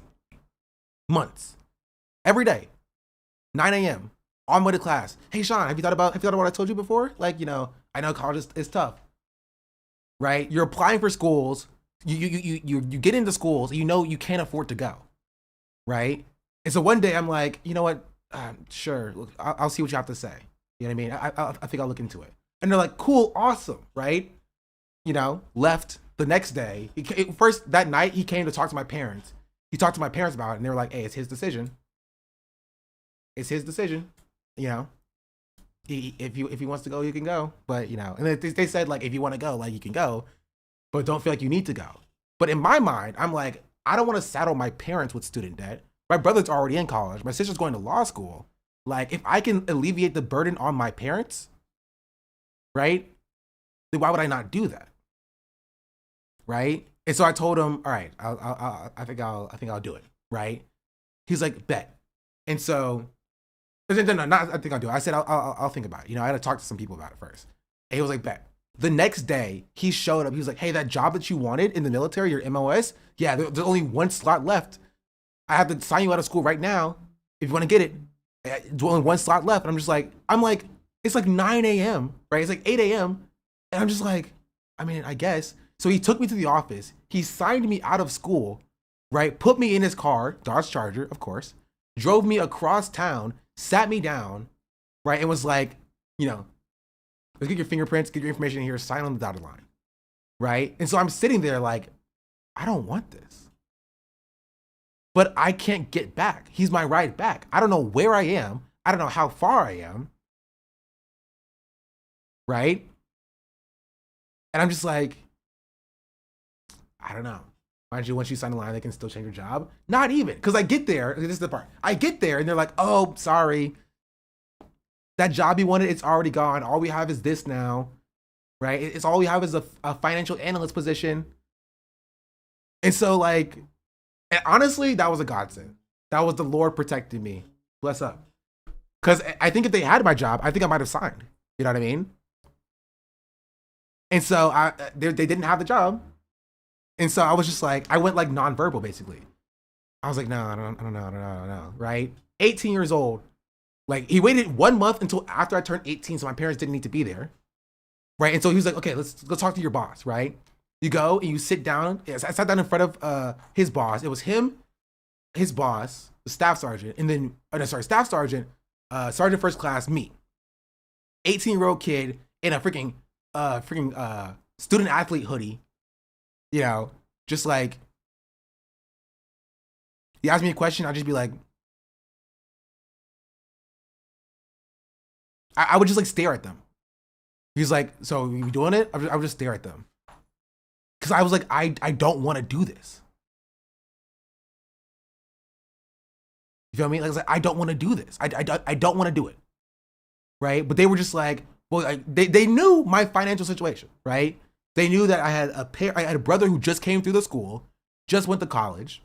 every day, 9 a.m. on my way to class. Hey, Sean, have you thought about what I told you before? Like, you know, I know college is tough, right? You're applying for schools. You get into schools. You know you can't afford to go, right? And so one day I'm like, you know what? Sure, look, I'll see what you have to say. You know what I mean? I think I'll look into it. And they're like, cool, awesome, right? You know, left the next day. First that night, he came to talk to my parents. He talked to my parents about it, and they were like, hey, it's his decision. It's his decision, you know. If he wants to go, he can go. But, you know, and they said, like, if you want to go, like, you can go, but don't feel like you need to go. But in my mind, I'm like, I don't want to saddle my parents with student debt. My brother's already in college. My sister's going to law school. Like, if I can alleviate the burden on my parents, right, then why would I not do that? Right? And so I told him, all right, I think I'll do it. Right? He's like, bet. And so, no, not I think I'll do it. I said, I'll think about it. You know, I had to talk to some people about it first. And he was like, bet. The next day, he showed up. He was like, hey, that job that you wanted in the military, your MOS, yeah, there's only one slot left. I have to sign you out of school right now if you want to get it. There's only one slot left. And I'm like, it's like 9 a.m., right? It's like 8 a.m. And I'm just like, I mean, I guess. So he took me to the office. He signed me out of school, right? Put me in his car, Dodge Charger, of course, drove me across town, sat me down, right? And was like, you know, let's get your fingerprints, get your information in here, sign on the dotted line, right? And so I'm sitting there like, I don't want this. But I can't get back. He's my ride back. I don't know where I am. I don't know how far I am, right? And I'm just like, I don't know. Mind you, once you sign the line, they can still change your job. Not even, because I get there, this is the part. I get there and they're like, oh, sorry. That job you wanted, it's already gone. All we have is this now, right? It's all we have is a financial analyst position. And so like, and honestly, that was a godsend. That was the Lord protecting me. Bless up. Because I think if they had my job, I think I might have signed. You know what I mean? And so they didn't have the job. And so I was just like, I went like nonverbal basically. I was like, no, I don't know, right? 18 years old. Like he waited 1 month until after I turned 18, so my parents didn't need to be there, right? And so he was like, okay, let's talk to your boss, right? You go and you sit down. Yes, I sat down in front of his boss. It was him, his boss, the staff sergeant, and then staff sergeant, sergeant first class, me, 18-year-old kid in a freaking student athlete hoodie, you know, just like he asked me a question, I'd just be like. I would just like stare at them. He's like, so you doing it? I would just stare at them. Cause I was like, I don't want to do this. You feel me? Like, I was like, I don't want to do this. I don't want to do it. Right? But they were just like, well, like, they knew my financial situation, right? They knew that I had a brother who just came through the school, just went to college.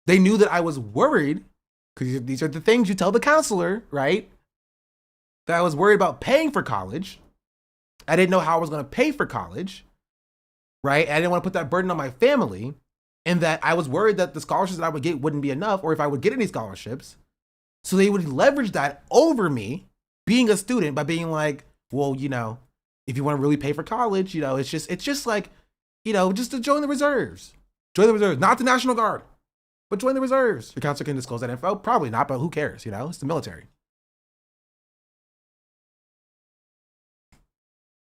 They knew that I was worried, because these are the things you tell the counselor, right? That I was worried about paying for college. I didn't know how I was going to pay for college, right? I didn't want to put that burden on my family, and that I was worried that the scholarships that I would get wouldn't be enough, or if I would get any scholarships. So they would leverage that over me being a student by being like, well, you know, if you want to really pay for college, you know, it's just like, you know, just to join the reserves. Join the reserves, not the National Guard, but join the reserves. The counselor can disclose that info. Probably not, but who cares? You know, it's the military.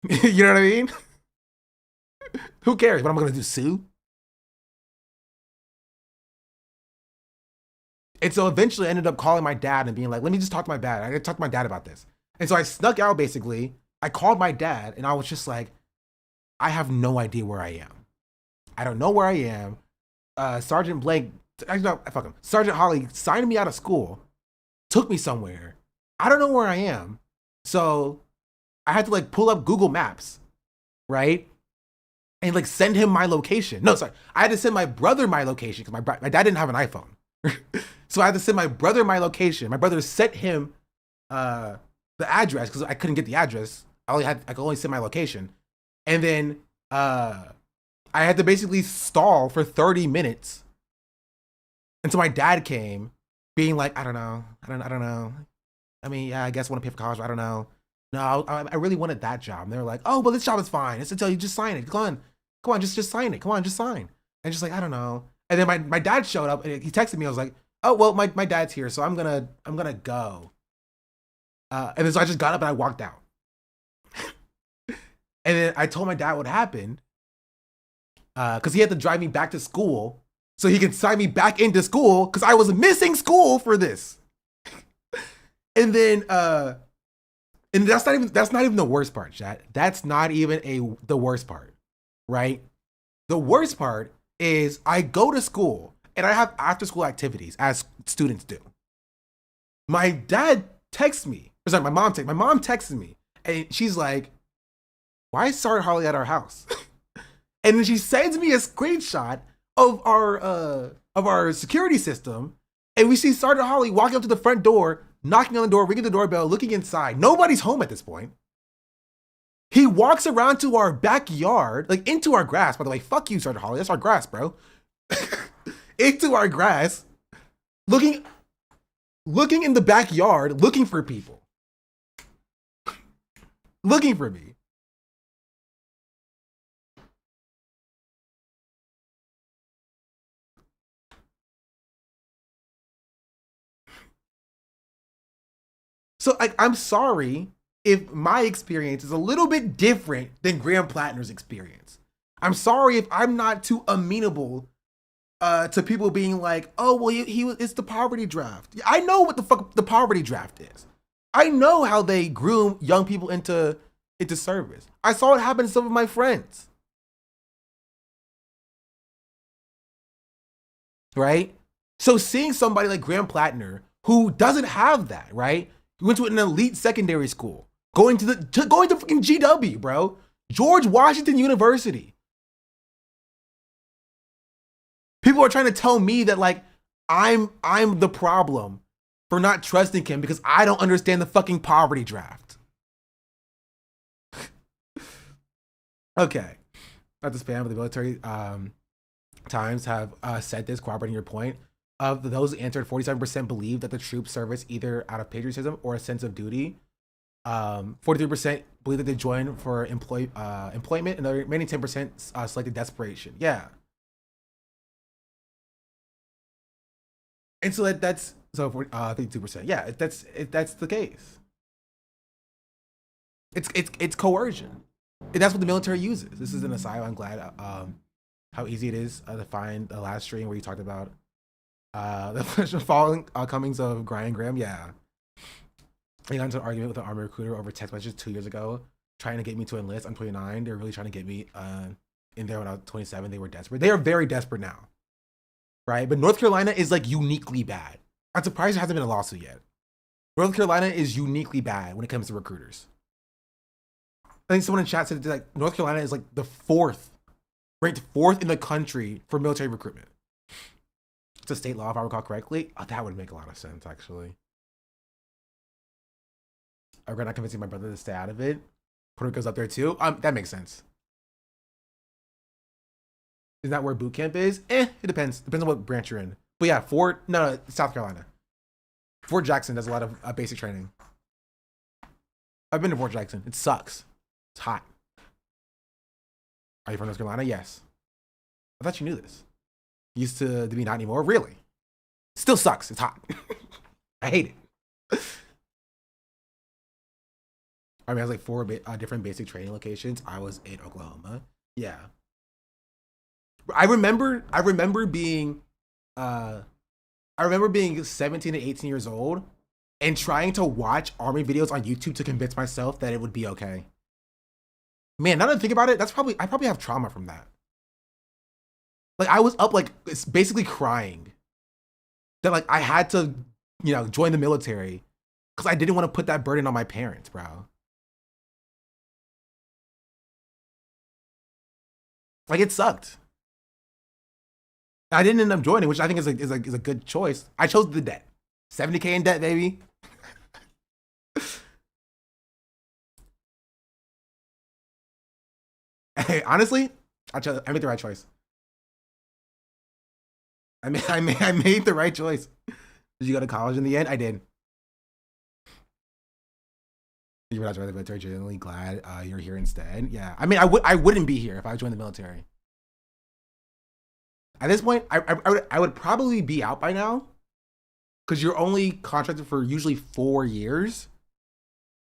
You know what I mean? Who cares? What am I going to do? Sue? And so eventually I ended up calling my dad and being like, let me just talk to my dad. I got to talk to my dad about this. And so I snuck out basically. I called my dad and I was just like, I have no idea where I am. I don't know where I am. Sergeant Blank, actually, no, fuck him. Sergeant Holly signed me out of school, took me somewhere. I don't know where I am. So I had to like pull up Google Maps, right? And like send him my location. No, sorry. I had to send my brother my location because my dad didn't have an iPhone. So I had to send my brother my location. My brother sent him the address because I couldn't get the address. I could only send my location. And then I had to basically stall for 30 minutes until my dad came being like, I don't know. I mean, yeah, I guess I want to pay for college, but I don't know. No, I really wanted that job. And they were like, oh, well, this job is fine. It's until you just sign it. Come on, just sign it. Come on, just sign. And just like, I don't know. And then my dad showed up and he texted me. I was like, oh, well, my dad's here, so I'm gonna go. And then so I just got up and I walked out. And then I told my dad what happened. Because he had to drive me back to school so he could sign me back into school because I was missing school for this. And then and that's not even the worst part, chat. That's not even the worst part, right? The worst part is I go to school and I have after school activities as students do. My dad texts me, or sorry, my mom texted me, and she's like, "Why is Sergeant Harley at our house?" And then she sends me a screenshot of our security system, and we see Sergeant Harley walking up to the front door, knocking on the door, ringing the doorbell, looking inside. Nobody's home at this point. He walks around to our backyard, like into our grass, by the way. Fuck you, Sergeant Holly. That's our grass, bro. Into our grass, looking in the backyard, looking for people. Looking for me. So I'm sorry if my experience is a little bit different than Graham Plattner's experience. I'm sorry if I'm not too amenable to people being like, oh, well, it's the poverty draft. I know what the fuck the poverty draft is. I know how they groom young people into service. I saw it happen to some of my friends. Right? So seeing somebody like Graham Plattner who doesn't have that, right? He went to an elite secondary school, going to fucking GW, bro. George Washington University. People are trying to tell me that like I'm the problem for not trusting him because I don't understand the fucking poverty draft. Okay. Not to spam, but the military Times have said this, corroborating your point. Of those who answered, 47% believe that the troops service either out of patriotism or a sense of duty. 43% believe that they join for employment, and the remaining 10% selected desperation. Yeah. And so that's 52%. Yeah, that's the case. It's coercion. And that's what the military uses. This is an aside. I'm glad how easy it is to find the last stream where you talked about the following comings of Brian Graham. Yeah. I got into an argument with an army recruiter over text messages 2 years ago, trying to get me to enlist. I'm 29. They're really trying to get me in there when I was 27. They were desperate. They are very desperate now. Right? But North Carolina is like uniquely bad. I'm surprised there hasn't been a lawsuit yet. North Carolina is uniquely bad when it comes to recruiters. I think someone in chat said that like North Carolina is like ranked fourth in the country for military recruitment. It's a state law, if I recall correctly. Oh, that would make a lot of sense, actually. I regret not convincing my brother to stay out of it. Puerto Rico's up there too. That makes sense. Isn't that where boot camp is? It depends. Depends on what branch you're in. But yeah, South Carolina. Fort Jackson does a lot of basic training. I've been to Fort Jackson. It sucks. It's hot. Are you from North Carolina? Yes. I thought you knew this. Used to be not anymore. Really? Still sucks. It's hot. I hate it. I mean, I was like 4 different basic training locations. I was in Oklahoma. Yeah. I remember being 17 to 18 years old and trying to watch army videos on YouTube to convince myself that it would be okay. Man, now that I think about it, I probably have trauma from that. Like I was up like basically crying that like I had to, join the military because I didn't want to put that burden on my parents, bro. Like it sucked. I didn't end up joining, which I think is a good choice. I chose the debt. 70K in debt, baby. Hey, honestly, I made the right choice. I made the right choice. Did you go to college in the end? I did. You were not joining the military. Genuinely glad you're here instead. Yeah, I mean, I wouldn't be here if I joined the military. At this point, I would probably be out by now, because you're only contracted for usually 4 years,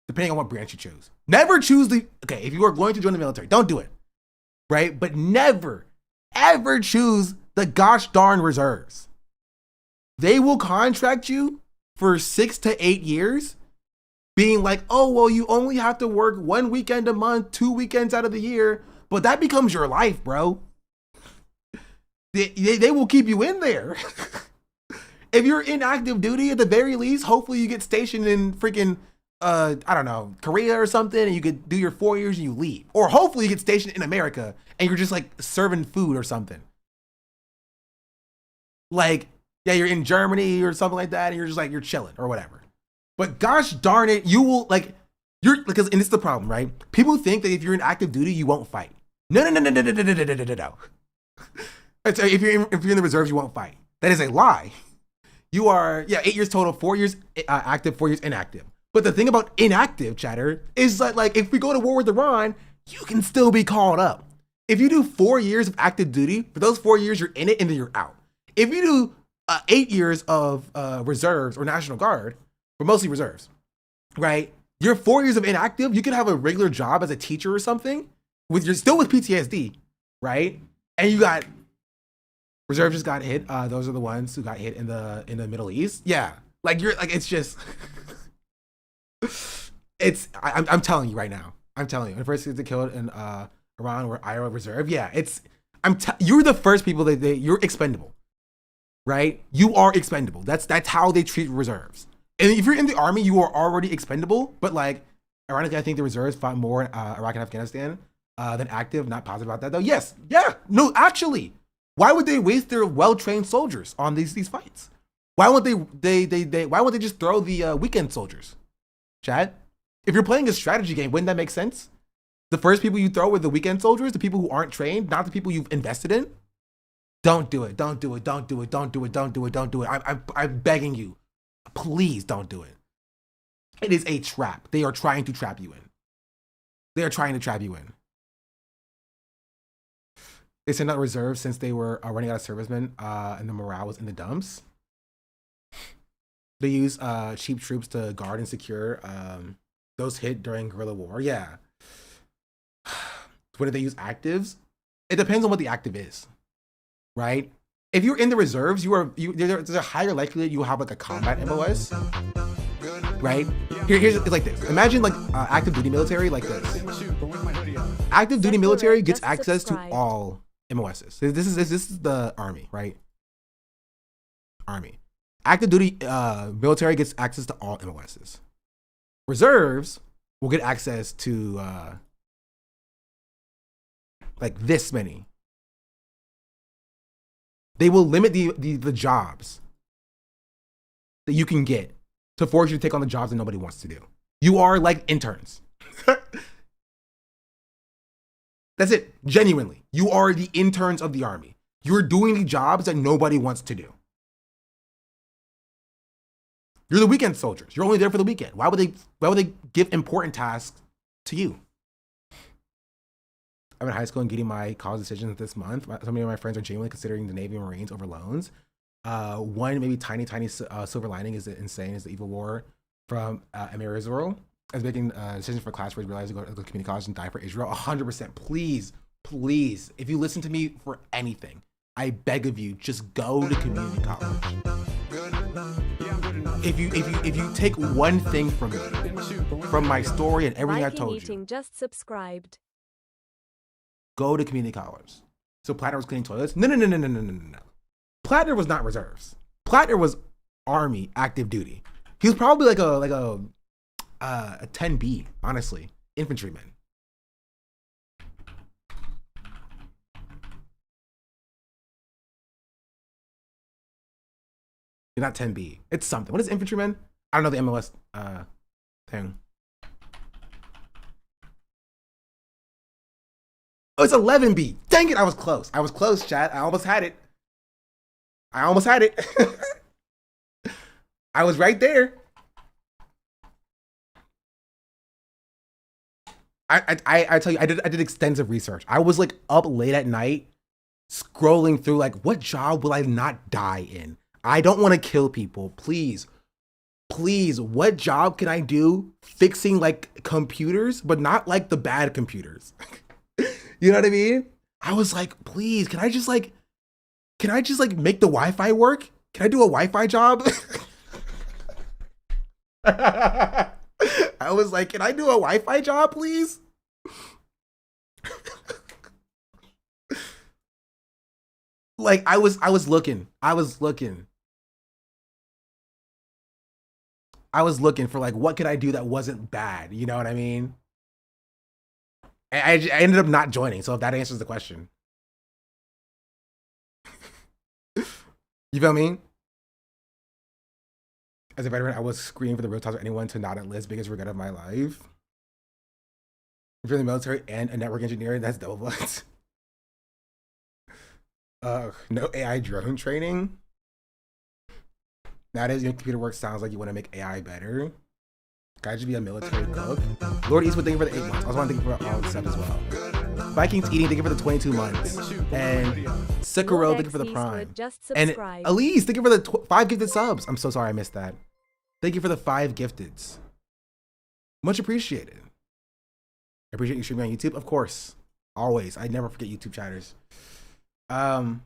depending on what branch you choose. Never choose if you are going to join the military, don't do it, right? But never, ever choose the gosh darn reserves. They will contract you for 6 to 8 years, being like, oh, well, you only have to work 1 weekend a month, 2 weekends out of the year, but that becomes your life, bro. They will keep you in there. If you're in active duty, at the very least, hopefully you get stationed in freaking, I don't know, Korea or something, and you could do your 4 years and you leave. Or hopefully you get stationed in America and you're just like serving food or something. Like, yeah, you're in Germany or something like that, and you're just like, you're chilling or whatever. But gosh darn it, you're because and this is the problem, right? People think that if you're in active duty, you won't fight. No. If you're in the reserves, you won't fight. That is a lie. You are 8 years total, 4 years active, 4 years inactive. But the thing about inactive, chatter, is that like if we go to war with Iran, you can still be called up. If you do 4 years of active duty, for those 4 years you're in it and then you're out. If you do 8 years of reserves or National Guard, but mostly reserves, right? You're 4 years of inactive. You can have a regular job as a teacher or something. You're still with PTSD, right? And you got reserves just got hit. Those are the ones who got hit in the Middle East. Yeah, like you're like it's just it's. I'm telling you right now. I'm telling you, the first kids that killed in Iran were Iowa reserve. Yeah, it's. You're the first people that you're expendable, right? You are expendable. That's how they treat reserves. And if you're in the army, you are already expendable. But like, ironically, I think the reserves fought more in Iraq and Afghanistan than active. Not positive about that though. Yes, yeah, no, actually, why would they waste their well-trained soldiers on these fights? Why won't why won't they just throw the weekend soldiers? Chad, if you're playing a strategy game, wouldn't that make sense? The first people you throw are the weekend soldiers, the people who aren't trained, not the people you've invested in. Don't do it. Don't do it. Don't do it. Don't do it. Don't do it. Don't do it. I'm begging you. Please don't do it. It is a trap. They are trying to trap you in. They are trying to trap you in. They sent out reserves since they were running out of servicemen and the morale was in the dumps. They use cheap troops to guard and secure those hit during guerrilla war. Yeah. When do they use actives? It depends on what the active is, right? If you're in the reserves, there's a higher likelihood you will have like a combat MOS, right? Here's it's like this. Imagine like active duty military like this. Active duty military gets access to all MOSs. This is the army, right? Army. Active duty military gets access to all MOSs. Reserves will get access to like this many. They will limit the jobs that you can get to force you to take on the jobs that nobody wants to do. You are like interns. That's it. Genuinely. You are the interns of the army. You're doing the jobs that nobody wants to do. You're the weekend soldiers. You're only there for the weekend. Why would they give important tasks to you? I'm in high school and getting my college decisions this month. So many of my friends are genuinely considering the Navy and Marines over loans. One maybe tiny silver lining is the evil war from Emir Israel. I was making decisions for class where I realized to go to community college and die for Israel. 100%. Please, if you listen to me for anything, I beg of you, just go to community college. If you take one thing from me, from my story and everything I told you, just subscribed. Go to community college. So Plattner was cleaning toilets? No. Plattner was not reserves. Plattner was Army active duty. He was probably like a 10B, honestly, infantryman. You're not 10B. It's something. What is infantryman? I don't know the MOS thing. Oh, it's 11B. Dang it, I was close. I was close, chat. I almost had it. I was right there. I tell you, I did extensive research. I was like up late at night scrolling through like, what job will I not die in? I don't want to kill people. Please, what job can I do fixing like computers, but not like the bad computers? You know what I mean? I was like, please, can I just like make the Wi-Fi work? Can I do a Wi-Fi job? I was like, can I do a Wi-Fi job, please? Like I was looking for like, what could I do that wasn't bad? You know what I mean? I ended up not joining, so if that answers the question. You feel me? As a veteran, I was screaming for the real talks for anyone to not enlist. Biggest regret of my life. If you're in the military and a network engineer, that's double blunts. No AI drone training. Nowadays, your computer work sounds like you want to make AI better. Guy should be a military cook. Lord Eastwood, thank you for the 8 months. I also want to thank you for all the stuff as well. Vikings Eating, thank you for the 22 months. And Sekiro, thank you for the prime. And Elise, thank you for the 5 gifted subs. I'm so sorry I missed that. Thank you for the 5 gifteds. Much appreciated. I appreciate you streaming on YouTube, of course. Always. I never forget YouTube chatters. And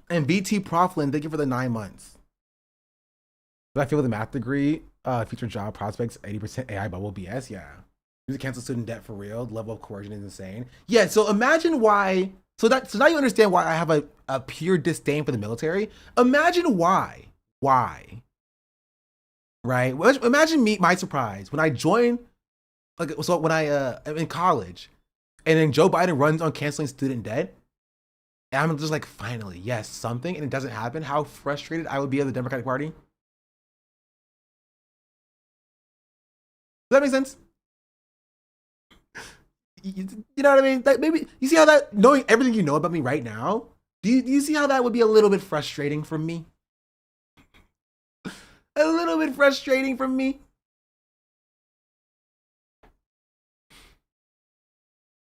BT Proflin, thank you for the 9 months. But I feel with a math degree, future job prospects, 80% AI bubble BS. Yeah. You cancel student debt for real. The level of coercion is insane. Yeah. So imagine why. So now you understand why I have a pure disdain for the military. Imagine why. Why? Right. Imagine my surprise when I joined. Like, so when I'm in college, and then Joe Biden runs on canceling student debt, and I'm just like, finally, yes, something, and it doesn't happen. How frustrated I would be of the Democratic Party. Does that make sense? You know what I mean? That maybe you see how that, knowing everything you know about me right now, do you see how that would be a little bit frustrating for me? A little bit frustrating for me.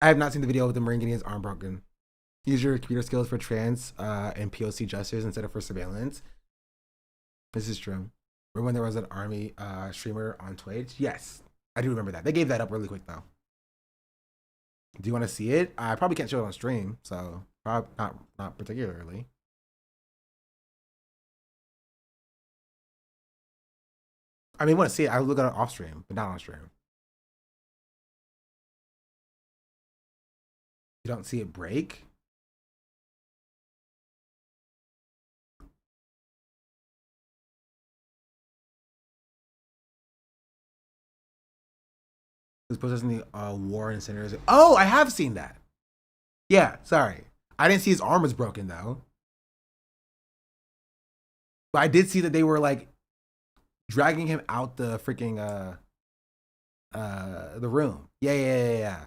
I have not seen the video with the Marine getting his arm broken. Use your computer skills for trans and POC justice instead of for surveillance. This is true. Remember when there was an army streamer on Twitch? Yes, I do remember that. They gave that up really quick though. Do you want to see it? I probably can't show it on stream, so probably not particularly. I mean, want to see it? I would look at it off stream, but not on stream. You don't see it break? This protesting the war in senators. Oh, I have seen that. Yeah, sorry. I didn't see his arm was broken though. But I did see that they were like dragging him out the freaking the room. Yeah.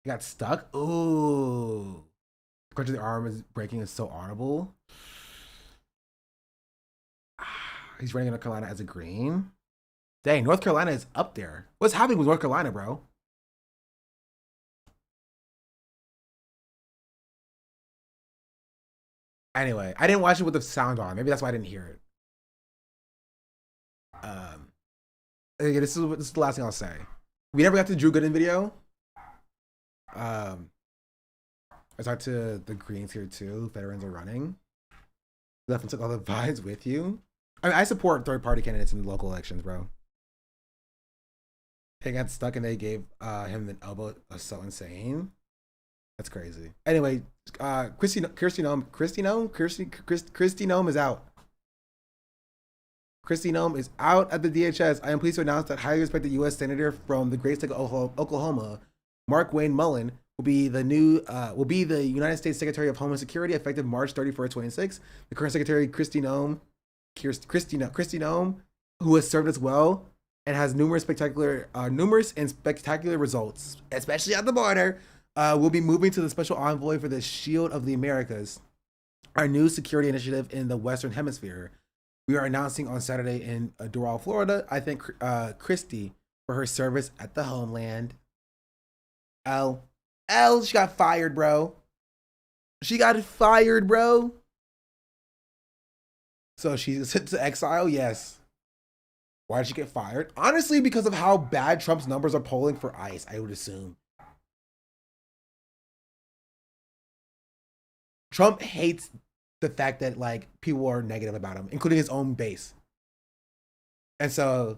He got stuck. Ooh. Crunch of the arm is breaking is so honorable. He's running in North Carolina as a green. Dang, North Carolina is up there. What's happening with North Carolina, bro? Anyway, I didn't watch it with the sound on. Maybe that's why I didn't hear it. Okay, this is the last thing I'll say. We never got to the Drew Gooden video. I talked to the Greens here too. Veterans are running. Left and took all the vibes with you. I mean, I support third-party candidates in the local elections, bro. He got stuck and they gave him an elbow. That's so insane. That's crazy. Anyway, Christy Nome is out. Christy Nome is out at the DHS. I am pleased to announce that highly respected U.S. Senator from the great state of Oklahoma, Mark Wayne Mullen, will be the United States Secretary of Homeland Security effective March 31st, 2026. The current Secretary, Christy Nome, who has served as well and has numerous and spectacular results, especially at the border, will be moving to the Special Envoy for the Shield of the Americas, our new security initiative in the Western Hemisphere. We are announcing on Saturday in Doral, Florida. I thank Christy for her service at the homeland. She got fired, bro. So she's sent to exile? Yes. Why did she get fired? Honestly, because of how bad Trump's numbers are polling for ICE, I would assume. Trump hates the fact that like people are negative about him, including his own base. And so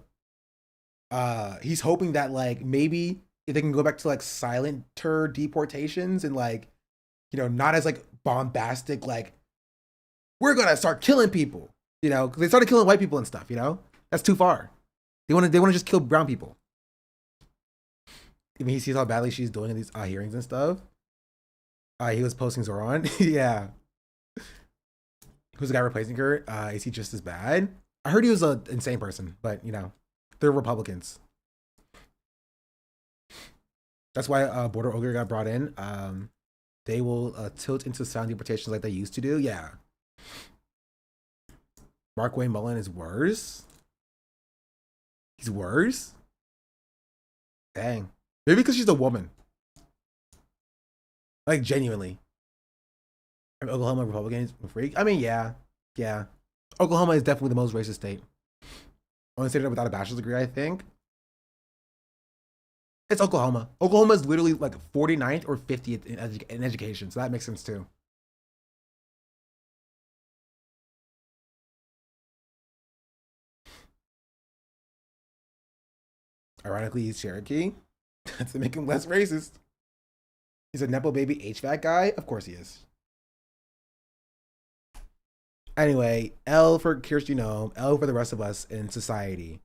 he's hoping that like maybe if they can go back to like silenter deportations and like, you know, not as like bombastic, like we're gonna start killing people, you know, because they started killing white people and stuff, you know, that's too far. They want to just kill brown people. I mean, he sees how badly she's doing in these hearings and stuff. He was posting Zoran. Yeah. Who's the guy replacing her? Is he just as bad? I heard he was an insane person, but you know, They're Republicans. That's why Border Ogre got brought in. They will tilt into sound deportations like they used to do. Yeah. Mark Wayne Mullen is worse. He's worse? Dang. Maybe because she's a woman. Like, genuinely. Oklahoma Republicans freak. I mean, yeah. Yeah. Oklahoma is definitely the most racist state. Only state without a bachelor's degree, I think. It's Oklahoma. Oklahoma is literally like 49th or 50th in education, so that makes sense too. Ironically, he's Cherokee. That's to make him less racist. He's a Nepo baby HVAC guy? Of course he is. Anyway, L for Kirsty Gnome, L for the rest of us in society.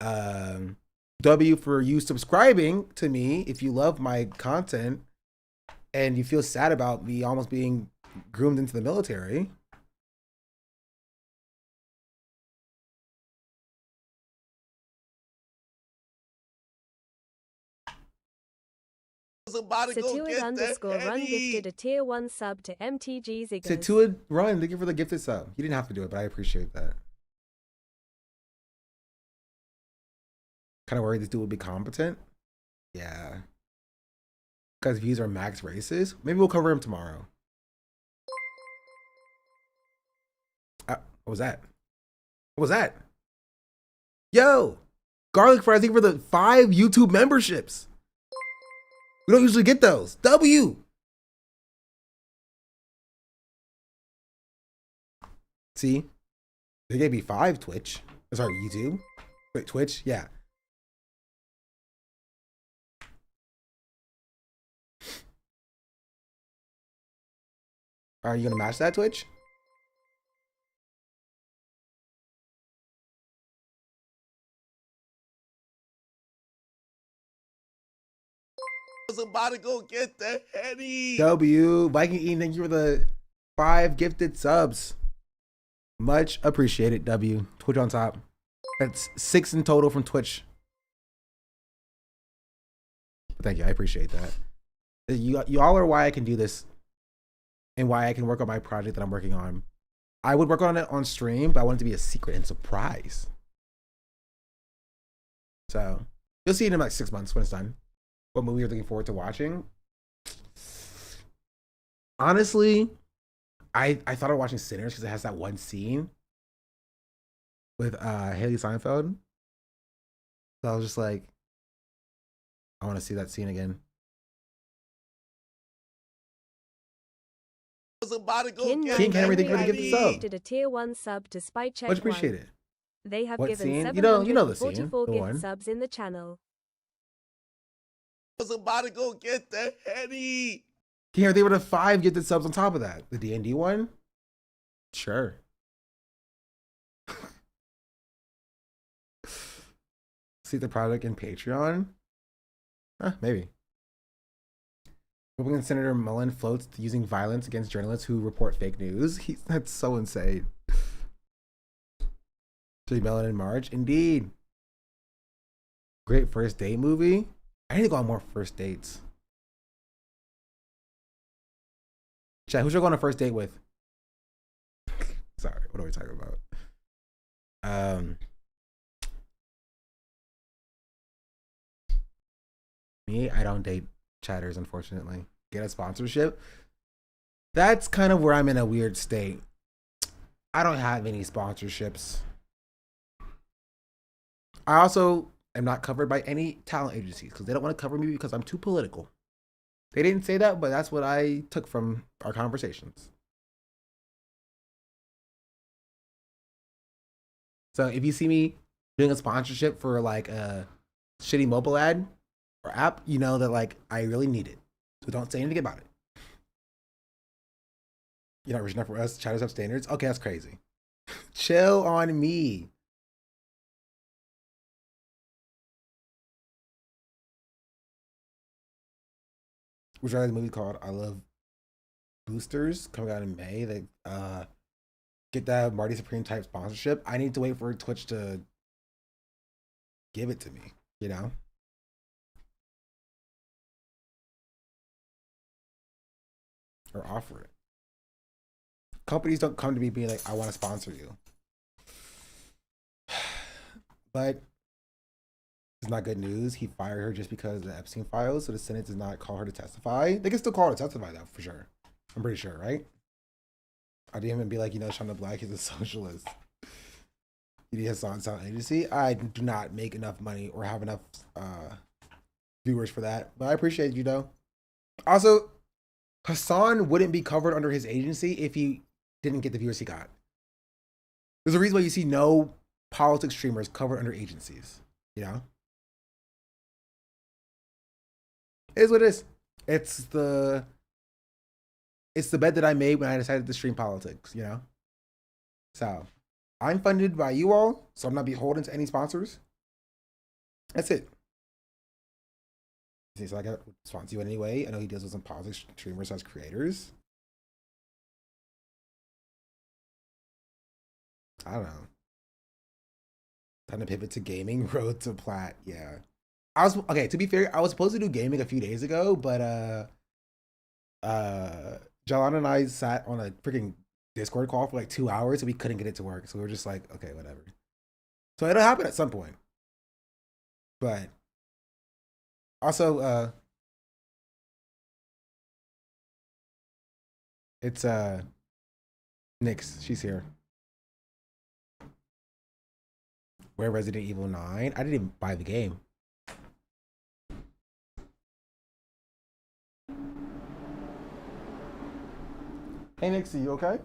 W for you subscribing to me if you love my content and you feel sad about me almost being groomed into the military. Stewart underscore run gifted a tier 1 sub to MTG Ziggers. Stewart run, thank you for the gifted sub. You didn't have to do it, but I appreciate that. Kind of worried this dude will be competent. Yeah. Because views are max racist. Maybe we'll cover him tomorrow. What was that? What was that? Yo! Garlic fries, thank you for the 5 YouTube memberships. We don't usually get those. W! See? They gave me 5 Twitch. Sorry, YouTube. Wait, Twitch? Yeah. Are you gonna match that, Twitch? I was about to go get the Henny. W. Viking Eating, thank you for the 5 gifted subs. Much appreciated, W. Twitch on top. That's 6 in total from Twitch. Thank you, I appreciate that. Y'all are why I can do this and why I can work on my project that I'm working on. I would work on it on stream, but I want it to be a secret and surprise. So you'll see it in like 6 months when it's done. What movie you're looking forward to watching? Honestly, I thought of watching Sinners because it has that one scene with Haley Seinfeld. So I was just like, I want to see that scene again. King Henry, thank you for the gift sub. Did a tier 1 sub to Spy Check. Much appreciated. They have What given scene? 744 the gift one. subs in the channel. I was about to go get the Henny. Here, they were the 5 gifted subs on top of that. The D&D one? Sure. See the product in Patreon? Maybe. Republican Senator Mullen floats using violence against journalists who report fake news. That's so insane. Jay Mellon in March? Indeed. Great first date movie? I need to go on more first dates. Chat, who should I go on a first date with? Sorry, what are we talking about? Me, I don't date chatters, unfortunately. Get a sponsorship? That's kind of where I'm in a weird state. I don't have any sponsorships. I also am not covered by any talent agencies because they don't want to cover me because I'm too political. They didn't say that, but that's what I took from our conversations. So if you see me doing a sponsorship for like a shitty mobile ad or app, you know that like I really need it. So don't say anything about it. You're not rich enough for us. Chatters have standards. Okay, that's crazy. Chill on me. Which I like the movie called I Love Boosters coming out in May. They get that Marty Supreme type sponsorship. I need to wait for Twitch to give it to me, you know? Or offer it. Companies don't come to me being like, I want to sponsor you. But it's not good news. He fired her just because of the Epstein files, so the Senate does not call her to testify. They can still call her to testify, though, for sure. I'm pretty sure, right? I didn't even be like, Shonda Black is a socialist. He has on sound agency. I do not make enough money or have enough viewers for that, but I appreciate you, though. Also, Hassan wouldn't be covered under his agency if he didn't get the viewers he got. There's a reason why you see no politics streamers covered under agencies, you know? It is what it is. It's the bed that I made when I decided to stream politics, you know? So, I'm funded by you all, so I'm not beholden to any sponsors. That's it. So I got to sponsor you anyway. I know he deals with some politics streamers as creators. I don't know. Time to pivot to gaming. Road to plat. Yeah. To be fair, I was supposed to do gaming a few days ago, but Jalan and I sat on a freaking Discord call for like 2 hours and we couldn't get it to work. So we were just like, okay, whatever. So it'll happen at some point. But also, it's Nyx. She's here. Where Resident Evil 9? I didn't even buy the game. Hey Nixie, you okay?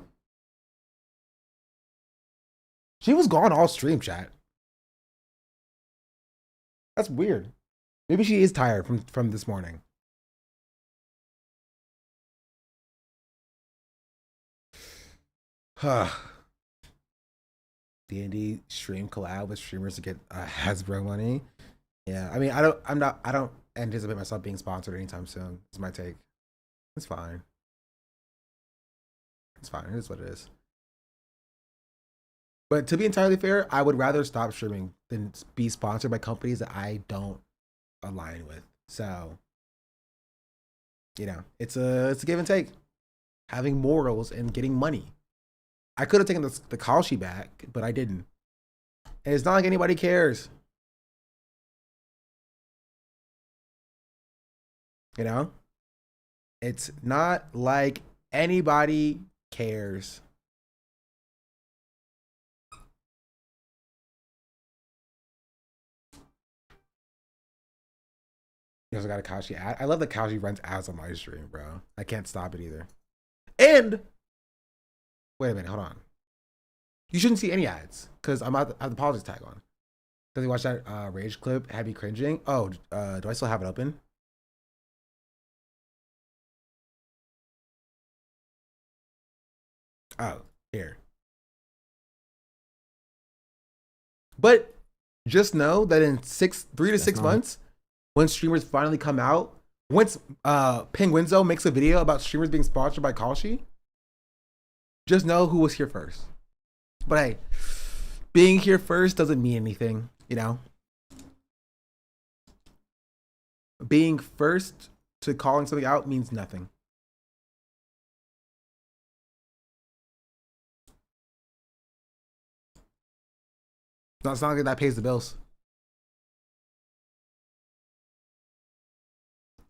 She was gone all stream, chat. That's weird. Maybe she is tired from this morning. D&D stream collab with streamers to get Hasbro money. Yeah, I mean, I don't anticipate myself being sponsored anytime soon. It's my take. It's fine. It's fine. It is what it is. But to be entirely fair, I would rather stop streaming than be sponsored by companies that I don't align with. So, you know, it's a give and take. Having morals and getting money. I could have taken the Kalshi back, but I didn't. And it's not like anybody cares. You know? It's not like anybody cares. You also got a Kalshi ad. I love that Kalshi runs ads on my stream, bro. I can't stop it either. And wait a minute, hold on. You shouldn't see any ads because I have the politics tag on. Because you watch that rage clip, had me cringing. Oh, do I still have it open? Oh, here. But just know that in 3 to 6 months, when streamers finally come out, once Penguinzo makes a video about streamers being sponsored by Kalshi, just know who was here first. But hey, being here first doesn't mean anything, you know? Being first to calling something out means nothing. It's not like that pays the bills.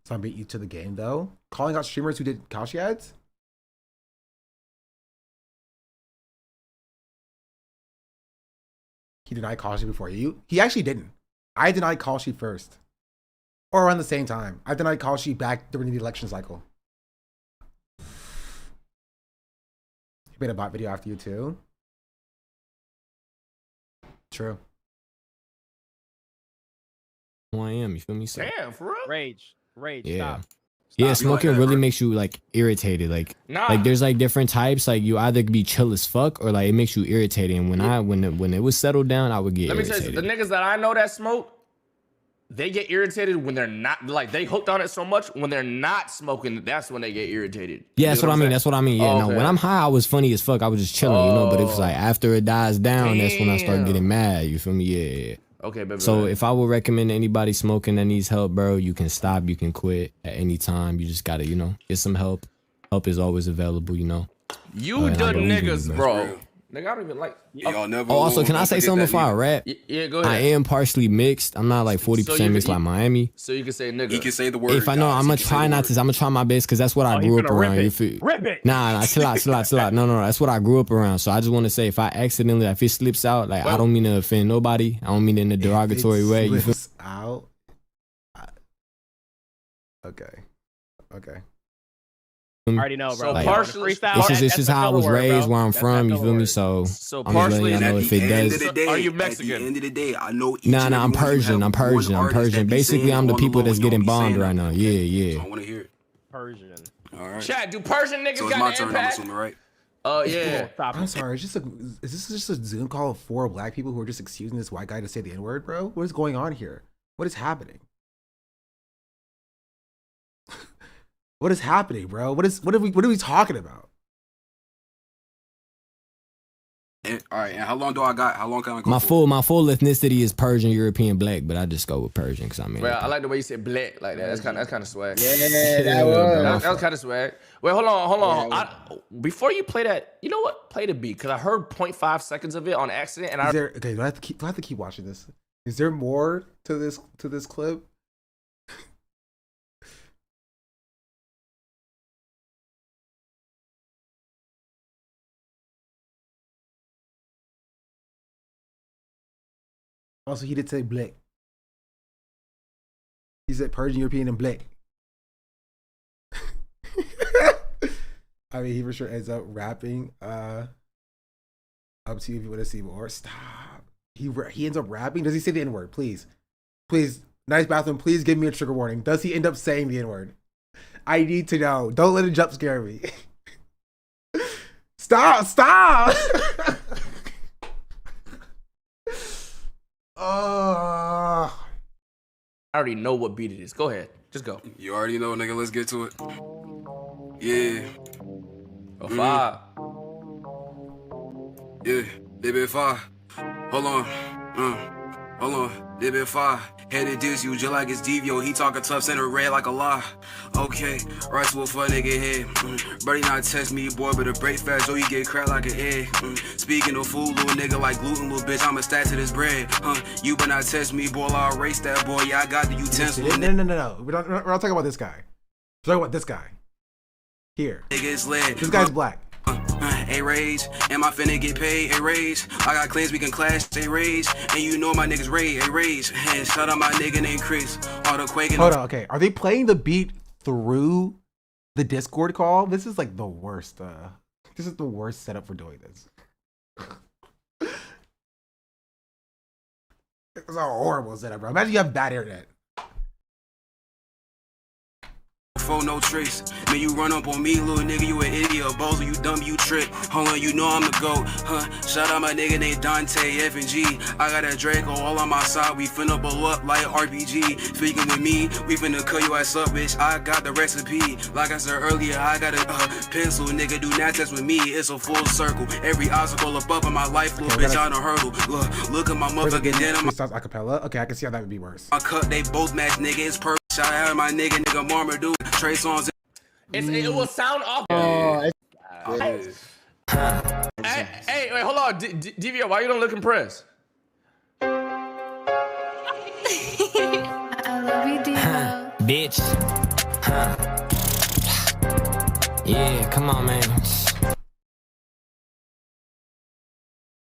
So I beat you to the game though. Calling out streamers who did Kalshi ads? He denied Kalshi before you? He actually didn't. I denied Kalshi first. Or around the same time. I denied Kalshi back during the election cycle. He made a bot video after you too. True. Who I am, you feel me? So, Damn, for real? Rage. yeah. Stop. Yeah, smoking really makes you like irritated. Like, like there's like different types. Like you either be chill as fuck or like it makes you irritated. And when it was settled down, I would get irritated. Let me tell you, the niggas that I know that smoke, they get irritated when they're not, like they hooked on it so much. When they're not smoking, that's when they get irritated. Yeah, that's what I mean. That's what I mean. Yeah, no, when I'm high, I was funny as fuck. I was just chilling, you know. But it was like after it dies down, that's when I start getting mad. You feel me? Yeah. Okay, baby. So if I would recommend anybody smoking that needs help, bro, you can stop, you can quit at any time. You just gotta, get some help. Help is always available, You the niggas, bro. Nigga, I don't even like. Y'all never. Oh, also, can I say something before I rap? Yeah, go ahead. I am partially mixed. I'm not like 40% mixed like Miami. So you can say nigga. He can say the word. If I know, I'm gonna try not to. I'm gonna try my best because that's what I grew up around. Rip it. Nah, chill out. No, that's what I grew up around. So I just want to say, if I accidentally, if it slips out, like I don't mean to offend nobody. I don't mean it in a derogatory way. You feel out? Okay. I already know, bro. So Like, partially, it's just how I was raised, where I'm from. You feel me? So I'm just letting y'all know if it does. Are you Mexican? At the end of the day, I know. Nah, I'm Persian. I'm Persian. Basically, I'm the people that's getting bombed right now. Yeah. I want to hear it. Persian. All right. Chat, do Persian niggas So it's got my an turn. I'm impact? assuming, right? Yeah. I'm sorry. Is this just a Zoom call of 4 black people who are just excusing this white guy to say the N-word, bro? What is going on here? What is happening? What is happening, bro? What are we talking about? All right. And how long do I got? How long can I go? My full ethnicity is Persian, European, black, but I just go with Persian because I mean. Well, I like the way you said black like that. That's kind of swag. Yeah, that was kind of swag. Wait, hold on. Before you play that, you know what? Play the beat because I heard 0.5 seconds of it on accident, and do I have to keep watching this? Is there more to this clip? Also, he did say black. He said Persian, European, and black. I mean, he for sure ends up rapping. Up to you if you want to see more. Stop. He ends up rapping. Does he say the N-word? Please. Nice bathroom. Please give me a trigger warning. Does he end up saying the N-word? I need to know. Don't let it jump scare me. Stop. I already know what beat it is. Go ahead. Just go. You already know, nigga. Let's get to it. Yeah. Oh, 5. Yeah. They been 5. Hold on. They been 5. Headed diss you just like it's Devio. He talking tough, send a red like a lie. Okay, right to a fuck nigga head. Birdie not test me, boy, but a break fast, so you get cracked like an egg. Speaking of food, little nigga like gluten, little bitch, I'm a stat to this bread. You better not test me, boy, I'll erase that, boy. Yeah, I got the utensil. No. We're not talking about this guy. We're talking about this guy. Here. Niggas led. This guy's black. A-Rage, am I finna get paid? A-Rage, I got claims we can clash. A-Rage, and you know my niggas raid. A-Rage, and shout out my nigga named Chris. All the quaking. Hold on, okay. Are they playing the beat through the Discord call? This is like the worst. This is the worst setup for doing this. It's a horrible setup, bro. Imagine you have bad internet. No trace. Man, you run up on me, little nigga, you an idiot, a bozo, you dumb, you trick. Hold on, you know I'm the GOAT, Shout out my nigga named Dante, F and G. I got that Draco all on my side, we finna blow up like RPG. Speaking with me, we finna cut your ass up, bitch. I got the recipe. Like I said earlier, I got a pencil, nigga, do not test with me. It's a full circle. Every obstacle above in my life, little bitch, on a hurdle. Look at my motherfucking denim. Starts acapella. Okay, I can see how that would be worse. My cut, they both match, nigga. It's perfect. Shout out my nigga Marmaduke. Trey songs. It will sound off. Hey, wait, hold on. DVO, why you don't look impressed? I love you, DVO. Bitch. Yeah, come on, man.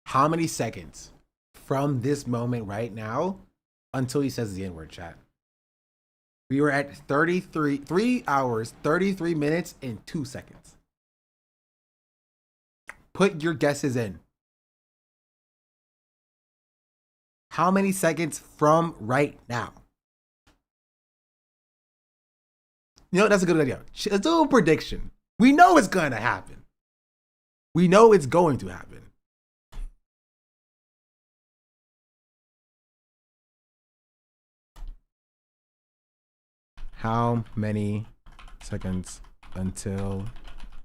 How many seconds from this moment right now until he says the N-word, chat? We were at 3 hours, 33 minutes, and 2 seconds. Put your guesses in. How many seconds from right now? You know, that's a good idea. Let's do a prediction. We know it's going to happen. We know it's going to happen. How many seconds until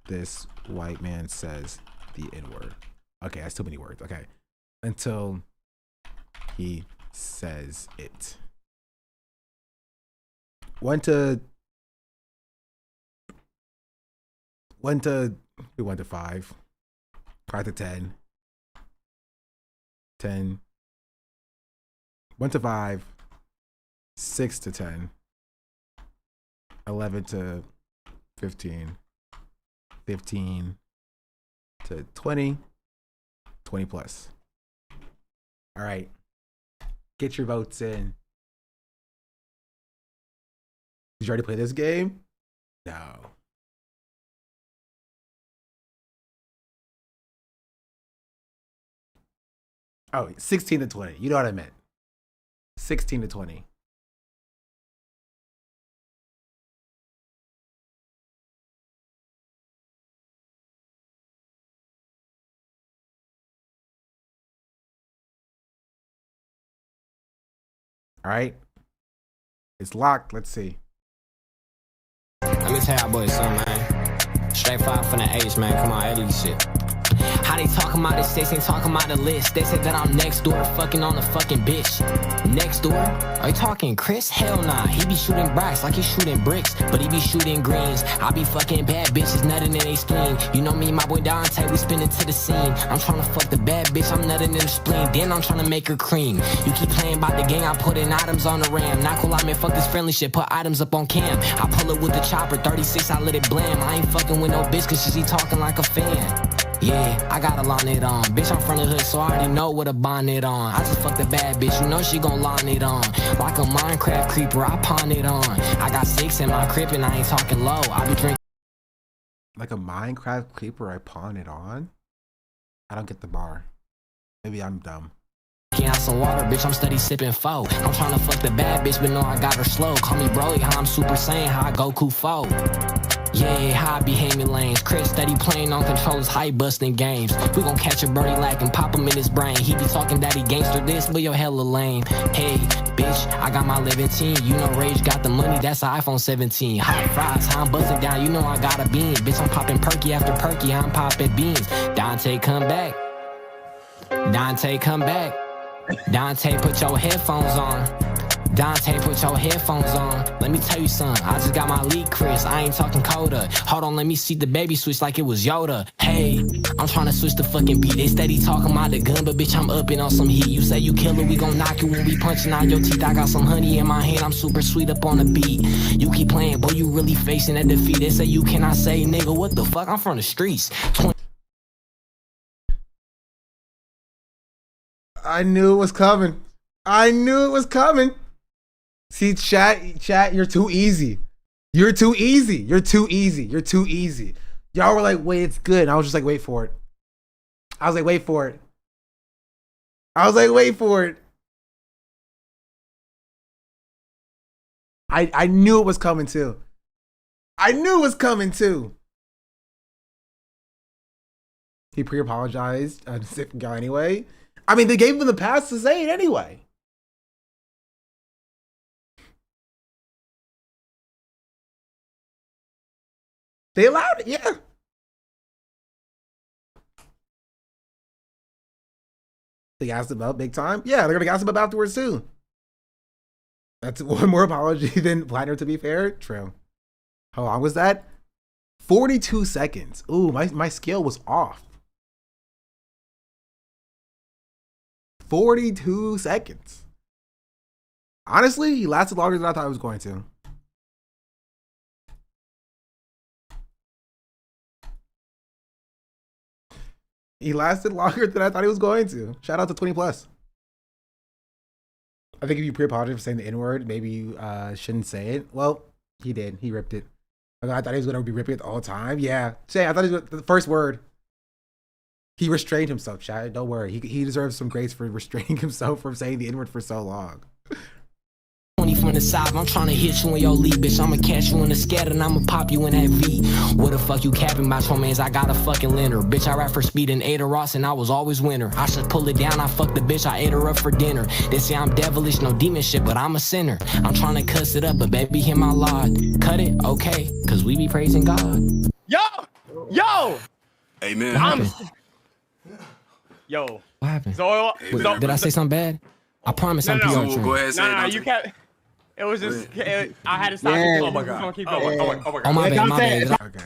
this white man says the N-word? Okay, that's too many words. Okay. Until he says it. 1 to 5. 5 to 10. 10. 1 to 5. 6 to 10. 11 to 15. 15 to 20. 20 plus. All right. Get your votes in. Did you already play this game? No. Oh, 16 to 20. You know what I meant. 16 to 20. All right. It's locked. Let's see. Let me tell y'all boys something, man. Straight fire from the H, man. Come on, Eddie shit. How they talking about this? They ain't talking about the list. They said that I'm next door fucking on a fucking bitch. Next door? Are you talking Chris? Hell nah. He be shooting bricks like he's shooting bricks, but he be shooting greens. I be fucking bad bitches nutting in they spleen. You know me, my boy Dante, we spinning to the scene. I'm trying to fuck the bad bitch, I'm nutting in the spleen. Then I'm trying to make her cream. You keep playing about the gang, I put in items on the ram. Not cool, I mean fuck this friendly shit, put items up on cam. I pull it with the chopper, 36, I let it blam. I ain't fucking with no bitch cause she talking like a fan. Yeah, I got a bonnet on. Bitch, I'm from the hood, so I already know what a bonnet on. I just fucked a bad bitch, you know she gon' line it on. Like a Minecraft creeper, I pawn it on. I got 6 in my crib and I ain't talking low. I be drinking. Like a Minecraft creeper, I pawn it on? I don't get the bar. Maybe I'm dumb. Out some water, bitch, I'm steady sipping foe. I'm trying to fuck the bad bitch, but no, I got her slow. Call me Broly, how I'm Super Saiyan, how I Goku foe. Yeah, how I be haming lanes. Chris steady playing on controllers, hype busting games. We gon' catch a birdie lack and pop him in his brain. He be talking that he gangster this, but yo hella lame. Hey, bitch, I got my 11. You know Rage got the money, that's an iPhone 17. Hot fries, how I'm buzzing down, you know I got a bean. Bitch, I'm popping perky after perky, how I'm popping beans. Dante, come back. Dante, come back. Dante, put your headphones on. Dante, put your headphones on. Let me tell you something, I just got my lead, Chris. I ain't talking Coda. Hold on, let me see the baby switch like it was Yoda. Hey, I'm trying to switch the fucking beat. They steady talking about the gun, but bitch, I'm upping on some heat. You say you killer, we gon' knock you when we punching out your teeth. I got some honey in my hand, I'm super sweet up on the beat. You keep playing, boy, you really facing that defeat. They say you cannot say, nigga, what the fuck? I'm from the streets. I knew it was coming. I knew it was coming. See, chat, you're too easy. You're too easy. You're too easy. You're too easy. Y'all were like, wait, it's good. And I was just like, wait for it. I was like, wait for it. I was like, wait for it. I knew it was coming too. I knew it was coming too. He pre-apologized to sick guy anyway. I mean, they gave him the pass to say it anyway. They allowed it, yeah. They gassed him up big time. Yeah, they're gonna gas him up afterwards too. That's one more apology than Platinum, to be fair. True. How long was that? 42 seconds. Ooh, my scale was off. 42 seconds. Honestly, he lasted longer than I thought he was going to. He lasted longer than I thought he was going to. Shout out to 20 plus. I think if you pre-apologize for saying the N-word, maybe you shouldn't say it. Well, he did. He ripped it. I thought he was going to be ripping it all the time. Yeah. Say, I thought he was the first word. He restrained himself, chat. Don't worry. He deserves some grace for restraining himself from saying the N-word for so long. 20 from the side, I'm trying to hit you in your lead, bitch. I'ma catch you in the scatter and I'ma pop you in that V. What the fuck you capping about your mans? I got a fucking lender. Bitch, I rap for speed and Ada Ross and I was always winner. I should pull it down, I fucked the bitch, I ate her up for dinner. They say I'm devilish, no demon shit, but I'm a sinner. I'm trying to cuss it up, but baby, hear my Lord. Cut it, okay, cause we be praising God. Yo! Amen. Yo. What happened? Did I say something bad? I promise No, I'm no, PR no. trained. Go ahead, say Nah, it. nah, Dante. you can't. It was just I had to stop Yeah. you. Oh my God. Keep God. going. Oh my God. Oh my bad, my bad. Okay.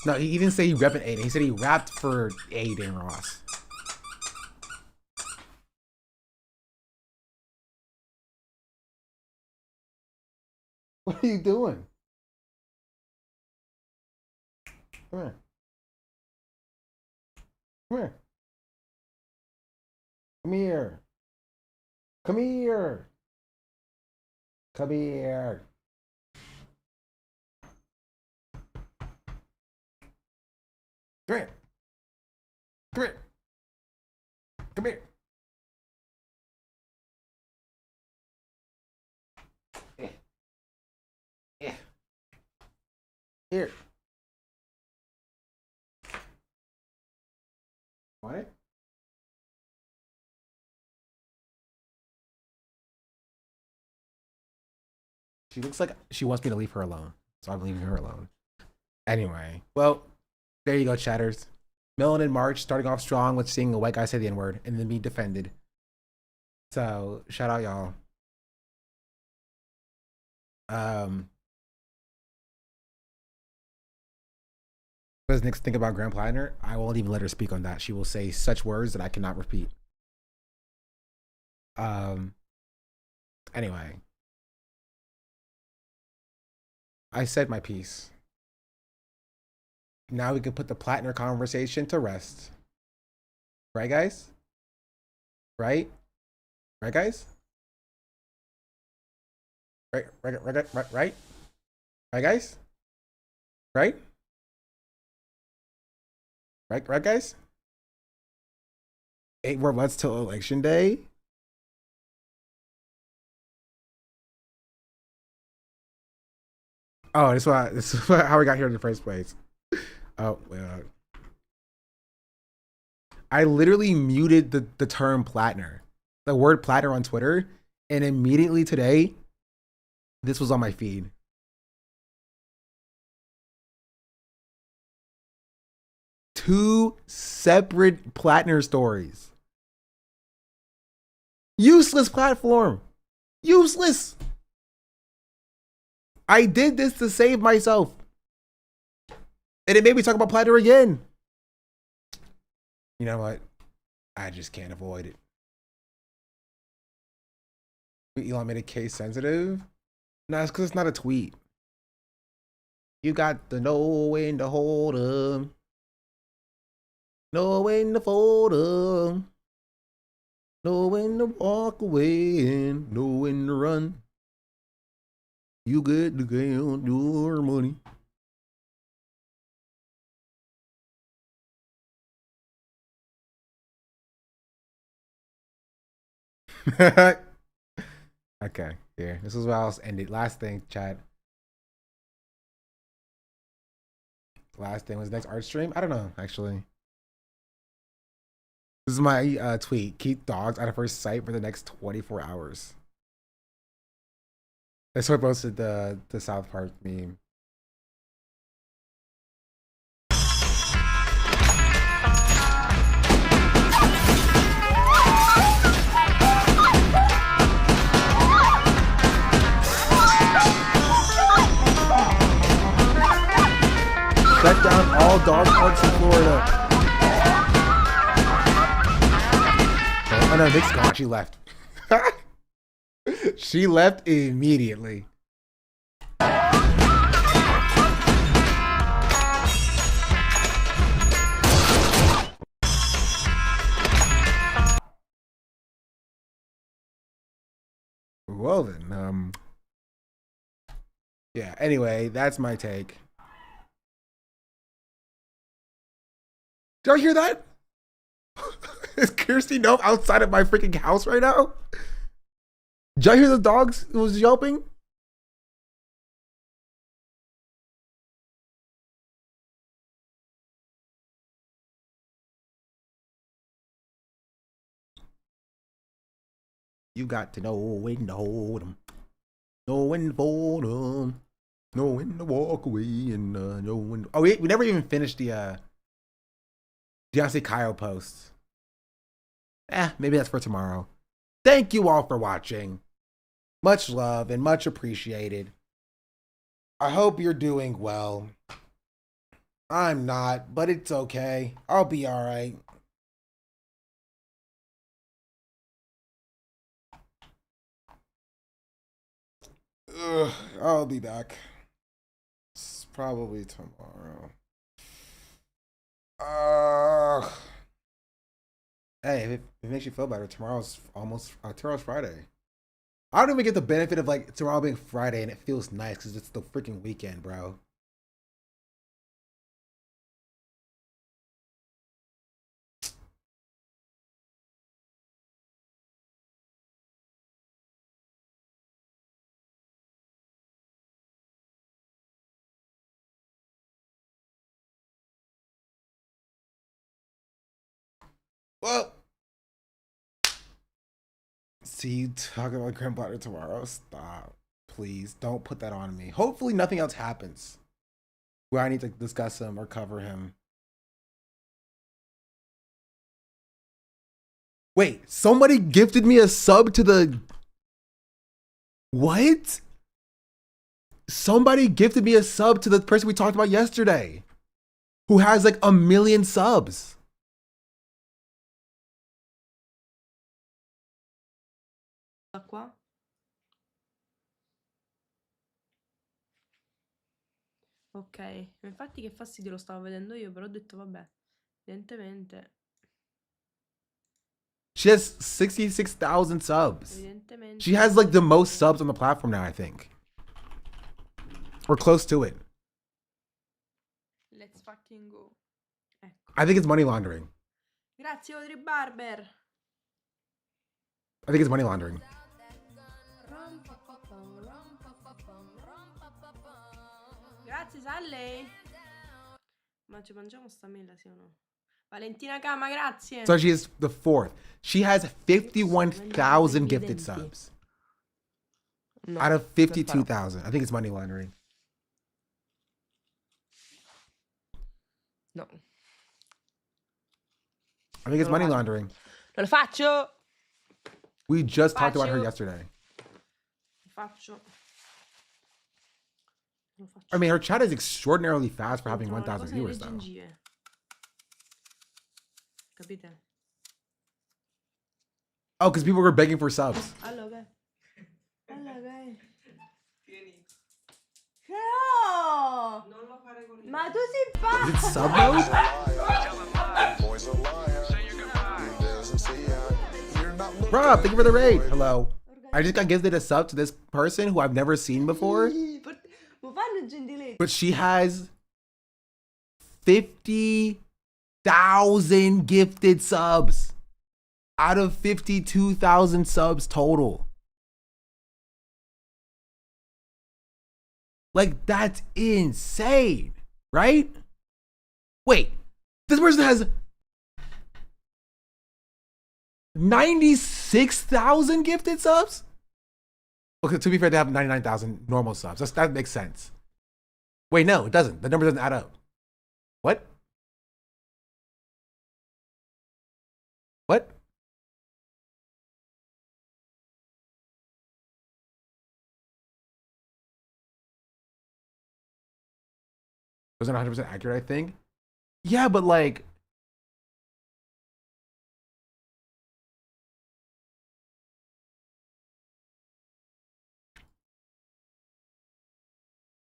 No, he didn't say he repped Aiden. He said he rapped for Aiden Ross. What are you doing? Come here. Come here. Come here. Come here. Come here. Come here. Come here. Come here. Here. Want it? She looks like she wants me to leave her alone, so I'm leaving her alone. Anyway, well, there you go, chatters. Melanin March starting off strong with seeing a white guy say the N-word and then be defended. So, shout out y'all. What does Nick think about Graham Plattner? I won't even let her speak on that. She will say such words that I cannot repeat. Anyway. I said my piece. Now we can put the Plattner conversation to rest. Right, guys? Right? Right, guys? Right, right? Right, guys? Right? Right, guys? 8 more months till election day. Oh, this is how we got here in the first place. Oh, I literally muted the term Plattner, the word Plattner on Twitter, and immediately today, this was on my feed. Two separate Plattner stories. Useless platform. Useless. I did this to save myself. And it made me talk about Plattner again. You know what? I just can't avoid it. Elon made a case sensitive? No, it's because it's not a tweet. You got to know when to hold 'em. Know when to fold 'em. Know when to walk away and know when to run. You get to count your money. Okay, here. This is where I'll end it. Last thing, chat. Last thing was next art stream? I don't know, actually. This is my tweet. Keep dogs out of first sight for the next 24 hours. That's what I posted the South Park meme. Shut down all dog parks in Florida. Oh no, Nick's gone. She left. She left immediately. Well then, yeah, anyway, that's my take. Did y'all hear that? Is Kirsty Nope outside of my freaking house right now? Did y'all hear the dogs was yelping? You got to know when to hold 'em, know when to fold 'em, know when to walk away, and know when. Oh, we never even finished the Deontay Kyle post. maybe that's for tomorrow. Thank you all for watching. Much love and much appreciated. I hope you're doing well. I'm not, but it's okay. I'll be all right. I'll be back. It's probably tomorrow. Hey, if it makes you feel better, tomorrow's Friday. I don't even get the benefit of like tomorrow being Friday and it feels nice because it's the freaking weekend, bro. Well, see you talking about Grand Bladder tomorrow. Stop. Please don't put that on me. Hopefully nothing else happens where I need to discuss him or cover him. Wait, somebody gifted me a sub to the... What? Somebody gifted me a sub to the person we talked about yesterday who has like 1 million subs. Qua. Ok, infatti che fastidio, lo stavo vedendo io, però ho detto vabbè, evidentemente. She has 66,000 subs. She has like the most subs on the platform now, I think. Or close to it. Let's fucking go. Ecco. I think it's money laundering. Grazie Audrey Barber. I think it's money laundering. Grazie Sally. Ma ci mangiamo sta mela, sì o no? Valentina Cama, grazie. So she is the 4th. She has 51,000 gifted subs. No, out of 52,000. I think it's money laundering. No. I think it's money laundering. Non lo faccio. We just talked about her yesterday. Faccio. I mean, her chat is extraordinarily fast for having 1,000 viewers, though. Capite? Oh, because people were begging for subs. Allora, no! Ma tu sei pazzo! Is it sub mode? Rob, thank you for the raid. Hello. I just got gifted a sub to this person who I've never seen before. But she has 50,000 gifted subs out of 52,000 subs total. Like, that's insane, right? Wait, this person has 96,000 gifted subs? Okay, to be fair, they have 99,000 normal subs. That makes sense. Wait, no, it doesn't. The number doesn't add up. What? What? Wasn't 100% accurate, I think. Yeah, but like,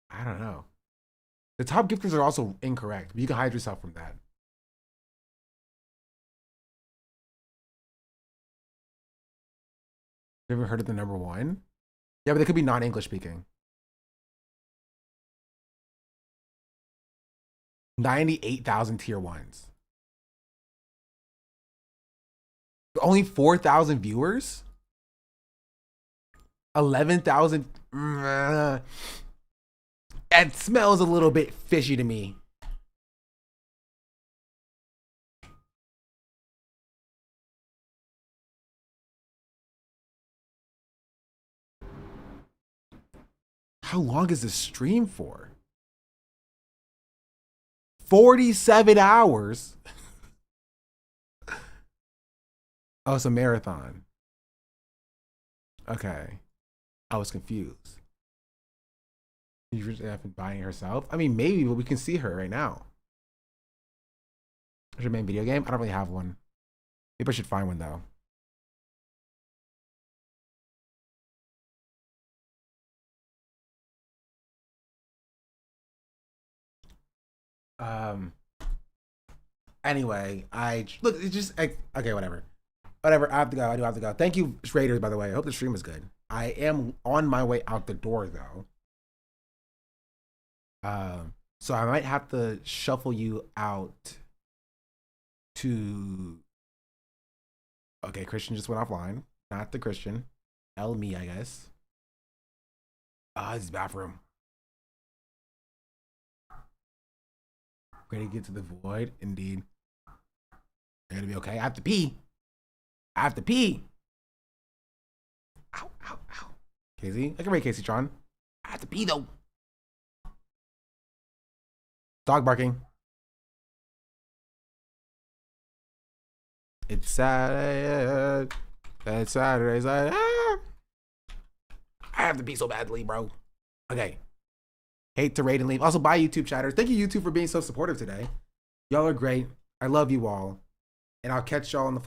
I don't know. The top gifters are also incorrect, but you can hide yourself from that. You ever heard of the number one? Yeah, but they could be non-English speaking. 98,000 tier ones. Only 4,000 viewers? 11,000. That smells a little bit fishy to me. How long is this stream for? 47 hours. Oh, it's a marathon. Okay. I was confused. You really have been buying herself? I mean, maybe, but we can see her right now. Is your main video game? I don't really have one. Maybe I should find one though. Anyway, look, it's just okay, whatever. Whatever, I have to go. I do have to go. Thank you, Raiders, by the way. I hope the stream is good. I am on my way out the door though. So I might have to shuffle you out to okay, Christian just went offline. Not the Christian. Me, I guess. This is bathroom. Ready to get to the void, indeed. You're gonna be okay. I have to pee. I have to pee. Ow, ow, ow. Casey, I can read Casey Tron. I have to pee though. Dog barking. It's Saturday. It's Saturday. I have to pee so badly, bro. Okay. Hate to raid and leave. Also, bye, YouTube chatters. Thank you, YouTube, for being so supportive today. Y'all are great. I love you all. And I'll catch y'all on the flip.